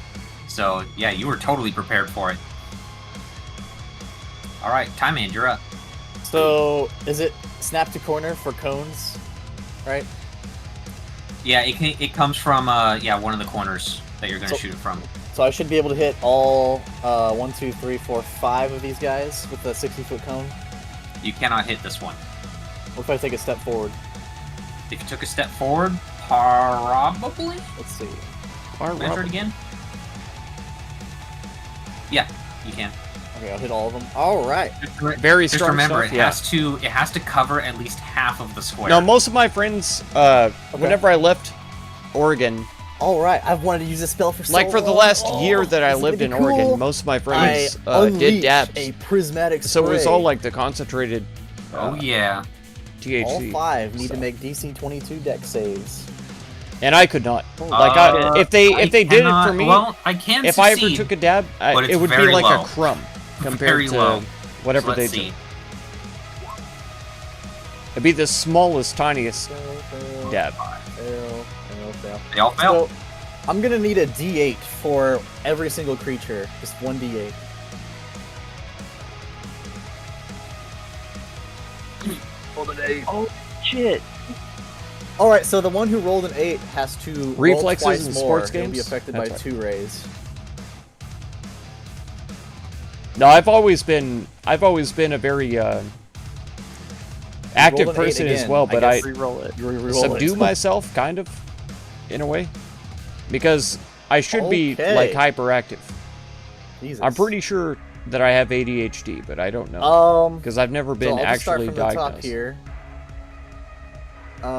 So, yeah, you were totally prepared for it. Alright, Time Man, you're up. So is it snap to corner for cones, right? Yeah, it comes from, one of the corners that you're going to So- shoot it from. So I should be able to hit all 1, 2, 3, 4, 5 of these guys with the 60-foot cone. You cannot hit this one. What if I take a step forward? If you took a step forward, probably? Let's see. Measure it again? Yeah, you can. Okay, I'll hit all of them. All right. Very Just strong remember, stuff, it has to cover at least half of the square. No, most of my friends, whenever I left Oregon, All right. I've wanted to use this spell for so like for the long. last Oh, year that I this is lived gonna in be cool. Oregon, most of my I friends did unleash dabs. a prismatic So it was all spray. like the concentrated Oh yeah. all THC. 5 need so. to make DC 22 deck saves. And I could not. Like, if they I did cannot- it for me, well, I can if I ever succeed, took a dab, but it it's would be very like low. a crumb compared Very to low. whatever So they let's do. see. It'd be the smallest, tiniest Fail, dab. fail, fail. They all fail. So, I'm gonna need a D8 for every single creature. Just one D8. Oh shit! All right, so the one who rolled an 8 has to Reflexes roll twice in more. sports He'll be games? affected That's by right. 2 rays. No, I've always been a very active rolled an 8 person as again. well, but I guess Re-roll it. You re-roll subdue it. myself, kind of, in a way, because I should be Okay. like hyperactive. Jesus. I'm pretty sure that I have ADHD, but I don't know because I've never been so I'll just start actually from the top diagnosed. here.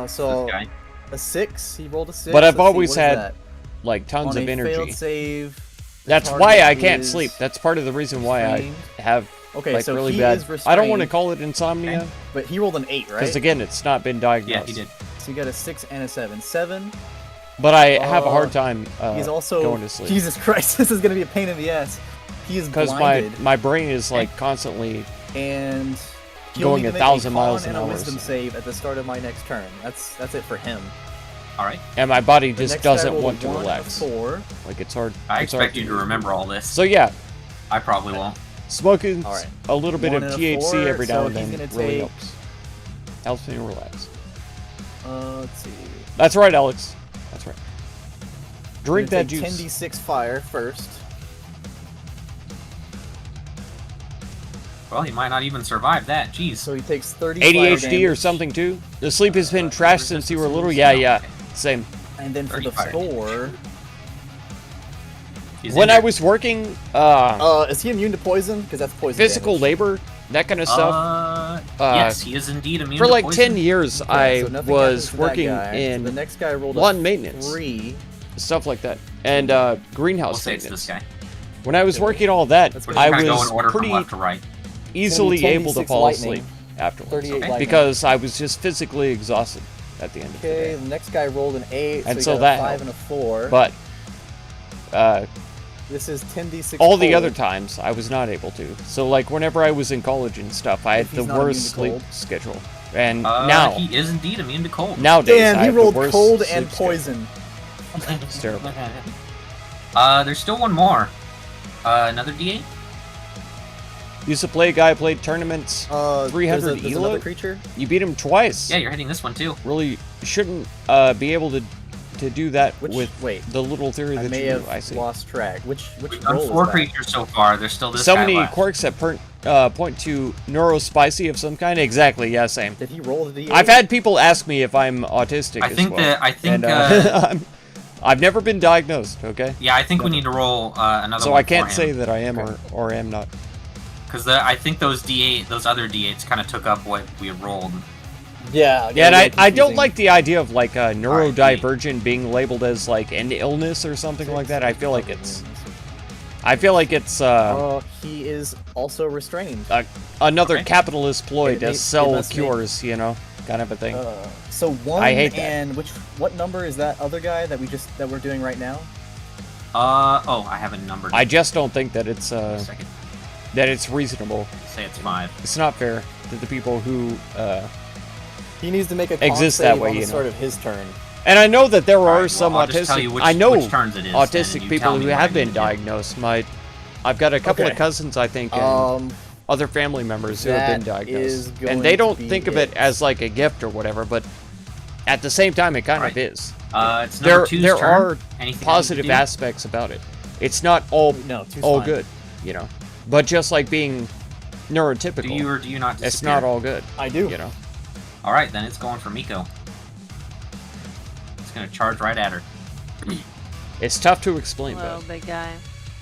So This guy. a 6. He rolled a 6. But I've Let's see, always what is had that? Like tons On of a energy. failed save. the That's target why I can't is sleep. That's part of the reason why restrained. I have Okay, like so really he bad. is I don't want to restrained. call it insomnia Okay. But he rolled an 8, right? because again, it's not been Yeah, diagnosed. he did. So you got a 6 and a 7. 7. But I have a hard time He's also going to sleep. Jesus Christ, this is gonna be a pain in the ass. He is Because blinded, my brain is like constantly and he'll going need to make 1,000 con miles and an a hour. wisdom save at the start of my next turn. That's it for him. All right. And my body The just next guy doesn't rolled a want to 1 and a relax. 4. Like it's hard. I it's hard expect you to remember all this. So yeah, I probably won't. smoking All right. a little bit 1 of and a THC 4, every now so and he's then gonna really take- helps. Helps me relax. Let's see. That's right, Alex. That's right. Drink Gonna that take juice. 10d6 fire first. Well, he might not even survive that. Jeez. So he takes 30 fire ADHD or damage. something too? The sleep has been trashed since you were little? Yeah, yeah. Same. And then for the 35 score, He's When I injured. was working is he immune to poison? Because that's poison physical damage. labor, that kind of stuff, yes, he is indeed immune for to like poison. 10 years Okay, I so nothing was happens to that working guy. So in the next guy rolled lawn a maintenance. 3. stuff like that, and We'll greenhouse say it's maintenance. this guy. When I was working all that, That's We're good. just I gonna go was in order pretty from left to right. easily 10d6 able to fall lightning, asleep afterwards 38 Okay. lightning. because I was just physically exhausted at the end of the Okay, day. the next guy rolled an 8, And so so he got that a 5 helped. and a 4. But This is 10d6 all the cold. other times I was not able to. So like whenever I was in college and stuff, I had If the he's not immune worst to sleep cold. schedule. And now He is indeed immune to cold. nowadays Damn, I he have rolled the worst cold sleep and schedule. poison. It's terrible. There's still one more. Another D8? Used to play a guy, played tournaments. 300 there's another Elo? creature. You beat him twice. Yeah, you're hitting this one too. Really shouldn't be able to do that with Wait, the little theory I that may you have do. I see. lost track. Which We've done roll 4 is that? creatures so far. There's still this So guy many left. quirks that point to neurospicy of some kind. Exactly. Yeah, same. Did he roll the d8? I've had people ask me if I'm autistic I as think well. that I think and, I've never been diagnosed. Okay. yeah, I think we need to roll another So one I can't for say him. that I am or am not. Because I think those other D8s kind of took up what we had rolled. Yeah. Yeah, and really I don't confusing. like the idea of like a neurodivergent being labeled as like an illness or something like that. I feel like it's He is also restrained. another Okay. capitalist ploy It to may- it sell must make- cures, you know, kind of a thing. So 1 I hate that. and what number is that other guy that we're doing right now? I have a number. I just don't think that it's a second. that it's reasonable. Say it's 5. It's not fair to the people who He needs to make a con Exist save that way, on the you know. start of his turn. and I know that there are Alright, some well, I'll just tell you autistic. which- I know which turns it is, then, and autistic you people tell me who what have I been need to do. diagnosed. I've got a couple of Okay. cousins, I think, and other family members who have been That is diagnosed, going and they to don't be think of it as like a gift or whatever. But at the same time, it kind Right. of is. It's number 2's There turn. are Anything I need to positive do? aspects about it. It's not all No, two's all fine. good, you know. But just like being neurotypical, Do you or do you not it's disappear? not all good, I do. you know. All right, then it's going for Miko. It's gonna charge right at her. It's tough to explain, Hello, but big guy.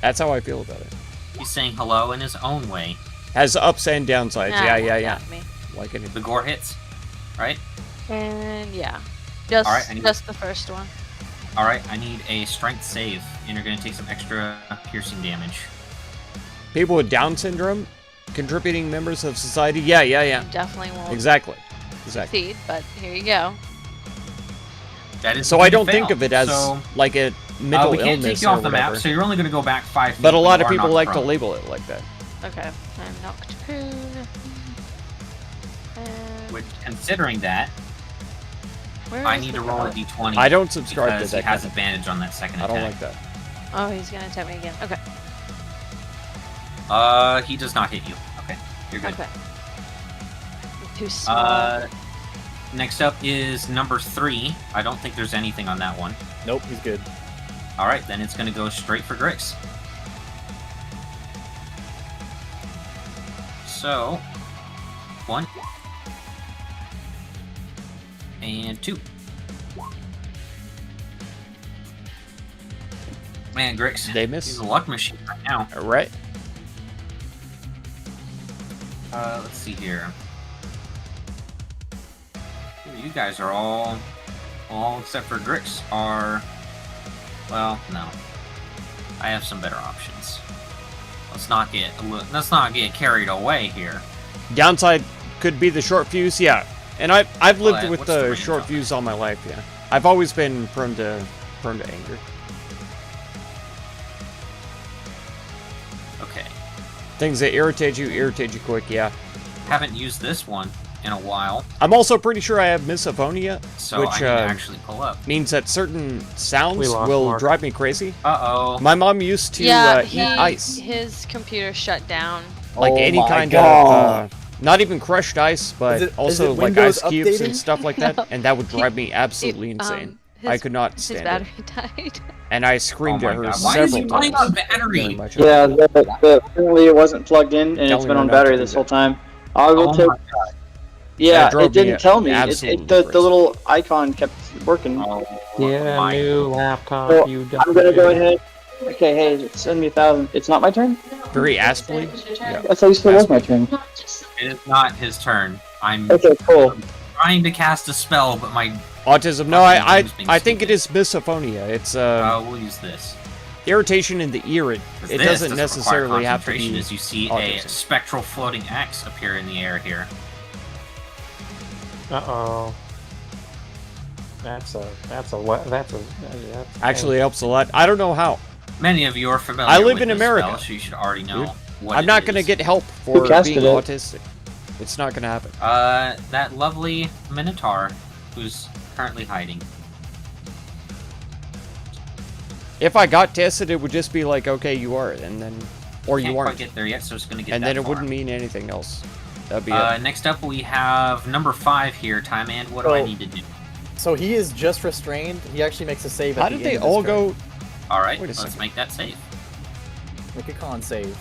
that's how I feel about it. He's saying hello in his own way. Has ups and downsides. Nah, Yeah. got me. Like anything. The gore hits, right? And yeah, just Alright, I need- just the first one. All right, I need a strength save, and you're gonna take some extra piercing damage. People with Down syndrome, contributing members of society. Yeah. Definitely won't Exactly. succeed, but here you go. That is So going I to don't think fail. of it as So, like a mental we can't illness take you or off the whatever. map, so you're only gonna go back 5 feet. But a lot you of are people knocked like to prone. label it like that. Okay, I'm knocked prone. And Which, considering that, where I is need the to roll a dog? d20. I don't subscribe to because that he has kind of- advantage on that second I attack. don't like that. Oh, he's gonna attack me again. Okay. He does not hit you. Okay, you're good. Okay. Too small. Next up is number 3. I don't think there's anything on that one. Nope, he's good. All right, then it's gonna go straight for Grix. So, 1 and 2. Man, Grix, They miss. he's a luck machine right now. All right. Let's see here. You guys are all except for Grix are, well, no. I have some better options. Let's not get carried away here. Downside could be the short fuse. Yeah. And I've lived Well, with what's the the range short on fuse all my life. Yeah, I've always been prone to anger. Okay. Things that irritate you quick. Yeah. Haven't used this one in a while, I'm also pretty sure I have misophonia, so which I need to actually pull up. means that certain sounds We lost will Mark. drive me crazy. Uh-oh. My mom used to Yeah, eat ice, his computer shut down. like Oh any my kind God. of, not even crushed ice, but Is it also like Windows ice cubes and updating? stuff like that, No. and that would drive me He- absolutely it, insane. his- I could not His stand it, battery died. and I Oh screamed my at her god. Why is he several running times. on battery? Very much. Yeah, apparently it wasn't plugged in and it's Telling been her on not to battery do this that. whole time. I'll go Oh take. my god. Yeah, drove it didn't me tell me. absolutely The crazy. little icon kept working. Oh Yeah, my. new laptop. So, You I'm gonna go ahead. Okay, hey, send me 1,000. It's not my turn? Very asply. Yeah. I thought you said it was my turn. It is not his turn. I'm Okay, cool. trying to cast a spell, but my Autism. No, I think it is misophonia. It's we'll use this. irritation in the ear. It 'Cause it this doesn't require necessarily have to concentration, be. as you see autism. a spectral floating X appear in the air here. Uh-oh. That's Actually helps a lot. I don't know how. Many of you are familiar I live with in this America, spell, so you should already know dude. what I'm it not gonna is. get help for casted being it? autistic. It's not gonna happen. That lovely Minotaur who's currently hiding. If I got tested, it would just be like, okay, you are, and then, or Can't you quite aren't, get there yet, so it's gonna get and that then it far. wouldn't mean anything else. That'd be it. Next up we have number 5 here, Time and what do I So- need to do? So he is just restrained. He actually makes a save. How at the did they end of his all turn. go? Alright, Wait a let's second. make that save. Make a con save.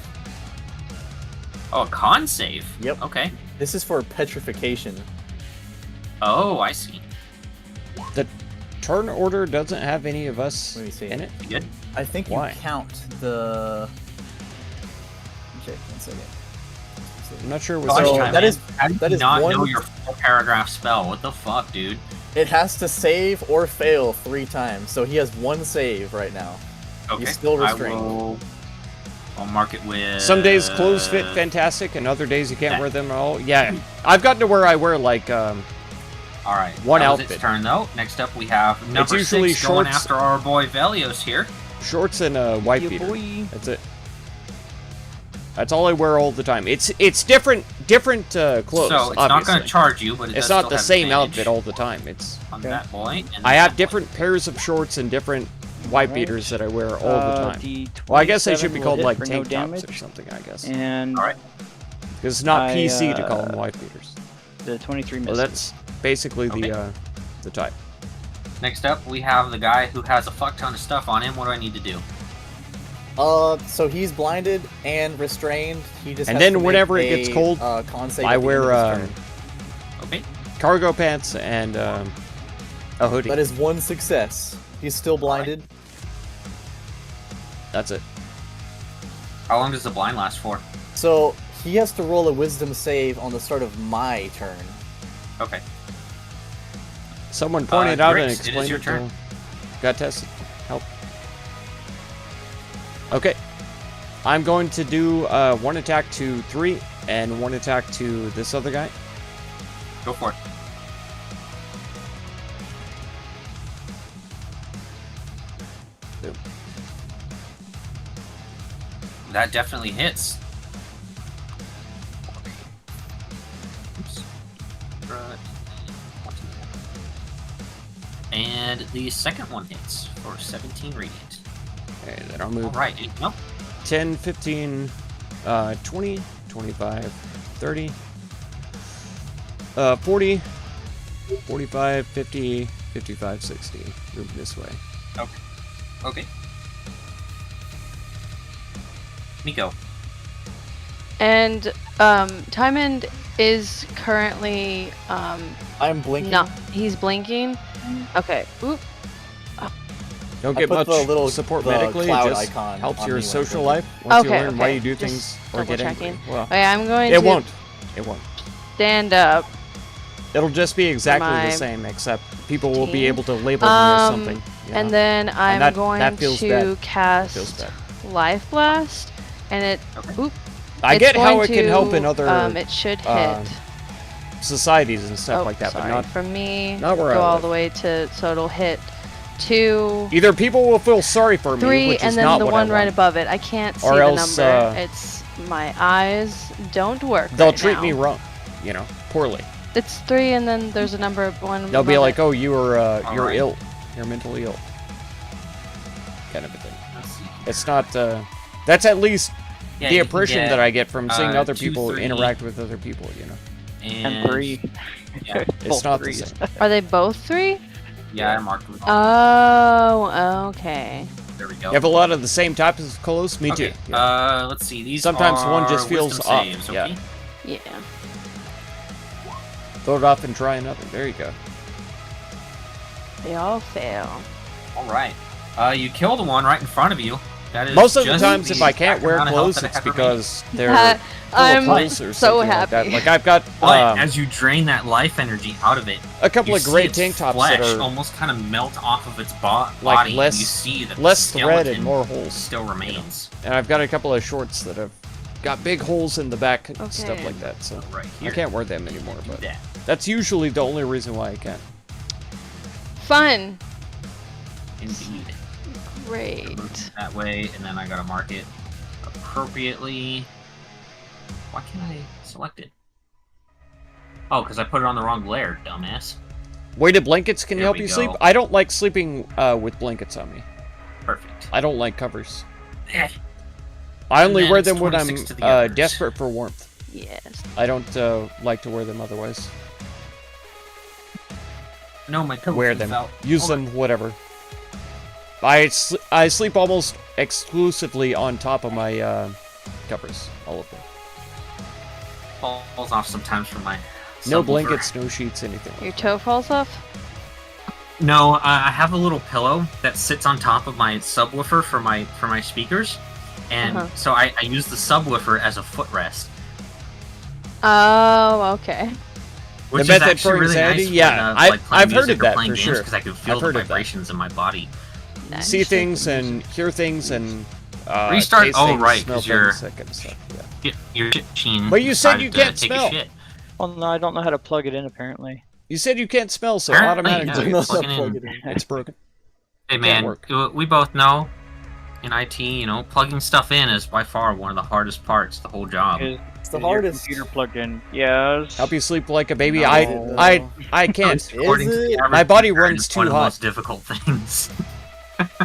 Oh, a con save? Yep. Okay. This is for petrification. Oh, I see. The turn order doesn't have any of us Let me see. in it. You good? I think Why? you count the. Check 1 second. I'm not sure Gosh, what's So, Time that Man, is- how did that you is not one- know your full paragraph spell? What the fuck, dude? It has to save or fail 3 times, so he has 1 save right now. Okay. He's still restrained. I'll mark it with. Some days clothes fit fantastic, and other days you can't that. wear them at all. Yeah, I've gotten to where I wear like All right. One that was outfit. Its turn though. Next up we have number usually 6 going shorts- after our boy Velios here. shorts and a white Yeah, beater. boy. That's it. That's all I wear all the time. It's different clothes. So it's not obviously. going to charge you, but It's does not still the have same advantage outfit all the time. It's on that boy. And I that have boy. different pairs of shorts and different white Alright. beaters that I wear all the time. The Well, I guess they should 27 be will called hit like for tank no tops damage, or something. I guess and All right. because it's not I, PC to call them white beaters. the 23 misses. Well, that's basically Okay. the type. Next up we have the guy who has a fuck ton of stuff on him. What do I need to do? So he's blinded and restrained. He just And has then to make whenever it gets a, cold, con save I at the end wear of his turn. Okay. cargo pants and a hoodie. That is 1 success. He's still blinded. That's it. How long does the blind last for? So he has to roll a wisdom save on the start of my turn. Okay. Someone pointed out and Grix, it is explained your it. turn. Got tested. Help. Okay. I'm going to do 1 attack to 3 and 1 attack to this other guy. Go for it. Boom. That definitely hits. Oops. Right. And the second one hits for 17 radiant. Okay, then I'll move Alright, nope. 10, 15, 20, 25, 30, 40, 45, 50, 55, 60. Move this way. Okay. Miko. And Tymond is currently I'm blinking. not. He's blinking. Okay. Oop. Don't I get put much the little- support the medically. It cloud just icon helps on your me when social I'm life once you Okay, learn why okay. you do Just things or get angry. double-checking. Well, Okay, I'm going it to won't. It won't. stand up. It'll just be exactly My the same, except people will be team. able to label me as Um, something. you And know? then I'm that going feels to bad. Feels cast bad. Life Blast, and it. Okay. Oop. I it's get how going it can help in to, other. It should hit. um, societies and stuff Oh, like that, sorry. but not From me, not where go I all live. the way to, so it'll hit 2, either people will feel sorry for me, 3, which is and then not the what one I right want. above it. I can't see Or the else, number. It's my eyes don't work. They'll right treat now. me wrong, you know, poorly. It's 3, and then there's a number one. They'll be above like, it. "Oh, you're Alright. ill, you're mentally ill," kind of a thing. Let's see. It's not. That's at least Yeah, the you can impression get, that I get from seeing other 2, people 3, interact with other people. You know, And 3. Yeah, it's Both not the threes. same. Are they both 3? yeah, I marked them. all. Oh, okay. There we go. You have a lot of the same types of clothes. Me Okay, too. Yeah. let's see. These Sometimes one are just feels wisdom off, saves, yeah. okay? Yeah. Throw it off and try another. There you go. They all fail. All right. You killed one right in front of you. That is Most of the just times, if I can't exact wear amount of health clothes, that I it's have remaining. because they're That- full of I'm holes or so something like that. happy. Like I've got But as you drain that life energy out of it, a couple you of see gray its tank tops flesh that are almost kind of melt off of its like body. And less you see that less the thread skeleton and more holes. still remains. And I've got a couple of shorts that have got big holes in the back and stuff Okay. like that. So Right I here. can't wear them anymore. Do But that. that's usually the only reason why I can't. Fun. Indeed. Great. That way, and then I gotta mark it appropriately. Why can't I select it? Oh, because I put it on the wrong layer, dumbass. Weighted blankets can There help we you go. sleep. I don't like sleeping with blankets on me. Perfect. I don't like covers. Eh. I And only then wear it's them when I'm 26 to the others. desperate for warmth. Yes. I don't like to wear them otherwise. No, my pillow Wear fell them, out. use Hold on. them, whatever. I sleep almost exclusively on top of my covers, all of them. Falls off sometimes from my. No subwoofer. blankets, no sheets, anything. Your toe falls off? No, I have a little pillow that sits on top of my subwoofer for my speakers, and Uh-huh. so I use the subwoofer as a footrest, Oh, okay. which is method actually for really anxiety? nice Yeah, when, I've- like playing I've heard music of or that playing for games sure. because I can feel I've the heard of that. vibrations in my body. Nice. See things and hear things and Restart- taste oh, things, right, smell 'cause you're- things, that kind of stuff. Yeah. Your shit machine. But you said decided you to can't take a smell. shit. Well, no, I don't know how to plug it in, apparently. You said you can't smell, so Apparently, automatically yeah. it's, Plug it in. Plug it in. it's broken. Hey Can't man, work. we both know in IT, plugging stuff in is by far one of the hardest parts of the whole job. Is, It's the is your hardest. computer plugged in? Yes. Help you sleep like a baby. No. I can't. According to the it? average My body user, runs it's too one of the hot. most difficult things.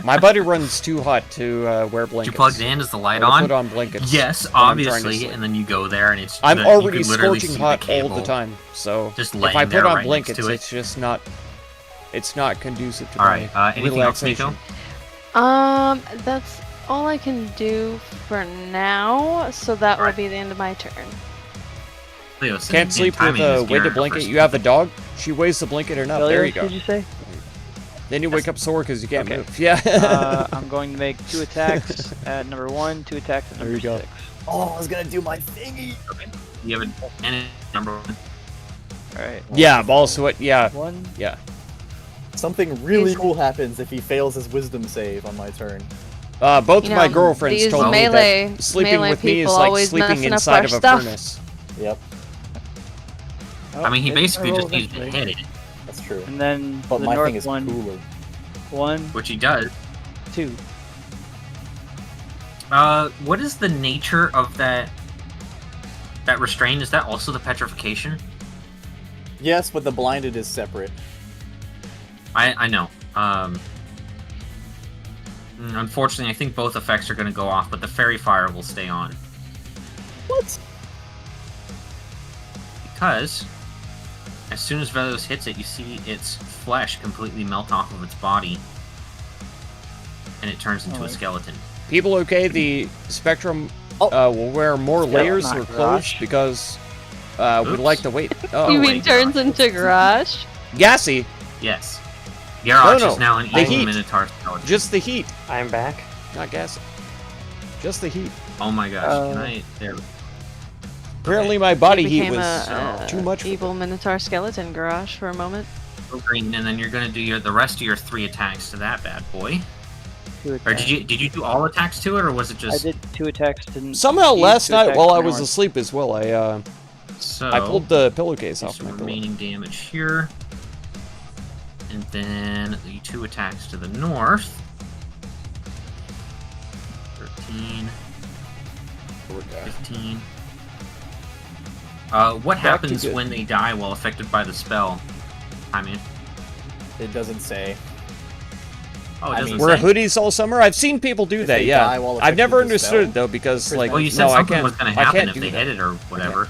My body runs too hot to wear Did blankets. you plug it in? Is the Or light to on? put on blankets. Yes, I'm trying to obviously. sleep. And then you go there, and it's. I'm you already can literally scorching see hot the all cable the time, so just if laying I put there on right next blankets, to it. it's just not. It's not conducive to All my right. Anything else, relaxation. Nico? That's all I can do for now, so that will Alright. be the end of my turn. Leo, Can't sleep with a weighted blanket. You have a dog. She weighs the blanket enough. There you go. Did you say? Then you wake up sore because you can't Okay. move. Yeah. I'm going to make 2 attacks at number 1, 2 attacks at There number you go. 6. Oh, I was gonna do my thingy. You have a number 1. Alright. Yeah, ball sweat. Yeah. 1. Yeah. Something really These- cool happens if he fails his wisdom save on my turn. Both You of my know, girlfriends these told melee- me that sleeping melee with me is people like always sleeping messing up inside our of a stuff. furnace. Yep, I mean, he Oh, basically it's just needs to eventually. hit it, that's true. And then But the my north thing is one, cooler. 1, which he does. 2. What is the nature of that restraint? Is that also the petrification? Yes, but the blinded is separate. I know. Unfortunately, I think both effects are going to go off, but the fairy fire will stay on. What? Because as soon as Velos hits it, you see its flesh completely melt off of its body, and it turns into a skeleton. People okay? The Spectrum Oh. will wear more Skeleton, layers not or clothes garage. because we Oops. like to wait. Oh, you wait, mean turns gosh. into garage? gassy. Yes. Garrosh No, is now an the evil heat. Minotaur skeleton. Just the heat, I'm back. not gassy. Just the heat. Oh my gosh. Can I... There. Apparently, my body You heat became was a too much. For evil minotaur skeleton garage for a moment. Go green, and then you're going to do the rest of your 3 attacks to that bad boy. 2 Or attacks. did you do all attacks to it, or was it I just... did 2 attacks to Somehow each, last 2 night attacks while to I was north. asleep as well, So I pulled the pillowcase off some my pillow. remaining damage here. And then the 2 attacks to the north. 13, 15. What Back to happens good. when they die while affected by the spell? I mean, It doesn't say. oh, it I doesn't mean, Wear say. hoodies all summer. I've seen people do If that. they Yeah, die while I've affected never with the understood spell, it though because like Well, you said no, I something can't. was going to I happen can't if do they that. hit it or whatever.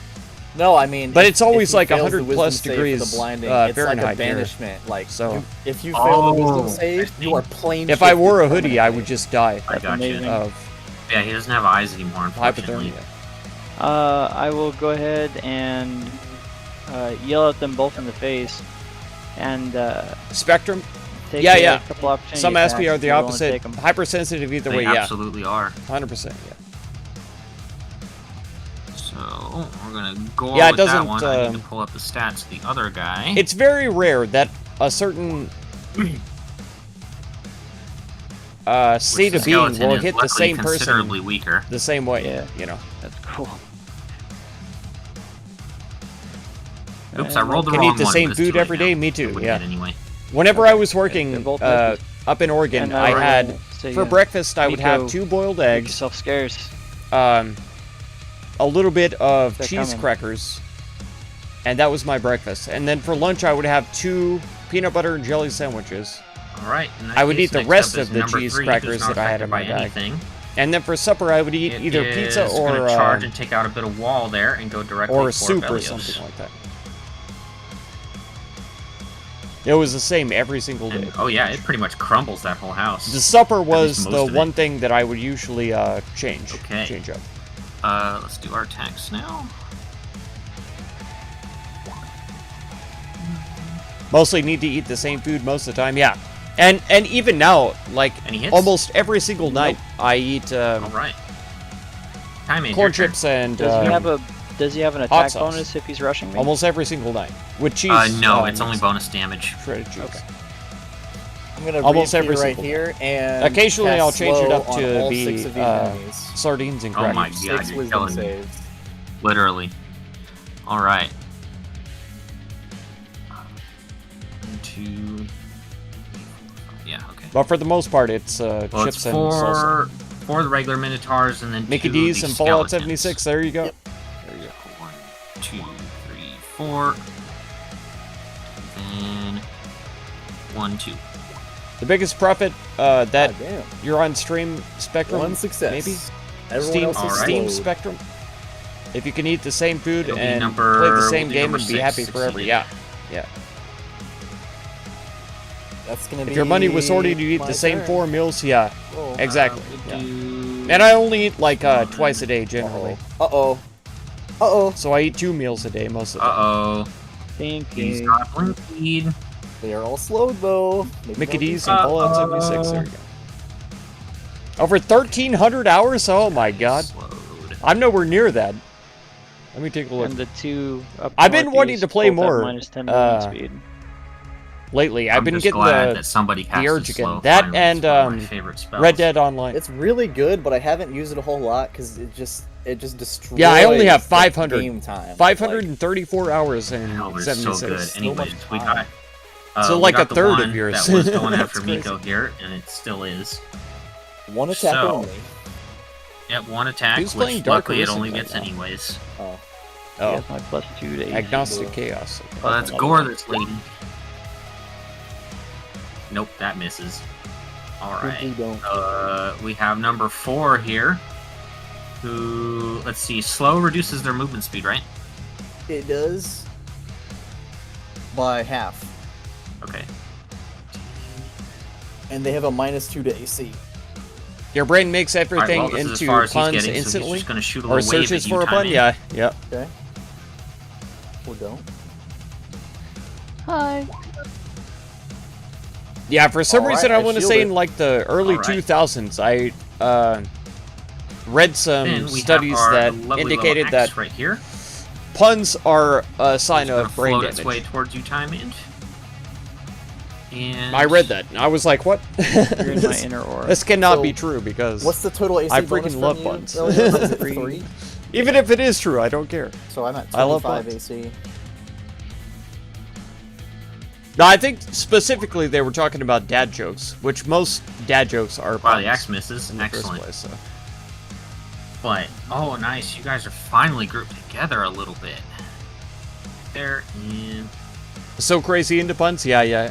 No, I mean, But if- it's always if he like fails the 100 wisdom plus save for degrees, the blinding, it's Fahrenheit like a here. banishment. Like, So- if you fail the wisdom Oh, save, I you are see. plain. If I shifted wore a hoodie, I permanently. would just die I got you. amazing. of Yeah, he doesn't have eyes anymore, unfortunately. hypothermia. I will go ahead and yell at them both in the face, and Spectrum. take Yeah, a yeah. couple opportunity Some attacks SP are if the you're willing to opposite. take 'em. Hypersensitive either They way. Yeah, absolutely are. 100%. Yeah. So we're gonna go Yeah, it with that doesn't, one. I need to pull up the stats of the other guy. It's very rare that a certain state Which of the being skeleton will is hit the luckily same considerably person weaker. the same way. Yeah. You know. That's cool. Oops, I rolled the Can wrong eat the one, same but it's food too late every now. day. Me It too. wouldn't Yeah. hit anyway. Whenever I was They're working both misses. up in Oregon, And, I had so, for yeah, breakfast I would have Miko, 2 boiled make eggs, yourself scarce. a little bit of They're cheese coming. crackers, and that was my breakfast. And then for lunch I would have 2 peanut butter and jelly sandwiches. All right. in that I would case, eat the next rest up is of the number cheese 3, crackers who's not that I had affected in my by bag. anything. And then for supper I would eat It either pizza is or gonna charge and take out a bit of wall there and go directly or for a soup or Velios. something like that. It was the same every single day. And, oh yeah, it pretty much crumbles that whole house. The supper was most the of it. one thing that I would usually change. Okay. Change up. Let's do our attacks now. Mostly need to eat the same food most of the time. Yeah, and even now, like Any hits? almost every single night, I eat All right. Time in. corn chips and Does he have an hot attack sauce. bonus if he's rushing me? almost every single night with cheese. No, it's only bonus damage. shredded cheese. Okay. I'm gonna Almost reappear every right single here, and Occasionally cast I'll change it slow up on to all be, 6 of these enemies. Sardines and Oh crackers. my god, 6 you're wisdom killing me. saves. Literally. All right. 1, 2. Yeah. Okay. But for the most part, it's Well, it's chips and salsa. 4 the regular Minotaurs and then Mickey 2 D's the and Fallout skeletons. 76. There you go. Yep. There you go. 1, 2, 3, 4. And then 1, 2. The biggest profit that God damn. you're on Stream Spectrum, 1 success. maybe Everyone Steam, else is Alright. Steam slowed. Spectrum. If you can eat the same food It'll be and number- play the we'll same do game number and be 6 happy forever, succeeded. yeah. That's gonna be. If your money was sorted, you eat my the same turn. 4 meals, yeah, Whoa. exactly. We'll Yeah. do- And I only eat like twice a day generally, Uh-oh. Uh-oh. so I eat 2 meals a day most of the time. Uh-oh. Thank He's you. got Blinkied. They are all slowed though. Maybe Mickey they'll do D's and Fallout 76. There you Uh-oh. go. Over 1,300 hours. Oh my god, Slowed. I'm nowhere near that. Let me take a look. And the 2 up I've been north wanting use to play both have more, minus 10 movement uh, speed. Lately, I've I'm been just getting glad the that somebody has urge to again. slow That finally. and, It's one of my favorite spells. Red Dead Online. It's really good, but I haven't used it a whole lot because it just destroys. Yeah, I only have the 500. game time. 534 hours and Hell, it's so 76. good. Anyways, much we got. time. So we like got a the third of one yours. That was going after That's Miko crazy. here, and it still is. One attack So- only. Yep, 1 attack, Who's playing which Dark luckily it Arisen only right gets now? anyways. Oh, Oh, That's my plus 2 to AC. Agnostic Chaos. Okay. Well, that's Gore that's leading. Nope, that misses. Alright. we don't. We have number 4 here. Who, let's see, slow reduces their movement speed, right? It does. By half, Okay. and they have a -2 to AC. Your brain makes everything Alright, well, this is as into far as he's puns getting, so he's instantly, just gonna shoot a or little wave searches at you, for a pun. timing. Yeah, yeah. Okay. Or don't. Hi. Yeah, for some Alright, reason I I want to feel say it. in like the early Alright. 2000s, I read Then some we studies have our that lovely indicated little axe that right here. puns are a sign It's gonna of brain float its way damage. towards you, Timing. And I read that. And I was like, what? You're in my this, inner aura. this cannot So, be true because What's the total AC I bonus freaking from love you, buns. Elliot? Is it 3. 3? Even if it is true, I don't care. So I'm at I love 25 puns. AC. No, I think specifically they were talking about dad jokes, which most dad jokes are Wow, the puns axe misses. in the first Excellent. place. So. But, oh, nice. You guys are finally grouped together a little bit. There, and So crazy into puns? Yeah.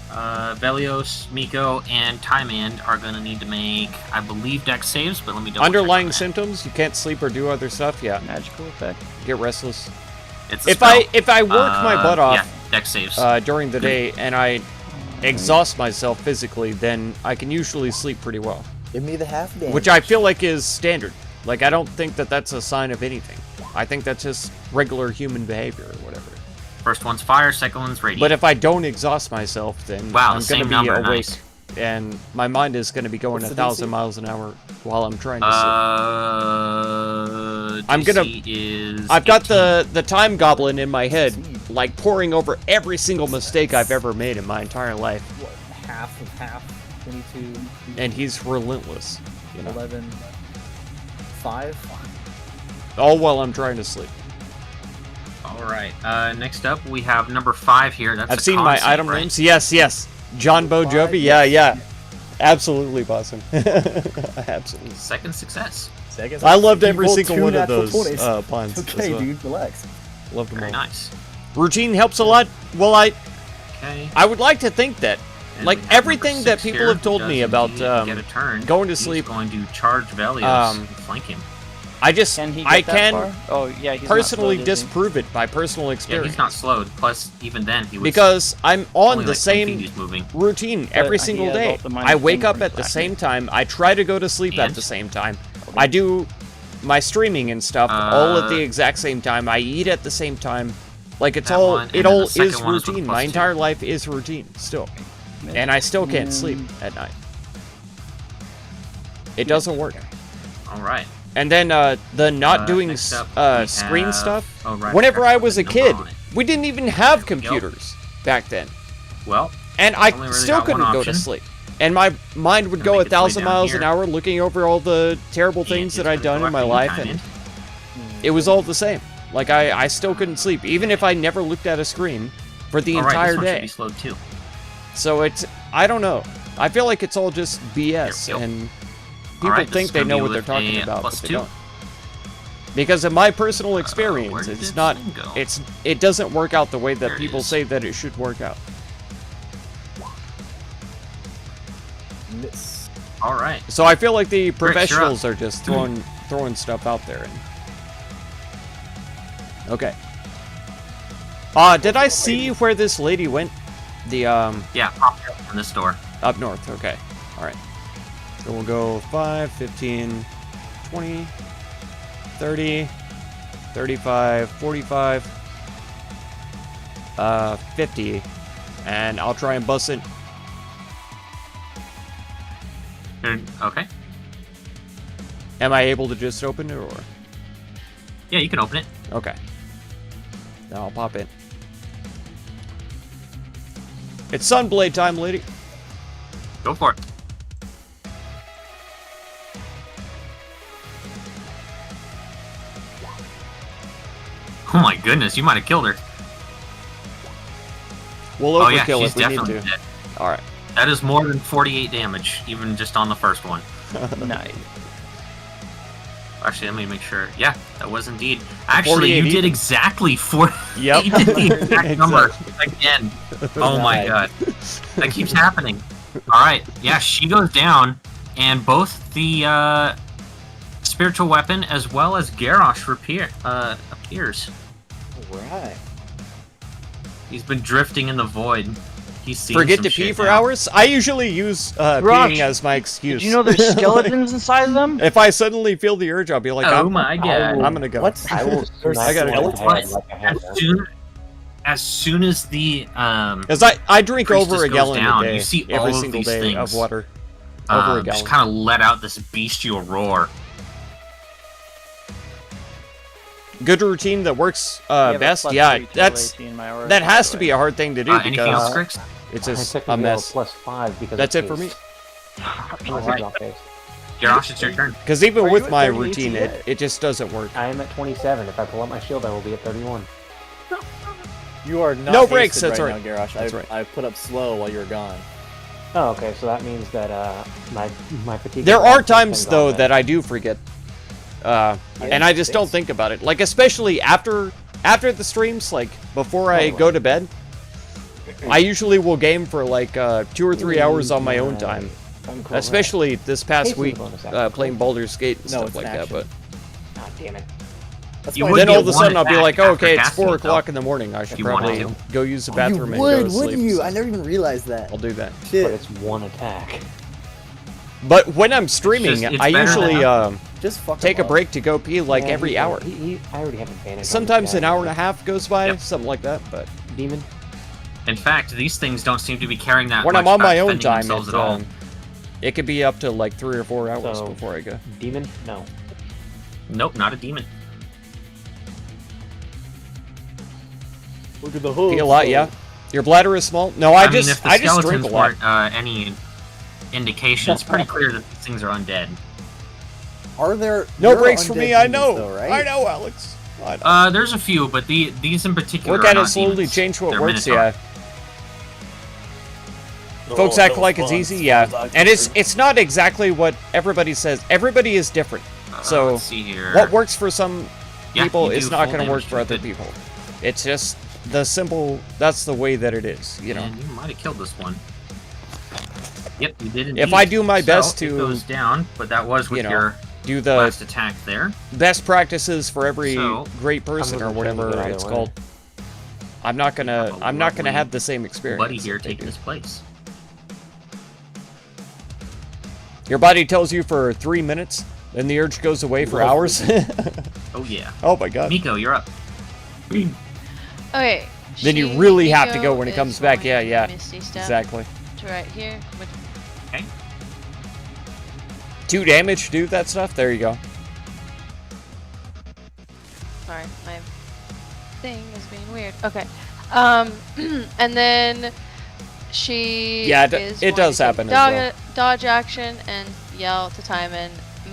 Velios, Miko, and Tymand are going to need to make, I believe, dex saves, but let me double check Underlying on that. symptoms, you can't sleep or do other stuff, yeah. Magical effect. Get restless. It's a If spell. I work my butt off Yeah, dex saves. during the day and I exhaust myself physically, then I can usually sleep pretty well. Give me the half damage. Which I feel like is standard. Like, I don't think that that's a sign of anything. I think that's just regular human behavior or whatever. First one's fire, second one's radiant. But if I don't exhaust myself, then Wow, I'm the going to same be number, awake. nice. And my mind is going to be going What's the 1,000 DC? miles an hour while I'm trying to sleep. I'm gonna- Is I've got 18. the time goblin in my head, like poring over every single mistake I've ever made in my entire life. What, half of half? 22, And he's relentless, you know. 11, 5? All while I'm trying to sleep. All right. Next up, we have number 5 here. That's I've a seen con my save, item right? names. Yes. John Bo Jovi. Yeah. Absolutely, Boston. Absolutely. Second success. I loved every You rolled single 2 one of natural those 20s. puns. Okay, as well. dude, relax. Loved them Very all. nice. Routine helps a lot. Well, Okay. I would like to think that, And like we have number everything that 6 people here, have told who me does about indeed get a turn. going to He's sleep, going to charge Velios um, and flank him. I just Can he get I that can far? Oh yeah, he's personally not slowed, is he? disprove it by personal Yeah, experience he's not slowed. Plus, even then, he was because I'm on only the like 10 feet same he's moving. routine every he single has day. all the minus I wake 10 up from at the Black same time. I try to go to sleep at And? the same time. I do my streaming and stuff all at the exact same time. I eat at the same time. Like it's That all one, it and then all the second is one is with a routine. plus My 2. entire life is routine still. And I still can't sleep at night. It doesn't work. All right. And then the not doing next up, we screen have- stuff. oh, right, Whenever got I was a the kid, number on it. we didn't even have There we go. computers back then. Well, And I Only really still got one couldn't go to option. sleep. And my mind would Gonna go make its way 1,000 down miles here. an hour looking over all the terrible and things he's that I'd gonna done go in my after you, life, Tymand. and it was all the same. Like, I still couldn't sleep, even if I never looked at a screen for the All right, entire this one should day. be slowed too. So it's, I don't know. I feel like it's all just BS, There we go. and people right, this think is they gonna know be what they're with talking a about, but plus they 2. don't. Because of my personal where experience, did it's this not, thing go? it doesn't work out the way that There it people is. say that it should work out. Miss. All right. So I feel like the you're up. professionals are just throwing stuff out there. And... Okay. Did I see where this lady went? The Yeah, pop up from this door. up north. Okay. All right. So we'll go 5, 15, 20, 30, 35, 45, 50, and I'll try and bust it. Okay. Am I able to just open it, or? Yeah, you can open it. Okay. Now I'll pop in. It's Sunblade time, lady. Go for it. Oh my goodness, you might have killed her. We'll Oh yeah, overkill she's if we need definitely to. dead. Alright. That is more than 48 damage, even just on the first one. Nice. Actually, let me make sure. Yeah, that was indeed. Actually, 48 you did exactly 4. Yep. You did the exact number Exactly. again. Oh my god. That keeps happening. Alright, yeah, she goes down, and both the spiritual weapon as well as Garrosh appears. Right. He's been drifting in the void. He's seen Forget some to pee shit for now. hours? I usually use Rosh, peeing as my excuse. Did you know there's skeletons inside of them? If I suddenly feel the urge, I'll be like, Oh I'm my god. gonna go. What? I will There's I gotta go. skeletons? As soon as the Because I drink Priestess over a goes gallon down, a day, you see all every of single these day things, of water. Over a just gallon. kind of let out this bestial roar. Good routine that works You have a best. plus Yeah, 3 total that's AC in my aura, that by has the to way. be a hard thing to do Anything else, because Grix? it's I just technically a have mess. +5 because That's of it for me. haste. Alright. Garrosh, it's your turn. Because even Are you with at my 30 routine, yet? it just doesn't work. I am at 27. If I pull out my shield, I will be at 31. You are not No breaks, hasted that's right right. now, Garrosh. That's right. I put up slow while you were gone. Oh, okay. So that means that my fatigue. There response are has times been though gone that I do forget, and I just don't think about it. Like especially after the streams, like before I go to bed, I usually will game for like 2 or 3 hours on my own time. I'm cool, Especially this past Hasten's week, bonus action. playing Baldur's Gate and No, stuff it's like an that. action. But right? God damn it. That's You why would then get all of a one sudden I'll be attack like, oh, after okay, it's casting 4 it, though. o'clock in the morning. I should You wanted probably to. go use the you bathroom and go would, to sleep. wouldn't you? I never even realized that. I'll do that. But Shit. it's one attack. But when I'm streaming, it's I better usually than Just fuck take a him up. break to go pee like Yeah, every he- hour. I already have advantage. on Sometimes this an guy. hour and a half goes by, Yep. something like that. But Demon. In fact, these things don't seem to be carrying that when much I'm on about my own defending time, themselves it, at all. it could be up to like 3 or 4 hours So- before I go. Demon. No. Nope, not a demon. Look at the hooves. Pee a lot, yeah. Your bladder is small. No, I mean, just if the I just drink skeletons a lot. weren't any indication, it's pretty clear that these things are undead. Are there No there are breaks for undead me. I demons, know. though, right? I know, Alex. I know. There's a few, but these in particular Work are at it not slowly, demons. change what They're works. Minotaur. Yeah. Folks act like it's easy, yeah. And it's not exactly what everybody says. Everybody is different. So let's see here. what works for some Yeah, people you is do not full going to work damage for to other it. people. It's just the simple. That's the way that it is. You know. And you might have killed this one. Yep, you did indeed. If I do my best So, it to, goes down, but that was with you know, your do the last attack there. best practices for every So, great person or looking whatever for either it's way. called. I'm not gonna lovely have the same experience. Buddy here that they taking do. his place. Your body tells you for 3 minutes, then the urge goes away for hours. Oh yeah. Oh my god. Miko, you're up. Okay. Then you really have to Miko go when it is comes back. going Yeah, yeah. Misty Step Exactly. to right here. With 2 damage to do that stuff. There you go. Sorry, my thing is being weird. Okay. And then she Yeah, it is it going does to take happen as dodge action and yell to Timon,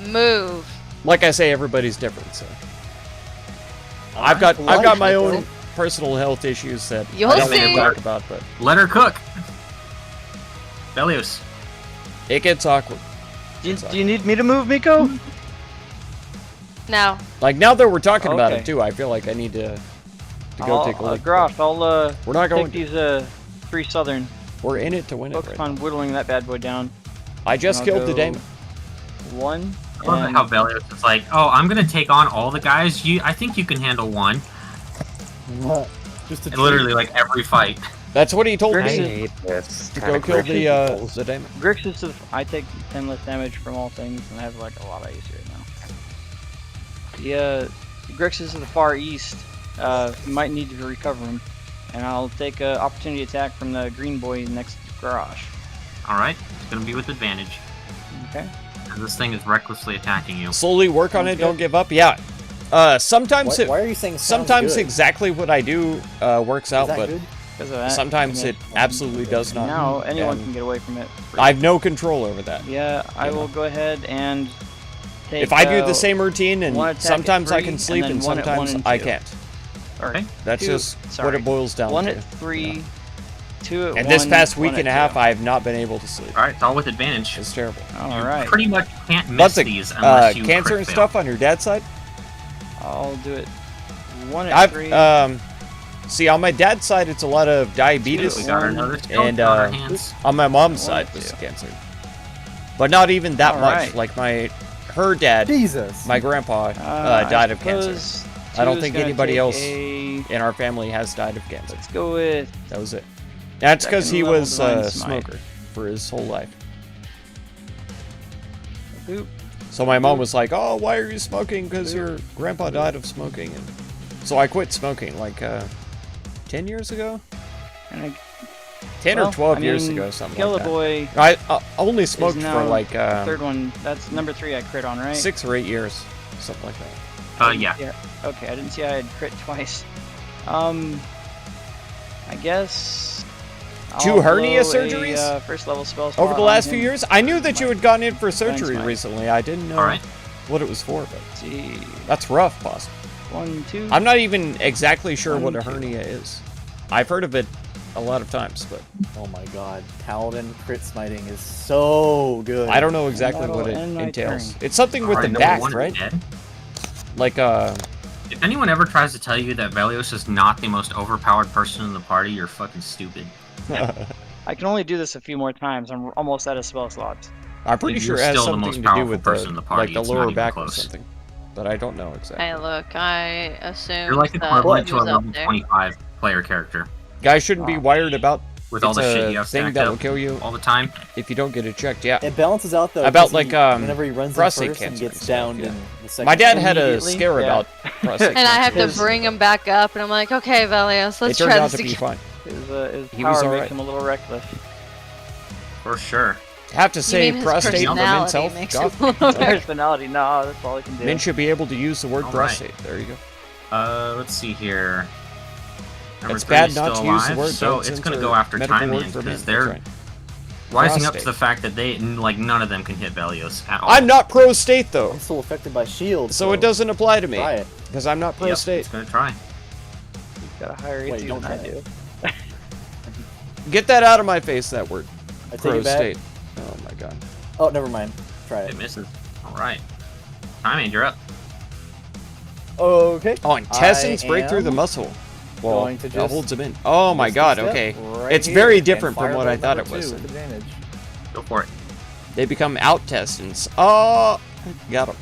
move. Like I say, everybody's different. So I've got my own personal health issues that You'll I don't want see. to talk about, but Let her cook. Belios. it gets awkward. Do you need me to move, Miko? Now, Like now that we're talking about Okay. it too, I feel like I need to go take a look. Groff, I'll We're not going take to. these 3 southern. We're in it to win it. Focus Right on whittling that bad boy down. I just and I'll killed the go demon. 1. I love how Belios is like, oh, I'm gonna take on all the guys. I think you can handle one. Just a And literally, like every fight. That's what he told Grix me. is- hate this. To go kill the demon. Grix is I take 10 less damage from all things, and I have like a lot of AC right now. The Grix is to the far east. You might need to recover him, and I'll take a opportunity attack from the green boy next to the garage. All right, it's gonna be with advantage. Okay. 'Cause this thing is recklessly attacking you. Slowly work on it. Sounds Don't good. give up. Yeah. Sometimes Why are you saying sounds sometimes good? exactly what I do works Is out, that but good? Because of that. sometimes and it absolutely does not. Now anyone And can get away from it. I have no control over that. Yeah, I you know. will go ahead and take. If I do the same routine, and one attack at sometimes I 3, can sleep, and and then one at 1 sometimes and I 2. can't. Or Okay. That's 2 just what sorry. it boils down 1 to. at 3, 2 at And 1. this past 1 week and a at half, 2. I have not been able to sleep. All right, it's all with advantage. It's terrible. All You right. pretty much can't miss Lots of these unless you cancer crit and fail. stuff on your dad's side. I'll do it. 1 at 3. I've see on my dad's side, it's a lot of diabetes. We got another skeleton And, on our hands. On my mom's 1 side, at this is 2. cancer. But not even that All much. right. Like her dad, Jesus. my grandpa, died of cancer. I don't think anybody else in our family has died of cancer. Let's go with. That was it. That's because Second he level was divine a smite. smoker for his whole life. Oop. So my mom was like, "Oh, why are you smoking? Because your grandpa died of smoking." And so I quit smoking like 10 years ago, And I, 10 well, or 12 I years mean, ago, something Kill like a that. boy. I only is smoked for now like the third one. That's number 3 I crit on, right? 6 or 8 years, something like that. Yeah. Yeah. Okay, I didn't see I had crit twice. I guess 2 hernia blow surgeries a, first level spell over slot the on last him. few years. I knew that you had gone in for Thanks, surgery Mike. recently. I didn't know All right. what it was for, but Let's see. that's rough, boss. 1, 2. I'm not even exactly sure what a 1, 2. hernia is. I've heard of it a lot of times, but Oh my god, Paladin crit smiting is so good. I don't know exactly That'll what it end my entails. turn. It's something with Alright, the number back, 1 is right? dead. Like If anyone ever tries to tell you that Velios is not the most overpowered person in the party, you're fucking stupid. I can only do this a few more times. I'm almost out of spell slots. I'm pretty You're sure it has still the something most to do powerful with person in the party, like the it's not lower even back or close. something. But I don't know exactly. Hey, look, I assumed You're like that equivalent he to a was up level there. 25 player character Guys shouldn't be wired about with all it's the shit a you have thing stacked that will up kill you all the time. if you don't get it checked. Yeah. It balances out though. About 'cause like, whenever he runs in prostate first and cancer and gets stuff, downed yeah. in the second. My dad had a Immediately? scare Yeah. about prostate And I have to cancer. bring him back up, and I'm like, okay, Velios, It let's turned try out this to be again. fun. His He was power alright. makes him a little reckless. For sure. Have to You say, mean his prostate for men's personality health. makes God, him a little reckless. Personality, no, that's all he can do. men should be able to use the word All right. prostate. There you go. Let's see here. Number It's 3 bad is not still to use the alive, word. so don't it's gonna censor go after medical Time word Man for men. because That's they're right. rising up to Prostate. the fact that they like none of them can hit Velios at all. I'm not pro state though, I'm still affected by shield. so it doesn't apply to me Try it. because I'm not pro Yep, state. it's gonna try. He's got a higher Wait, AC don't than I try do. it. Get that out of my face. That word. I take Pro it back. state. Oh my god. Oh, never mind. Try It it. misses. Alright. Time Man, you're up. Okay. Oh, intestines I break through the am muscle. Well, going to that just holds them in. Oh my god. Step Okay. right It's here very and different from what I fireball thought number it was. 2 with advantage. Go for it. They become out intestines. Oh, got him.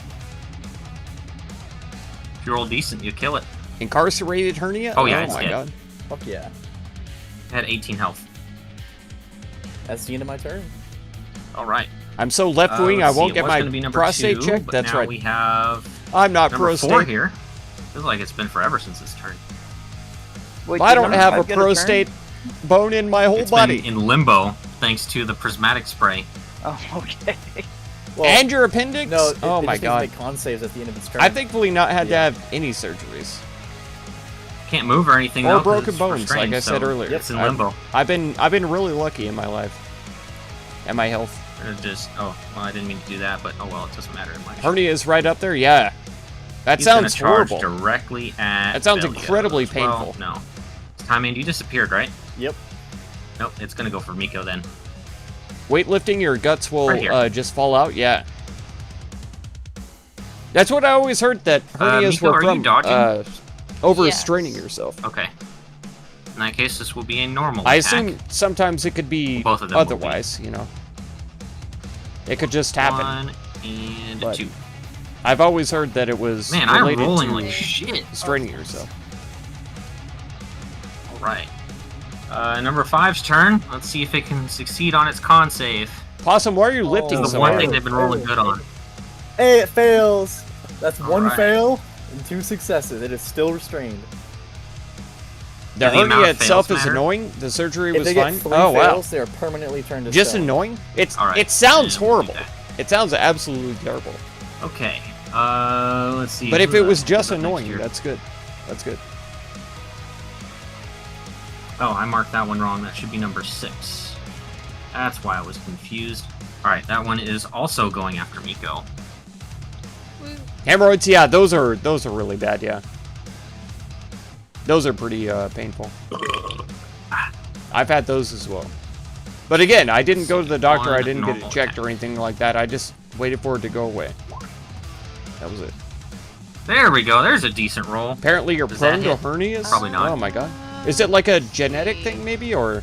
If you roll decent, you kill it. Incarcerated hernia. Oh, yeah, Oh it's my dead. god. Fuck yeah. It had 18 health. That's the end of my turn. Alright. I'm so left wing. I let's see, won't it get was my gonna be number prostate 2, checked. but That's now right. we have I'm not number pro 4 state. here. Feels like it's been forever since this turn. Wait, I did don't number have a 5 get pro turn? state bone in my whole It's body. been in limbo thanks to the prismatic spray. Oh, okay. Well, And your appendix? no, oh it my just needs to god. make con saves at the end of its turn. I thankfully not had Yeah. to have any surgeries. Can't move or anything Or though, 'cause broken it's bones, restrained, like I said so earlier. It's in limbo. I've been really lucky in my life. And my health. It just well, I didn't mean to do that, but oh well, it doesn't matter in my Hernia is right up there, yeah. That He's gonna sounds charge horrible. directly at That sounds Belgios. incredibly Well, painful. no. Time Man, you disappeared, right? Yep. Nope, it's gonna go for Miko then. Weightlifting, your guts will Right here. just fall out, yeah. That's what I always heard, that hernias Miko, were are you from dodging? overstraining Yes. yourself. Okay. In that case, this will be a normal I attack. assume sometimes it could be Both of them will be. otherwise, you know. It could just happen. 1 and But 2. I've always heard that it was Man, I'm related rolling to like shit. straining yourself. Alright. Number 5's turn. Let's see if it can succeed on its con save. Possum, why are you lifting This is so the one hard? thing they've been rolling good on. Hey, it fails. That's one Alright. fail and 2 successes. It is still restrained. The the amount hernia of itself fails is matter? annoying. The surgery If was they fine. get 3 Oh wow, fails, they are permanently turned to just stone. annoying. It's Alright, it sounds and we'll do horrible. that. It sounds absolutely terrible. Okay. Let's see. But if who it was else just is up next annoying, here? that's good. That's good. Oh, I marked that one wrong. That should be number 6. That's why I was confused. Alright, that one is also going after Miko. Hemorrhoids, yeah, those are really bad. Yeah, those are pretty painful. I've had those as well. But again, I didn't go to the doctor. I One didn't get it normal checked attack. or anything like that. I just waited for it to go away. That was it. There we go. There's a decent roll. Apparently, you're Does prone that to hit? hernias. Probably not. Oh my god. Is it like a genetic thing, maybe, or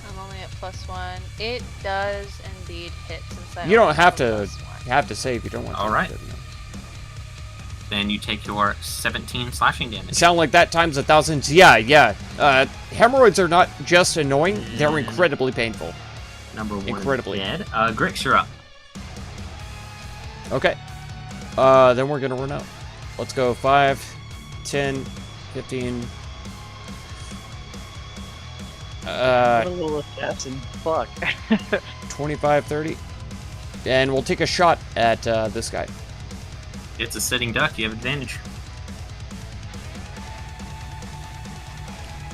I'm only at +1. It does indeed hit since I you don't only have have to +1. have to save. You don't want to. Alright. but, you know. Then you take your 17 slashing damage. Sound like that times 1,000. Yeah, yeah. Hemorrhoids are not just annoying; they're incredibly painful. Number 1 Incredibly. dead. Grix, you're up. Okay. Then we're gonna run out. Let's go 5, 10, 15. What a little assassin. Fuck. 25, 30. And we'll take a shot at this guy. It's a sitting duck. You have advantage.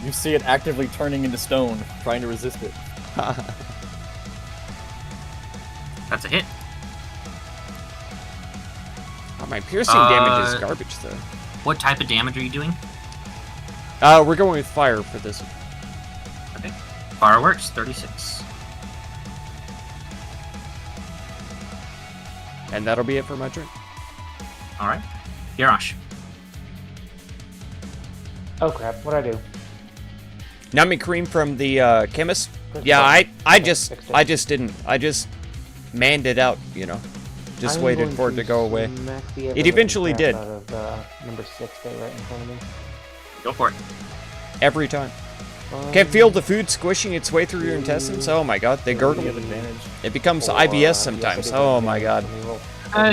You see it actively turning into stone, trying to resist it. That's a hit. Oh, my piercing damage is garbage, though. What type of damage are you doing? We're going with fire for this one. Okay. Fireworks, 36. And that'll be it for my turn. All right. Garrosh. Oh crap! What'd I do? Nummy cream from the chemist. Yeah, I just didn't. I just manned it out, you know. Just waited for it to go away. It eventually did. Out of, number 6 right in front of me. Go for it. Every time. Can feel the food squishing its way through your intestines? Oh my god, they gurgle. You have advantage. It becomes IBS sometimes. Oh my god.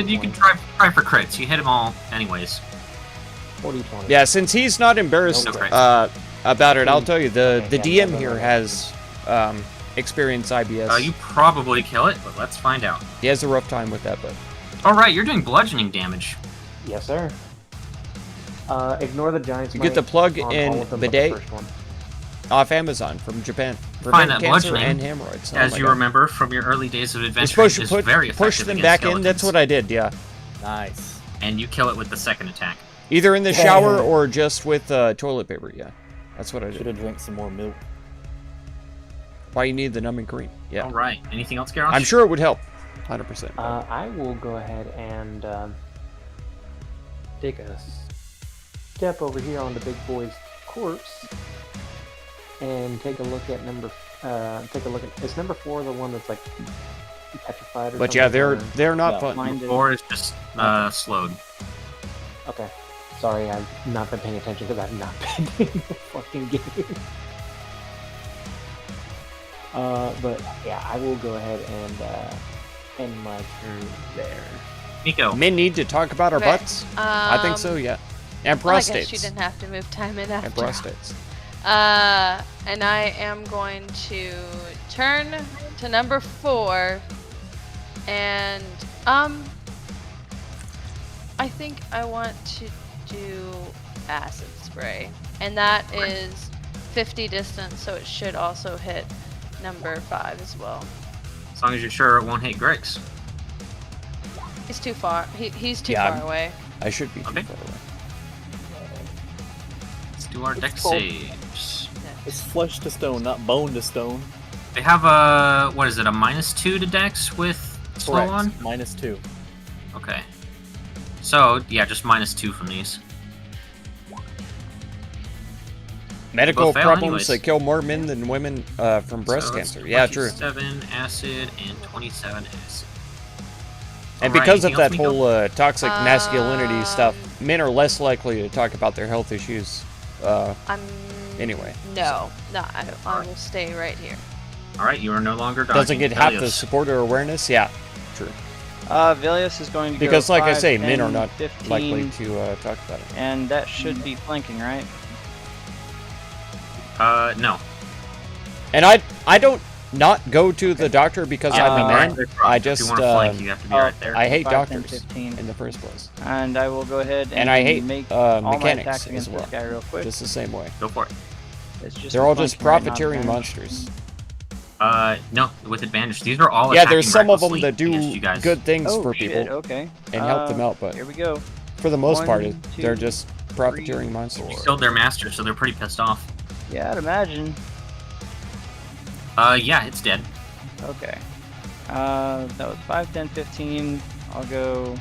You can try for crits. You hit them all anyways. 40, 20. Yeah, since he's not embarrassed No crits. about it, I'll tell you, the Okay, DM yeah, here has experienced IBS. You probably kill it, but let's find out. He has a rough time with that, but... All right, you're doing bludgeoning damage. Yes, sir. Ignore the giant. You get the plug in bidet First one. off Amazon from Japan. Find Prevent that cancer bludgeoning, and hemorrhoids. Oh As my you God. remember from your early days of You're adventure, supposed to is very effective push them against back in. skeletons. That's what I did, yeah. Nice. And you kill it with the second attack. Either in the shower or just with toilet paper, yeah. That's what I Should did. have drank some more milk. Why you need the numbing cream. Yeah. All right. Anything else, Garrosh? I'm sure it would help. 100%. I will go ahead and take a step over here on the big boy's corpse and take a look at is number 4 the one that's like petrified or But something? yeah, or- they're not Yeah. fun. Blinded. Or is just slowed. Okay. Sorry, I've not been paying attention because I've not been in the fucking game. But yeah, I will go ahead and end my turn there. Nico. Men need to talk about our Okay, butts? I think so, yeah. And Well, I guess you prostates. didn't have to move time in after. And prostates. And I am going to turn to number 4, and I think I want to do acid spray, and that is 50 distance, so it should also hit number 5 as well. As long as you're sure it won't hit Grix. He's too far. He's too Yeah, far away. I should be too Okay. far away. Let's do our deck called- saves. It's flesh to stone, not bone to stone. They have a, what is it, a -2 to dex with slow Correct. on? -2. Okay. So, yeah, just -2 from these. Medical Both fail problems anyways. that kill more men than women from breast So that's cancer. Yeah, true. 27 acid and 27 acid. And Alright, because of anything else, that Nico? whole toxic masculinity stuff, Um, men are less likely to talk about their health issues. I'm. Anyway. No, I will stay right here. Alright, you are no longer dodging. Doesn't get half the Velios. support or awareness. Yeah, true. Velios is going to Because, go like I 5, say, men 10, are not 15, likely to talk about it. and that should be flanking, right? No. And I don't not go to the doctor because Yeah, I'm a right man. there, I if just you want to flank, you have to be right there. I hate 5, 10, doctors 15. in the first place, And I will go ahead and I hate make all my mechanics attacks as against well. this guy real quick. Just the same way. Go for it. It's just They're all just flanking right now, profiteering man. monsters. No, with advantage. These are all Yeah, attacking there's some of them recklessly that do against you guys. good things Oh, for shit, people okay. and help them out, but Here we go. for the most part, 1, they're 2, just profiteering monsters. You killed their master, so they're pretty pissed off. Yeah, I'd imagine. Yeah, it's dead. Okay. That was 5, 10, 15. I'll go.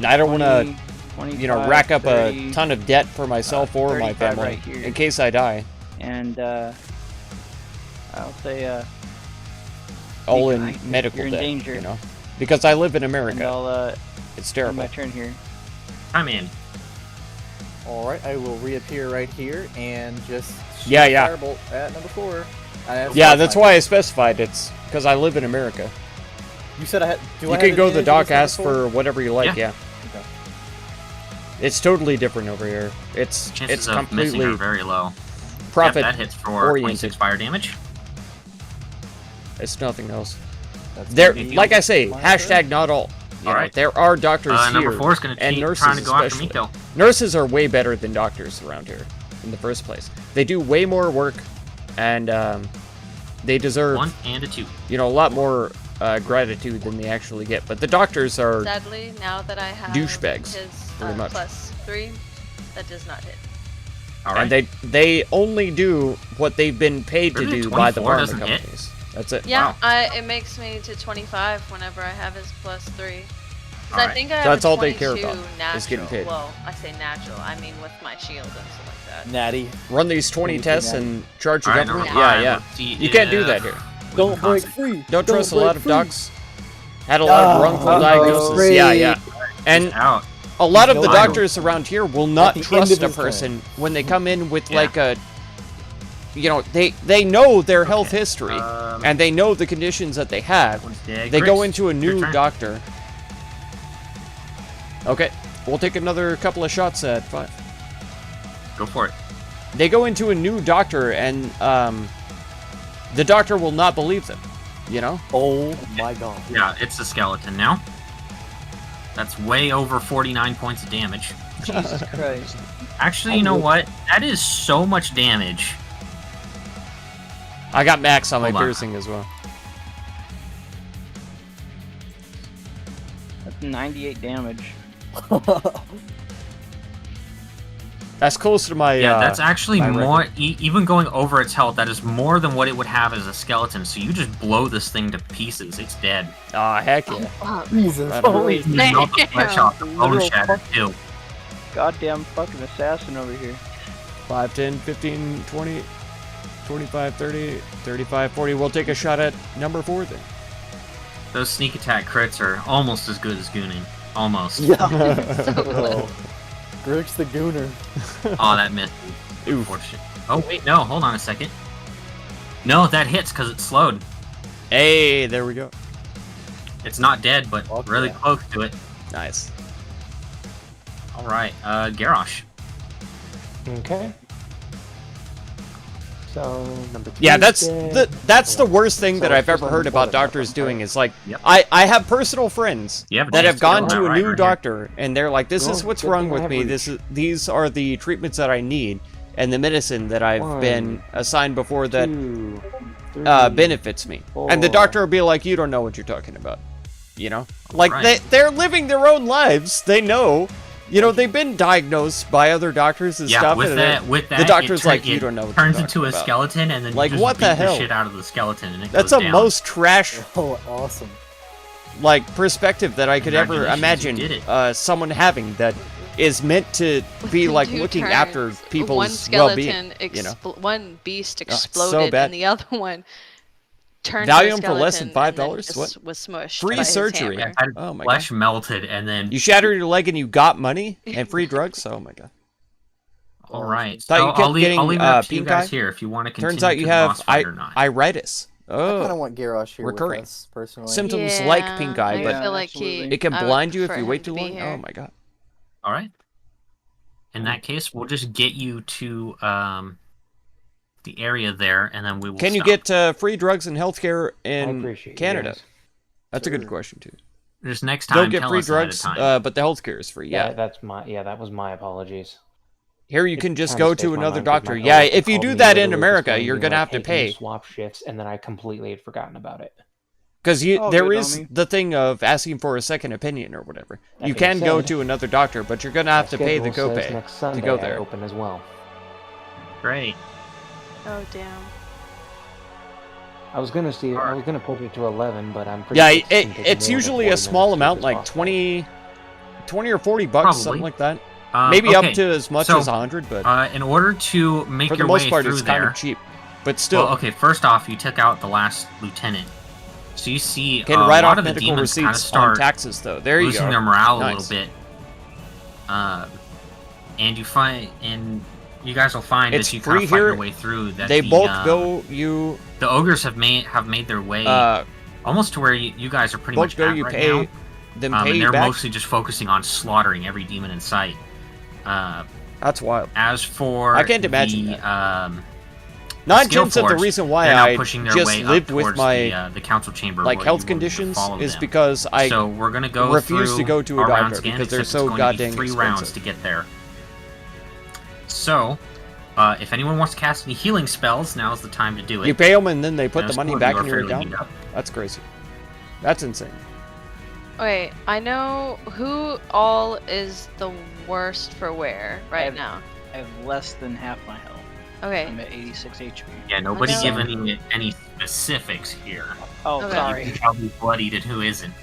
I don't want to, 20, rack up 30, a ton of debt for myself or my 35 family right here. in case I die. And I'll say All Nico, in medical you're in debt, danger. you know, because I live in and America. I'll It's end my terrible. turn here. I'm in. Alright, I will reappear right here and just shoot Yeah, a yeah. firebolt at number 4. Yeah, that's why I specified it's because I live in America. You said I had. You can go to the doc, ask for whatever you like. Yeah. Yeah, Okay. it's totally different over here. It's Chances it's of missing completely are very low. profit. Yep, that hits for oriented. 26 fire damage. It's nothing else. That's There, Anything like I else? say, My hashtag not all. You know, Alright. there are doctors Number here, 4 is going to and keep nurses trying to go especially. after Miko. Nurses are way better than doctors around here. in the first place. They do way more work, and they deserve 1 and a 2. a lot more gratitude than they actually get. But the doctors are Sadly, now that I have douchebags, his pretty much. +3, that does not hit. All right. and they only do what they've been paid to Really? do by the 24 pharma doesn't hit? companies. That's it. Yeah, Wow. it makes me to 25 whenever I have his +3. 'Cause Alright. I think I have That's a all they care 22 about, natural. is getting paid. Well, I say natural. I mean with my shield and stuff like that. Natty. Run these 20 tests Natty. and charge the All right, government. number 5, Yeah. let's see You can't do that if here. we Don't can break concentrate. free. Don't trust a lot of break free. docs. Had a lot of wrongful Uh-oh. diagnosis. Yeah. And Out. a lot of the He's doctors around here will not the end trust of a his term. person when they come in with Yeah. like a, they know their health history and they know the conditions that they have. They go into a new turn. doctor. Okay, we'll take another couple of shots at 5. Go for it. They go into a new doctor and the doctor will not believe them. Oh my god. Yeah, it's a skeleton now. That's way over 49 points of damage. Jesus Christ. Actually, you know what? That is so much damage. I got max on my Hold on. piercing as well. That's 98 damage. That's close to my. Yeah, that's actually my more. record. Even going over its health, that is more than what it would have as a skeleton. So you just blow this thing to pieces. It's dead. Ah, heck yeah. Jesus. I don't know. Holy You melt the flesh off, the bone Literal shattered too. Goddamn fucking assassin over here. 5, 10, 15, 20, 25, 30, 35, 40. We'll take a shot at number 4 then. Those sneak attack crits are almost as good as gooning. Almost. Yeah. So close. Grix the Gooner. Oh, that missed. Oof. Unfortunate. Oh wait, no. Hold on a second. No, that hits because it's slowed. Hey, there we go. It's not dead, but Okay. really close to it. Nice. All right, Garrosh. Okay. So number 2. Yeah, that's the worst thing that I've ever heard about doctors doing is like, Yep. I have personal friends You have that have names gone going to out a right new here. doctor and they're like, this is Well, what's good wrong thing I with have me. reach. These are the treatments that I need and the medicine that I've One, been assigned before that 2, 3, benefits me. And the 4. doctor will be like, you don't know what you're talking about. Like Right. they're living their own lives. They know. They've been diagnosed by other doctors and Yeah, stuff. with and that, the doctor's like, it you don't know what turns you're into talking a about. skeleton, and then Like, you just what the beat hell? shit out of the skeleton, and it That's goes the down. most trash Oh, awesome. perspective that I could ever Congratulations, you imagine did someone having that is meant to be Within like 2 looking turns, after one people's skeleton well-being. one beast it's so exploded bad. and the other one turned Valium to a for less than skeleton and then $5? just What? was smushed Free by his surgery. hammer. Had Oh my flesh melted, and then You shattered your leg and you got money and free drugs. Oh my god! all right. Thought So you kept I'll leave it getting, up to you pink guys eye? here if you want to continue. Turns out you to the have boss fight or not. iritis. I kind of Oh, want Garrosh here recurring. with us, personally. symptoms Yeah, like pink eye, I but feel like absolutely. it can I would blind you if prefer you him wait to too be long. here. Oh my god! All right. In that case, we'll just get you to the area there, and then we will. Can you stop. get free drugs and healthcare I in appreciate you Canada? guys. That's a good Sure. question too. Just next They'll time? get Tell free us ahead of drugs, time. but the healthcare is free. Yeah. That was my apologies. Here you It can just kinda go escaped to my another mind 'cause doctor. my Yeah, coworker if you called do me that in literally this America, morning you're being gonna like, have to "Hey, can you pay. swap shifts," and then I completely had forgotten about it. Because All there good, is homie. the thing of asking for a second opinion or whatever. That You being can go said, to another doctor, but you're gonna have to My pay the schedule says copay next to Sunday go I there. open as well. Great. Oh damn. I was gonna put it to 11, but I'm pretty. Yeah, sure gonna take it's me over usually 40 a small minutes to amount, do this like boss fight. 20 or 40 bucks, something Probably. like that. Maybe okay. up to as much So, as 100, but In order to make for the your most way part, through it's there, kind of cheap. But still, well, okay. First off, you took out the last lieutenant, so you see can a write lot off of the medical demons kind of receipts on start taxes, though. There you losing go. their morale a Nice. little bit. And you find, and you guys will find It's as you kind free of fight here. your way through that They the, both go you The ogres have made their way almost to where you guys are pretty both much go at you right pay now. them pay And you they're back. mostly just focusing on slaughtering every demon in sight. That's wild. As for I can't imagine the, that. the Nine skill tenths of the force, reason why they're now I pushing their just way up lived with towards my the council chamber, like where health you were to conditions follow is them. because I So we're gonna go refuse to through go to a our rounds doctor again, because they're except so it's going to be goddamn 3 rounds expensive. to get there. So, if anyone wants to cast any healing spells, now is the time to do it. You pay them and then they put the money Score, back you are in your fairly account? beat up. That's crazy. That's insane. Wait, I know who all is the worst for wear right have- now. I have less than half my health. Okay. I'm at 86 HP. Yeah, nobody know. give any specifics here. Oh, Okay. sorry. You can be bloodied and who isn't.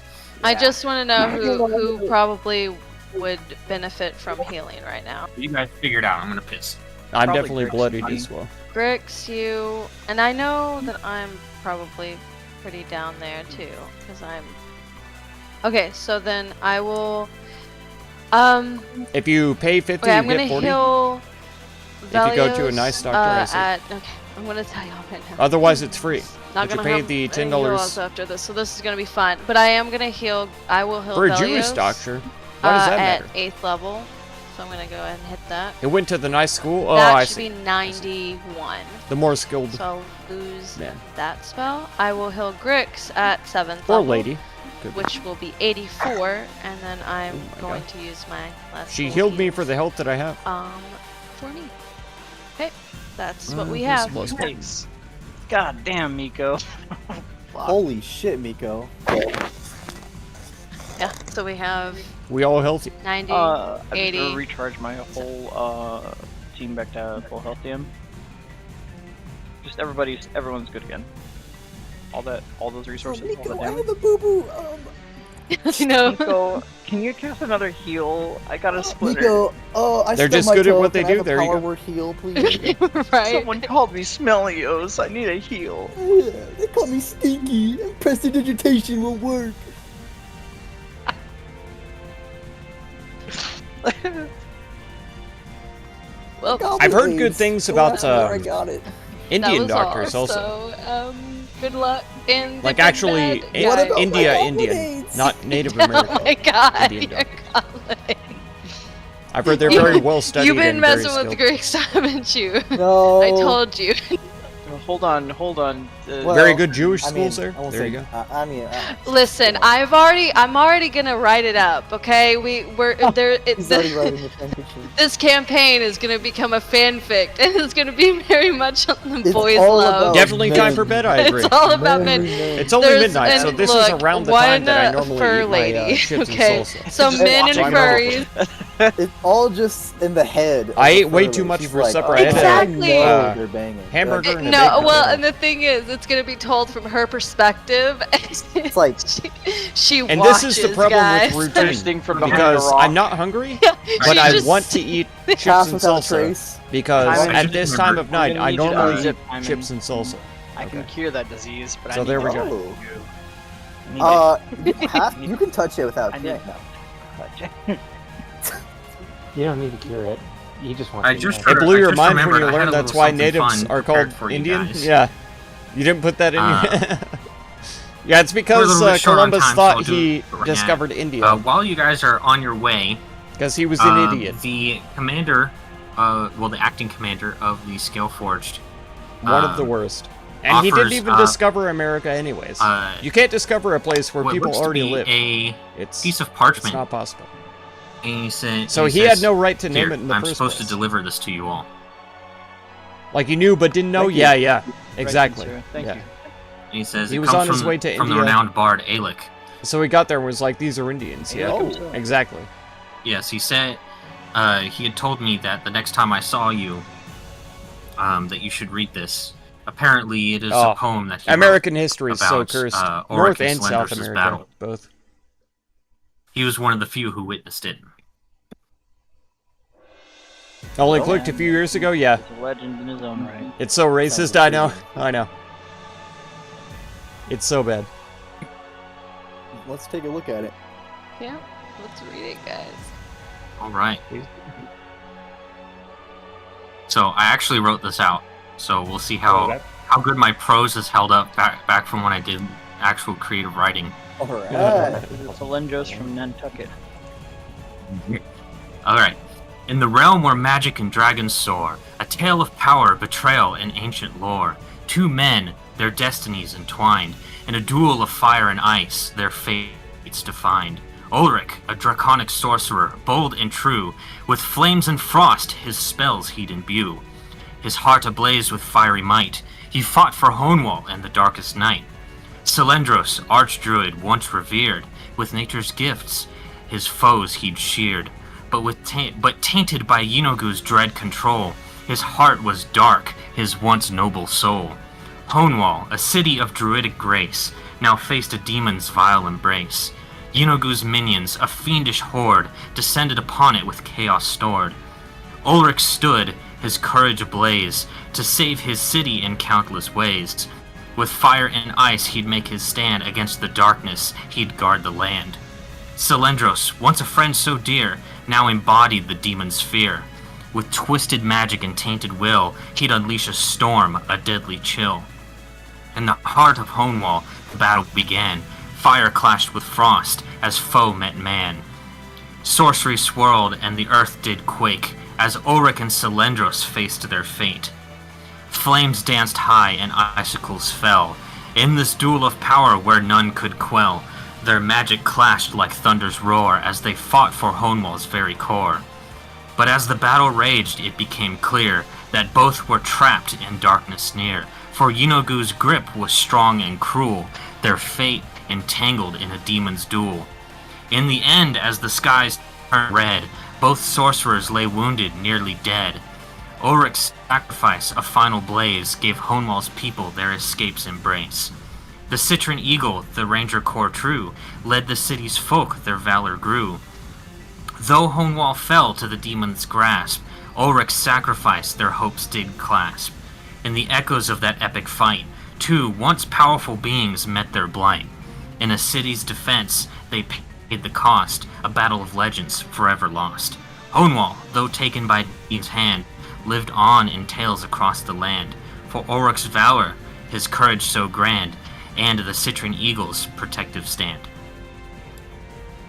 I Yeah. just want to know who probably would benefit from healing right now. You guys figured out. I'm gonna piss. I'm Probably definitely Grix bloodied and as well. Grix, you, and I know that I'm probably pretty down there too, because I'm. Okay, so then I will. If you pay 50, Okay, I'm you gonna get 40. heal. If you go to a Velios, nice doctor, I say. Okay, I'm gonna tell y'all right now. Otherwise, it's free. Not But you gonna pay have the any $10 heals after this, so this is gonna be fun. But I am gonna heal. I will heal for a Jewish Velios, doctor. Why does that at matter? 8th level. So I'm gonna go ahead and hit that. It went to the nice school. Oh, that I should see. be 91. The more skilled So I'll lose man that spell. I will heal Grix at 7th or level, lady. Good. which will be 84, and then I'm Oh my going God. to use my last. She full healed me heals, for the health that I have. For me. Okay, that's what we have. Nice. God damn, Miko. Holy shit, Miko. Yeah. So we have We all healthy. 90. I'm just 80. gonna recharge my whole team back to full health again. Just everyone's good again. All those resources. all the damage. the boo boo. you know. Miko, can you cast another heal? I got a splitter. Miko, I They're stubbed just my good at toe. what they Can I do. have a There you power go. word heal, please. right. Someone called me Smellios. I need a heal. They call me Stinky. Prestidigitation will work. Well, I've heard good things about I got it. Indian that was doctors all. also. So, good luck in the Like big actually, bad What guy. about India, my Indian, omelets? not Native Oh American. my god, Indian you're doctors. calling. I've heard they're very well studied. You've been and very messing with skilled. Greeks, haven't you? No. I told you. Hold on. Well, Very good Jewish I mean, schools there. I won't There say, you go. Listen, yeah. I'm already gonna write it up. Okay, we're there. He's already writing the fanfiction. This campaign is gonna become a fanfic, and it's gonna be very much on the It's boys' all love. about Definitely time men. for bed. I agree. It's all about men. It's only There's- midnight, so and this look, is around the time that I one normally fur eat my lady, chips okay? and salsa. So men and So I'm furries. It's all just in the head. of I the ate way furry. too much She's for like, supper. "Oh, I had a, Exactly. uh, they're banging. hamburger and a No, baked well, potato. and the thing is, it's gonna be told from her perspective. It's like she And watches, this is the problem guys. with routine. Bursting from behind Because a rock. I'm not hungry, She but I just- want to eat chips pass and without salsa. trace. Because I'm at this time of night, gonna I need you to normally unzip eat Hyman. chips and salsa. I can Okay. cure that disease, but So I need there we to go. Oh. You can touch it without I curing. need- You don't need to cure it. You just want I to just know. It blew I your just mind when remembered you I had learned a that's little why something natives fun are prepared called for you Indian. guys. Yeah, you didn't put that in. your... Yeah, it's We're a because little bit short on Columbus time, so thought I'll do he it right now. discovered India While you guys are on your way, because he was an idiot. the commander, the acting commander of the Scaleforged, One of the worst. And he didn't offers, even discover America, anyways. You can't discover a place where what people looks to already be live. a It's piece of it's parchment. not possible. And he said, So he says, had no right to name "Here, it in the I'm first supposed place. to deliver this to you all." Like you knew but didn't know. Thank you. Yeah, exactly. Thank Yeah. you. And he says He it was comes on his from, way to from the India. renowned bard Alec. So he got there and was like, "These are Indians." Yeah, Oh. exactly. Yes, he said he had told me that the next time I saw you, that you should read this. Apparently, it is Oh, a poem that he American history is so about, cursed. Ulrich North and and Slen South versus America, battle. both. wrote. He was one of the few who witnessed it. Only clicked a few years ago. Yeah, He's a legend in his own right. it's so racist. I know. I know. It's so bad. Let's take a look at it. Yeah, let's read it, guys. All right. So I actually wrote this out. So we'll see how good my prose has held up back from when I did actual creative writing. Alright. It's Alendros from Nantucket. All right. In the realm where magic and dragons soar, a tale of power, betrayal, and ancient lore. Two men, their destinies entwined, in a duel of fire and ice, their fates defined. Ulrich, a draconic sorcerer, bold and true, with flames and frost his spells he'd imbue. his heart ablaze with fiery might. He fought for Honewall in the darkest night. Selendros, archdruid once revered, with nature's gifts his foes he'd sheared. But tainted by Yeenoghu's dread control, his heart was dark, his once noble soul. Honewall, a city of druidic grace, now faced a demon's vile embrace. Yeenoghu's minions, a fiendish horde, descended upon it with chaos stored. Ulrich stood, his courage ablaze, to save his city in countless ways. With fire and ice he'd make his stand, against the darkness he'd guard the land. Selendros, once a friend so dear, now embodied the demon's fear. With twisted magic and tainted will, he'd unleash a storm, a deadly chill. In the heart of Honewall, the battle began. Fire clashed with frost, as foe met man. Sorcery swirled, and the earth did quake, as Ulrich and Selendros faced their fate. Flames danced high, and icicles fell. In this duel of power where none could quell, their magic clashed like thunder's roar, as they fought for Honewall's very core. But as the battle raged, it became clear that both were trapped in darkness near, for Yeenoghu's grip was strong and cruel, their fate entangled in a demon's duel. In the end, as the skies turned red, both sorcerers lay wounded, nearly dead. Ulrich's sacrifice, a final blaze, gave Honewall's people their escape's embrace. The Citron Eagle, the ranger corps true, led the city's folk, their valor grew. Though Honewall fell to the demon's grasp, Ulrich's sacrifice their hopes did clasp. In the echoes of that epic fight, two once powerful beings met their blight. In a city's defense, they paid the cost, a battle of legends forever lost. Honewall, though taken by Dean's hand, lived on in tales across the land, for Ulrich's valor, his courage so grand, and the Citron Eagle's protective stand.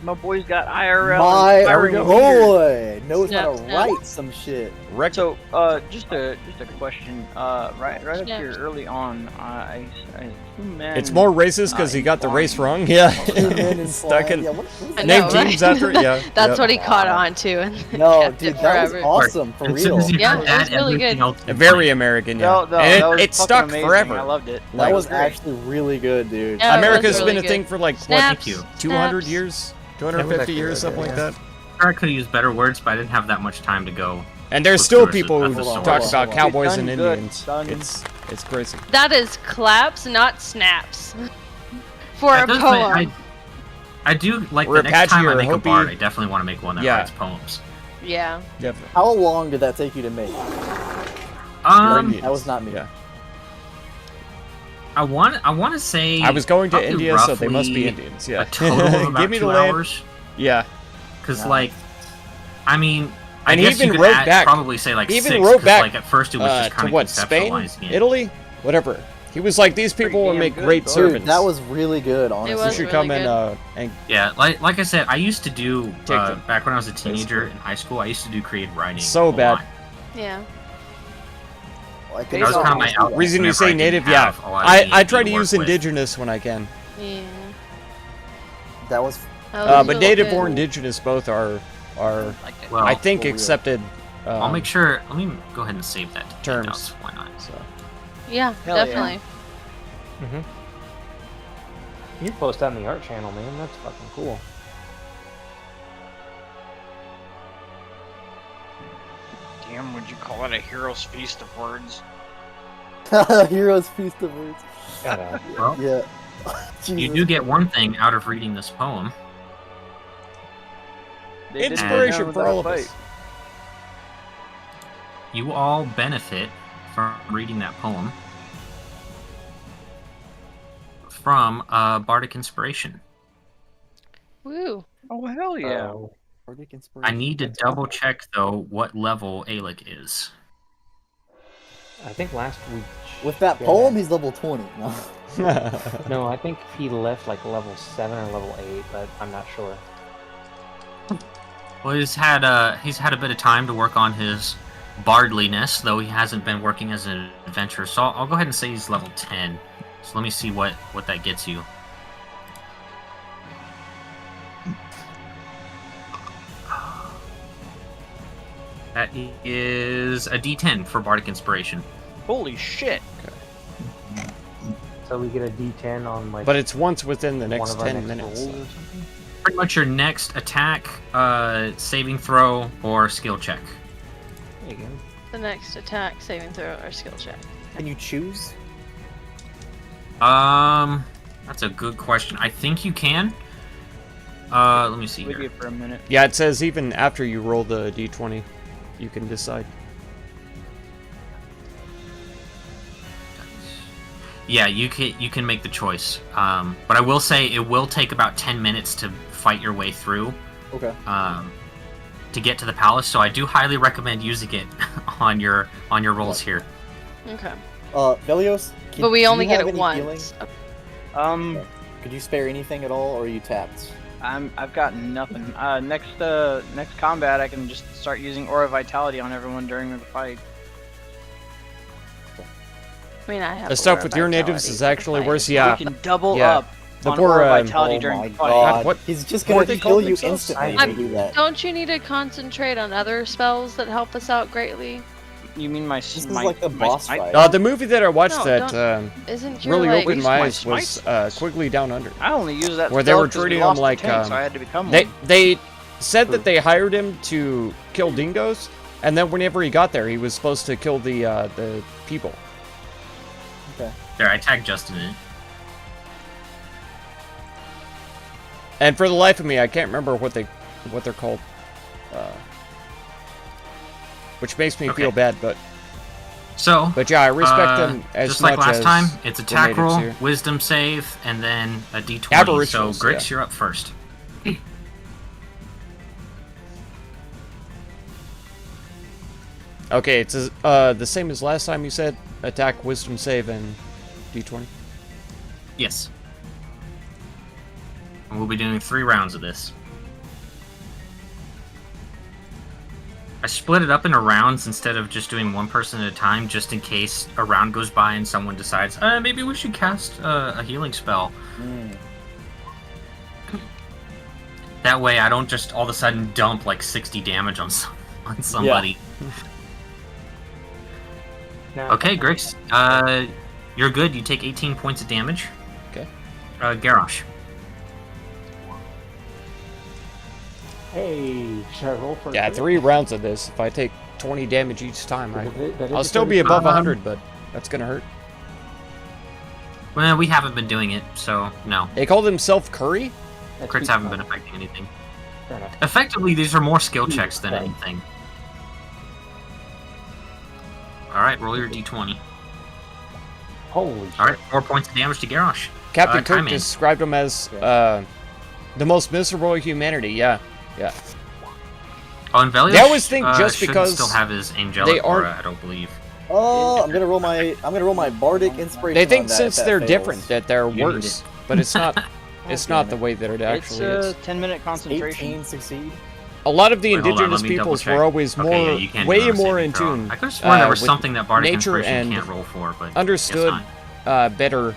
My boy's got IRL. My inspiring meters. boy knows how to Snap, snap. write some shit. So, just a question. Right up Yeah. here early on, I assume men. It's more racist because he got the race wrong. Yeah. Two men in Stuck flying. in. Yeah, what is I that? Name know, teams right? after it, yeah. That's Yep. what he caught on to. And No, kept dude, it that was forever. awesome for As soon real. as you Yeah, heard it that, was really everything good. else was Very like- American, yeah. No, and that was it fucking stuck amazing. forever. I loved it. That Like, was great. actually really good, dude. Yeah, it was America's really been a good. thing for like, Snaps, Thank you. 200 snaps. years? That was 250 actually years, really something good, like that. I could have used better words, but I didn't have that much time to go. And there's Look still through it, people that's who the talk source. about cowboys Done and good, Indians. done. It's crazy. That is claps, not snaps. For That a does poem. make- I do like Or the next Apache time I or make a Hopi. bard. I definitely want to make one that Yeah. writes poems. Yeah. Definitely. How long did that take you to make? Indians. That was not me. Yeah. I want to say I was going to probably India, so they must be roughly Indians. Yeah. A total of about Give me 2 the land. hours. Yeah. Because Nice. like, I mean, I And he guess you even could wrote add, back- probably say like he even 6. wrote 'cause, back, like at first it was just to kind of what, Spain? conceptualizing it. Italy? Whatever. He was like, these people would damn make good, great bro. servants. Dude, that was really good, honestly. It You was should really come good. and Yeah, like I said, I used to do Take them. back when I was a teenager in high school. I used to do creative writing. So a bad. lot. Yeah. Like, That was kind of my outlet. reason you whenever I say didn't native, yeah. have a lot of I D&D try to work use with. indigenous when I can. Yeah. That was That was But really native good. or indigenous both are Well, I think for real. accepted. I'll make sure. Let me go ahead and save that to terms. Terms. Why not? So. Yeah, Hell yeah. definitely. You post that in the art channel, man. That's fucking cool. Damn, would you call it a hero's feast of words? Heroes Feast of Words. Well, Yeah. you Jesus. do get one thing out of reading this poem. They didn't Inspiration go for down all of without a us. fight. You all benefit from reading that poem from Bardic Inspiration. Woo. Oh hell yeah! Bardic I Inspiration. need to double check though what level Alec is. I think last week. With that poem, he's level 20. No. No, I think he left like level 7 or level 8, but I'm not sure. Well, he's had a bit of time to work on his bardliness, though he hasn't been working as an adventurer. So I'll go ahead and say he's level 10. So let me see what that gets you. That is a D10 for Bardic Inspiration. Holy shit! So we get a D10 on like. But it's once within the one next of our 10 next minutes. rolls or something? Pretty much your next attack, saving throw, or skill check. There you go. The next attack, saving throw, or skill check. Can you choose? That's a good question. I think you can. Let me see With here. you for a minute. Yeah, it says even after you roll the d20, you can decide. Yeah, you can make the choice. But I will say it will take about 10 minutes to fight your way through. Okay. To get to the palace. So I do highly recommend using it on your rolls here. Okay. Velios. But we only get it any once. healing? Could you spare anything at all, or are you tapped? I've got nothing. Next combat, I can just start using Aura Vitality on everyone during the fight. I mean, I have The stuff Aura with your Vitality natives is for the actually fight. worse. Yeah. We can double Yeah. up The on poor, Aura Vitality Oh during my the fight. god! What- He's just what gonna they kill call you themselves? instantly I'm- if you do that. Don't you need to concentrate on other spells that help us out greatly? You mean my This is my, like the my boss smite? fight. The movie that I watched No, that Isn't your really like opened Waste my my eyes was smites. Quigley Down Under. I only use that Where they spell were 'cause we treating lost him the like, tank, so I had to become They one. they said that they hired him to kill dingoes, and then whenever he got there, he was supposed to kill the people. There, I tagged Justin in it. And for the life of me, I can't remember what they're called, which makes me Okay. feel bad. But So, yeah, I respect them as just much like last as time, it's the attack natives roll, here. wisdom save, and then a d20. So, Aboriginals, Grix, yeah. you're up first. Okay, it's the same as last time. You said attack, wisdom save, and d20. Yes. And we'll be doing 3 rounds of this. I split it up into rounds instead of just doing one person at a time, just in case a round goes by and someone decides, maybe we should cast a healing spell. That way I don't just all of a sudden dump like 60 damage on somebody. Now, Okay, Grix, you're good. You take 18 points of damage. Okay. Garrosh. Hey, should I roll for? Yeah, a crit? 3 rounds of this. If I take 20 damage each time, That is I'll a still be 30. above 100, but that's gonna hurt. Well, we haven't been doing it, so no. They called himself Curry. That's Crits weak haven't point. been affecting anything. Fair enough. Effectively, these are more skill checks than Right. anything. Alright, roll your d20. Holy shit. Alright, 4 points of damage to Garrosh. Captain Kirk Kaiman. described him as the most miserable of humanity. Yeah. Oh, and Velios, They always think just shouldn't because still have his angelic they aren't- aura, I don't believe. Oh, I'm gonna roll my bardic inspiration. They on think that since if that they're fails. different that they're need worse, but it's not. It's not the way that it It's actually a is. 10-minute concentration. 18 succeed. A lot of the Wait, hold on, indigenous let me peoples double-check. were always Okay, more, yeah, you can do way it on more saving in throw. tune, I could have sworn there was with something that Bardic nature Inspiration and can't roll for, but understood guess not. better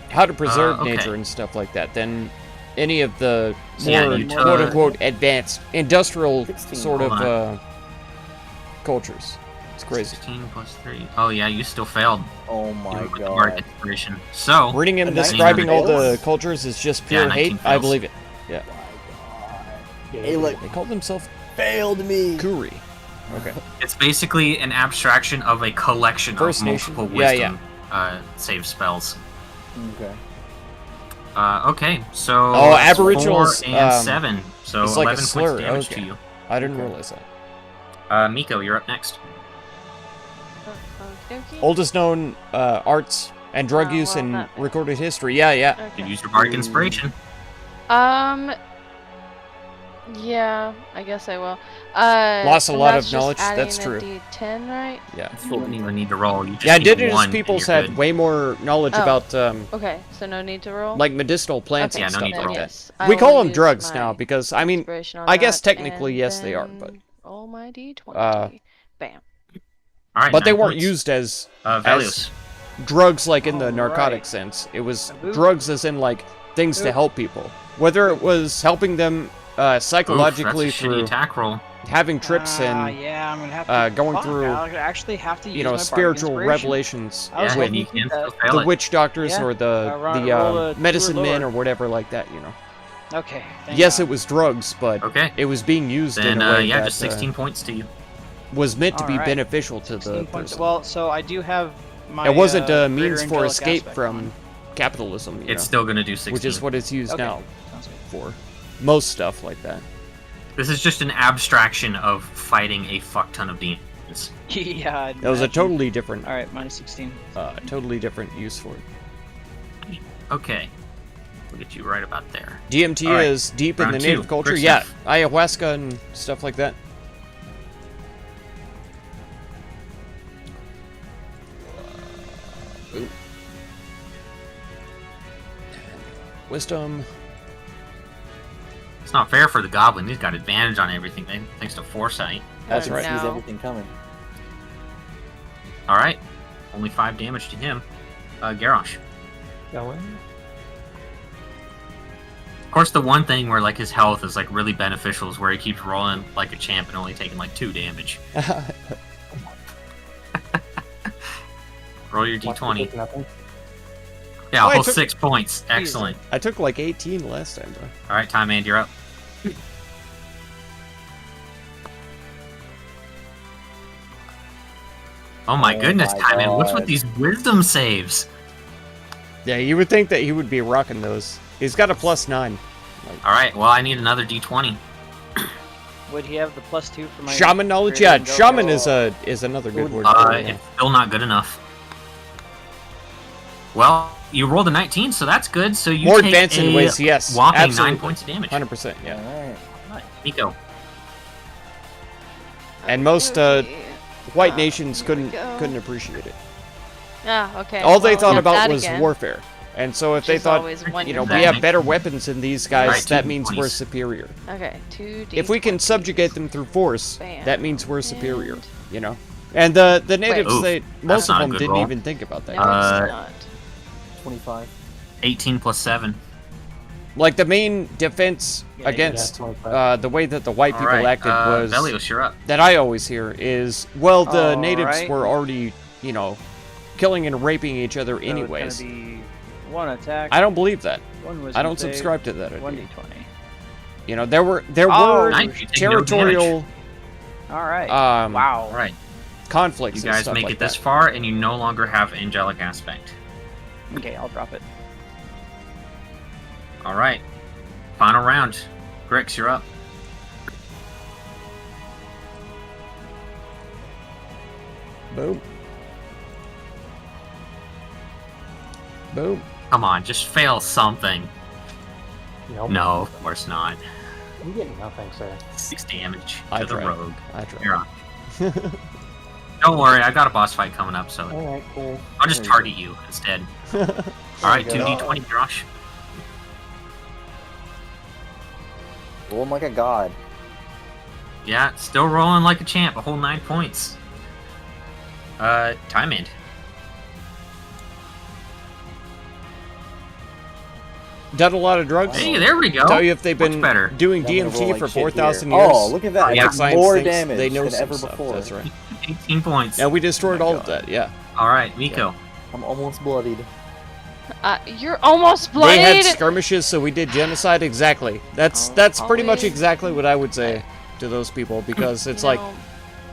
how to preserve okay. nature and stuff like that than any of the So yeah, more you took- quote-unquote advanced industrial 16. sort of Hold on. cultures. It's crazy. 16 plus 3. Oh yeah, you still failed. Oh my with the Bardic god. Inspiration. So, Reading him A 19 describing all the fails? cultures is just Yeah, pure 19 hate. I fails. believe it. Yeah. Hey, look, They called themselves failed me. Kuri. Okay. it's basically an abstraction of a collection First of Nation? multiple Yeah, wisdom save spells. Okay. Okay, so Oh, that's Aboriginals, 4 and um, 7, so it's like a 11 slur, points of damage okay. to you. I didn't realize that. Miko, you're up next. Okey-dokey. Oldest known arts and drug Oh, use well, in that- recorded history. Yeah. You Okay. use your Bardic Inspiration. Yeah, I guess I will. Lost a and lot that's of just knowledge, adding that's a true. D10, right? Yeah. You don't even need to roll. You just Yeah, need indigenous one, and peoples you're had good. way more knowledge Oh. about Okay, so no need to roll. like medicinal plants Okay, Yeah, and no stuff need to like roll. that. yes, I We call will them use drugs my now because I mean, inspiration on I guess that, technically and yes they are, but then roll my D20. Bam. All right, but they 9 weren't points. used as Velios. drugs like in the Alright. narcotic sense. It was Boop. drugs as in like things to Boop. help people, whether it was helping them Oof, psychologically that's a shitty through. attack roll. having trips and yeah, I'm gonna have to going fuck, through, I'll actually have to use you know, my spiritual bardic inspiration. revelations I was Yeah, with hoping you you can could, still fail the it. witch doctors Yeah. or the roll a medicine two or men lower. or whatever like that, you know. Okay. thank Yes, God. it was drugs, but Okay. it was being used Then in a way yeah, that just 16 points to you. was meant to be Alright. beneficial to the 16 points. person. Well, so I do have my. It wasn't greater a means for angelic escape aspect from on. capitalism, you It's know, still gonna do 16. which is what it's used Okay. now Sounds good. for. Most stuff like that. This is just an abstraction of fighting a fuck ton of demons. Yeah. I'd That was a imagine. totally different, All right, minus 16. use for it. Okay. We'll get you right about there. DMT All right. is deep in Round the two. native culture. Quick Yeah, stuff. ayahuasca and stuff like that. Ooh. Wisdom. It's not fair for the goblin. He's got advantage on everything thanks to foresight. That's I right. can No. sees everything coming. All right. Only 5 damage to him. Garrosh. Going. Of course, the one thing where like his health is like really beneficial is where he keeps rolling like a champ and only taking like 2 damage. Roll your d20. Nothing. Yeah, Oh, a I whole took- 6 points. Excellent. I took like 18 last time, though. All right, Time Man, you're up. Oh my Oh goodness, my Time Man, what's with God. these wisdom saves? Yeah, you would think that he would be rocking those. He's got a +9. All right, well, I need another d20. Would he have the +2 for my Shaman knowledge? greater Yeah, angelic shaman aspect? is another good word. for it, yeah. It's still not good enough. Well, you rolled a 19, so that's good. So you More take advanced in a ways, yes. whopping Absolutely. 9 points of damage. 100%, yeah. Alright. Nico. And most Okay. white Uh, nations here couldn't we go. couldn't appreciate it. Yeah, okay. All they well, thought not about that was again, warfare. And so if which they is thought, always one you know, your we thing. have better weapons than these guys, Right, that 2 means d20s. we're superior. Okay, 2d20. If we can subjugate them through force, Bam. that means we're superior, And- you know? And the natives, Oof, they that's most of not a them good didn't roll. even think about that. No, Uh, it's not. 25. 18 plus 7. Like the main defense Yeah, against 25. the way that the white All people right, acted was Velios, you're up. that I always hear is, well, the All natives right. were already, you know, killing and raping each other So anyways. It's gonna be 1 attack. I don't believe that. 1 wisdom I don't save, subscribe to that idea. 1d20. You know, there were Oh, Nice, you take no territorial All right. wow All right, conflicts. you and guys stuff make like it this that. far, and you no longer have angelic aspect. Okay, I'll drop it. All right, final round. Grix, you're up. Boom. Boom. Come on, just fail something. Nope. No, of course not. I'm getting nothing, sir. 6 damage I to the tried. rogue. I tried. You're up. Don't worry, I got a boss fight coming up, so Alright, cool. I'll just target you instead. All right, There you go. 2d20, Josh. Roll him like a god. Yeah, still rolling like a champ, a whole 9 points. Time end. Done a lot of drugs. Hey, there we go. Tell you if they've Much been better. doing I'm gonna roll DMT like for shit here. 4,000 years. Oh, look at that. Yeah, I took science more thinks damage they know than some ever stuff. before. That's right. 18 points. And we destroyed Oh my all of God. that. Yeah. All right, Miko. I'm almost bloodied. You're almost bloodied. They had skirmishes, so we did genocide. Exactly. That's pretty much always- exactly what I would say to those people, because it's You like, know,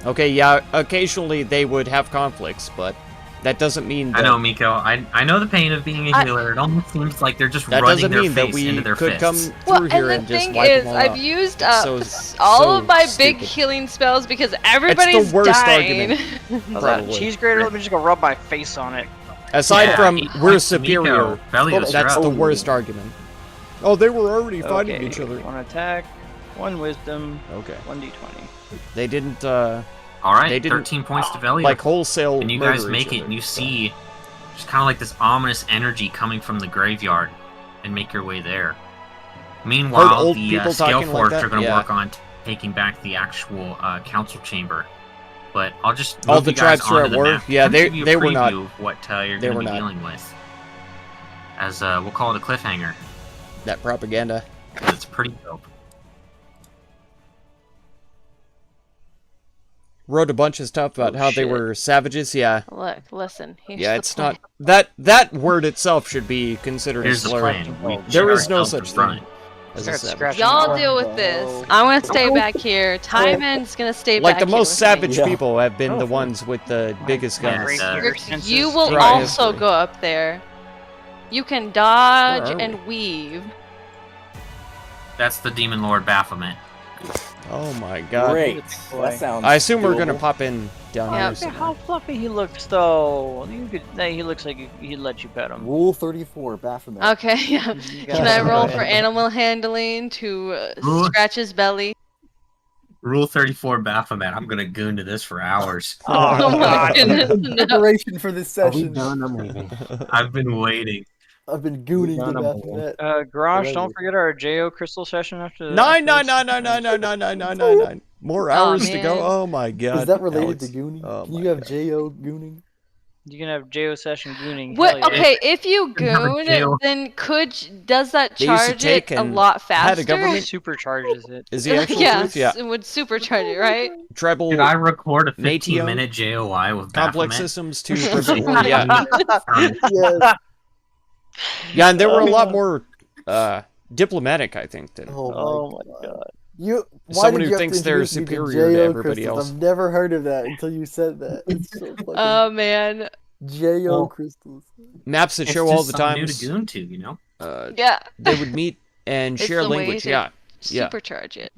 okay, yeah, occasionally they would have conflicts, but that doesn't mean that I know, Miko. I know the pain of being a I- healer. It almost seems like they're just that running doesn't their mean that face we into their could fists. come well, through here and and the just thing wipe is, them all I've out. used It's all so of my big stupid. healing spells because everybody's worst dying. argument. How's that? Probably. Cheese grater, let me just go rub my face on it. Aside Yeah, from 8 we're points to Miko. superior, Velios, you're that's up. the worst argument. Oh, they were already fighting Okay, each other. 1 attack, 1 wisdom, Okay. 1d20. They didn't All right, they didn't, 13 points to Velios. like wholesale and you murder guys make each it, other, and you so. see just kind of like this ominous energy coming from the graveyard, and make your way there. Heard Meanwhile, old the people Scale talking like Forge that? are going to Yeah. work on taking back the actual council chamber. But I'll just All move the you guys tribes were onto at the war? map. Yeah, Kind of they- give you a they were not. preview of what you're They going were to be not. dealing with. As we'll call it a cliffhanger. That propaganda. 'Cause it's pretty dope. wrote a bunch of stuff about Oh, how they shit. were savages. Yeah. Look, listen. Here's Yeah, the it's plan. not that word itself should be considered Here's a the slur. plan. We There check is no ourselves such to run. thing as a Start savage. scratching. Y'all Oh, deal with this. I'm gonna stay back here. Timon's gonna stay Like back the here most with savage Yeah. people have been Oh, the cool. ones with the biggest Yeah, guns. uh, You will Right. also go up there. You can dodge Where are we? and weave. That's the Demon Lord Baphomet. Oh my god. Great. boy. That sounds. I assume we're gonna doable. pop in down Yeah. here. Look at somewhere. how fluffy he looks, though. He looks like he'd let you pet him. Rule 34, Baphomet. Okay, yeah. You Can gotta I roll go for ahead. animal handling to Ooh. scratch his belly? Rule 34 Baphomet. I'm gonna goon to this for hours. Oh my goodness, no. Preparation for this Are we session. done? I'm leaving. I've been waiting. I've been gooning Done, the I'm Baphomet. Garage, Forever. don't forget our JO crystal session after Nine, after nine, this. nine, nine, nine, nine, nine, nine, nine, nine, nine. More Aw, hours to go. man. Oh my god. Is that related Alex. to gooning? Oh Can my you have God. J.O. gooning? You can have JO session gooning. What? Hell yeah. Okay, if you Can have a goon, jail. then does that They used to charge take it a and lot had a faster? government- Supercharges it. Is the actual yeah, truth? Yeah. it would supercharge it, right? Tribal Did I record a Natio? 15-minute JOI with complex Baphomet? systems to prevent war. Yeah. Yes. Yeah, and they were a lot more diplomatic, I think, than Oh my god. God. You. Why Someone did who you have thinks to they're introduce me to superior to J.O. everybody crystals? else. I've never heard of that until you said that. It's so fucking Oh man, J.O. Well, crystals. maps that It's show just all the something new times to goon to, you know? yeah. they would meet and It's share the way language. to Yeah, Yeah. Supercharge it.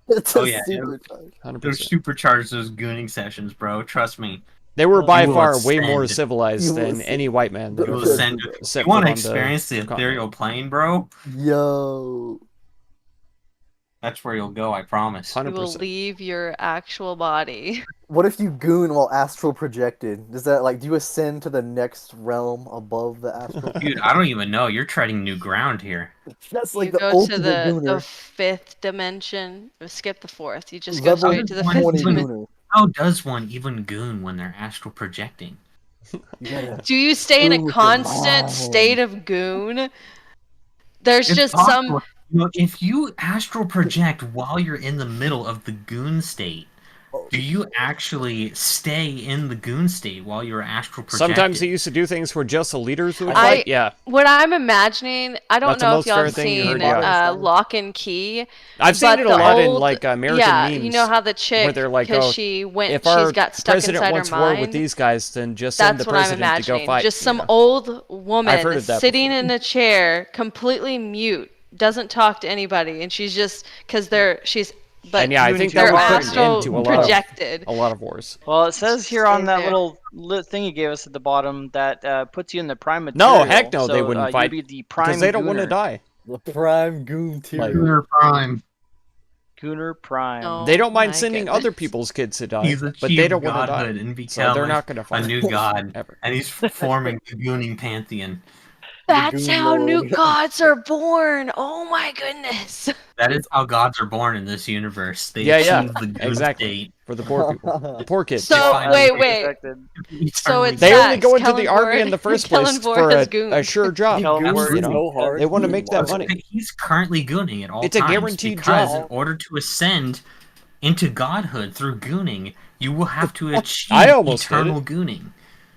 It's Oh, a yeah, supercharge. 100%. They're supercharged those gooning sessions, bro. Trust me. They were by You will far way more ascend. civilized You will than ascend. any white man that You You will ever ascend. set You want foot to on the experience the continent. ethereal plane, bro? Yo. That's where you'll go, I promise. You will 100%. leave your actual body. What if you goon while astral projected? Does that do you ascend to the next realm above the astral? Dude, I don't even know. You're treading new ground here. That's You like the go to ultimate the gooner. fifth dimension. Skip the fourth. You just go Level straight to the 20 fifth dimension. gooner. How does one even goon when they're astral projecting? You gotta- Do you stay in Goon a with your constant mind. state of goon? There's It's just possible. some. You know, if you astral project while you're in the middle of the goon state, do you actually stay in the goon state while you're astral projecting? Sometimes they used to do things where just the leaders would I- fight. Yeah, What I'm imagining, I don't That's the know if most y'all fair have thing you seen heard, yeah. Lock and Key. I've seen But it a the lot in old- like American yeah, memes. you know how the chick, they're like, because oh, she went, if our she's got stuck president inside wants her war mind. with these guys, then just send That's the what I'm president to go imagining. fight. Just some you know? old I've heard woman of that sitting before. in a chair, completely mute, doesn't talk to anybody, and she's just because she's. But And yeah, I think that they're would put an astral end to projected. a lot of wars. Well, it says here on Stay that there. little thing you gave us at the bottom that puts you in the prime No, material. heck no, they So, wouldn't you'd fight be the prime because they don't want to gooner. die. The prime goon tier. Like- Gooner Prime. Gooner prime. Oh, They don't mind my sending goodness. other people's kids to die, He's but they achieved don't want to die. godhood and So become they're not going to a fight. new god, Ever. and he's forming the gooning pantheon. That's Goon how new Lord. gods are born. Oh my goodness. That is how gods are born in this universe. They Yeah, yeah, achieve the goon exactly. state. For the poor people. The poor kids. So finally wait. Perfected. So it's They only Zax, go into the army Kellenborg- in the first place Kellenborg for has a goons. sure job. He Hell, goons we're- so hard. They want to make that money. He's currently gooning at all It's a times guaranteed because job. in order to ascend into godhood through gooning, you will have to achieve I almost did eternal gooning.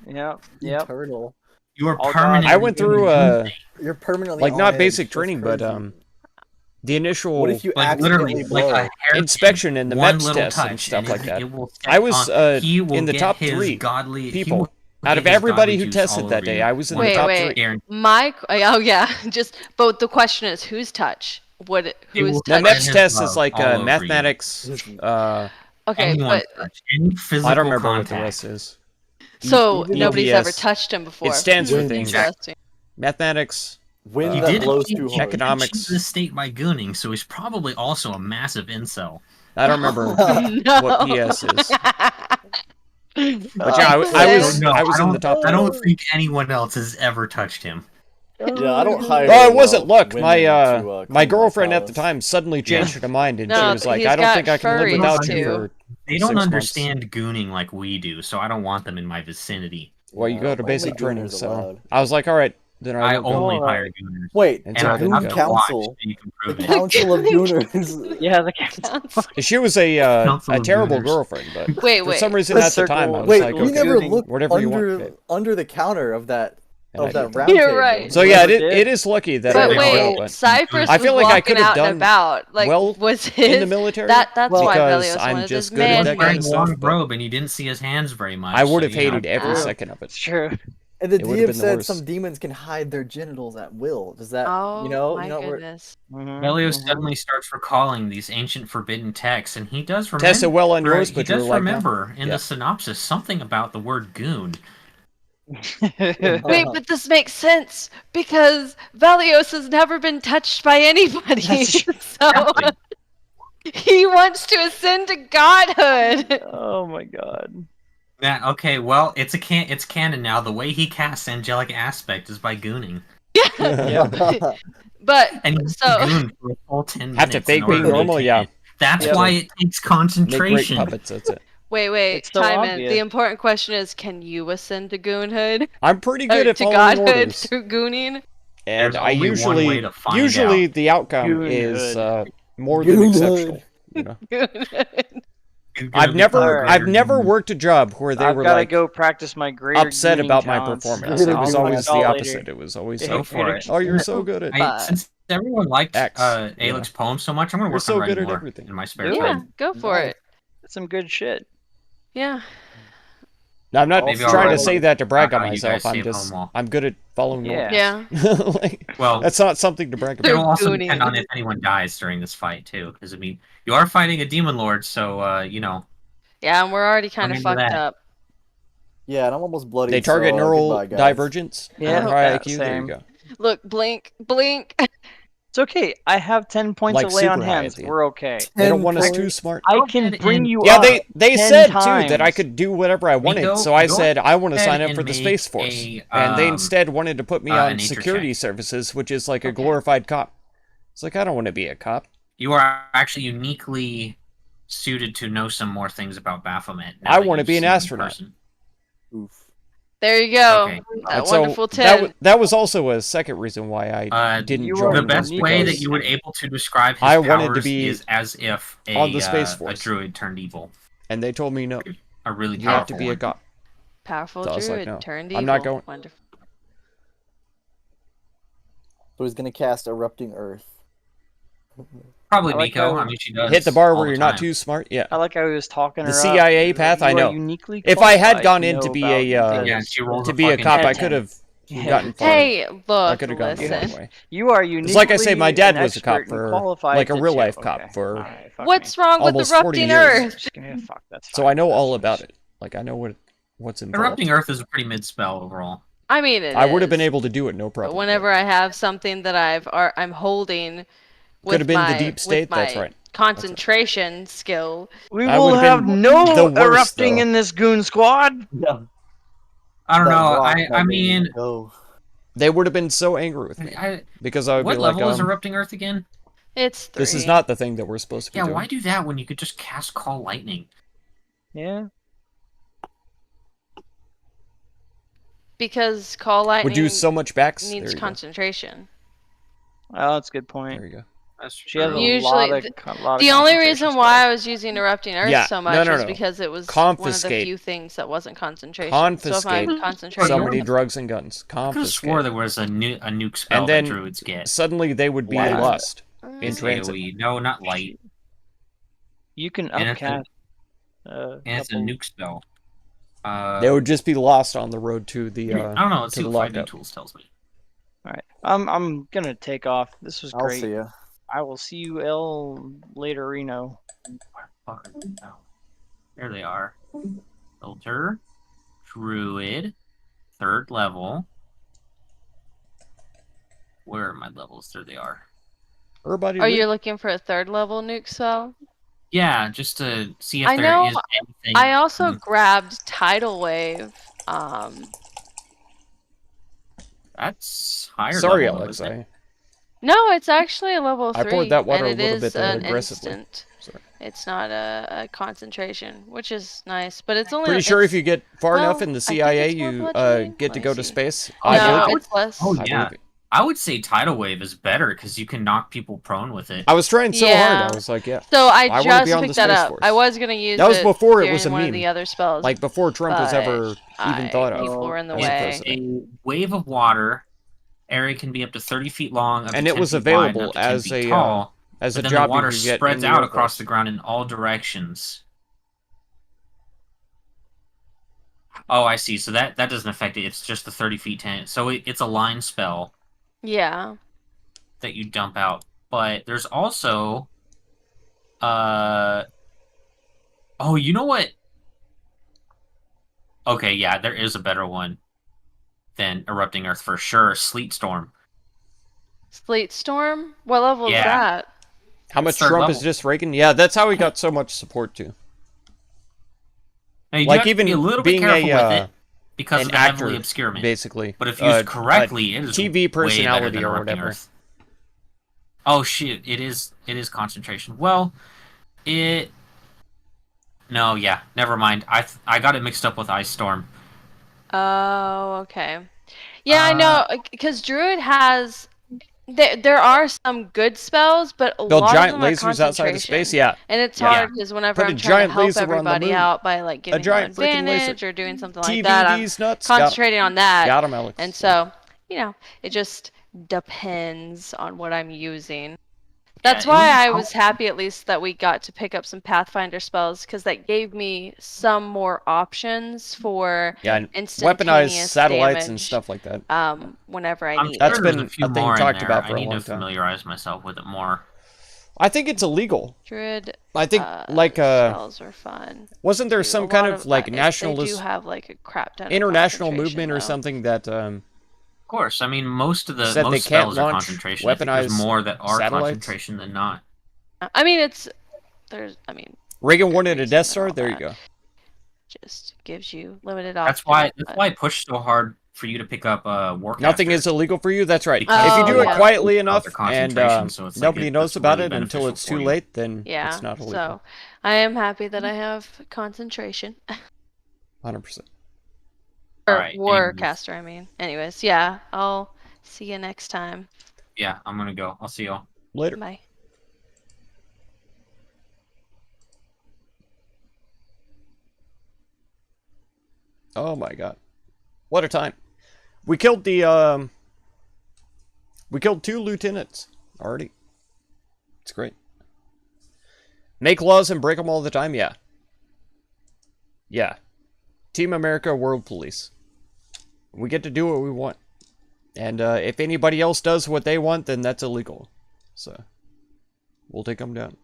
Yep. Yep. Eternal. You are All permanently. I went through in the goon state. You're permanently like on not edge. basic That's training, but crazy. the initial What if you Like literally, accidentally like blow? a hair inspection and the one MEPS little tests touch, and stuff like that. it will I was he will in the get top his 3 godly, he people. will Out of get his everybody godly who juice tested all that over day, you. I was in Wait, the top wait. 3. Guaranteed. Oh yeah, but the question is, whose touch? It Whose will The touch? spread MEPS his test is love like all over you. mathematics. Okay, Anyone's but touch, any physical I don't remember contact. what the rest is. so Even nobody's EVS. ever touched him before. It stands for Wind. things. Interesting. Mathematics. Wind He that did blows achieve- too he hard. did Economics. achieve this state by gooning, so he's probably also a massive incel. I don't remember No. what PS is. But Oh, yeah, I was No, I was in the top. I don't think anyone else has ever touched him. Yeah, I don't hire. Oh, it wasn't luck. women My to, my clean girlfriend at the palace. time suddenly changed her mind, and she No, was like, he's "I don't got think I can live furries without you too. for They don't 6 months." understand gooning like we do, so I don't want them in my vicinity. Well, you go to Only basic training, gooners so allowed. I was like, "All right, then I I will go. only Alright. hire Gooners. Wait, And the so And I Goon have to watch Council. so you can The prove it. Council of Gooners. Yeah, the council. She was a Council a of terrible Gooners. girlfriend, but Wait, for some wait. reason The at the time I circle- was Wait, like, we okay, never Gooning. looked whatever you want. under babe. under the counter of that And I of that get that. round You're table. right. So yeah, Never it did. is lucky that I But They didn't all wait, go, but Cypress I feel was like I walking could have out and done about. Like, well was in his the military that's Well, why because Velios I'm wanted just this good at He man. was that kind wearing of a long stuff. But robe and you didn't see his hands very much. I would so, have you know. hated every Yeah. second of it. It's true. And the It would've DM been the said worst. some demons can hide their genitals at will. Does that Oh you know my where goodness. Velios suddenly starts recalling these ancient forbidden texts, and he does remember. Tessa well on yours, he but you're does like, no. remember in Yeah. the synopsis something about the word goon. Wait, but this makes sense because Velios has never been touched by anybody. That's true. So he wants to ascend to godhood. Oh my god. That okay? Well, it's canon now. The way he casts angelic aspect is by gooning, But and he's so goon for a full 10 minutes. Have to fake in order being to normal, maintain yeah. it. That's Yep. why it takes Make great concentration. puppets, that's it. wait, It's so Timon. obvious. The important question is, can you ascend to goonhood? I'm pretty good Or at to following godhood orders. through gooning? And There's I only one way usually to find usually out. the outcome Goonhood. is more than Goonhood. exceptional. You know? Goonhood. He's gonna I've be never far I've greater never than- worked a job where they I've were gotta like go practice my greater upset gooning about my talents. performance. It Greater was gooning always the talents. opposite. It was always Yeah, like, for it. oh, you're so good at But- Since everyone liked X, Aelic's poem so much, I'm gonna You're work so on writing good at more everything. in my spare Do Yeah, time. go for it. That's some good shit. Yeah. Now, I'm not Maybe I'll trying to write say one that to brag about on how you myself. guys I'm save just Homewall. I'm good at following Yeah. orders. Yeah. Like, Well, that's not something to brag about. it'll also gooning. depend on if anyone dies during this fight too, because I mean, you are fighting a demon lord, so you know. Yeah, and we're already kind of Remember fucked that. up. Yeah, and I'm almost bloody. They target so, neural goodbye, guys. divergence. Yeah, high that IQ. There you same. go. Look, blink, blink. It's okay. I have 10 points Like to lay on super high hands. at the end. We're okay. They don't 10 want us points. too smart. I Go can ahead bring and- you Yeah, up. they 10 said too that I times. could do whatever I wanted. go- So I go said I want to ahead sign up and for the make Space Force, a, and they um, instead wanted to put me a on nature security check. services, which is like a glorified cop. It's like I don't want to be a cop. You are actually uniquely suited to know some more things about Baphomet. now I that wanna you've be an seen it in astronaut. person. Oof. There you go. Okay. That And so wonderful that 10. that was also a second reason why I didn't you join. are The the best was way that because you were able to describe his I powers wanted to be is as if on the Space a Force. druid turned evil. and they told me no, A really you have powerful to be a one. cop. Powerful So I was like, druid no, turned I'm evil. not going. Wonderful. So he's gonna cast Erupting Earth. Probably I like Miko. how- I mean, she does. Hit the bar all where the you're not time. too smart. Yeah. I like how he was talking The her up. CIA path, You I are know. uniquely If I had qualified gone to in know to be about a, this. Yeah, she rolled To be a fucking cop, I 10. could have Yeah. gotten far. Hey, I look, could have gotten far listen. away. You are uniquely It's like I say, my dad an was a cop expert and for- qualified like a to real too. life cop Okay. for Alright, fuck What's me. wrong with almost 40 erupting years. Earth? Yeah, fuck, that's So fine. I know That's all fine. about it. Like I know what's involved. Erupting Earth is a pretty mid spell overall. I mean, it I would have been is, able to do it, no But problem. whenever I have something that I'm holding with Could have been the my, deep state, with that's my right. concentration skill, We I will would've have been no the worst, erupting though. in this goon squad. Yeah. I don't That know. rock I that made mean, me go. They would have been so angry with me because I would what be like, level is Erupting Earth again? it's 3. this is not the thing that we're supposed to be Yeah, doing. why do that when you could just cast Call Lightning? Yeah. Because Call Lightning Would do so much backs. needs There you go. concentration. Oh, that's a good point. There you go. That's She has a true. Usually lot of, the- lot of The only concentration reason stuff. why I was using Erupting Earth Yeah, so no, much no, was no. because it was Confiscate. one of the few things that wasn't concentration. Confiscate So if I'm concentrating, Somebody drugs and guns. I could have Confiscate. swore there was a nuke spell And then that druids get. Suddenly they would be Wow. lost in It's transit. AoE. No, not light. You can And it's a- upcast. And it's a couple- nuke spell. They would just be lost on the road to the. I don't know. Let's to see the what Fighting lockup. Tools tells me. All right. I'm gonna take off. This was I'll great. see ya. I will see you later, Reno. Oh, there they are. Filter. Druid. 3rd level. Where are my levels? There they are. Everybody. are you looking for a 3rd level nuke cell? Yeah, just to see if I there know- is anything. I also grabbed Tidal Wave. That's higher Sorry, level, Alex. isn't it? No, it's actually a level 3. I poured that water and a it little is bit an aggressively. instant. It's not a concentration, which is nice, but it's only. Pretty sure if it's- you get far enough well, in the I think CIA, it's more you bludgeoning. get to Let go me to see. space. Oh, I yeah. believe it. it's less. Oh I yeah, believe it. I would say tidal wave is better because you can knock people prone with it. I was trying so hard. Yeah. I was like, yeah. So I I wanna just be on the picked that Space up. Force. I was gonna use That was it before it during was a one of meme. the other spells. Like before Trump was but ever even thought of. people were in the as a way. president. A wave of water area can be up to 30 feet long, up And to it 10 was feet wide, and available up to 10 as feet a tall. as a But then job the water you could get spreads in out Air across Force. the ground in all directions. Oh, I see. So that doesn't affect it. It's just the 30 feet 10. So it's a line spell Yeah. that you dump out. But there's also, oh, you know what? Okay, yeah, there is a better one than Erupting Earth for sure. Sleet Storm. Sleet Storm? What level is Yeah. that? How much Third Trump level. is just raking? Yeah, that's how he got so much support too. Now, you do Like have to even be a little bit being careful a with it because an of the actor, heavily obscurement. basically. But if used correctly, it is TV way better personality than or Erupting whatever. Earth. Oh shit! It is concentration. Well, it. No, yeah, never mind. I got it mixed up with Ice Storm. Oh, okay. Yeah, I know, because Druid has. There are some good spells, but a Build lot giant of them are lasers outside of space. concentration. Yeah, And it's Yeah. hard because whenever Put a I'm trying to giant help laser on the everybody moon. out by like giving them giant freaking laser. advantage or doing something like that, I'm TVD's nuts. Got 'em. concentrating on that. Got him, Alex. And so, it just depends on what I'm using. That's Yeah, why it I was- was happy at least that we got to pick up some Pathfinder spells because that gave me some more options for Yeah, and instantaneous weaponized satellites and damage, stuff like that. whenever I I'm need sure That's it. there's been a few a thing more in talked there. about for I a need long to time. familiarize myself with it more. I think it's illegal. Druid I think spells are fun. wasn't there too. some A kind lot of like they do nationalist have like a crap ton of international concentration, movement or though. something that Of course, I mean most of the Said they most can't spells are launch concentration. I think there's weaponized more that are satellites? concentration than not. I mean, Reagan wanted a reason Death and Star? all There you that. go. just gives you limited That's options. why I pushed so hard for you to pick up Warcaster. Nothing is illegal for you. That's right. Because if you do Oh, it yeah. quietly of enough the and concentration, so it's like nobody knows it's about really it until beneficial it's for too you. late, then Yeah, it's not illegal. so I am happy that I have concentration. 100%. Or Alright, Warcaster, I mean. Anyways, yeah, I'll see you next time. Yeah, I'm gonna go. I'll see y'all. Later. Bye. Oh my god. What a time. We killed the we killed 2 lieutenants already. It's great. Make laws and break them all the time? Yeah. Yeah. Team America World Police. We get to do what we want. And if anybody else does what they want, then that's illegal. So we'll take them down.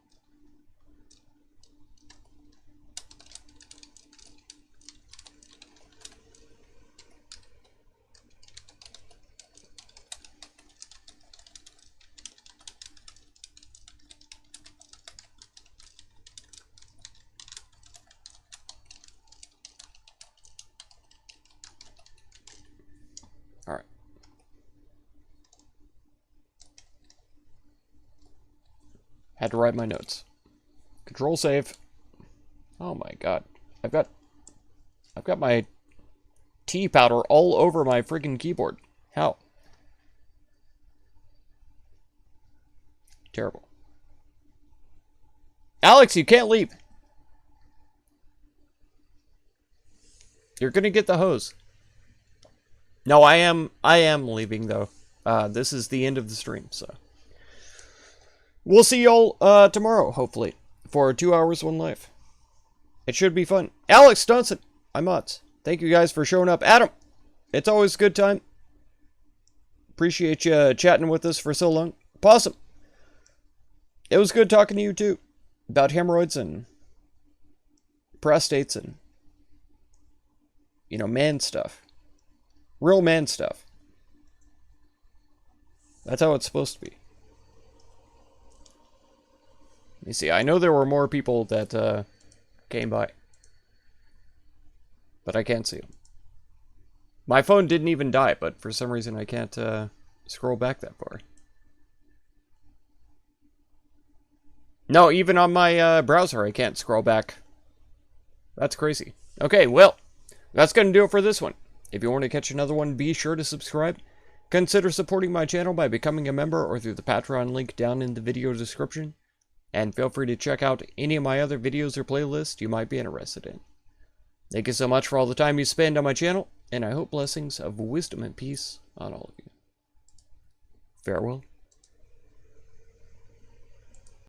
Alright. Had to write my notes. Control save. Oh my god. I've got my tea powder all over my freaking keyboard. How? Terrible. Alex, you can't leave. You're gonna get the hose. No, I am leaving though. This is the end of the stream, so we'll see y'all tomorrow, hopefully, for 2 hours, 1 life. It should be fun. Alex Stunson, I'm Mutz. Thank you guys for showing up. Adam, it's always a good time. Appreciate you chatting with us for so long. Possum, it was good talking to you too about hemorrhoids and prostates and man stuff. Real man stuff. That's how it's supposed to be. Let me see. I know there were more people that came by. But I can't see them. My phone didn't even die, but for some reason I can't scroll back that far. No, even on my browser, I can't scroll back. That's crazy. Okay, well, that's going to do it for this one. If you want to catch another one, be sure to subscribe. Consider supporting my channel by becoming a member or through the Patreon link down in the video description. And feel free to check out any of my other videos or playlists you might be interested in. Thank you so much for all the time you spend on my channel, and I hope blessings of wisdom and peace on all of you. Farewell.